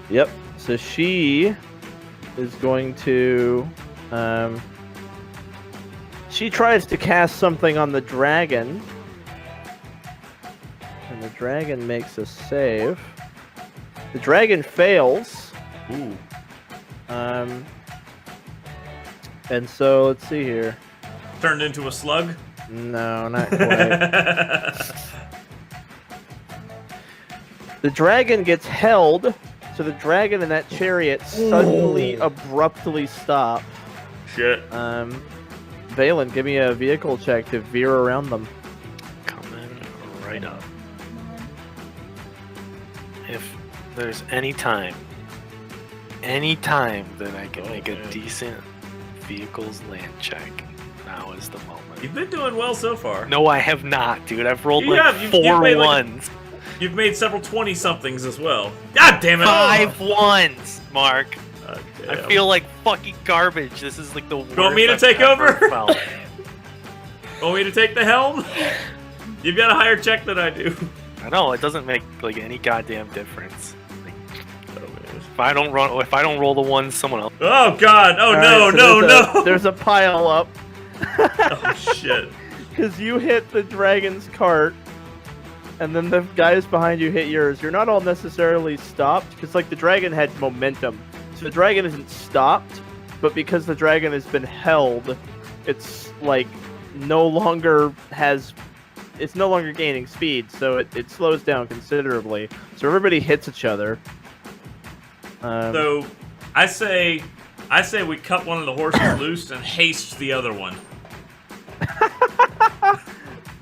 yep. So she is going to she tries to cast something on the dragon. And the dragon makes a save. The dragon fails. Ooh. And so let's see here. Turned into a slug? No, not quite. The dragon gets held, so the dragon and that chariot suddenly, abruptly stop. Shit. Valen, give me a vehicle check to veer around them. Coming right up. If there's any time that I can make a decent vehicles land check, now is the moment. You've been doing well so far. No, I have not, dude. I've rolled You like have. You've 4 made, like, ones. You've made several 20-somethings as well. God damn it! 5 ones, Mark. God I damn. feel like fucking garbage. This is like the worst. want me to I've take ever over? felt. Want me to take the helm? You've got a higher check than I do. I know it doesn't make like any goddamn difference. Like, Oh, man. if I don't roll the ones, someone else. Oh God! Oh All no! right, so No! there's No! there's a pile up. Oh shit! Because you hit the dragon's cart, and then the guys behind you hit yours. You're not all necessarily stopped, because like the dragon had momentum. So the dragon isn't stopped, but because the dragon has been held, it's like no longer gaining speed, so it slows down considerably. So everybody hits each other. So, I say we cut one of the horses loose and haste the other one.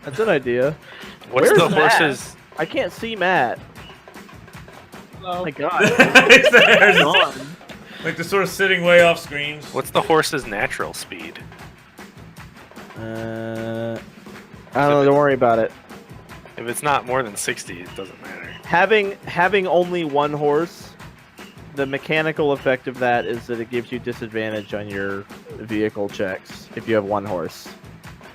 That's an idea. What's Where's the Matt? horses? I can't see Matt. Hello. Oh my god. He's there, He's gone. like they're sort of sitting way off screens. What's the horse's natural speed? I don't know. Don't worry about it. If it's not more than 60, it doesn't matter. Having only one horse, the mechanical effect of that is that it gives you disadvantage on your vehicle checks if you have one horse.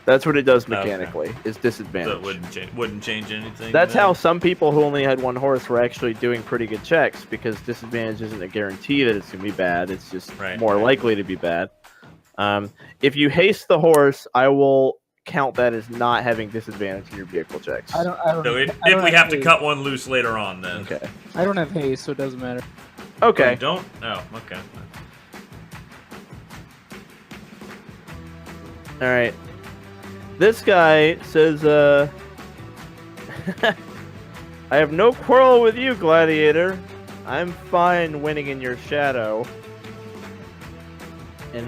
That's what it does mechanically, is disadvantage. So it wouldn't change anything. That's then? how some people who only had one horse were actually doing pretty good checks, because disadvantage isn't a guarantee that it's going to be bad. It's just more likely to be bad. If you haste the horse, I will count that as not having disadvantage in your vehicle checks. I don't. So I if don't we have to haste. cut one loose later on, then. Okay. I don't have haste, so it doesn't matter. Okay. You don't? Oh, okay. All right. This guy says, I have no quarrel with you, Gladiator. I'm fine winning in your shadow. And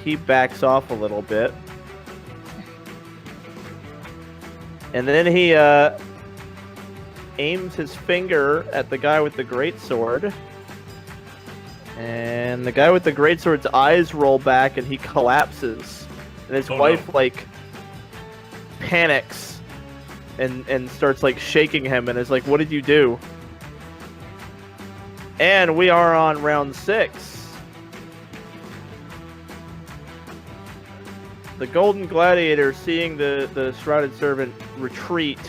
he backs off a little bit. And then he aims his finger at the guy with the greatsword. And the guy with the greatsword's eyes roll back and he collapses. And his wife, like, panics and starts, like, shaking him and is like, what did you do? And we are on round 6. The Golden Gladiator, seeing the Shrouded Servant retreat,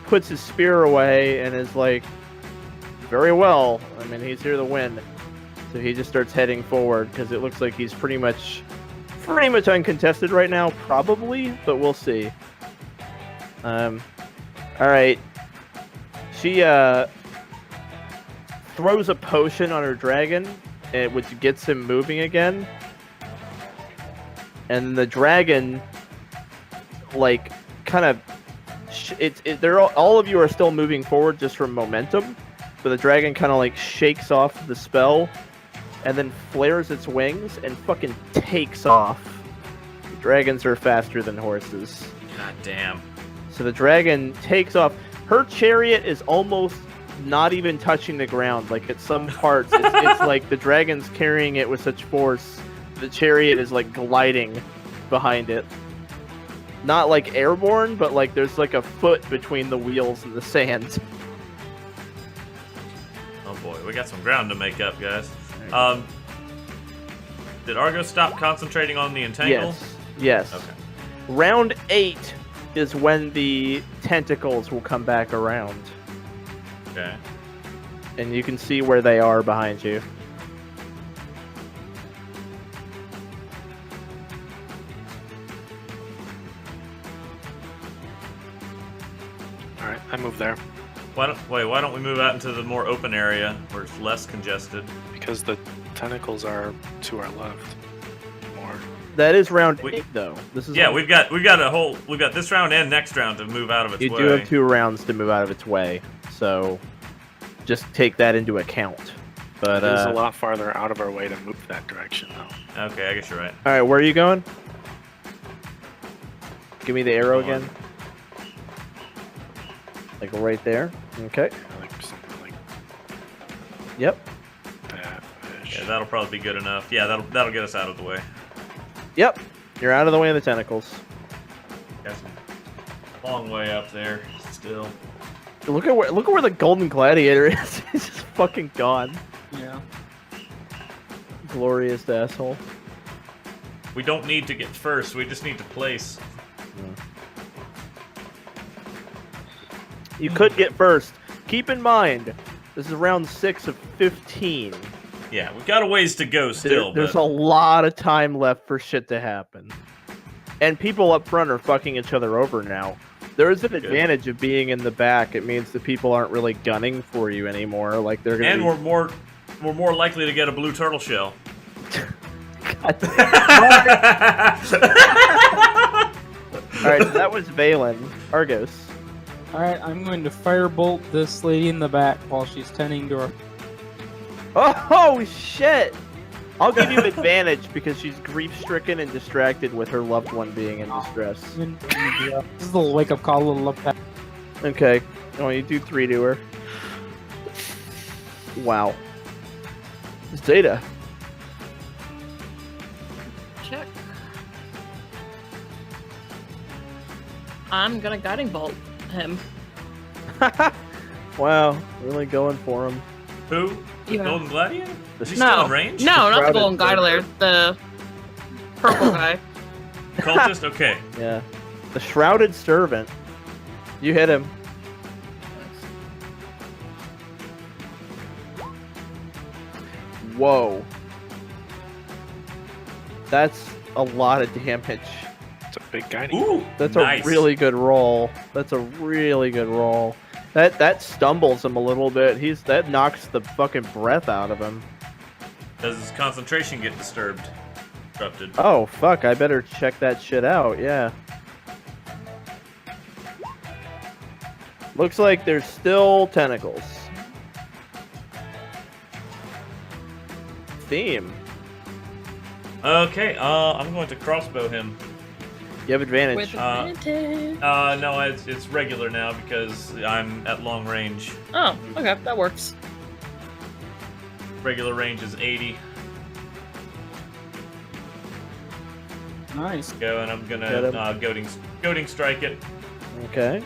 puts his spear away and is like, very well. I mean, he's here to win. So he just starts heading forward, because it looks like he's pretty much uncontested right now, probably, but we'll see. Alright. She throws a potion on her dragon, which gets him moving again. And the dragon, like, kind of, all of you are still moving forward just from momentum, but the dragon kind of like shakes off the spell, and then flares its wings and fucking takes off. Dragons are faster than horses. God damn. So the dragon takes off. Her chariot is almost not even touching the ground. Like, at some parts, it's like the dragon's carrying it with such force. The chariot is like gliding behind it. Not like airborne, but like there's like a foot between the wheels and the sand. Oh boy, we got some ground to make up, guys. Did Argos stop concentrating on the entangle? Yes. Okay. Round 8 is when the tentacles will come back around. Okay. And you can see where they are behind you. Alright, I move there. Why don't we move out into the more open area where it's less congested? Because the tentacles are to our left. More. That is round 8, though. This is we've got this round and next round to move out of its way. You do have 2 rounds to move out of its way, so just take that into account. But it is a lot farther out of our way to move that direction, though. Okay, I guess you're right. all right, where are you going? Give me the arrow again. Like right there. Okay. Like something like Yep. that. Yeah, that'll probably be good enough. Yeah, that'll get us out of the way. Yep. You're out of the way of the tentacles. Got a long way up there still. Look at where the golden gladiator is. He's just fucking gone. Yeah. Glorious asshole. We don't need to get first. We just need to place. You could get first. Keep in mind, this is round 6 of 15. Yeah, we've got a ways to go still. There's but... a lot of time left for shit to happen. And people up front are fucking each other over now. There is an advantage of being in the back. It means the people aren't really gunning for you anymore. Like they're gonna. And we're more likely to get a blue turtle shell. All right, so that was Valen. Argos. Alright, I'm going to firebolt this lady in the back while she's tending to her. Oh shit! I'll give you advantage because she's grief-stricken and distracted with her loved one being in distress. This is a little wake-up call, a little love pack. Okay. Oh, you do 3 to her. Wow. Xeta. Check. I'm gonna guiding bolt him. Wow, really going for him. Who? The Yeah. Golden Gladiator? Is he No. still in range? No, not the Shrouded golden gladiator. The purple guy. Cultist? Okay. Yeah. The Shrouded Servant. You hit him. Whoa. That's a lot of damage. It's a big guy. Ooh, That's nice. a really good roll. That's a really good roll. That stumbles him a little bit. That knocks the fucking breath out of him. Does his concentration get disrupted? Oh fuck, I better check that shit out, yeah. Looks like there's still tentacles. Theme. Okay, I'm going to crossbow him. You have advantage. With advantage. No, it's regular now because I'm at long range. Oh, okay, that works. Regular range is 80. Nice. Go, and I'm Get gonna him. goading strike it. Okay.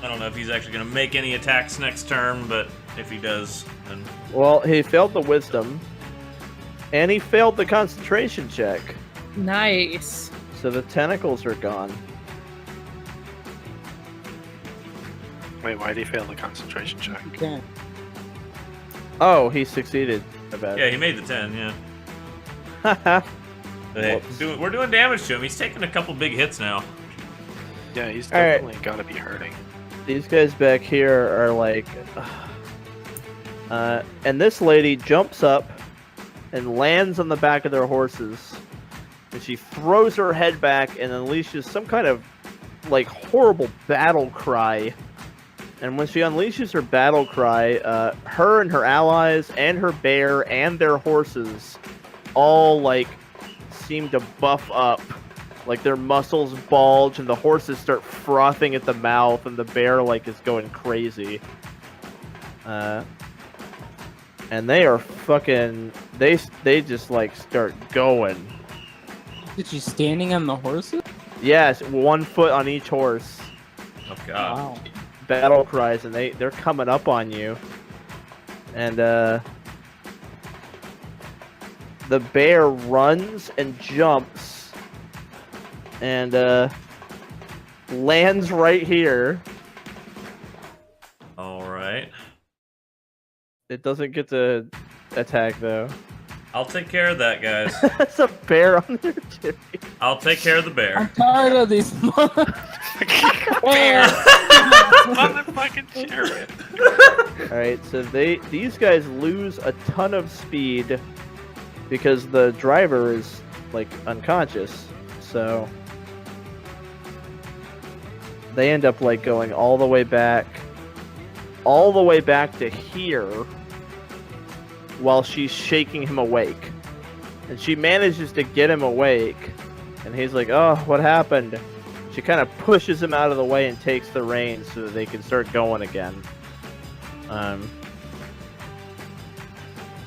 I don't know if he's actually gonna make any attacks next turn, but if he does, then Well, he failed the wisdom. And he failed the concentration check. Nice. So the tentacles are gone. Wait, why did he fail the concentration check? Okay. Oh, he succeeded. I bet. yeah, he made the 10. Yeah, Haha. but hey, Whoops. we're doing damage to him. He's taking a couple big hits now. Yeah, he's All right. definitely got to be hurting. These guys back here are like... and this lady jumps up and lands on the back of their horses. And she throws her head back and unleashes some kind of, like, horrible battle cry. And when she unleashes her battle cry, her and her allies and her bear and their horses all, like, seem to buff up. Like, their muscles bulge and the horses start frothing at the mouth and the bear, like, is going crazy. And they are fucking... They just, like, start going. Is she standing on the horses? Yes, 1 foot on each horse. Oh god. Wow. Battle cries, and they're coming up on you. And, the bear runs and jumps. And, lands right here. All right. It doesn't get to attack, though. I'll take care of that, guys. That's a bear on there, too. I'll take care of the I'm bear. tired of these Bear! Motherfucking chariot! Alright, so these guys lose a ton of speed because the driver is, like, unconscious. So they end up, like, going all the way back to here while she's shaking him awake. And she manages to get him awake, and he's like, oh, what happened? She kind of pushes him out of the way and takes the reins so that they can start going again.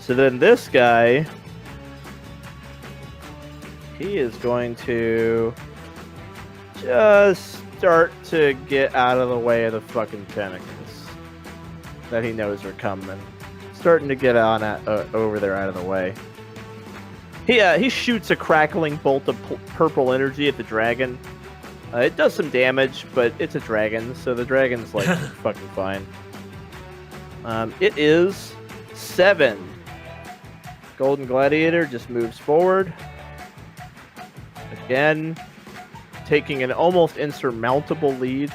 So then this guy, he is going to just start to get out of the way of the fucking tentacles that he knows are coming. Starting to get on over there out of the way. He shoots a crackling bolt of purple energy at the dragon. It does some damage, but it's a dragon, so the dragon's like fucking fine. It is 7. Golden Gladiator just moves forward. Again, taking an almost insurmountable lead.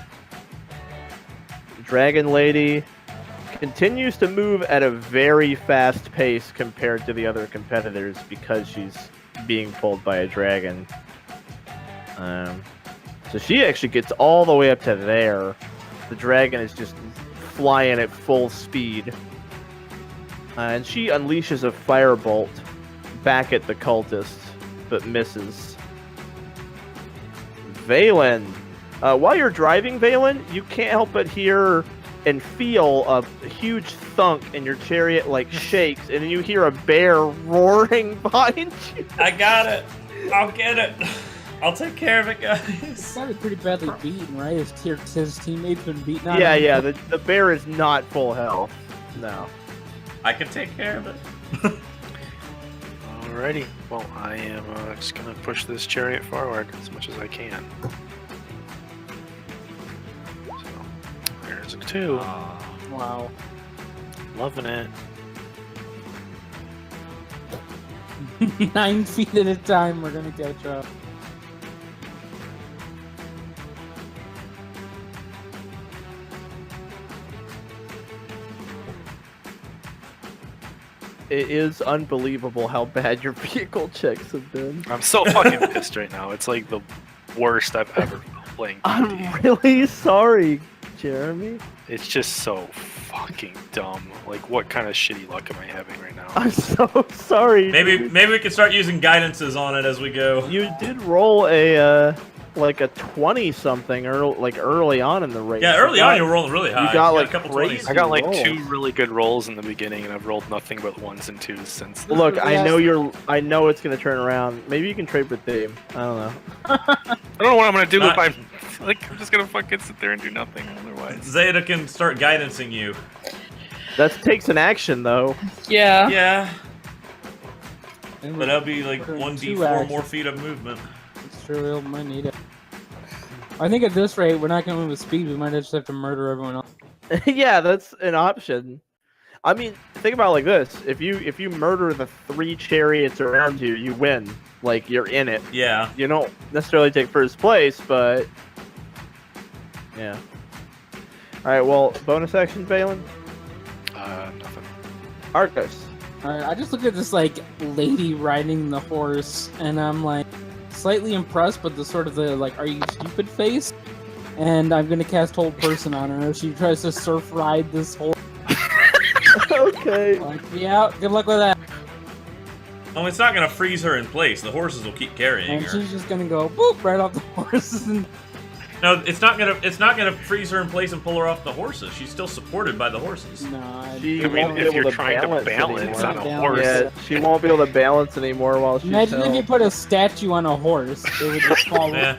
Dragon Lady continues to move at a very fast pace compared to the other competitors because she's being pulled by a dragon. So she actually gets all the way up to there. The dragon is just flying at full speed. And she unleashes a firebolt back at the cultist, but misses. Valen. While you're driving, Valen, you can't help but hear and feel a huge thunk, and your chariot like shakes, and then you hear a bear roaring behind you. I got it. I'll get it. I'll take care of it, guys. He's probably pretty badly beaten, right? His teammates been beaten out. Yeah. The bear is not full health. No. I can take care of it. Alrighty. Well, I am just gonna push this chariot forward as much as I can. So, there's a 2. Wow. Loving it. 9 feet at a time, we're gonna catch up. It is unbelievable how bad your vehicle checks have been. I'm so fucking pissed right now. It's like the worst I've ever felt playing. I'm really sorry, Jeremy. It's just so fucking dumb. Like, what kind of shitty luck am I having right now? I'm so sorry. Maybe we can start using guidances on it as we go. You did roll a like a 20-something early on in the race. Yeah, early on you were rolling really high. You got like a couple crazy 20s. I got like rolls. 2 really good rolls in the beginning, and I've rolled nothing but 1s and 2s since then. Look, I know it's gonna turn around. Maybe you can trade with Dave. I don't know. I don't know what I'm gonna do with my... Like, I'm just gonna fucking sit there and do nothing otherwise. Zeta can start guidancing you. That takes an action, though. Yeah. Yeah, And but that'll be like we're doing 2 1d4 actions. more feet of movement. It's true, we might need it. I think at this rate, we're not going to move with speed. We might just have to murder everyone else. Yeah, that's an option. I mean, think about it like this: if you murder the 3 chariots around you, you win. Like, you're in it. Yeah. You don't necessarily take first place, but yeah. All right. Well, bonus action, Valen. Nothing. Argos. Alright, I just look at this, like, lady riding the horse, and I'm, like, slightly impressed, but the sort of the, like, are you stupid face? And I'm gonna cast Hold Person on her. She tries to surf ride this horse. Okay. Like, yeah, good luck with that. Oh, it's not gonna freeze her in place. The horses will keep carrying And her. she's just gonna go, boop, right off the horses. And No, it's not gonna freeze her in place and pull her off the horses. She's still supported by the horses. no, She I mean, won't be if able you're to trying to balance anymore. on a Yeah, horse, Yeah, she won't be able to balance anymore while she's imagine if held. you put a statue on a horse. It would just fall Yeah.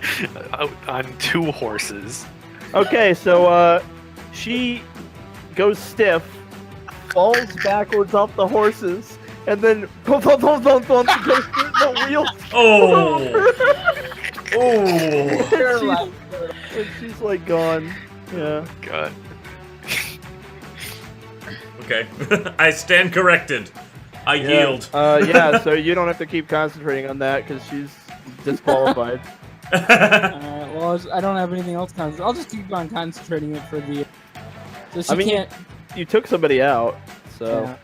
out on 2 horses. Okay, so she goes stiff, falls backwards off the horses, and then goes through the wheels. Oh. Oh. paralyzed. And she's like gone. Yeah. God. Okay. I stand corrected. I yield. Yeah, so you don't have to keep concentrating on that because she's disqualified. Alright, well, I don't have anything else. I'll just keep on concentrating it for the. So she I mean, can't. You took somebody out, so Yeah.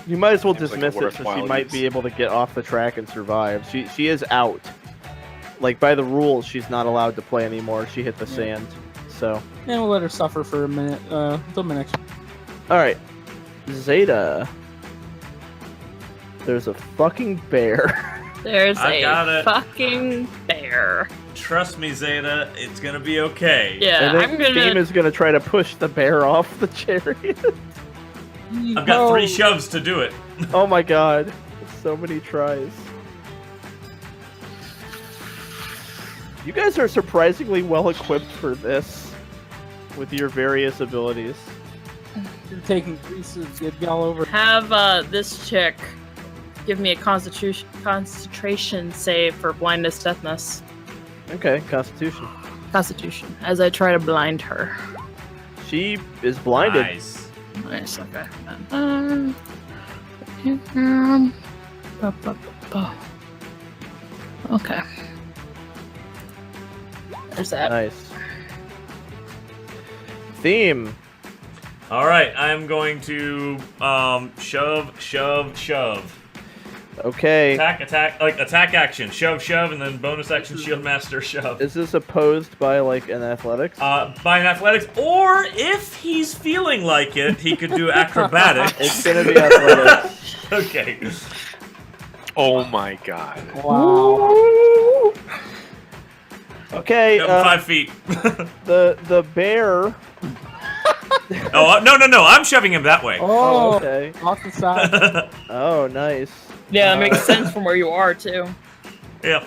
you might as well Seems like dismiss a it so she worthwhile might use. be able to get off the track and survive. She is out. Like, by the rules, she's not allowed to play anymore. She hit the sand. So, And we'll let her suffer for a minute. Until my next. alright. Zeta. There's a fucking bear. There's I got a it. fucking bear. Trust me, Zeta. It's gonna be okay. Yeah, And then I'm gonna. Steam is gonna try to push the bear off the chariot. I've got 3 shoves to do it. Oh my god. So many tries. You guys are surprisingly well equipped for this with your various abilities. You're taking pieces, get y'all over. Have this chick give me a concentration save for blindness, deafness. Okay, Constitution. Constitution, as I try to blind her. She is blinded. Nice. Nice, okay. Okay. There's that. Nice. Theme. All right, I'm going to shove. Okay. Attack action, shove, and then bonus action, shield master, shove. Is this opposed by like an athletics? By an athletics, or if he's feeling like it, he could do acrobatics. It's gonna be athletics. Okay. Oh my god. Wow. Okay. 5 feet. The bear. Oh no! I'm shoving him that way. Oh, Okay. off the side. Oh, nice. Yeah, that makes sense from where you are, too. Yeah.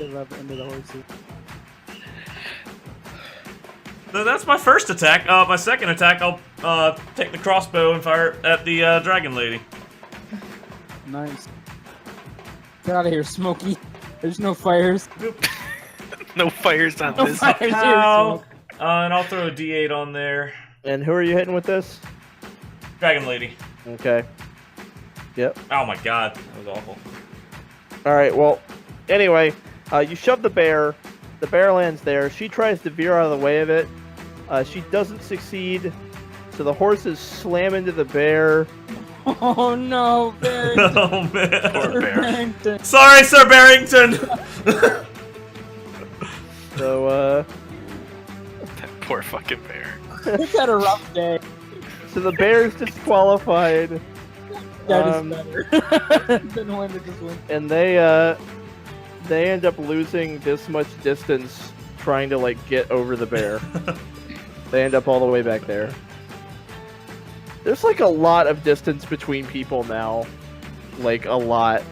Into the horses. So that's my first attack. My second attack, I'll take the crossbow and fire at the dragon lady. Nice. Get out of here, Smokey. There's no fires. No fires on No this. fires here, Ow. Smoke. And I'll throw a D8 on there. And who are you hitting with this? Dragon lady. Okay. Yep. Oh my god, that was awful. All right. Well, anyway, you shove the bear. The bear lands there. She tries to veer out of the way of it. She doesn't succeed. So the horses slam into the bear. Oh no, Barrington. Oh man. Poor bear. Barrington. Sorry, Sir Barrington. So That poor fucking bear. He's had a rough day. so the bear's disqualified. That is better than when it just went. And they end up losing this much distance trying to like get over the bear. They end up all the way back there. There's like a lot of distance between people now. Like a lot.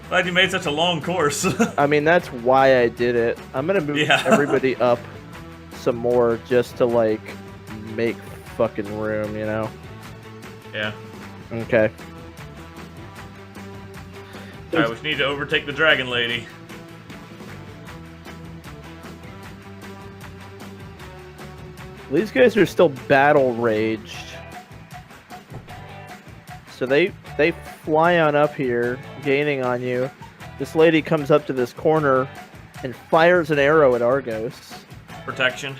Glad you made such a long course. I mean, that's why I did it. I'm gonna move Yeah. everybody up some more just to like make fucking room, you know? Yeah. Okay. Alright, we need to overtake the dragon lady. These guys are still battle raged. So they fly on up here, gaining on you. This lady comes up to this corner and fires an arrow at Argos. Protection.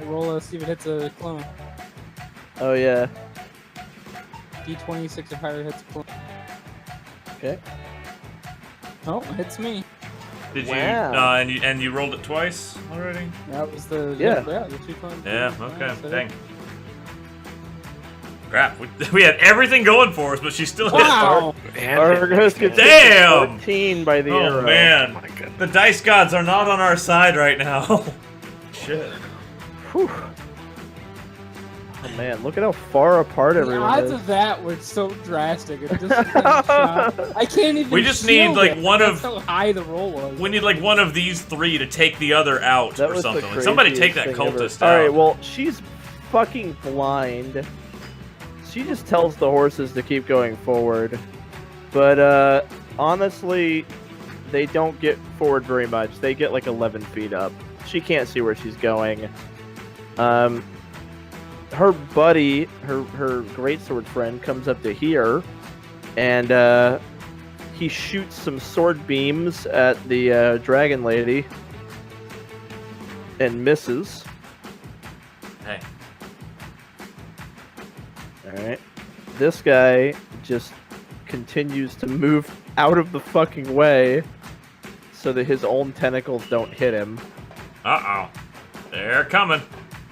Roll, see if it hits a clone. Oh yeah. D26 or higher hits a clone. Okay. Oh, it hits me. Did Wow. you and you rolled it twice already? That was the Yeah. the 2 clones. Yeah, okay. So Dang. Crap, we had everything going for us, but she still hit. Wow. And Argos gets Damn! 14 by the Oh arrow. Oh man, my goodness. the dice gods are not on our side right now. Shit. Whew. Oh man, look at how far apart The everyone odds is. of that were so drastic. It just shot. I can't even. We just need, shield like, it. one That's of- how high the roll was. We need like one of these 3 to take the other out That or was the something. Like, somebody take craziest that thing ever. cultist out. Alright, well, she's fucking blind. She just tells the horses to keep going forward. But, honestly, they don't get forward very much. They get like 11 feet up. She can't see where she's going. Her buddy, her greatsword friend, comes up to here, and he shoots some sword beams at the dragon lady, and misses. Hey. Alright. This guy just continues to move out of the fucking way so that his own tentacles don't hit him. Uh-oh. They're coming.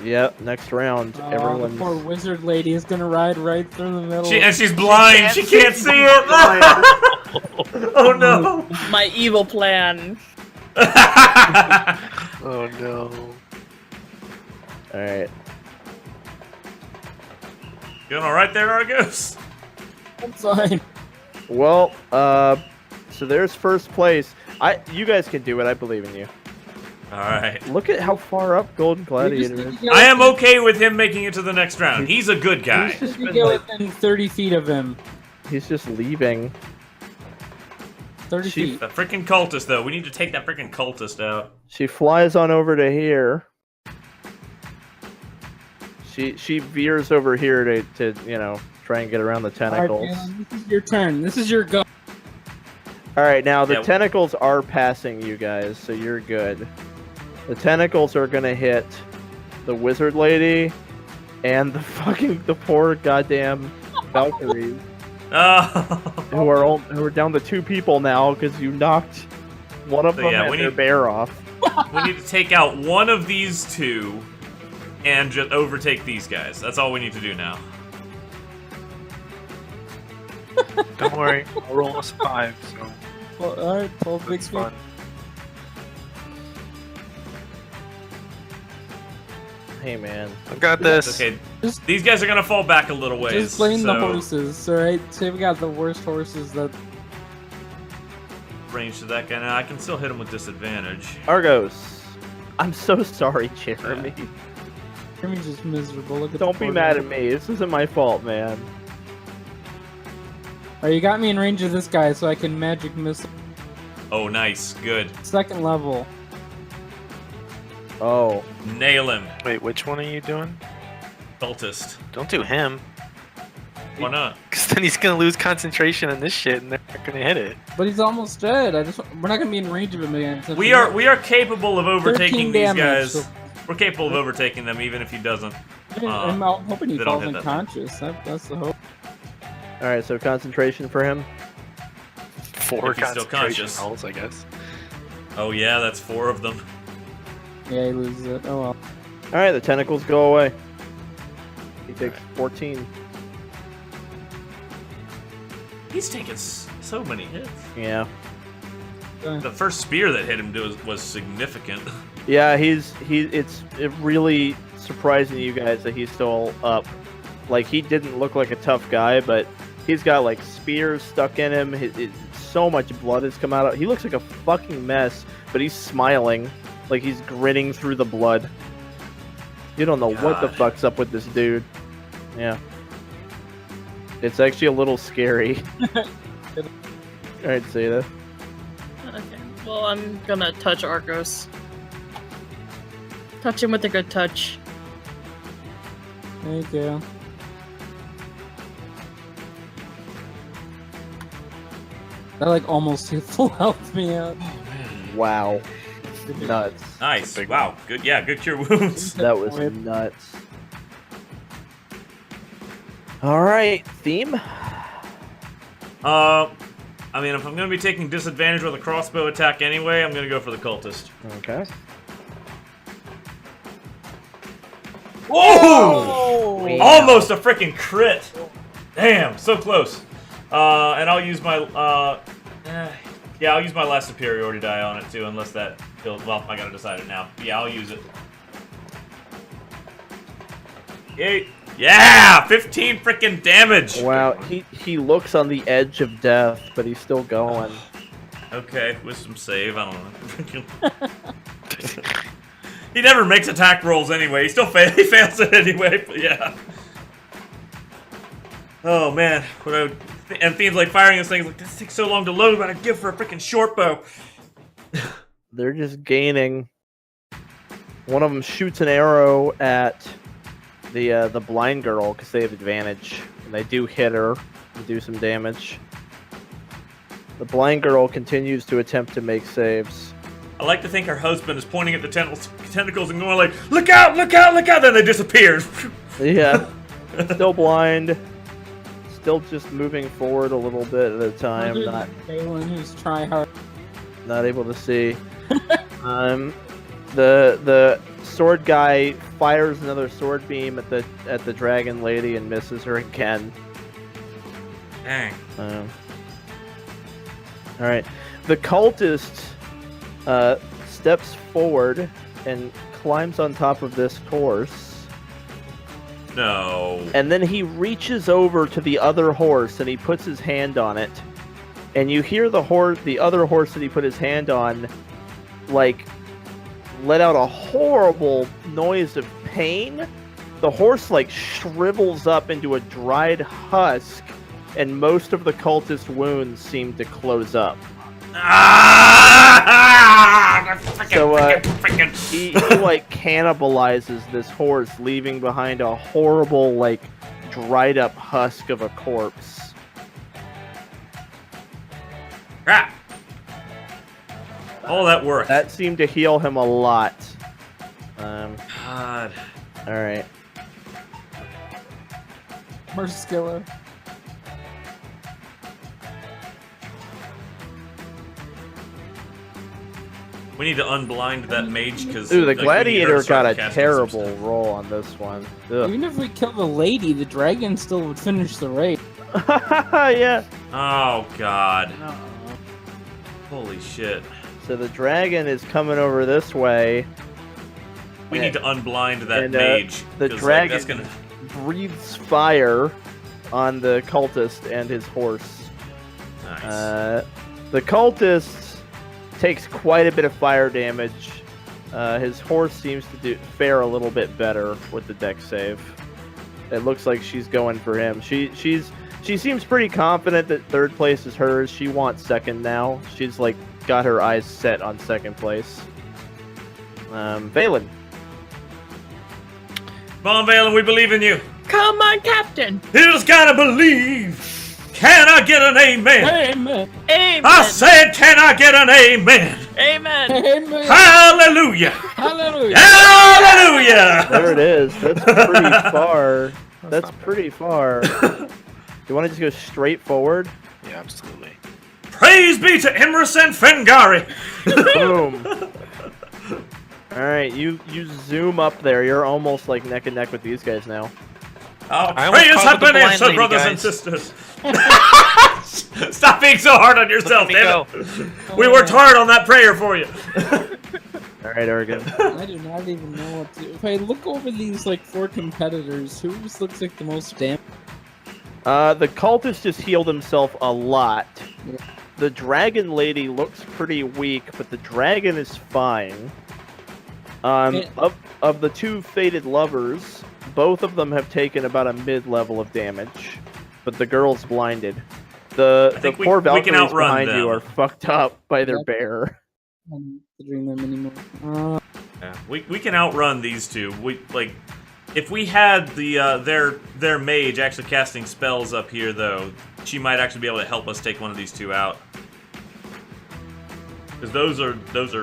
Yep, next round. The Everyone's... poor wizard lady is gonna ride right through the middle. And she's blind. She can't see it. Oh no. My evil plan. Oh no. Alright. Doing all right there, Argos? I'm fine. Well, so there's first place. You guys can do it. I believe in you. All right. Look at how far up Golden Gladiator is. I am okay with him making it to the next round. He's a good guy. He's just You been get like, within 30 feet of him. he's just leaving. 30 feet. The freaking cultist, though. We need to take that freaking cultist out. She flies on over to here. She veers over here to try and get around the tentacles. Alright, Valen, this is your turn. This is your go. All right, now the Yeah. tentacles are passing you guys, so you're good. The tentacles are gonna hit the wizard lady and the poor goddamn Valkyries, Oh. who are down to 2 people now because you knocked one of So, them yeah, and we their need- bear off. We need to take out one of these 2 and just overtake these guys. That's all we need to do now. Don't worry, I'll roll us 5, so Well, alright, 12 big it's fun. Hey man, I've got this. Okay, Just- these guys are gonna fall back a little ways. Just blame the so horses, alright? Say we got the worst horses that... range to that guy. Now I can still hit him with disadvantage. Argos, I'm so sorry, Jeremy. Jeremy's just miserable. Look at Don't the be poor mad guy. at me. This isn't my fault, man. Alright, you got me in range of this guy so I can magic missile. Oh, nice, good. 2nd level. Oh, Nail him, Wait, which one are you doing? cultist. Don't do him, Why not? because then he's gonna lose concentration on this shit, and they're not gonna hit it. But he's almost dead. We're not gonna be in range of him again. since We are capable of overtaking 13 these damage, guys. so- We're capable of overtaking them, even if he doesn't. I'm hoping he they don't falls hit that. unconscious. That's the hope. all right. So concentration for him. 4 If he's still concentration conscious. rolls, I guess. Oh yeah, that's 4 of them. Yeah, he loses it. Oh well. All right, the tentacles go away. He takes 14. He's taken so many hits. Yeah. The first spear that hit him was significant. Yeah, it's really surprising to you guys that he's still up. Like, he didn't look like a tough guy, but he's got, like, spears stuck in him. So much blood has come out. He looks like a fucking mess, but he's smiling. Like, he's grinning through the blood. You don't know what the God. fuck's up with this dude. Yeah. It's actually a little scary. Alright, Xeta. Okay. Well, I'm gonna touch Argos. Touch him with a good touch. Thank you. That like almost hit full health me out. Wow. Nuts. Nice. Big Wow. Good. Yeah. Good cure wounds. That was nuts. Alright, theme? I mean, if I'm gonna be taking disadvantage with a crossbow attack anyway, I'm gonna go for the cultist. Okay. Whoa! Wow. Almost a freaking crit. Damn, so close. And I'll use my yeah, I'll use my last superiority die on it too, unless that kills. Well, I gotta decide it now. Yeah, I'll use it. Yay! Yeah, 15 freaking damage. Wow, he looks on the edge of death, but he's still going. Okay, wisdom save. I don't know. He never makes attack rolls anyway. He still he fails it anyway. But yeah. Oh man, and themes like firing this thing is like this takes so long to load, but I give for a freaking short bow. They're just gaining. One of them shoots an arrow at the blind girl because they have advantage, and they do hit her and do some damage. The blind girl continues to attempt to make saves. I like to think her husband is pointing at the tentacles and going like, "Look out! Look out! Look out!" Then they disappear. Yeah, still blind. Still just moving forward a little bit at a time. Valen, who's try hard. Not able to see. The sword guy fires another sword beam at the dragon lady and misses her again. Dang. All right, the cultist steps forward and climbs on top of this horse. No. And then he reaches over to the other horse and he puts his hand on it. And you hear the other horse that he put his hand on, like, let out a horrible noise of pain. The horse, like, shrivels up into a dried husk, and most of the cultist wounds seem to close up. So, he like, cannibalizes this horse, leaving behind a horrible, like, dried up husk of a corpse. Crap! All that work. That seemed to heal him a lot. God. Alright. Merskiller. We need to unblind that mage because. Ooh, the gladiator got a terrible roll on this one. Ugh. Even if we kill the lady, the dragon still would finish the raid. Yeah. Oh, God. Holy shit. So the dragon is coming over this way. We need to unblind that and, mage. The 'cause, dragon like, that's gonna... breathes fire on the cultist and his horse. Nice. The cultist takes quite a bit of fire damage. His horse seems to fare a little bit better with the dex save. It looks like she's going for him. She seems pretty confident that third place is hers. She wants second now. She's like got her eyes set on second place. Valen. Come on, Valen, we believe in you. Come on, Captain! You just gotta believe. Can I get an amen? Amen. Amen! I said, can I get an amen? Amen! Amen. Hallelujah! Hallelujah. Hallelujah! There it is. That's pretty far. That's pretty far. You want to just go straight forward? Yeah, absolutely. Praise be to Imrus and Fengari! Boom. Alright, you zoom up there. You're almost like neck and neck with these guys now. Oh, I almost praise called have it the been blind answered, lady, brothers and guys. sisters. Stop being so hard on yourself, Let me damn go. it. We worked hard on that prayer for you. Alright, Argon. I do not even know what to. If I look over these like 4 competitors, who just looks like the most damn? The cultist just healed himself a lot. Yeah. The dragon lady looks pretty weak, but the dragon is fine. Of the 2 fated lovers, both of them have taken about a mid-level of damage, but the girl's blinded. The think poor we can Valkyries outrun behind them. you are fucked up by their Yep. bear. I'm considering them anymore. Yeah, we can outrun these two. We like if we had the their mage actually casting spells up here though, she might actually be able to help us take one of these 2 out. Because those are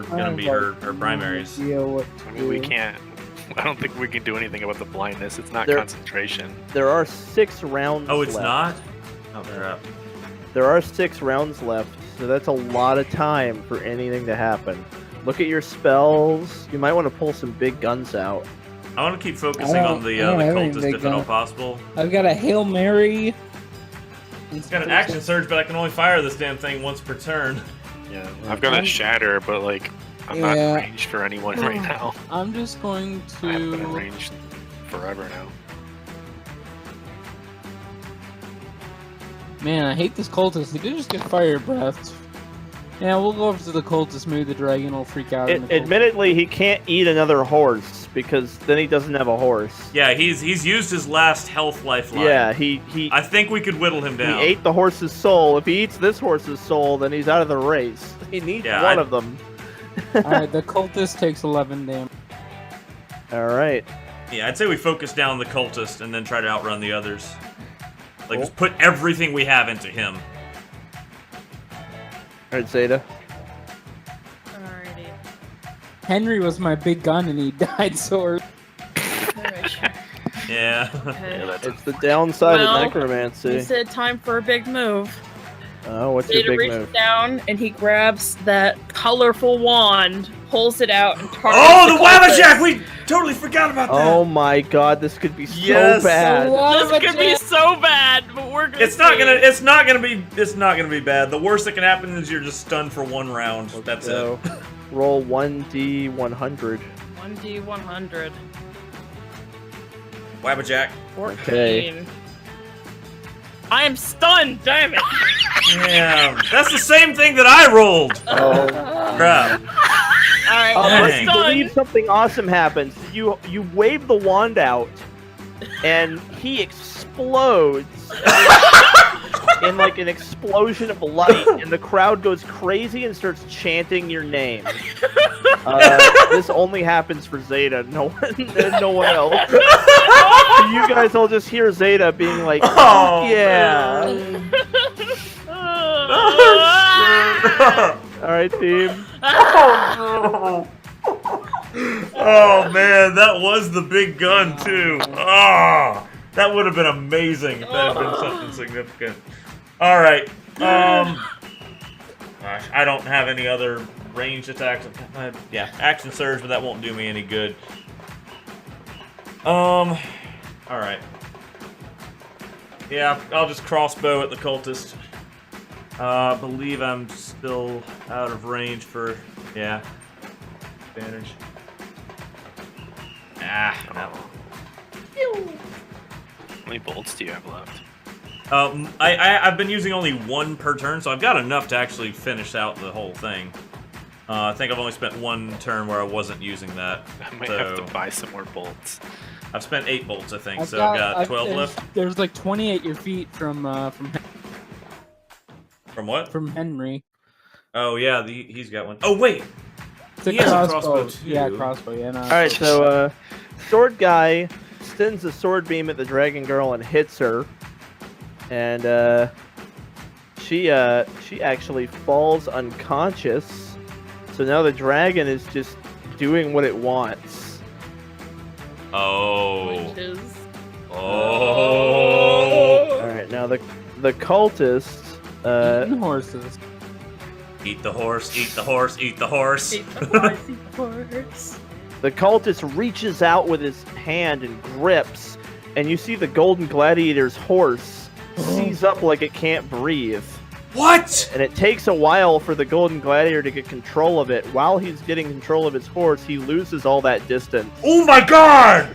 gonna be her primaries. Yeah, what I mean, we can't. I don't think we can do anything about the blindness. It's not There- concentration. There are 6 rounds Oh, it's left. not? Oh crap. There are 6 rounds left, so that's a lot of time for anything to happen. Look at your spells. You might want to pull some big guns out. I want to keep focusing I on the don't have any cultist big if at all gun. possible. I've got a Hail Mary. It's got an action surge, but I can only fire this damn thing once per turn. Yeah, I've got a shatter, but like, I'm not Yeah. ranged for anyone right now. I'm just going I haven't been in to. range forever now. Man, I hate this cultist. He did just get fire breathed. Yeah, we'll go over to the cultist. Maybe the dragon will freak out. in the cultist. Admittedly, he can't eat another horse because then he doesn't have a horse. Yeah, he's used his last health lifeline. Yeah, he I think we could whittle him down. he ate the horse's soul. If he eats this horse's soul, then he's out of the race. He needs Yeah, one I- of them. Alright, the cultist takes 11 damage. All right. Yeah, I'd say we focus down the cultist and then try to outrun the others. Like, Cool. just put everything we have into him. All right, Xeta. Alrighty. Henry was my big gun and he died so early. Alright, sure. Yeah. Okay. Yeah, that's It's the downside Well, of He necromancy. said time for a big move. Oh, what's your Zeta big reaches move? down and he grabs that colorful wand, pulls it out, and targets Oh, the cultist. Wabbajack! We totally forgot about that! Oh my god, this could be so Yes. bad. This could be so bad, but we're gonna It's not see. gonna be bad. The worst that can happen is you're just stunned for 1 round. That's So, it. roll 1d100. 1d100. Wabbajack. 14. Okay. I am stunned, damn it! Damn, that's the same thing that I rolled. Oh. Crap. Alright, Dang. I'm I believe stunned. something awesome happens. You wave the wand out, and he explodes in like an explosion of light, and the crowd goes crazy and starts chanting your name. This only happens for Xeta. No one else. So you guys all just hear Xeta being like, Oh, "Yeah." man. All right, team. Oh man, that was the big gun too. Oh, that would have been amazing if that had been something significant. All right. Gosh, I don't have any other ranged attacks. Yeah, action surge, but that won't do me any good. All right. Yeah, I'll just crossbow at the cultist. I believe I'm still out of range for, yeah, advantage. Ah, no. How many bolts do you have left? I've been using only one per turn, so I've got enough to actually finish out the whole thing. I think I've only spent one turn where I wasn't using that. I might have to buy some more bolts. I've spent 8 bolts, I think, I've so I've got 12 there's, left. There's like 20 at your feet from From what? Henry. Oh, yeah, he's got one. Oh, wait! It's a He has a crossbow. crossbow, too. Yeah, crossbow. Yeah. No, All right, so sword guy sends a sword beam at the dragon girl and hits her, and she actually falls unconscious. So now the dragon is just doing what it wants. Oh. Which is... Oh. All right, now the cultist. eating horses. Eat the horse, eat the horse, eat the horse. Eat the horse, eat the horse. The cultist reaches out with his hand and grips, and you see the golden gladiator's horse seize up like it can't breathe. What? And it takes a while for the golden gladiator to get control of it. While he's getting control of his horse, he loses all that distance. Oh my god!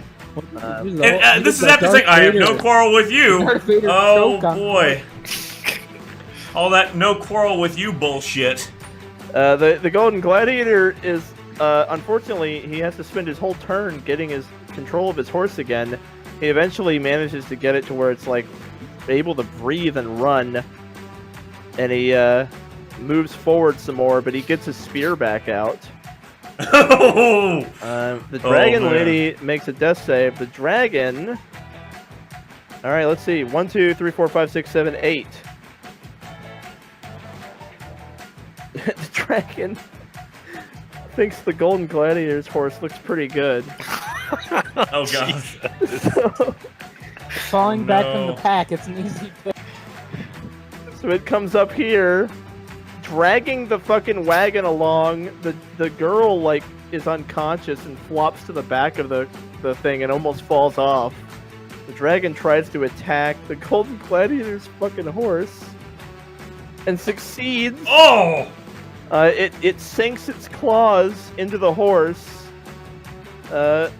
And, This is after saying, I have no quarrel with you. Darth Vader Oh choke on boy. All that no quarrel with you bullshit. The golden gladiator is, unfortunately, he has to spend his whole turn getting his control of his horse again. He eventually manages to get it to where it's like able to breathe and run. And he moves forward some more, but he gets his spear back out. Oh! The dragon man. lady makes a death save. The dragon... Alright, let's see. 1, 2, 3, 4, 5, 6, 7, 8. The dragon thinks the golden gladiator's horse looks pretty good. Oh god. So, Falling back from No. the pack, it's an easy pick. so it comes up here, dragging the fucking wagon along. The girl, like, is unconscious and flops to the back of the thing and almost falls off. The dragon tries to attack the golden gladiator's fucking horse and succeeds. Oh! It sinks its claws into the horse, and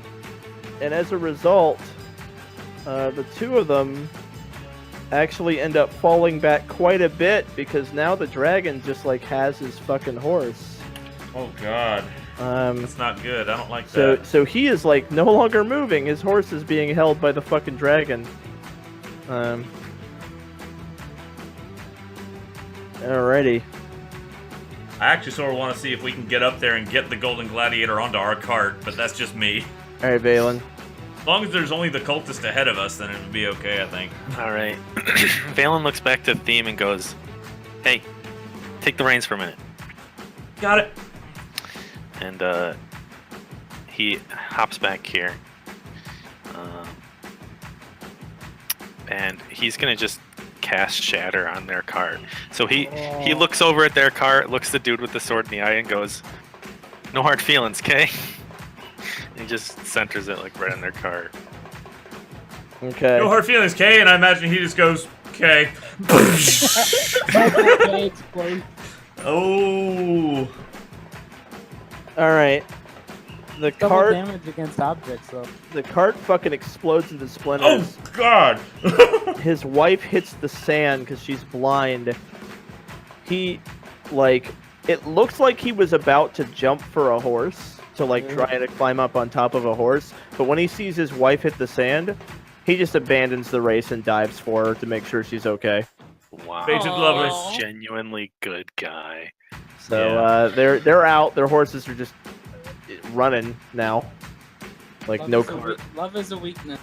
as a result, the two of them actually end up falling back quite a bit because now the dragon just like has his fucking horse. Oh god. That's not good. I don't like that. So he is like no longer moving. His horse is being held by the fucking dragon. Alrighty. I actually sort of want to see if we can get up there and get the golden gladiator onto our cart, but that's just me. Alright, Valen. As long as there's only the cultist ahead of us, then it would be okay, I think. All right. Valen looks back to Theme and goes, "Hey, take the reins for a minute." Got it. And he hops back here, and he's gonna just cast Shatter on their cart. So he looks over at their cart, looks the dude with the sword in the eye, and goes, "No hard feelings, Kay." He just centers it like right on their cart. Okay. No hard feelings, Kay, and I imagine he just goes, Kay. Oh. Alright. The Double cart, damage against objects, though. the cart fucking explodes into splinters. Oh God! His wife hits the sand because she's blind. He, like, it looks like he was about to jump for a horse to like try to climb up on top of a horse, but when he sees his wife hit the sand, he just abandons the race and dives for her to make sure she's okay. Wow. Fated lovers. Aw. Genuinely good guy. So Yeah. they're out. Their horses are just running now, like no is a cart. love is a weakness.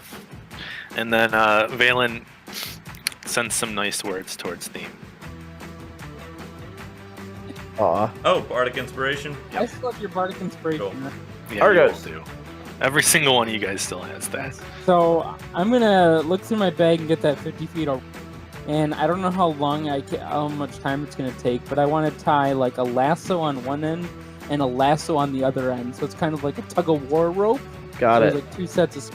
And then Valen sends some nice words towards Theme. Aw. Oh, bardic inspiration. I still have your bardic inspiration. Cool. Yeah, Argos. you all do. Every single one of you guys still has that. So I'm gonna look through my bag and get that 50 feet over. And I don't know how much time it's gonna take, but I want to tie like a lasso on one end and a lasso on the other end. So it's kind of like a tug of war rope. Got There's it. like 2 sets of.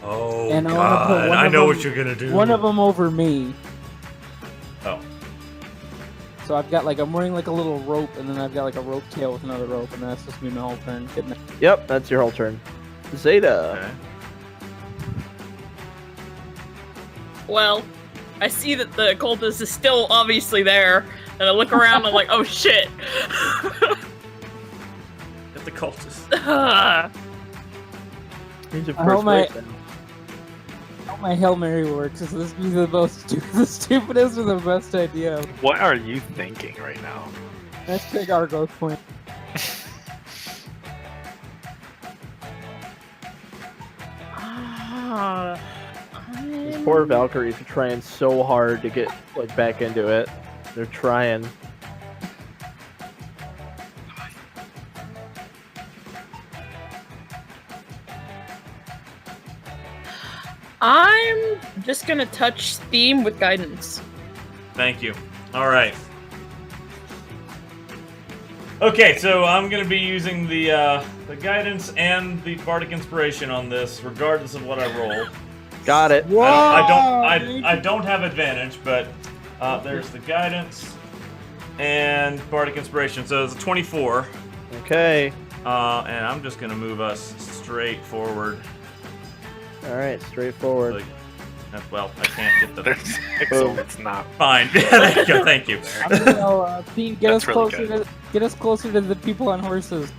Oh And I wanna put God! one I of know them- what you're gonna do. One of them over me. Oh. So I've got like I'm wearing like a little rope, and then I've got like a rope tail with another rope, and that's just gonna be my whole turn. Getting it. Yep, that's your whole turn. Xeta. Okay. Well, I see that the cultist is still obviously there, and I look around and I'm like, oh shit. Get the cultist. He's your I hope first my- race now. How my Hail Mary works is this be the most the stupidest or the best idea. What are you thinking right now? Let's take Argos point. These poor Valkyries are trying so hard to get like back into it. They're trying. I'm just gonna touch Theme with guidance. Thank you. All right. Okay, so I'm gonna be using the guidance and the bardic inspiration on this, regardless of what I roll. Got it. I don't have advantage, but there's the guidance and bardic inspiration. So it's a 24, Okay. and I'm just gonna move us straight forward. All right. Straightforward. Like, well, I can't get the There's pixel. It's not. fine. There you go. Thank you. I'm gonna Dean, get us That's really closer good. to get us closer to the people on horses.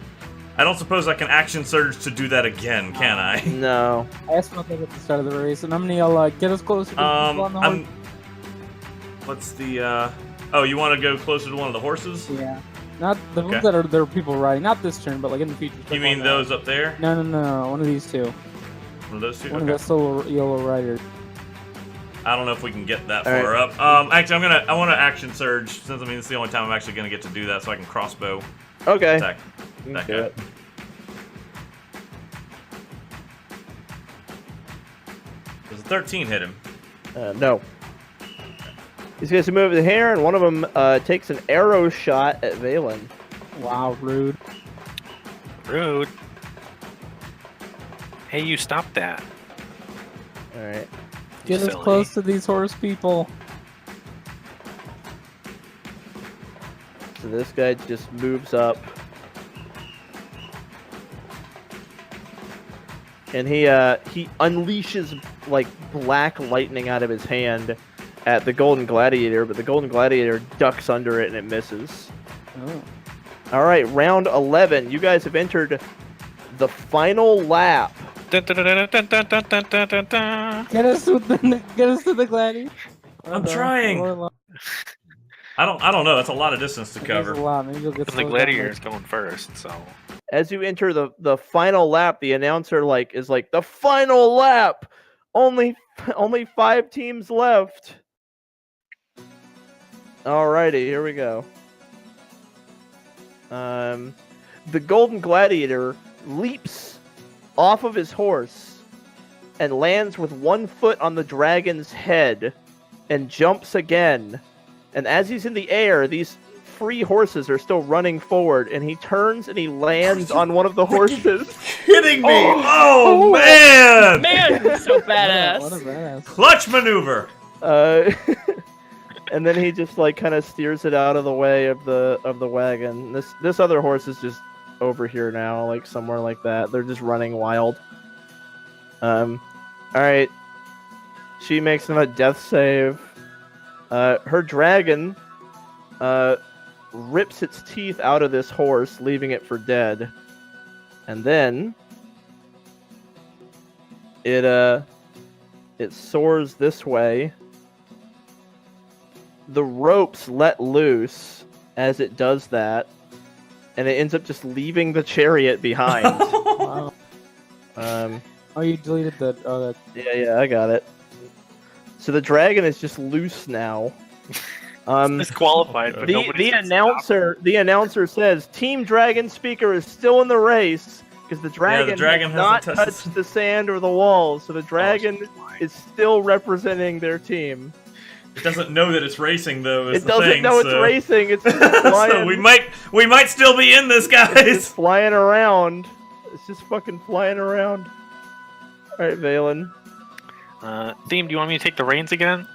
I don't suppose I can action surge to do that again, can I? No. I asked about that at the start of the race, and I'm gonna yell, get us closer to the people on the horses. What's the? Oh, you want to go closer to one of the horses? Yeah. Not the ones Okay. that are there are people riding. Not this turn, but like in the future. You mean those up there? No. One of these two. One of those two? One Okay. of the solo yellow riders. I don't know if we can get that All far up. Actually, I want to action surge since it's the only time I'm actually gonna get to do that, so I can crossbow Okay. attack You that can do guy. it. Does a 13 hit him? No. These guys move the hair, and one of them takes an arrow shot at Valen. Wow, rude. Rude. Hey, you stop that. All right. You Get us silly. close to these horse people. So this guy just moves up. And he unleashes like black lightning out of his hand at the Golden Gladiator, but the Golden Gladiator ducks under it and it misses. Oh. All right, round 11. You guys have entered the final lap. Dun, dun, dun, dun, dun, dun, dun, dun, dun, dun, dun. Get us to the gladiator. I'm trying. I don't know. That's a lot of distance to cover. A lot. Maybe you'll get And the slowed down gladiator later. is going first, so As you enter the final lap, the announcer is like the final lap. Only 5 teams left. Alrighty, here we go. The Golden Gladiator leaps off of his horse and lands with 1 foot on the dragon's head and jumps again. And as he's in the air, these 3 horses are still running forward, and he turns and he lands on one of the horses. Kidding me? Oh, man! Man, he's so What a badass. badass. Clutch maneuver. And then he just kind of steers it out of the way of the wagon. This other horse is just over here now, like somewhere like that. They're just running wild. All right. She makes them a death save. Her dragon rips its teeth out of this horse, leaving it for dead. And then it soars this way. The ropes let loose as it does that, and it ends up just leaving the chariot behind. Wow. Oh, you deleted the. Oh, that. Yeah, I got it. So the dragon is just loose now. Disqualified. But The announcer says Team Dragon Speaker is still in the race because the dragon has not hasn't touched the sand or the walls. So the dragon is still representing their team. It doesn't know that it's racing though. It doesn't know it's racing. It's just flying. So we might still be in this, guys. It's just flying around. It's just fucking flying around. All right, Valen. Theme, do you want me to take the reins again?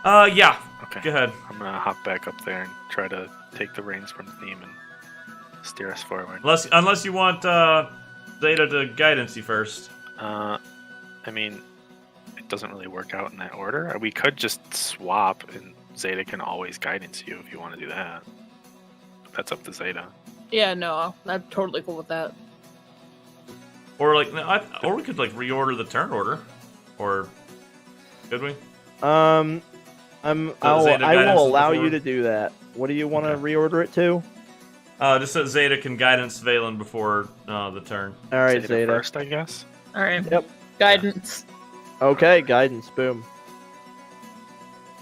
Yeah. Okay. Go ahead. I'm gonna hop back up there and try to take the reins from Theme and steer us forward. Unless you want Zeta to guidance you first. I mean, it doesn't really work out in that order. We could just swap, and Zeta can always guidance you if you want to do that. That's up to Zeta. Yeah, no, I'm totally cool with that. Or or we could reorder the turn order, or could we? I will allow before? you to do that. What do you want to reorder it to? Just so Zeta can guidance Valen before the turn. All right, Zeta. First, I guess. All right. Yep. Guidance. Okay, guidance. Boom.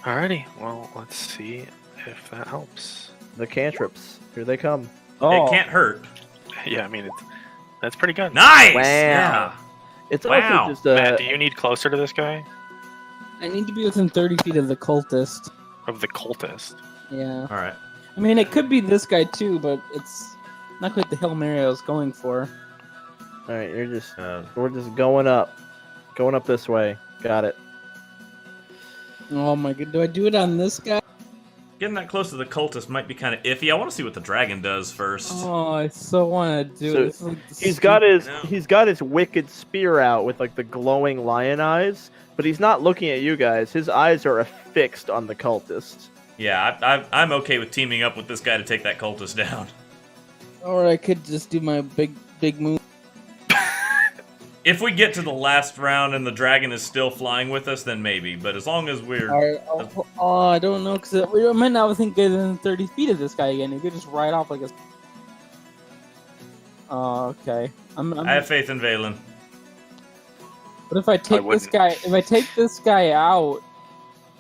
Alrighty. Well, let's see if that helps. The cantrips. Here they come. It can't hurt. Yeah, I mean, that's pretty good. Nice. Wow. Yeah. It's Wow. also just Matt, do you need closer to this guy? I need to be within 30 feet of the cultist. Of the cultist. Yeah. All right. I mean, it could be this guy too, but it's not quite the Hail Mary I was going for. All right, we're just going up this way. Got it. Oh my god, do I do it on this guy? Getting that close to the cultist might be kind of iffy. I want to see what the dragon does first. Oh, I so want to do it. This is like the He's got his wicked spear out with the glowing lion eyes, but he's not looking at you guys. His eyes are fixed on the cultist. Yeah, I'm okay with teaming up with this guy to take that cultist down. Or I could just do my big move. If we get to the last round and the dragon is still flying with us, then maybe. But as long as we're... I don't know, because we might not think get within 30 feet of this guy again. He could just ride off like a... Oh, okay. I have faith in Valen. But if I take this guy out,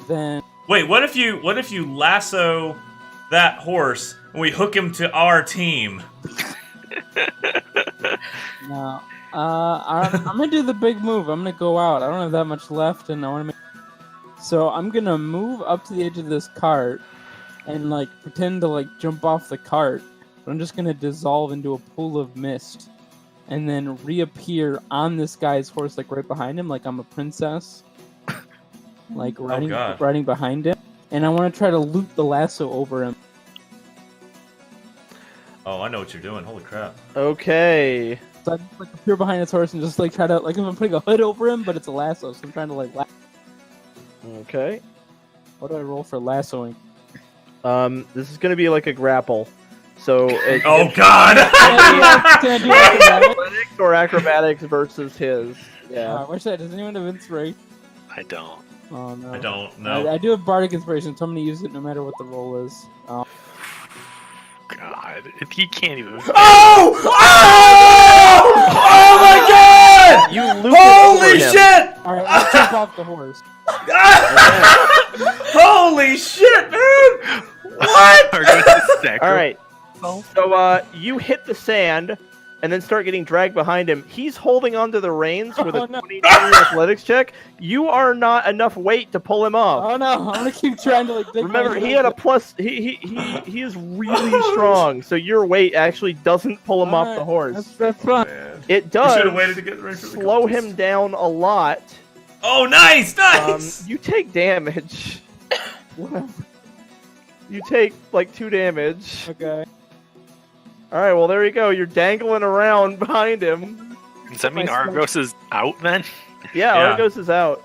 then... Wait, what if you lasso that horse and we hook him to our team? No. I'm gonna do the big move. I'm gonna go out. I don't have that much left, and I want to make... So I'm gonna move up to the edge of this cart and pretend to jump off the cart. But I'm just gonna dissolve into a pool of mist and then reappear on this guy's horse, right behind him, like I'm a princess, riding behind him. And I want to try to loop the lasso over him. Oh, I know what you're doing. Holy crap! Okay. So I just appear behind his horse and just try to if I'm putting a hood over him, but it's a lasso, so I'm trying to Okay. What do I roll for lassoing? This is gonna be like a grapple. So. Oh God! Can I do acrobatics? Or acrobatics versus his. Yeah. I wish that. Does anyone have inspiration? I don't. Oh no. I don't know. I do have bardic inspiration, so I'm gonna use it no matter what the roll is. God, he can't even. Oh! Oh my God! You loop Holy it over him. shit! All right, I'll jump off the horse. Holy shit, man! What? All right. So you hit the sand and then start getting dragged behind him. He's holding onto the reins with a 20 athletics check. You are not enough weight to pull him off. Oh no! I'm gonna keep trying to dig Remember, my he had a plus. He is really strong. So your weight actually doesn't pull him off the horse. That's fun. It You does should have waited to get ready for the slow cultist. him down a lot. Oh, nice! You take damage. Whatever. You take 2 damage. Okay. All right, well there you go. You're dangling around behind him. Does that mean My Argos is out then? Yeah, Yeah. Argos is out.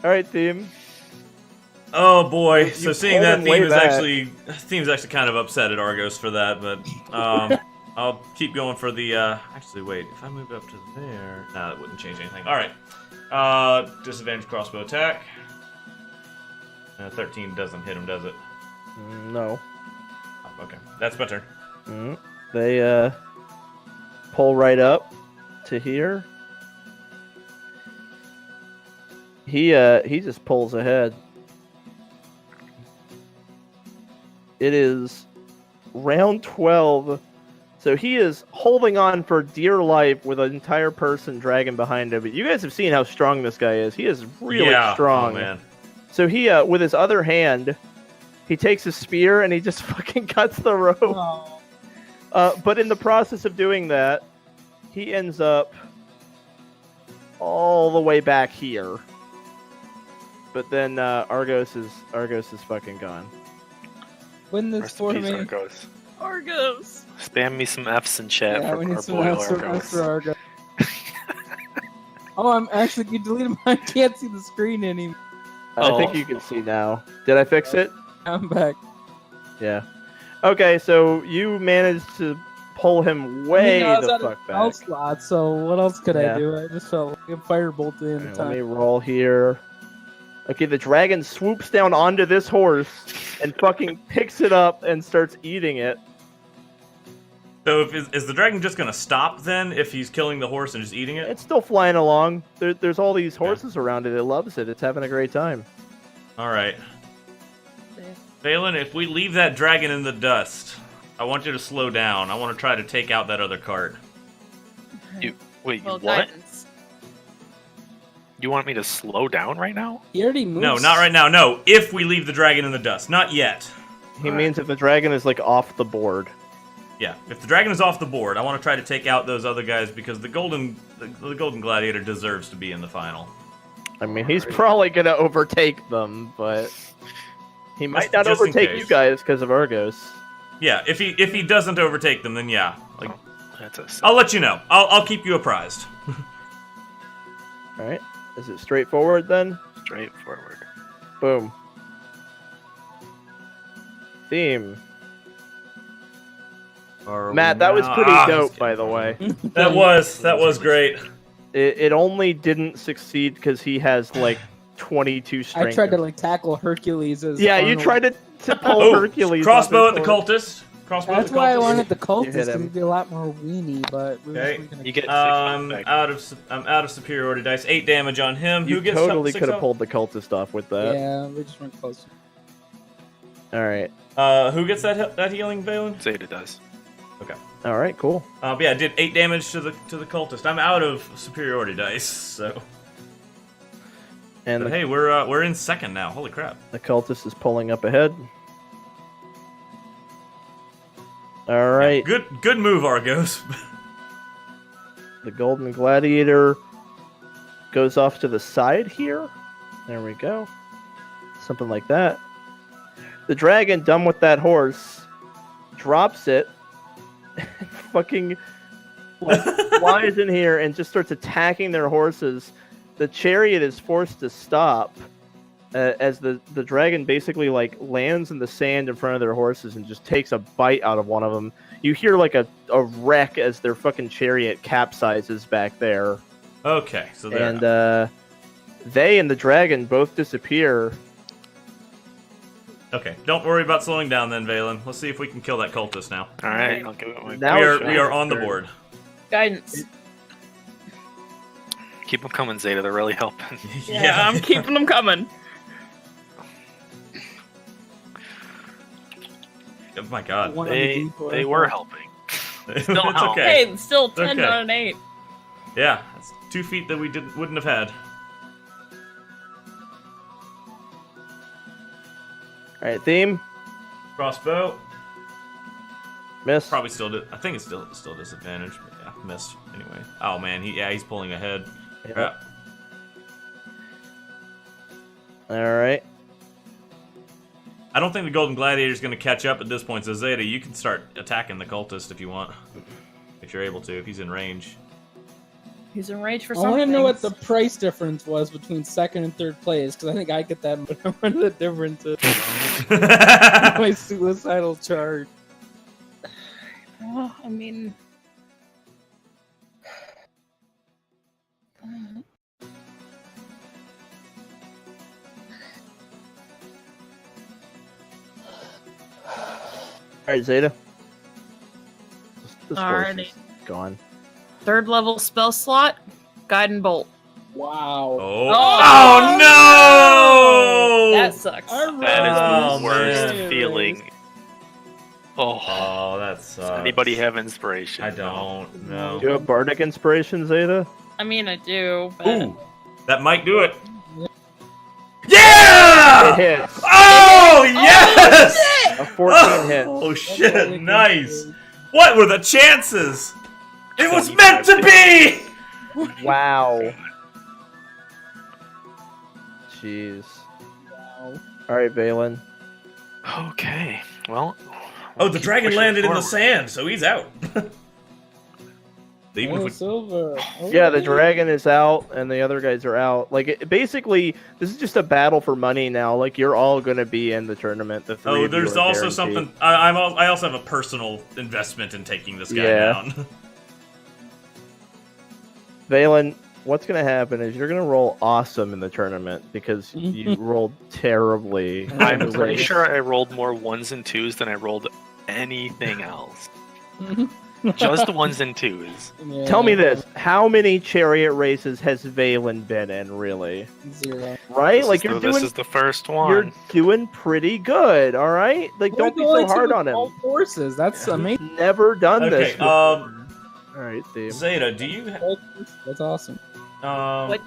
All right, Theme. Oh boy! You So seeing pulled that him way Theme's actually kind of upset at Argos for that, but I'll keep going for the. Actually, wait. If I move up to there, nah, that wouldn't change anything. All right. Disadvantage crossbow attack. 13 doesn't hit him, does it? No. Oh, okay, that's my turn. They pull right up to here. He just pulls ahead. It is round 12. So he is holding on for dear life with an entire person dragging behind him. But you guys have seen how strong this guy is. He is really strong. Oh, man. So he, with his other hand, he takes his spear and he just fucking cuts the rope. Oh. But in the process of doing that, he ends up all the way back here. But then Argos is fucking gone. Win this Rest for in peace, me. Argos. Argos. Spam me some F's in chat Yeah, we for need our some boy F's Argos. for Argos. Oh, I'm actually, you deleted my, I can't see the screen anymore. I think you can see now. Did I fix it? I'm back. Yeah. Okay, so you managed to pull him way I was the out of fuck spell back. slot, so what else could Yeah. I do? I just felt like a firebolt in Alright, time. let me roll here. Okay, the dragon swoops down onto this horse and fucking picks it up and starts eating it. So is the dragon just gonna stop then if he's killing the horse and just eating it? It's still flying along. There's all these horses around it. It loves it. It's having a great time. All right. Valen, if we leave that dragon in the dust, I want you to slow down. I want to try to take out that other cart. Wait, Well, what? guidance. You want me to slow down right now? He already moves. No, not right now. No, if we leave the dragon in the dust. Not yet. He means if the dragon is like off the board. Yeah, if the dragon is off the board, I want to try to take out those other guys because the golden gladiator deserves to be in the final. I mean, he's probably gonna overtake them, but he might not Just in overtake case. you guys because of Argos. Yeah, if he doesn't overtake them, then yeah, like That's a I'll let you know. I'll keep you apprised. All right, is it straightforward then? straightforward. Boom. Theme. Matt, that was pretty dope, by the way. That was great. It only didn't succeed because he has like 22 strength. I tried to like tackle Hercules as Yeah, you Arnold. tried to pull Oh, Hercules. crossbow off at the his horse. cultist. Crossbow That's at the why I cultist. wanted the You cultist hit because him. he'd be a lot more weenie, but we Okay. were gonna... You get I'm 6 I'm out of superiority dice. 8 damage on him. You Who gets totally 6 could have health? pulled the cultist off with that. Yeah, we just went close. All right. Who gets that healing, Valen? Zeta does. Okay. All right. Cool. But yeah, I did 8 damage to the cultist. I'm out of superiority dice, so. And But hey, we're in second now. Holy crap! the cultist is pulling up ahead. All right. Good move, Argos. The golden gladiator goes off to the side here. There we go. Something like that. The dragon, done with that horse, drops it. Fucking flies in here and just starts attacking their horses. The chariot is forced to stop as the dragon basically like lands in the sand in front of their horses and just takes a bite out of one of them. You hear like a wreck as their fucking chariot capsizes back there. Okay, so there. And they and the dragon both disappear. Okay, don't worry about slowing down then, Valen. Let's see if we can kill that cultist now. All right, I'll give it my Now best it's We shot. are on the board. Guidance. Keep them coming, Zeta. They're really helping. Yeah, I'm keeping them coming. Oh my god. One on the They D4. were helping. it's help. okay. Hey, still 10 okay. on an 8. Yeah, that's 2 feet that we wouldn't have had. All right, theme. Crossbow. Miss. Probably still did. I think it's still disadvantage. But yeah, missed anyway. Oh man, he's pulling ahead. Yep. Yeah. All right. I don't think the Golden Gladiator is going to catch up at this point. So Xeta, you can start attacking the cultist if you want, if you're able to, if he's in range. He's in range for I something. want to know what the price difference was between second and third place, because I think I get that whatever the difference is. My suicidal charge. I mean... All right, Xeta. This horse Alrighty. is gone. 3rd level spell slot, Guide and Bolt. Wow. Oh no! That sucks. That is Oh, the worst man. feeling. Oh, Oh, that sucks. does anybody have inspiration? I don't know. Do you have bardic inspiration, Xeta? I mean, I do, but... Ooh, that might do it. It Yeah! hits. Oh yes! A 14 hit. Oh shit! Nice. What were the chances? It was meant to be. Wow. Jeez. Wow. All right, Valen. Okay, well. Oh, the dragon pushing landed in the forward. sand, so he's out. Even Oh, if we- silver. Yeah, the Okay. dragon is out, and the other guys are out. Like, basically, this is just a battle for money now. Like, you're all going to be in the tournament. The three Oh, of you there's are also guaranteed. something. I also have a personal investment in taking this guy Yeah. down. Valen, what's going to happen is you're going to roll awesome in the tournament because you rolled terribly. in I'm the pretty race. sure I rolled more 1s and 2s than I rolled anything else. Just 1s and 2s. Yeah. Tell me this: how many chariot races has Valen been in? Really? 0. Right? This Like is you're the- doing. This is the first You're one. doing pretty good. All right. Like, don't be so hard on him. All forces. That's amazing. Never done this. Okay. All right, Steve. Zeta, do you That's awesome. What?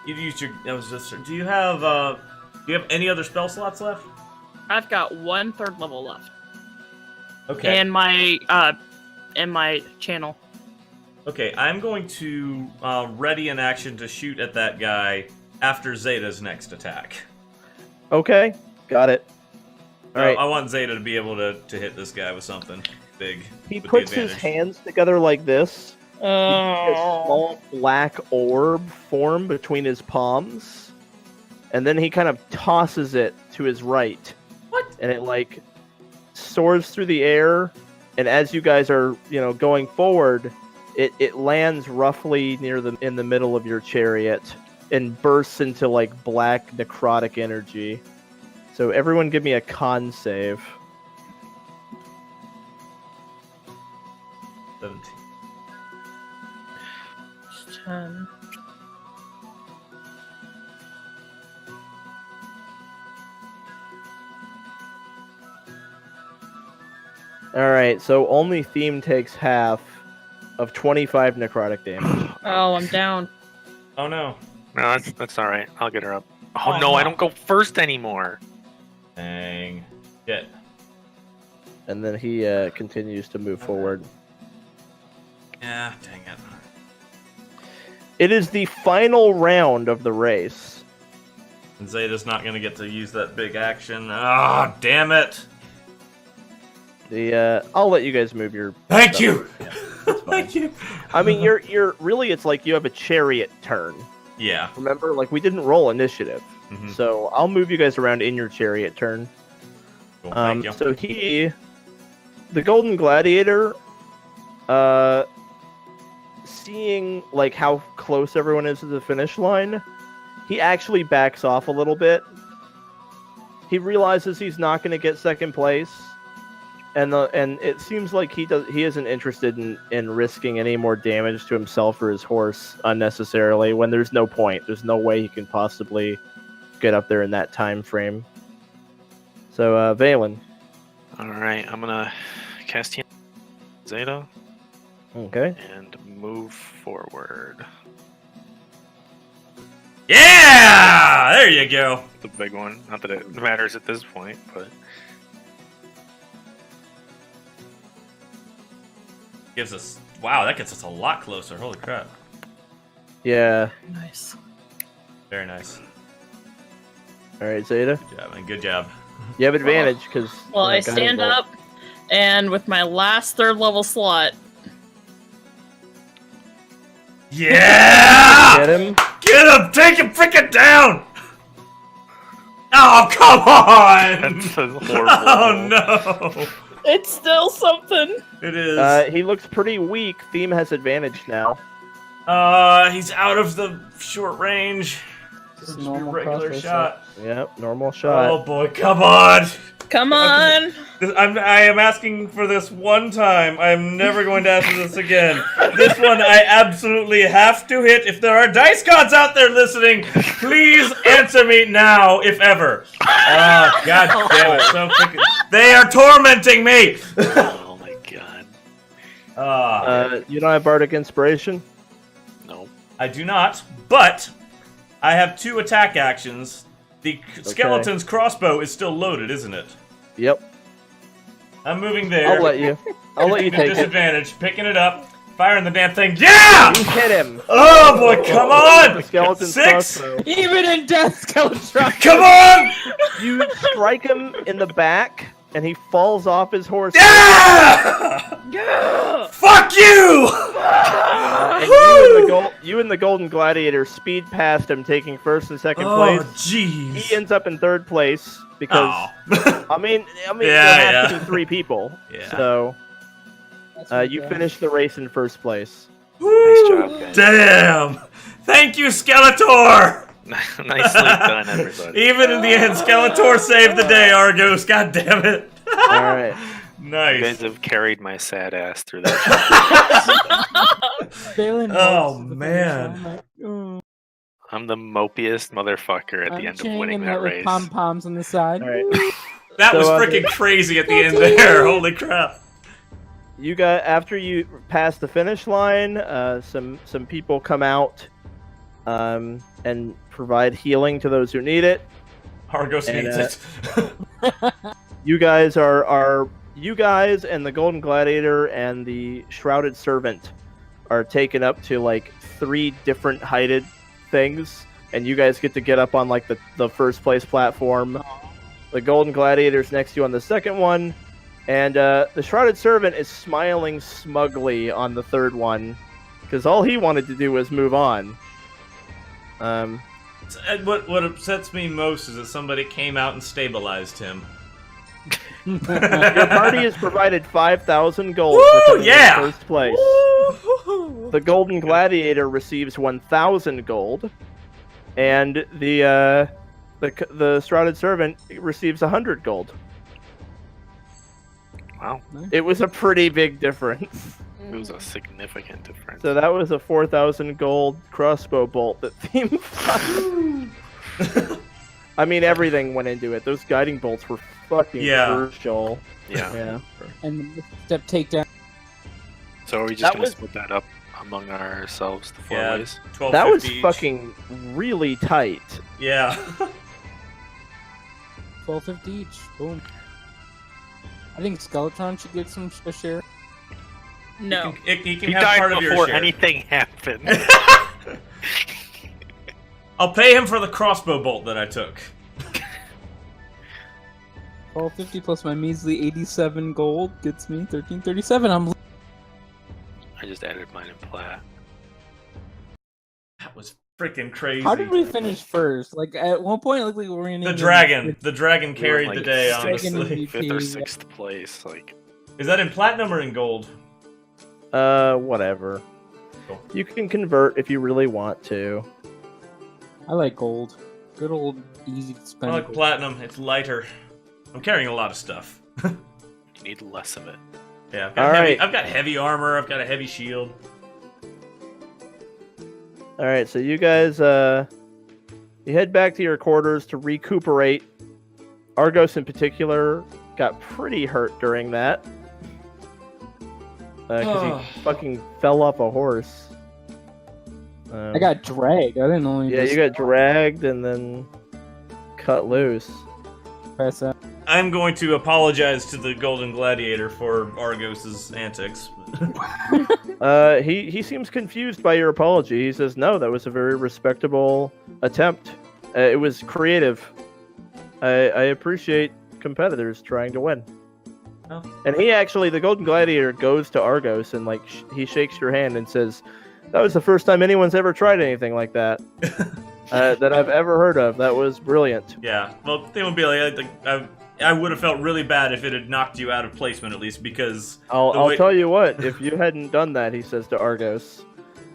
You used your. That was just. Do you have any other spell slots left? I've got 1 3rd level left. Okay. And my channel. Okay, I'm going to ready an action to shoot at that guy after Zeta's next attack. Okay, got it. All right. I want Zeta to be able to hit this guy with something big. He with the puts his advantage. hands together like this. You see a Oh. small black orb form between his palms, and then he kind of tosses it to his right. What? And it like soars through the air, and as you guys are, going forward, it lands roughly in the middle of your chariot and bursts into like black necrotic energy. So everyone give me a con save. 17. 10. All right, so only Theme takes half of 25 necrotic damage. Oh, I'm down. Oh no. No, that's all right. I'll get her up. Oh, Oh, no, I no. don't go first anymore. Dang. Shit. And then he continues to move forward. Yeah, dang it. It is the final round of the race. And Zeta's not gonna get to use that big action. Ah, damn it. I'll let you guys move your. Thank stuff. you. Yeah, that's fine. Thank you. I mean, you're really. It's like you have a chariot turn. Yeah. Remember, like we didn't roll initiative, Mhm. so I'll move you guys around in your chariot turn. Cool, thank you. So the Golden Gladiator, seeing like how close everyone is to the finish line, he actually backs off a little bit. He realizes he's not going to get second place, and it seems like he isn't interested in risking any more damage to himself or his horse unnecessarily. When there's no point, there's no way he can possibly get up there in that time frame. So, Valen. All right, I'm gonna cast Healing Zeta Okay. and move forward. Yeah! There you go. The big one. Not that it matters at this point, but Gives us. Wow, that gets us a lot closer. Holy crap. Yeah. Nice. Very nice. All right, Zeta. Good job, man. Good job. You have advantage because. Well, I stand up, and with my last 3rd level slot. Yeah! Get him. Get him! Take him freaking down! Oh, come on! That's a horrible. Oh no! It's still something. It is. He looks pretty weak. Theme has advantage now. He's out of the short range. Just Just normal a regular crossbow shot. Yep, normal shot. Oh boy, come on! Come on. I am asking for this one time. I am never going to ask for this again. This one I absolutely have to hit. If there are dice gods out there listening, please answer me now, if ever. Oh, god damn it. So freaking... They are tormenting me! Oh my god. You don't have Bardic Inspiration? No. I do not, but I have 2 attack actions. The skeleton's crossbow is still loaded, isn't it? Yep. I'm moving there. I'll let you. I'll let you take it. Disadvantage. Picking it up. Firing the damn thing. Yeah! You hit him. Oh boy, come on! The skeleton's 6! crossbow. Even in death, Skeleton. Come on! You strike him in the back, and he falls off his horse. Yeah! Yeah. Fuck you! And you and the Golden Gladiator speed past him, taking 1st and 2nd place. jeez. He ends up in 3rd place because Oh. I mean, Yeah, there has to yeah. be 3 people. Yeah. So you finished the race in 1st place. Nice job, guys. Damn! Thank you, Skeletor! Nicely done, everybody. Even in the end, Skeletor saved the day, Argos. God damn it! All right. You Nice. guys have carried my sad ass through that. Valen Oh, holds the man. finish line, like, oh. I'm the mopiest motherfucker at the I'm end of cheering winning him that out with race. pom poms on the side. All right. That So, was freaking crazy at the end there. Holy crap. You got after you pass the finish line. Some people come out, and provide healing to those who need it. Argos And, needs it. You guys are you guys and the Golden Gladiator and the Shrouded Servant are taken up to like 3 different heighted things, and you guys get to get up on like the 1st place platform. The Golden Gladiator's next to you on the 2nd one, and the Shrouded Servant is smiling smugly on the 3rd one because all he wanted to do was move on. What upsets me most is that somebody came out and stabilized him. Your party has provided 5,000 gold Woo, for coming yeah! in 1st place. The Golden Gladiator receives 1,000 gold, and the Shrouded Servant receives 100 gold. Wow, It was a pretty big difference. it was a significant difference. So that was a 4,000 gold crossbow bolt that Theme fired. I mean, everything went into it. Those guiding bolts were fucking crucial. Yeah. Yeah. And the step takedown. So are we just That gonna was- split that up among ourselves, the 4 Yeah, ways? 12, That was 50 each. fucking really tight. Yeah. 1250 each. Boom. I think Skeletron should get a share. No. He can He have died part of your before share. anything happened. I'll pay him for the crossbow bolt that I took. 1250 plus my measly 87 gold gets me 1337. I just added mine in plat. That was freaking crazy. How did we finish first? Like at one point, it looked like we were in The dragon We carried were the like day, Dragon honestly. MVP, 5th or yeah. 6th place. Like, Is that in platinum or in gold? Whatever. Cool. You can convert if you really want to. I like gold. Good old easy to I spend. like gold. platinum. It's lighter. I'm carrying a lot of stuff. you need less of it. Yeah, All right. I've got heavy armor. I've got a heavy shield. All right, so you guys, you head back to your quarters to recuperate. Argos, in particular, got pretty hurt during that because he fucking fell off a horse. I got dragged. I didn't only Yeah, just you got dragged and then cut loose. pass out. I'm going to apologize to the Golden Gladiator for Argos's antics. He seems confused by your apology. He says, "No, that was a very respectable attempt. It was creative. I appreciate competitors trying to win. Oh. And he actually, the Golden Gladiator goes to Argos and like he shakes your hand and says, "That was the first time anyone's ever tried anything like that that I've ever heard of. That was brilliant." Yeah, well, they would be like, I would have felt really bad if it had knocked you out of placement at least because I'll tell you what, if you hadn't done that, he says to Argos,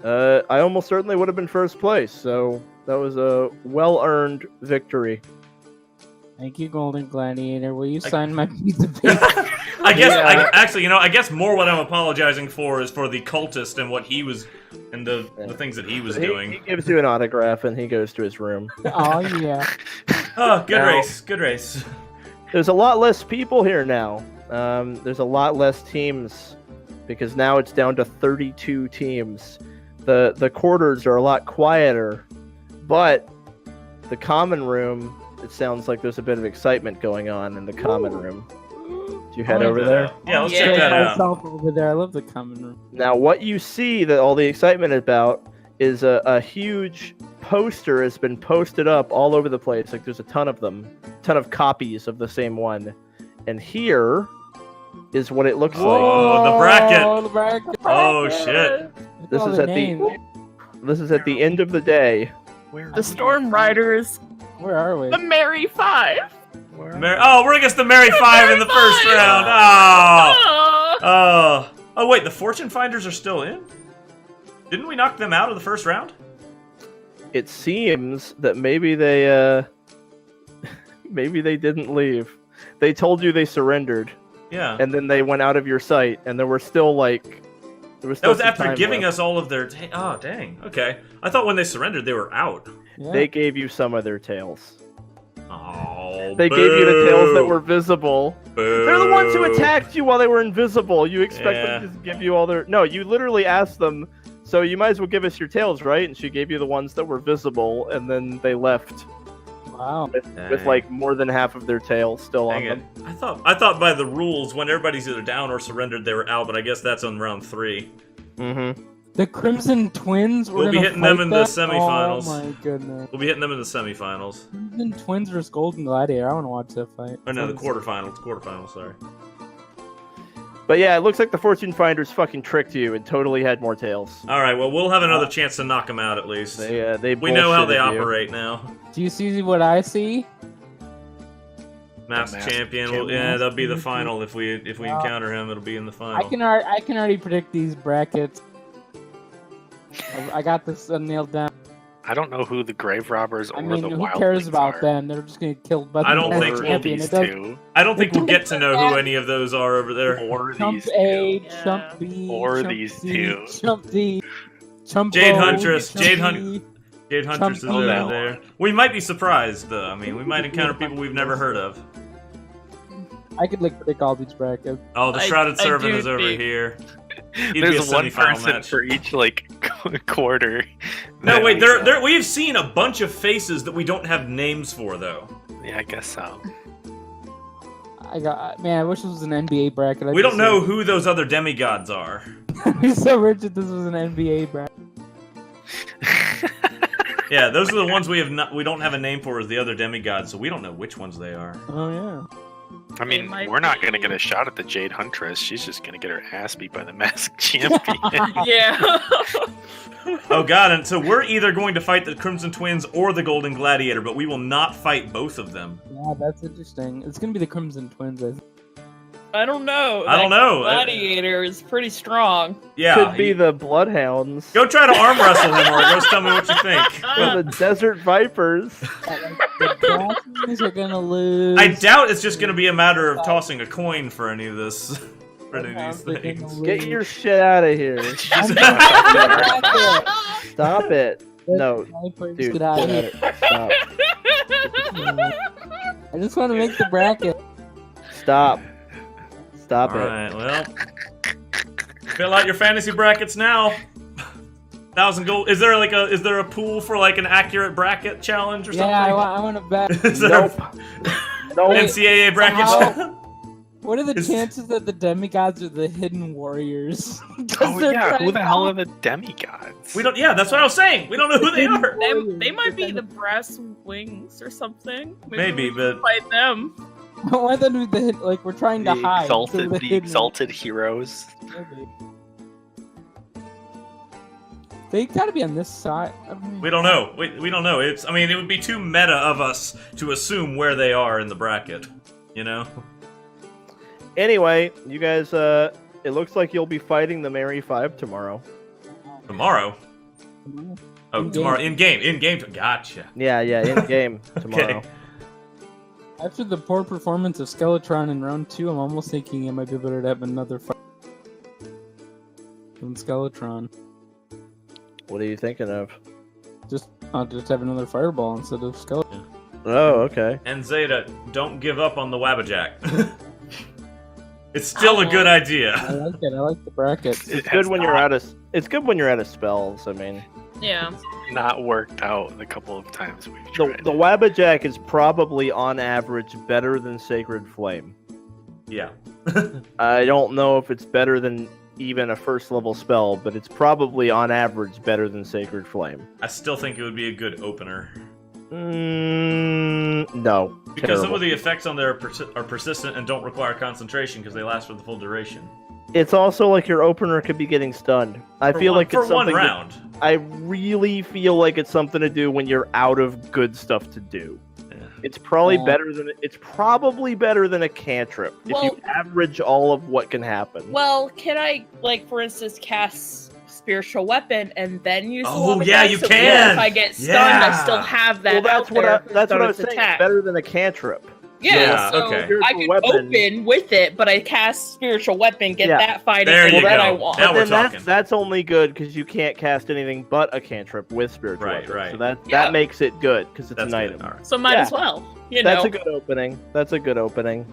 I almost certainly would have been first place. So that was a well-earned victory. Thank you, Golden Gladiator. Will you sign my piece of paper? I guess I guess more what I'm apologizing for is for the cultist and what he was and the things that he was doing. He gives you an autograph and he goes to his room. Oh yeah. Oh, good race. There's a lot less people here now. There's a lot less teams because now it's down to 32 teams. The quarters are a lot quieter, but the common room, it sounds like there's a bit of excitement going on in the common room. Do you head over there? Yeah, let's check that out. Over there. I love the common room. Now, what you see that all the excitement about is a huge poster has been posted up all over the place. Like there's a ton of them, ton of copies of the same one. And here is what it looks like. Oh, the bracket. The bracket. Oh shit. This is at the end of the day. The Storm Riders, Where are we? the Merry Five. We're against the Merry Five in the first round. Oh, wait, the Fortune Finders are still in? Didn't we knock them out of the first round? It seems that maybe they didn't leave. They told you they surrendered. Yeah. And then they went out of your sight, and there was still that was after giving us all of their. Oh, dang. Okay. I thought when they surrendered, they were out. Yeah. They gave you some of their tails. Oh, They gave you the tails that were visible. Boo. They're the ones who attacked you while they were invisible. You expect Yeah. them to just give you all their... No, you literally asked them, so you might as well give us your tails, right? And she gave you the ones that were visible, and then they left Wow. with like more than half of their tails still on Dang it. them. I thought by the rules, when everybody's either down or surrendered, they were out, but I guess that's on round 3. Mm-hmm. The Crimson Twins. We'll be hitting them in the that? semifinals. Oh my goodness. We'll be hitting them in the semifinals. Crimson Twins versus Golden Gladiator. I want to watch that fight. Or no, the quarterfinals. Sorry. But yeah, it looks like the Fortune Finders fucking tricked you and totally had more tails. All right, well, we'll have another chance to knock them out at least. They We know how they bullshitted you. operate now. Do you see what I see? Master Master Champion. Champion. Yeah, that'll be the final. If we encounter him, it'll be in the final. I can already predict these brackets. I got this nailed down. I don't know who the Grave Robbers or I mean, the who Wildlings cares about are. them? They're just gonna kill. I don't think we'll champion. these It does- two. I don't think we'll get to know who any of those are over there. Or Chump these A, two. Yeah. Chump B, Or Chump these C, two. Chump D, Chump Jade O, Huntress, Chump Jade E. Hun- Jade Huntress is Chump over Bell. there. We might be surprised, though. I mean, we might encounter people we've never heard of. I could predict all these brackets. Oh, the Shrouded I Servant do is over think- here. He'd be a There's one semifinal person match. for each quarter. No, that wait, we we've seen a bunch of faces that we don't have names for, though. Yeah, I guess so. I wish this was an NBA bracket. We don't know who those other demigods are. He's so rich if this was an NBA bracket. Yeah, those are the ones we don't have a name for as the other demigods, so we don't know which ones they are. Oh yeah. I mean, might we're not be. going to get a shot at the Jade Huntress. She's just going to get her ass beat by the Masked Champion. Yeah. Oh god, and so we're either going to fight the Crimson Twins or the Golden Gladiator, but we will not fight both of them. Yeah, that's interesting. It's gonna be the Crimson Twins. I think. I don't know. I don't That know. Gladiator is pretty strong. Yeah. Could be the Bloodhounds. Go try to arm wrestle him, or just tell me what you think. Or the Desert Vipers. The Dolphins are gonna lose. I doubt it's just going to be a matter of tossing a coin for any of this. For any of these things. Get your shit out of here. Stop it. No, dude, Get out of get here. out of it. I just want to make the bracket. Stop. Stop it. Alright, well. Fill out your fantasy brackets now. 1,000 gold. Is there a pool for like an accurate bracket challenge or something? Yeah, I want to bet. Is there Nope. Nope. NCAA bracket How- challenge? What are the Is- chances that the demigods are the hidden warriors? Oh yeah, who the hell are the demigods? We don't. Yeah, that's what I was saying. We don't know who they are. They might be the brass wings or something. Maybe, we but can fight them. Why then do they like we're trying to hide? so The hidden- exalted heroes. Maybe. They gotta be on this side. I mean, We don't know. We don't know. It would be too meta of us to assume where they are in the bracket. You know? Anyway, you guys, it looks like you'll be fighting the Mary 5 tomorrow. Tomorrow? Oh, In-game. tomorrow. In-game. Gotcha. Yeah, in game tomorrow. Okay. After the poor performance of Skeletron in round 2, I'm almost thinking it might be better to have another fight than Skeletron. What are you thinking of? Just have another fireball instead of Skeleton. Oh, okay. And Xeta, don't give up on the Wabbajack. It's still a good idea. I like it. I like the bracket. It's good when you're out of. It's good when you're out of spells. I mean, Yeah. Not worked out the couple of times we've the tried. Wabbajack is probably on average better than Sacred Flame. Yeah. I don't know if it's better than even a first level spell, but it's probably on average better than Sacred Flame. I still think it would be a good opener. No. Because some terrible. of the effects on there are persistent and don't require concentration because they last for the full duration. It's also like your opener could be getting stunned. I feel like for it's one something that- round. I really feel like it's something to do when you're out of good stuff to do. Yeah. It's probably Yeah. probably better than a cantrip if Well- you average all of what can happen. Well, can I, like, for instance, cast Spiritual Weapon and then use the Oh, Wabbajack? yeah, you So can! If I get stunned, Yeah! I still have that. Well, that's out what there that's what I was for saying. attack. It's better than a cantrip. Yeah, Yeah, so okay. I Spiritual could weapon. open with it, but I cast Spiritual Weapon, get Yeah. that fighting, There and you then go. I want. Now But we're then talking. that's only good because you can't cast anything but a cantrip with spiritual Right, weapon. right. So that Yeah. makes it good because it's That's an good. item. All right. So might Yeah. as well. You That's know. a good opening. That's a good opening.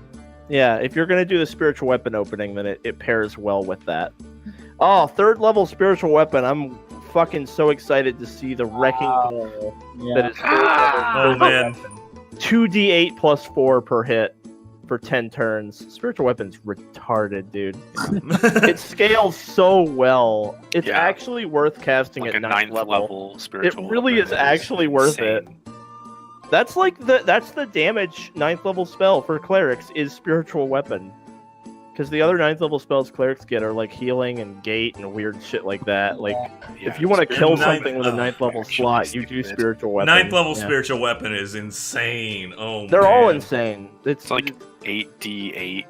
Yeah, if you're gonna do the spiritual weapon opening, then it pairs well with that. Oh, third level spiritual weapon. I'm fucking so excited to see the wrecking ball Yeah. that is Oh, man. 2d8 plus 4 per hit for 10 turns. Spiritual weapon's retarded, dude. It scales so well. It's Yeah. actually worth casting like at a 9th level It spiritual. really weapon is actually worth it. insane. That's like that's the damage 9th level spell for clerics is spiritual weapon. Because the other 9th level spells clerics get are like healing and gate and weird shit like that. Like Yeah, if you want to kill ninth- something with a oh, 9th level actually slot, you do stupid. spiritual weapon. Ninth level Yeah. spiritual weapon is insane. Oh, They're man. all insane. It's like 8d8.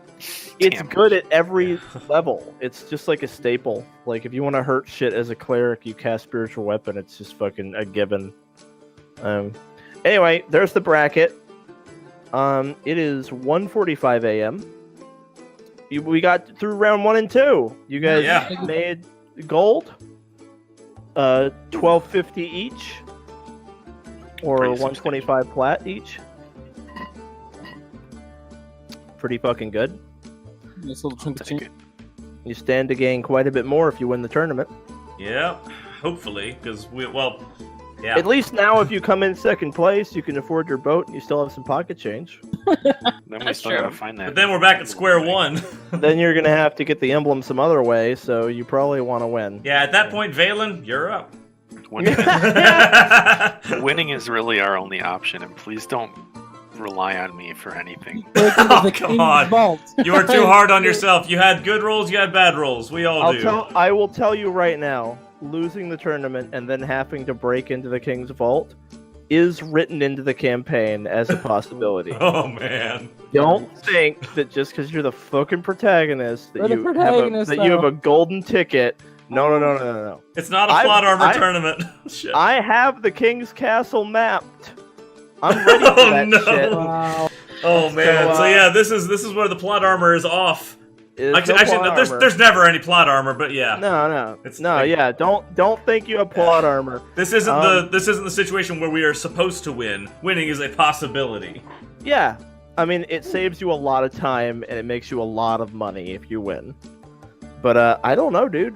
it's damage. good at every level. It's just like a staple. Like if you want to hurt shit as a cleric, you cast spiritual weapon. It's just fucking a given. Anyway, there's the bracket. It is 1:45 a.m. We got through round 1 and 2. You guys Yeah. made gold. 1250 each, or Pretty 125 plat each. Pretty fucking good. Nice little chunk of Take change. it. You stand to gain quite a bit more if you win the tournament. Yeah, hopefully, because yeah. At least now, if you come in second place, you can afford your boat and you still have some pocket change. Then we That's still true. gotta find that. But then we're back at square one. Then you're going to have to get the emblem some other way, so you probably want to win. Yeah, at that point, Valen, you're up. Winning, winning is really our only option, and please don't rely on me for anything. Break into Oh, the come king's on. vault. You are too hard on yourself. You had good rolls, you had bad rolls. We all do. I will tell you right now, losing the tournament and then having to break into the King's Vault is written into the campaign as a possibility. Oh, man. Don't think that just because you're the fucking protagonist that We're the you protagonist, have a though. golden ticket. No. It's not a I've- plot armor I- tournament. Shit. I have the King's Castle mapped. I'm ready for Oh, that no. shit. Wow. Oh, man. So, uh, yeah, this is where the plot armor is off. There's Actually, no plot there's armor. there's never any plot armor, but yeah. No. It's No, like- yeah. Don't think you have plot armor. This isn't Um, the situation where we are supposed to win. Winning is a possibility. Yeah. I mean, it saves you a lot of time and it makes you a lot of money if you win. But I don't know, dude.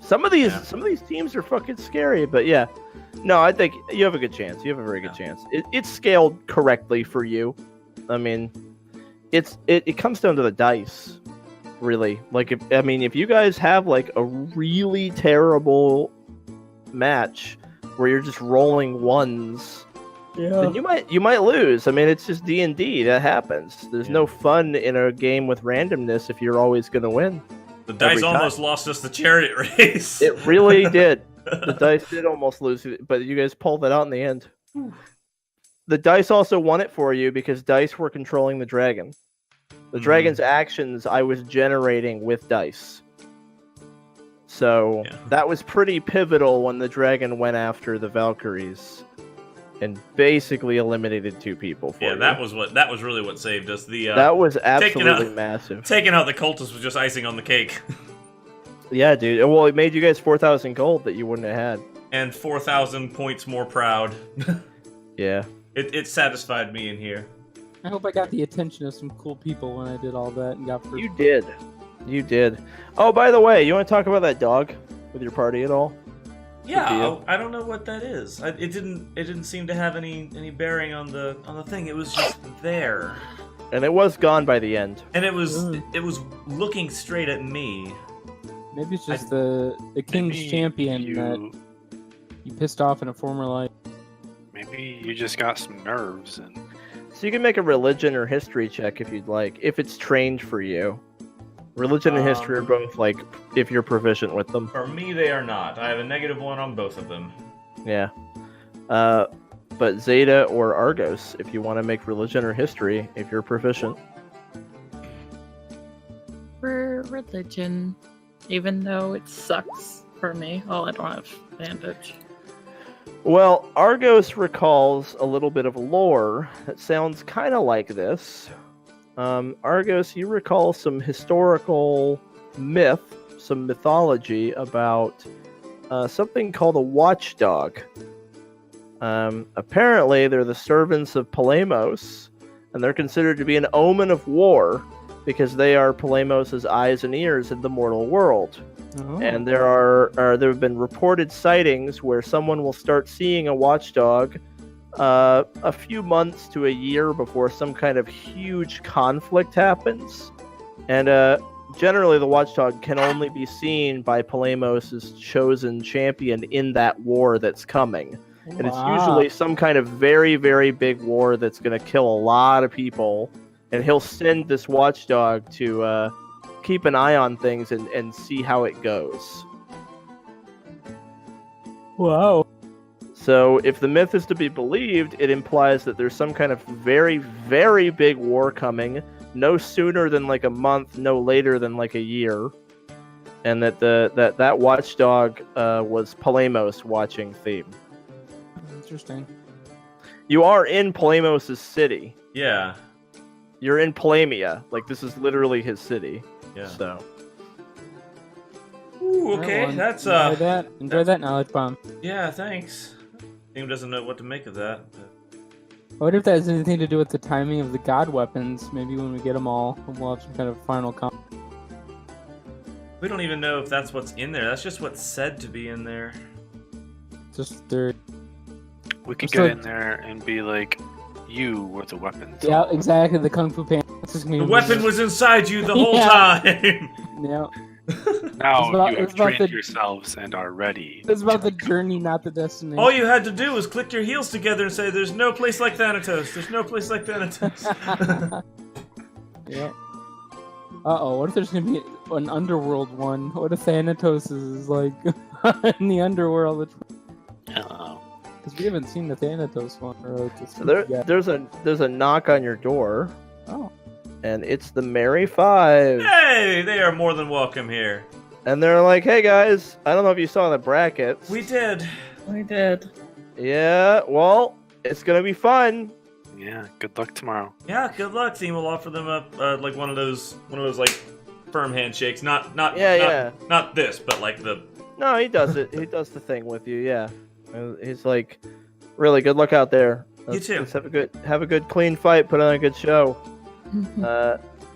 Some of these teams are fucking scary, but yeah. No, I think you have a good chance. You have a very good chance. It's scaled correctly for you. I mean, it comes down to the dice, really. Like if you guys have like a really terrible match where you're just rolling ones then you might lose. I mean, it's just D&D. That happens. There's no fun in a game with randomness if you're always going to win. The dice almost lost us the chariot race. It really did. The dice did almost lose, but you guys pulled it out in the end. The dice also won it for you because dice were controlling the dragon. The dragon's actions I was generating with dice. So that was pretty pivotal when the dragon went after the Valkyries and basically eliminated 2 people for you. That was really what saved us. That was absolutely massive. Taking out the cultists was just icing on the cake. Yeah, dude. Well, it made you guys 4,000 gold that you wouldn't have had. And 4,000 points more proud. Yeah. It satisfied me in here. I hope I got the attention of some cool people when I did all that and got first. You did. You did. Oh, by the way, you want to talk about that dog with your party at all? Yeah, I don't know what that is. It didn't seem to have any bearing on the thing. It was just there. And it was gone by the end. And it was looking straight at me. Maybe it's just the King's Champion that you pissed off in a former life. Maybe you just got some nerves and. So you can make a religion or history check if you'd like, if it's trained for you. Religion and history are both, like, if you're proficient with them. For me, they are not. I have a -1 on both of them. Yeah. But Xeta or Argos, if you want to make religion or history, if you're proficient. For religion, even though it sucks for me. Oh, I don't have bandage. Well, Argos recalls a little bit of lore that sounds kind of like this. Argos, you recall some historical myth, some mythology about something called a watchdog. Apparently, they're the servants of Polemos, and they're considered to be an omen of war because they are Polemos' eyes and ears in the mortal world. Oh. And there have been reported sightings where someone will start seeing a watchdog a few months to a year before some kind of huge conflict happens. And generally the watchdog can only be seen by Polemos' chosen champion in that war that's coming. And it's usually some kind of very, very big war that's going to kill a lot of people. And he'll send this watchdog to keep an eye on things and see how it goes. Wow. So if the myth is to be believed, it implies that there's some kind of very, very big war coming, no sooner than like a month, no later than like a year. And that that watchdog was Polemos watching theme. Interesting. You are in Polemos' city. Yeah. You're in Polemia. Like, this is literally his city. Yeah. So. Ooh, okay. Well, that's enjoy that knowledge bomb. Yeah, thanks. Team doesn't know what to make of that. But... I wonder if that has anything to do with the timing of the god weapons. Maybe when we get them all, we'll have some kind of final comp. We don't even know if that's what's in there. That's just what's said to be in there. Just there. We could get in there and be like, you were the weapons. Yeah, exactly. The Kung Fu Panda. The weapon was inside you the whole time. Yeah. Now you have trained yourselves and are ready. It's about the journey, not the destination. All you had to do was click your heels together and say, "There's no place like Thanatos. There's no place like Thanatos." Yeah. Uh-oh, what if there's gonna be an underworld one? What if Thanatos is like in the underworld? Because we haven't seen the Thanatos one. Or so there's a knock on your door. Oh. And it's the Merry Five. Hey, they are more than welcome here. And they're like, hey guys, I don't know if you saw the brackets. We did. We did. Yeah, well, it's gonna be fun. Yeah, good luck tomorrow. Yeah, good luck. Team will offer them up like one of those like firm handshakes. Not this, but like the. No, he does it. He does the thing with you. Yeah, he's like, really good luck out there. You too. Let's have a good clean fight. Put on a good show.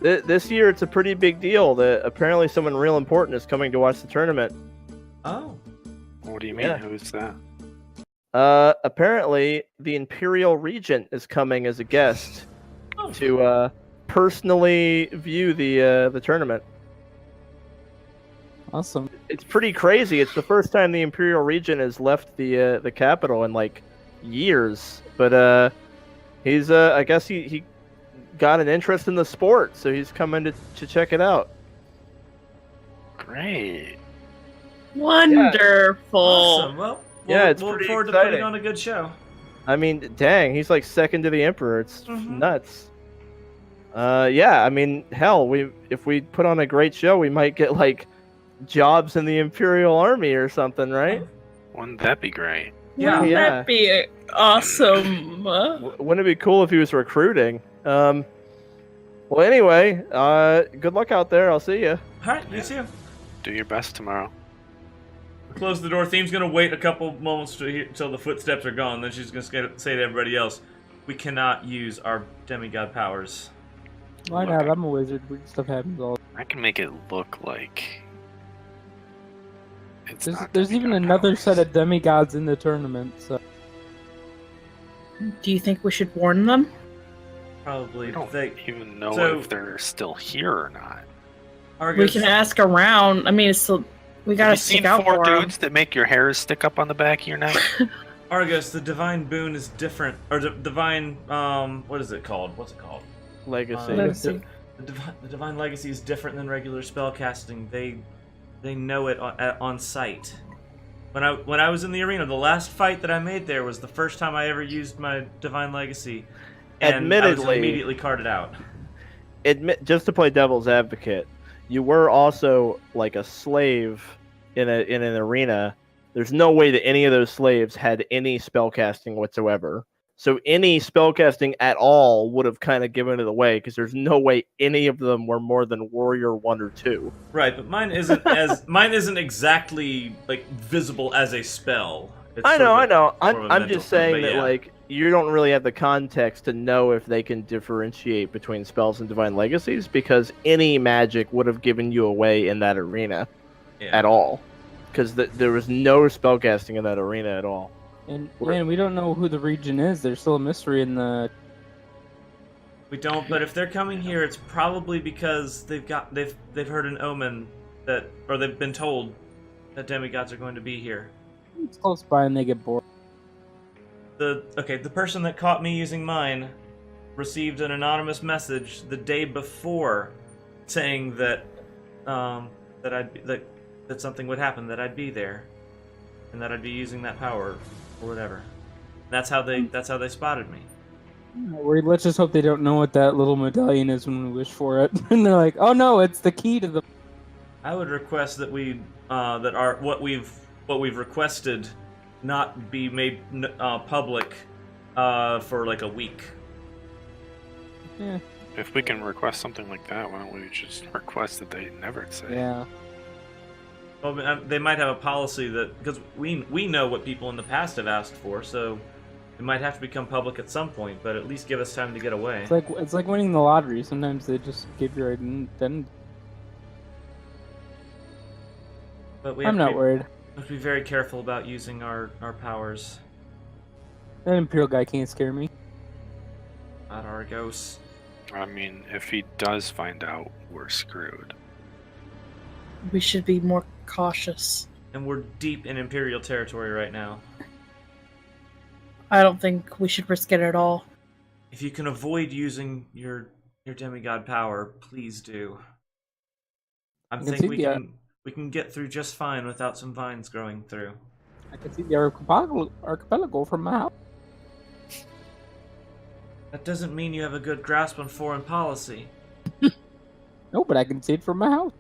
This year it's a pretty big deal that apparently someone real important is coming to watch the tournament. Oh. What do you mean? Yeah. Who's that? Apparently the Imperial Regent is coming as a guest to personally view the tournament. Awesome. It's pretty crazy. It's the first time the Imperial Regent has left the capital in like years, but he's I guess he got an interest in the sport, so he's coming to check it out. Great. Wonderful. Awesome. Well, Yeah, it's we'll look pretty forward to exciting. putting on a good show. I mean, dang, he's like second to the Emperor. It's Mhm. nuts. Yeah, I mean, hell, if we put on a great show, we might get like jobs in the Imperial Army or something, right? Wouldn't that be great? Yeah. Wouldn't Yeah. that be awesome? Wouldn't it be cool if he was recruiting? Well, anyway, good luck out there. I'll see you. All right, you too. Do your best tomorrow. Close the door. Theme's gonna wait a couple moments till the footsteps are gone. Then she's gonna say to everybody else, "We cannot use our demigod powers." Why Look, not? I'm a wizard. Weird stuff happens all. I can make it look like it's not There's even demigod another powers. set of demigods in the tournament. So Do you think we should warn them? Probably. We don't They, even know so- if they're still here or not. Argos, We can ask around. I mean, it's still we Have gotta you stick seen out 4 for 'em. dudes that make your hairs stick up on the back of your neck? Argos, the divine boon is different, or the divine what is it called? What's it called? Legacy. Legacy. The divine legacy is different than regular spell casting. They know it on sight. When I was in the arena, the last fight that I made there was the first time I ever used my divine legacy, and I was Admittedly- immediately carded out. Just to play devil's advocate, you were also like a slave in an arena. There's no way that any of those slaves had any spellcasting whatsoever. So any spellcasting at all would have kind of given it away, because there's no way any of them were more than Warrior 1 or 2. Right, but mine isn't exactly like visible as a spell. It's I sort know. of a- I'm more of a mental just thing, saying but that yeah. like you don't really have the context to know if they can differentiate between spells and divine legacies, because any magic would have given you away in that arena Yeah. at all, because there was no spellcasting in that arena at all. and we don't know who the region is. There's still a mystery in the. We don't, but if they're coming here, it's probably because they've heard an omen that, or they've been told that demigods are going to be here. It's close by and they get bored. The person that caught me using mine received an anonymous message the day before saying that that something would happen, that I'd be there, and that I'd be using that power or whatever. That's how they spotted me. Let's just hope they don't know what that little medallion is when we wish for it. And they're like, oh no, it's the key to the. I would request that we what we've requested not be made public for like a week. Yeah. If we can request something like that, why don't we just request that they never say? Yeah. Well, they might have a policy that, because we know what people in the past have asked for, so it might have to become public at some point. But at least give us time to get away. It's like winning the lottery. Sometimes they just give your identity. But we I'm have not worried. We have to be very careful about using our powers. That Imperial guy can't scare me. Not Argos. I mean, if he does find out, we're screwed. We should be more cautious. And we're deep in Imperial territory right now. I don't think we should risk it at all. If you can avoid using your demigod power, please do. I can think see we can get through just fine without some vines growing through. I can see the archipelago from my house. That doesn't mean you have a good grasp on foreign policy. No, but I can see it from my house.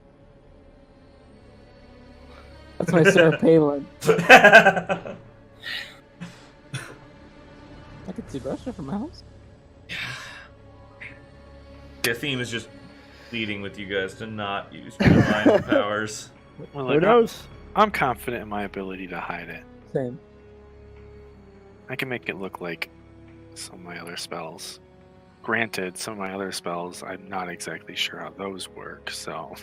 That's my Sarah Palin. I can see Russia from my house. The theme is just pleading with you guys to not use your divine powers. Well, Who look, knows? I'm confident in my ability to hide it. Same. I can make it look like some of my other spells. Granted, some of my other spells, I'm not exactly sure how those work, so...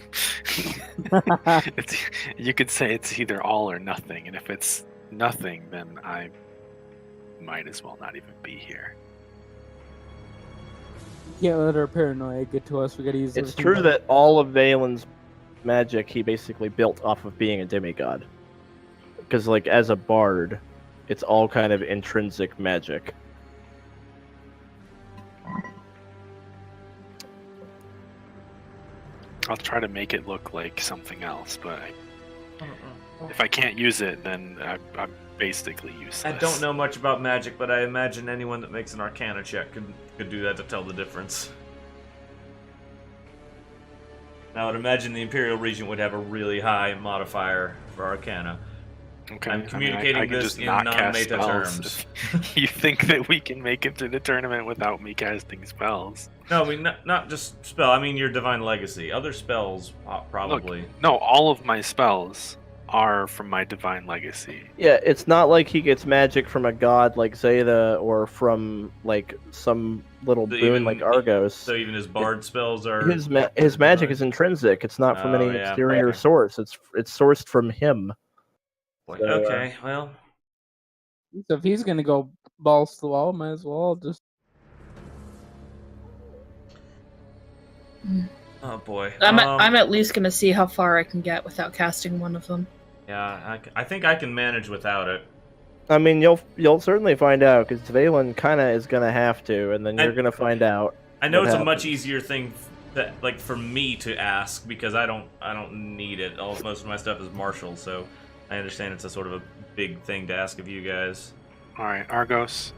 you could say it's either all or nothing, and if it's nothing, then I might as well not even be here. Can't let our paranoia get to us. We gotta use. It's everything true but- that all of Valen's magic he basically built off of being a demigod. Because, like, as a bard, It's all kind of intrinsic magic. I'll try to make it look like something else, but if I can't use it, then I'm basically useless. I don't know much about magic, but I imagine anyone that makes an Arcana check could do that to tell the difference. I would imagine the Imperial Regent would have a really high modifier for Arcana. Okay. I'm communicating I can this just in not cast non-meta spells. terms. You think that we can make it through the tournament without me casting spells? No, I mean not just spell. I mean your Divine Legacy. Other spells, probably. No, all of my spells are from my Divine Legacy. Yeah, it's not like he gets magic from a god like Xeta or from like some little So boon even- like Argos. So even his Bard spells are. His magic is intrinsic. It's not from Oh, any yeah. exterior source. It's sourced from him. So, Okay, well. So if he's gonna go balls to the wall, might as well just. Oh boy. I'm at least gonna see how far I can get without casting one of them. Yeah, I think I can manage without it. I mean, you'll certainly find out because Valen kind of is gonna have to, and then you're gonna find out. I know what it's a happens. much easier thing that like for me to ask because I don't need it. Most of my stuff is martial, so I understand it's a sort of a big thing to ask of you guys. All right, Argos.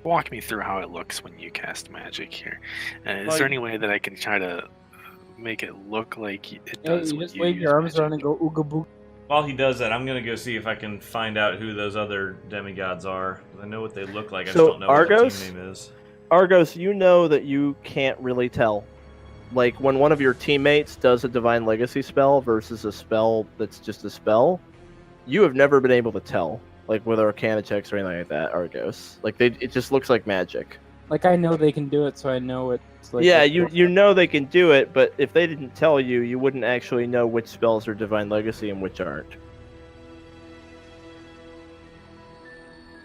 Walk me through how it looks when you cast magic here. Is there any way that I can try to make it look like it Yeah, does you when just you wave use your arms magic? around and go ooga boo. While he does that, I'm gonna go see if I can find out who those other demigods are. I know what they look like. I just So, don't know what Argos? the team name is. Argos, you know that you can't really tell. Like when one of your teammates does a Divine Legacy spell versus a spell that's just a spell, you have never been able to tell. Like with Arcana checks or anything like that, Argos. Like it just looks like magic. Like I know they can do it, so I know it's like. Yeah, you know they can do it, but if they didn't tell you, you wouldn't actually know which spells are Divine Legacy and which aren't.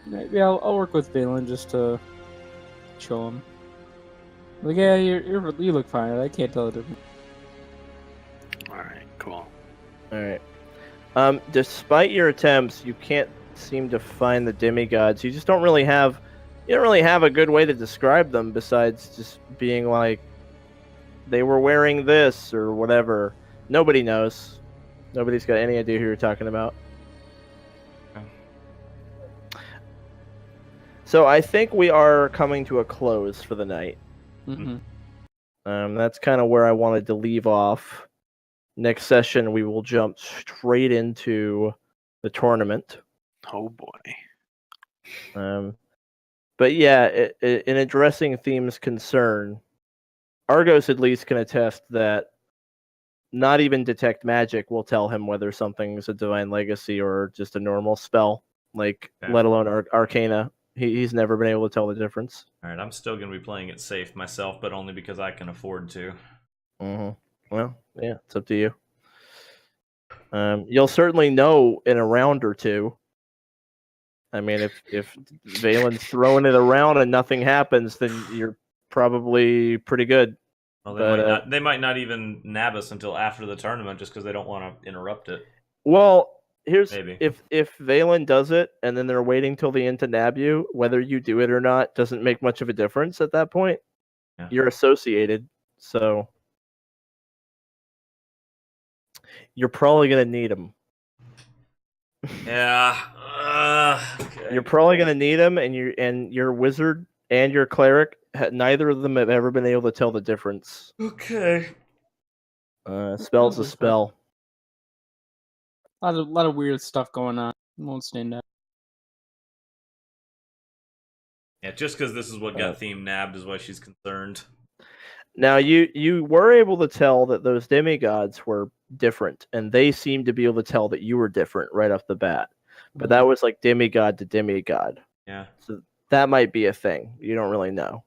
Maybe I'll work with Valen just to show him. Like, yeah, you look fine. I can't tell the difference. All right, cool. All right. Despite your attempts, you can't seem to find the demigods. You just don't really have a good way to describe them besides just being like they were wearing this or whatever. Nobody knows. Nobody's got any idea who you're talking about. So I think we are coming to a close for the night. Mm-hmm. That's kind of where I wanted to leave off. Next session, we will jump straight into the tournament. Oh boy. But yeah, in addressing Theme's concern, Argos at least can attest that not even Detect Magic will tell him whether something's a Divine Legacy or just a normal spell, like Okay. let alone Arcana. He's never been able to tell the difference. All right, I'm still gonna be playing it safe myself, but only because I can afford to. Mm-hmm. Well, yeah, it's up to you. You'll certainly know in a round or two. I mean, if Valen's throwing it around and nothing happens, then you're probably pretty good. Well, But, they might not even nab us until after the tournament, just because they don't want to interrupt it. Well, here's Maybe. if Valen does it and then they're waiting till the end to nab you, whether you do it or not doesn't make much of a difference at that point. Yeah. You're associated, so you're probably gonna need them. Yeah. Okay. You're probably gonna need them, and your wizard and your cleric, neither of them have ever been able to tell the difference. Okay. Spell's a spell. A lot of weird stuff going on. Won't stand out. Yeah, just because this is what got Theme nabbed is why she's concerned. Now you were able to tell that those demigods were different, and they seemed to be able to tell that you were different right off the bat. But that was like demigod to demigod. Yeah. So that might be a thing. You don't really know.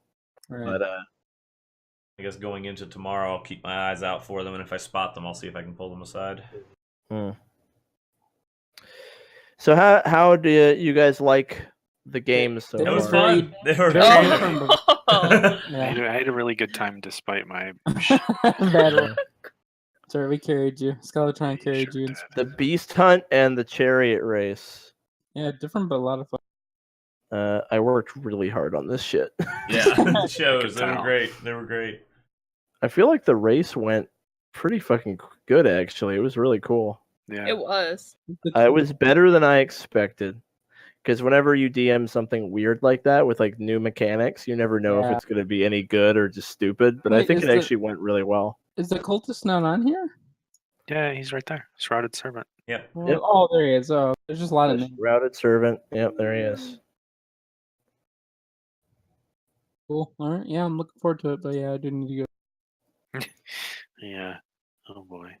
Right. But I guess going into tomorrow, I'll keep my eyes out for them, and if I spot them, I'll see if I can pull them aside. So how do you guys like the games so It It was far? very- fun. They were very very different. Oh. Yeah. I had a really good time despite my. Bad one. Sorry, we carried you. Skeletron You carried sure you. did. The beast hunt and the chariot race. Yeah, different but a lot of fun. I worked really hard on this shit. Yeah, it shows. They were tell. great. They were great. I feel like the race went pretty fucking good, actually. It was really cool. Yeah. It was. It was better than I expected. Because whenever you DM something weird like that with like new mechanics, you never know if Yeah. it's going to be any good or just stupid. But I Wait, think is it actually went really well. Is the cultist not on here? Yeah, he's right there. Shrouded Servant. Yep. Yep. Oh, there he is. Oh, there's just a lot of names. Routed Servant. Yep, there he is. Cool. All right. Yeah, I'm looking forward to it. But yeah, I do need to go. Yeah. Oh boy.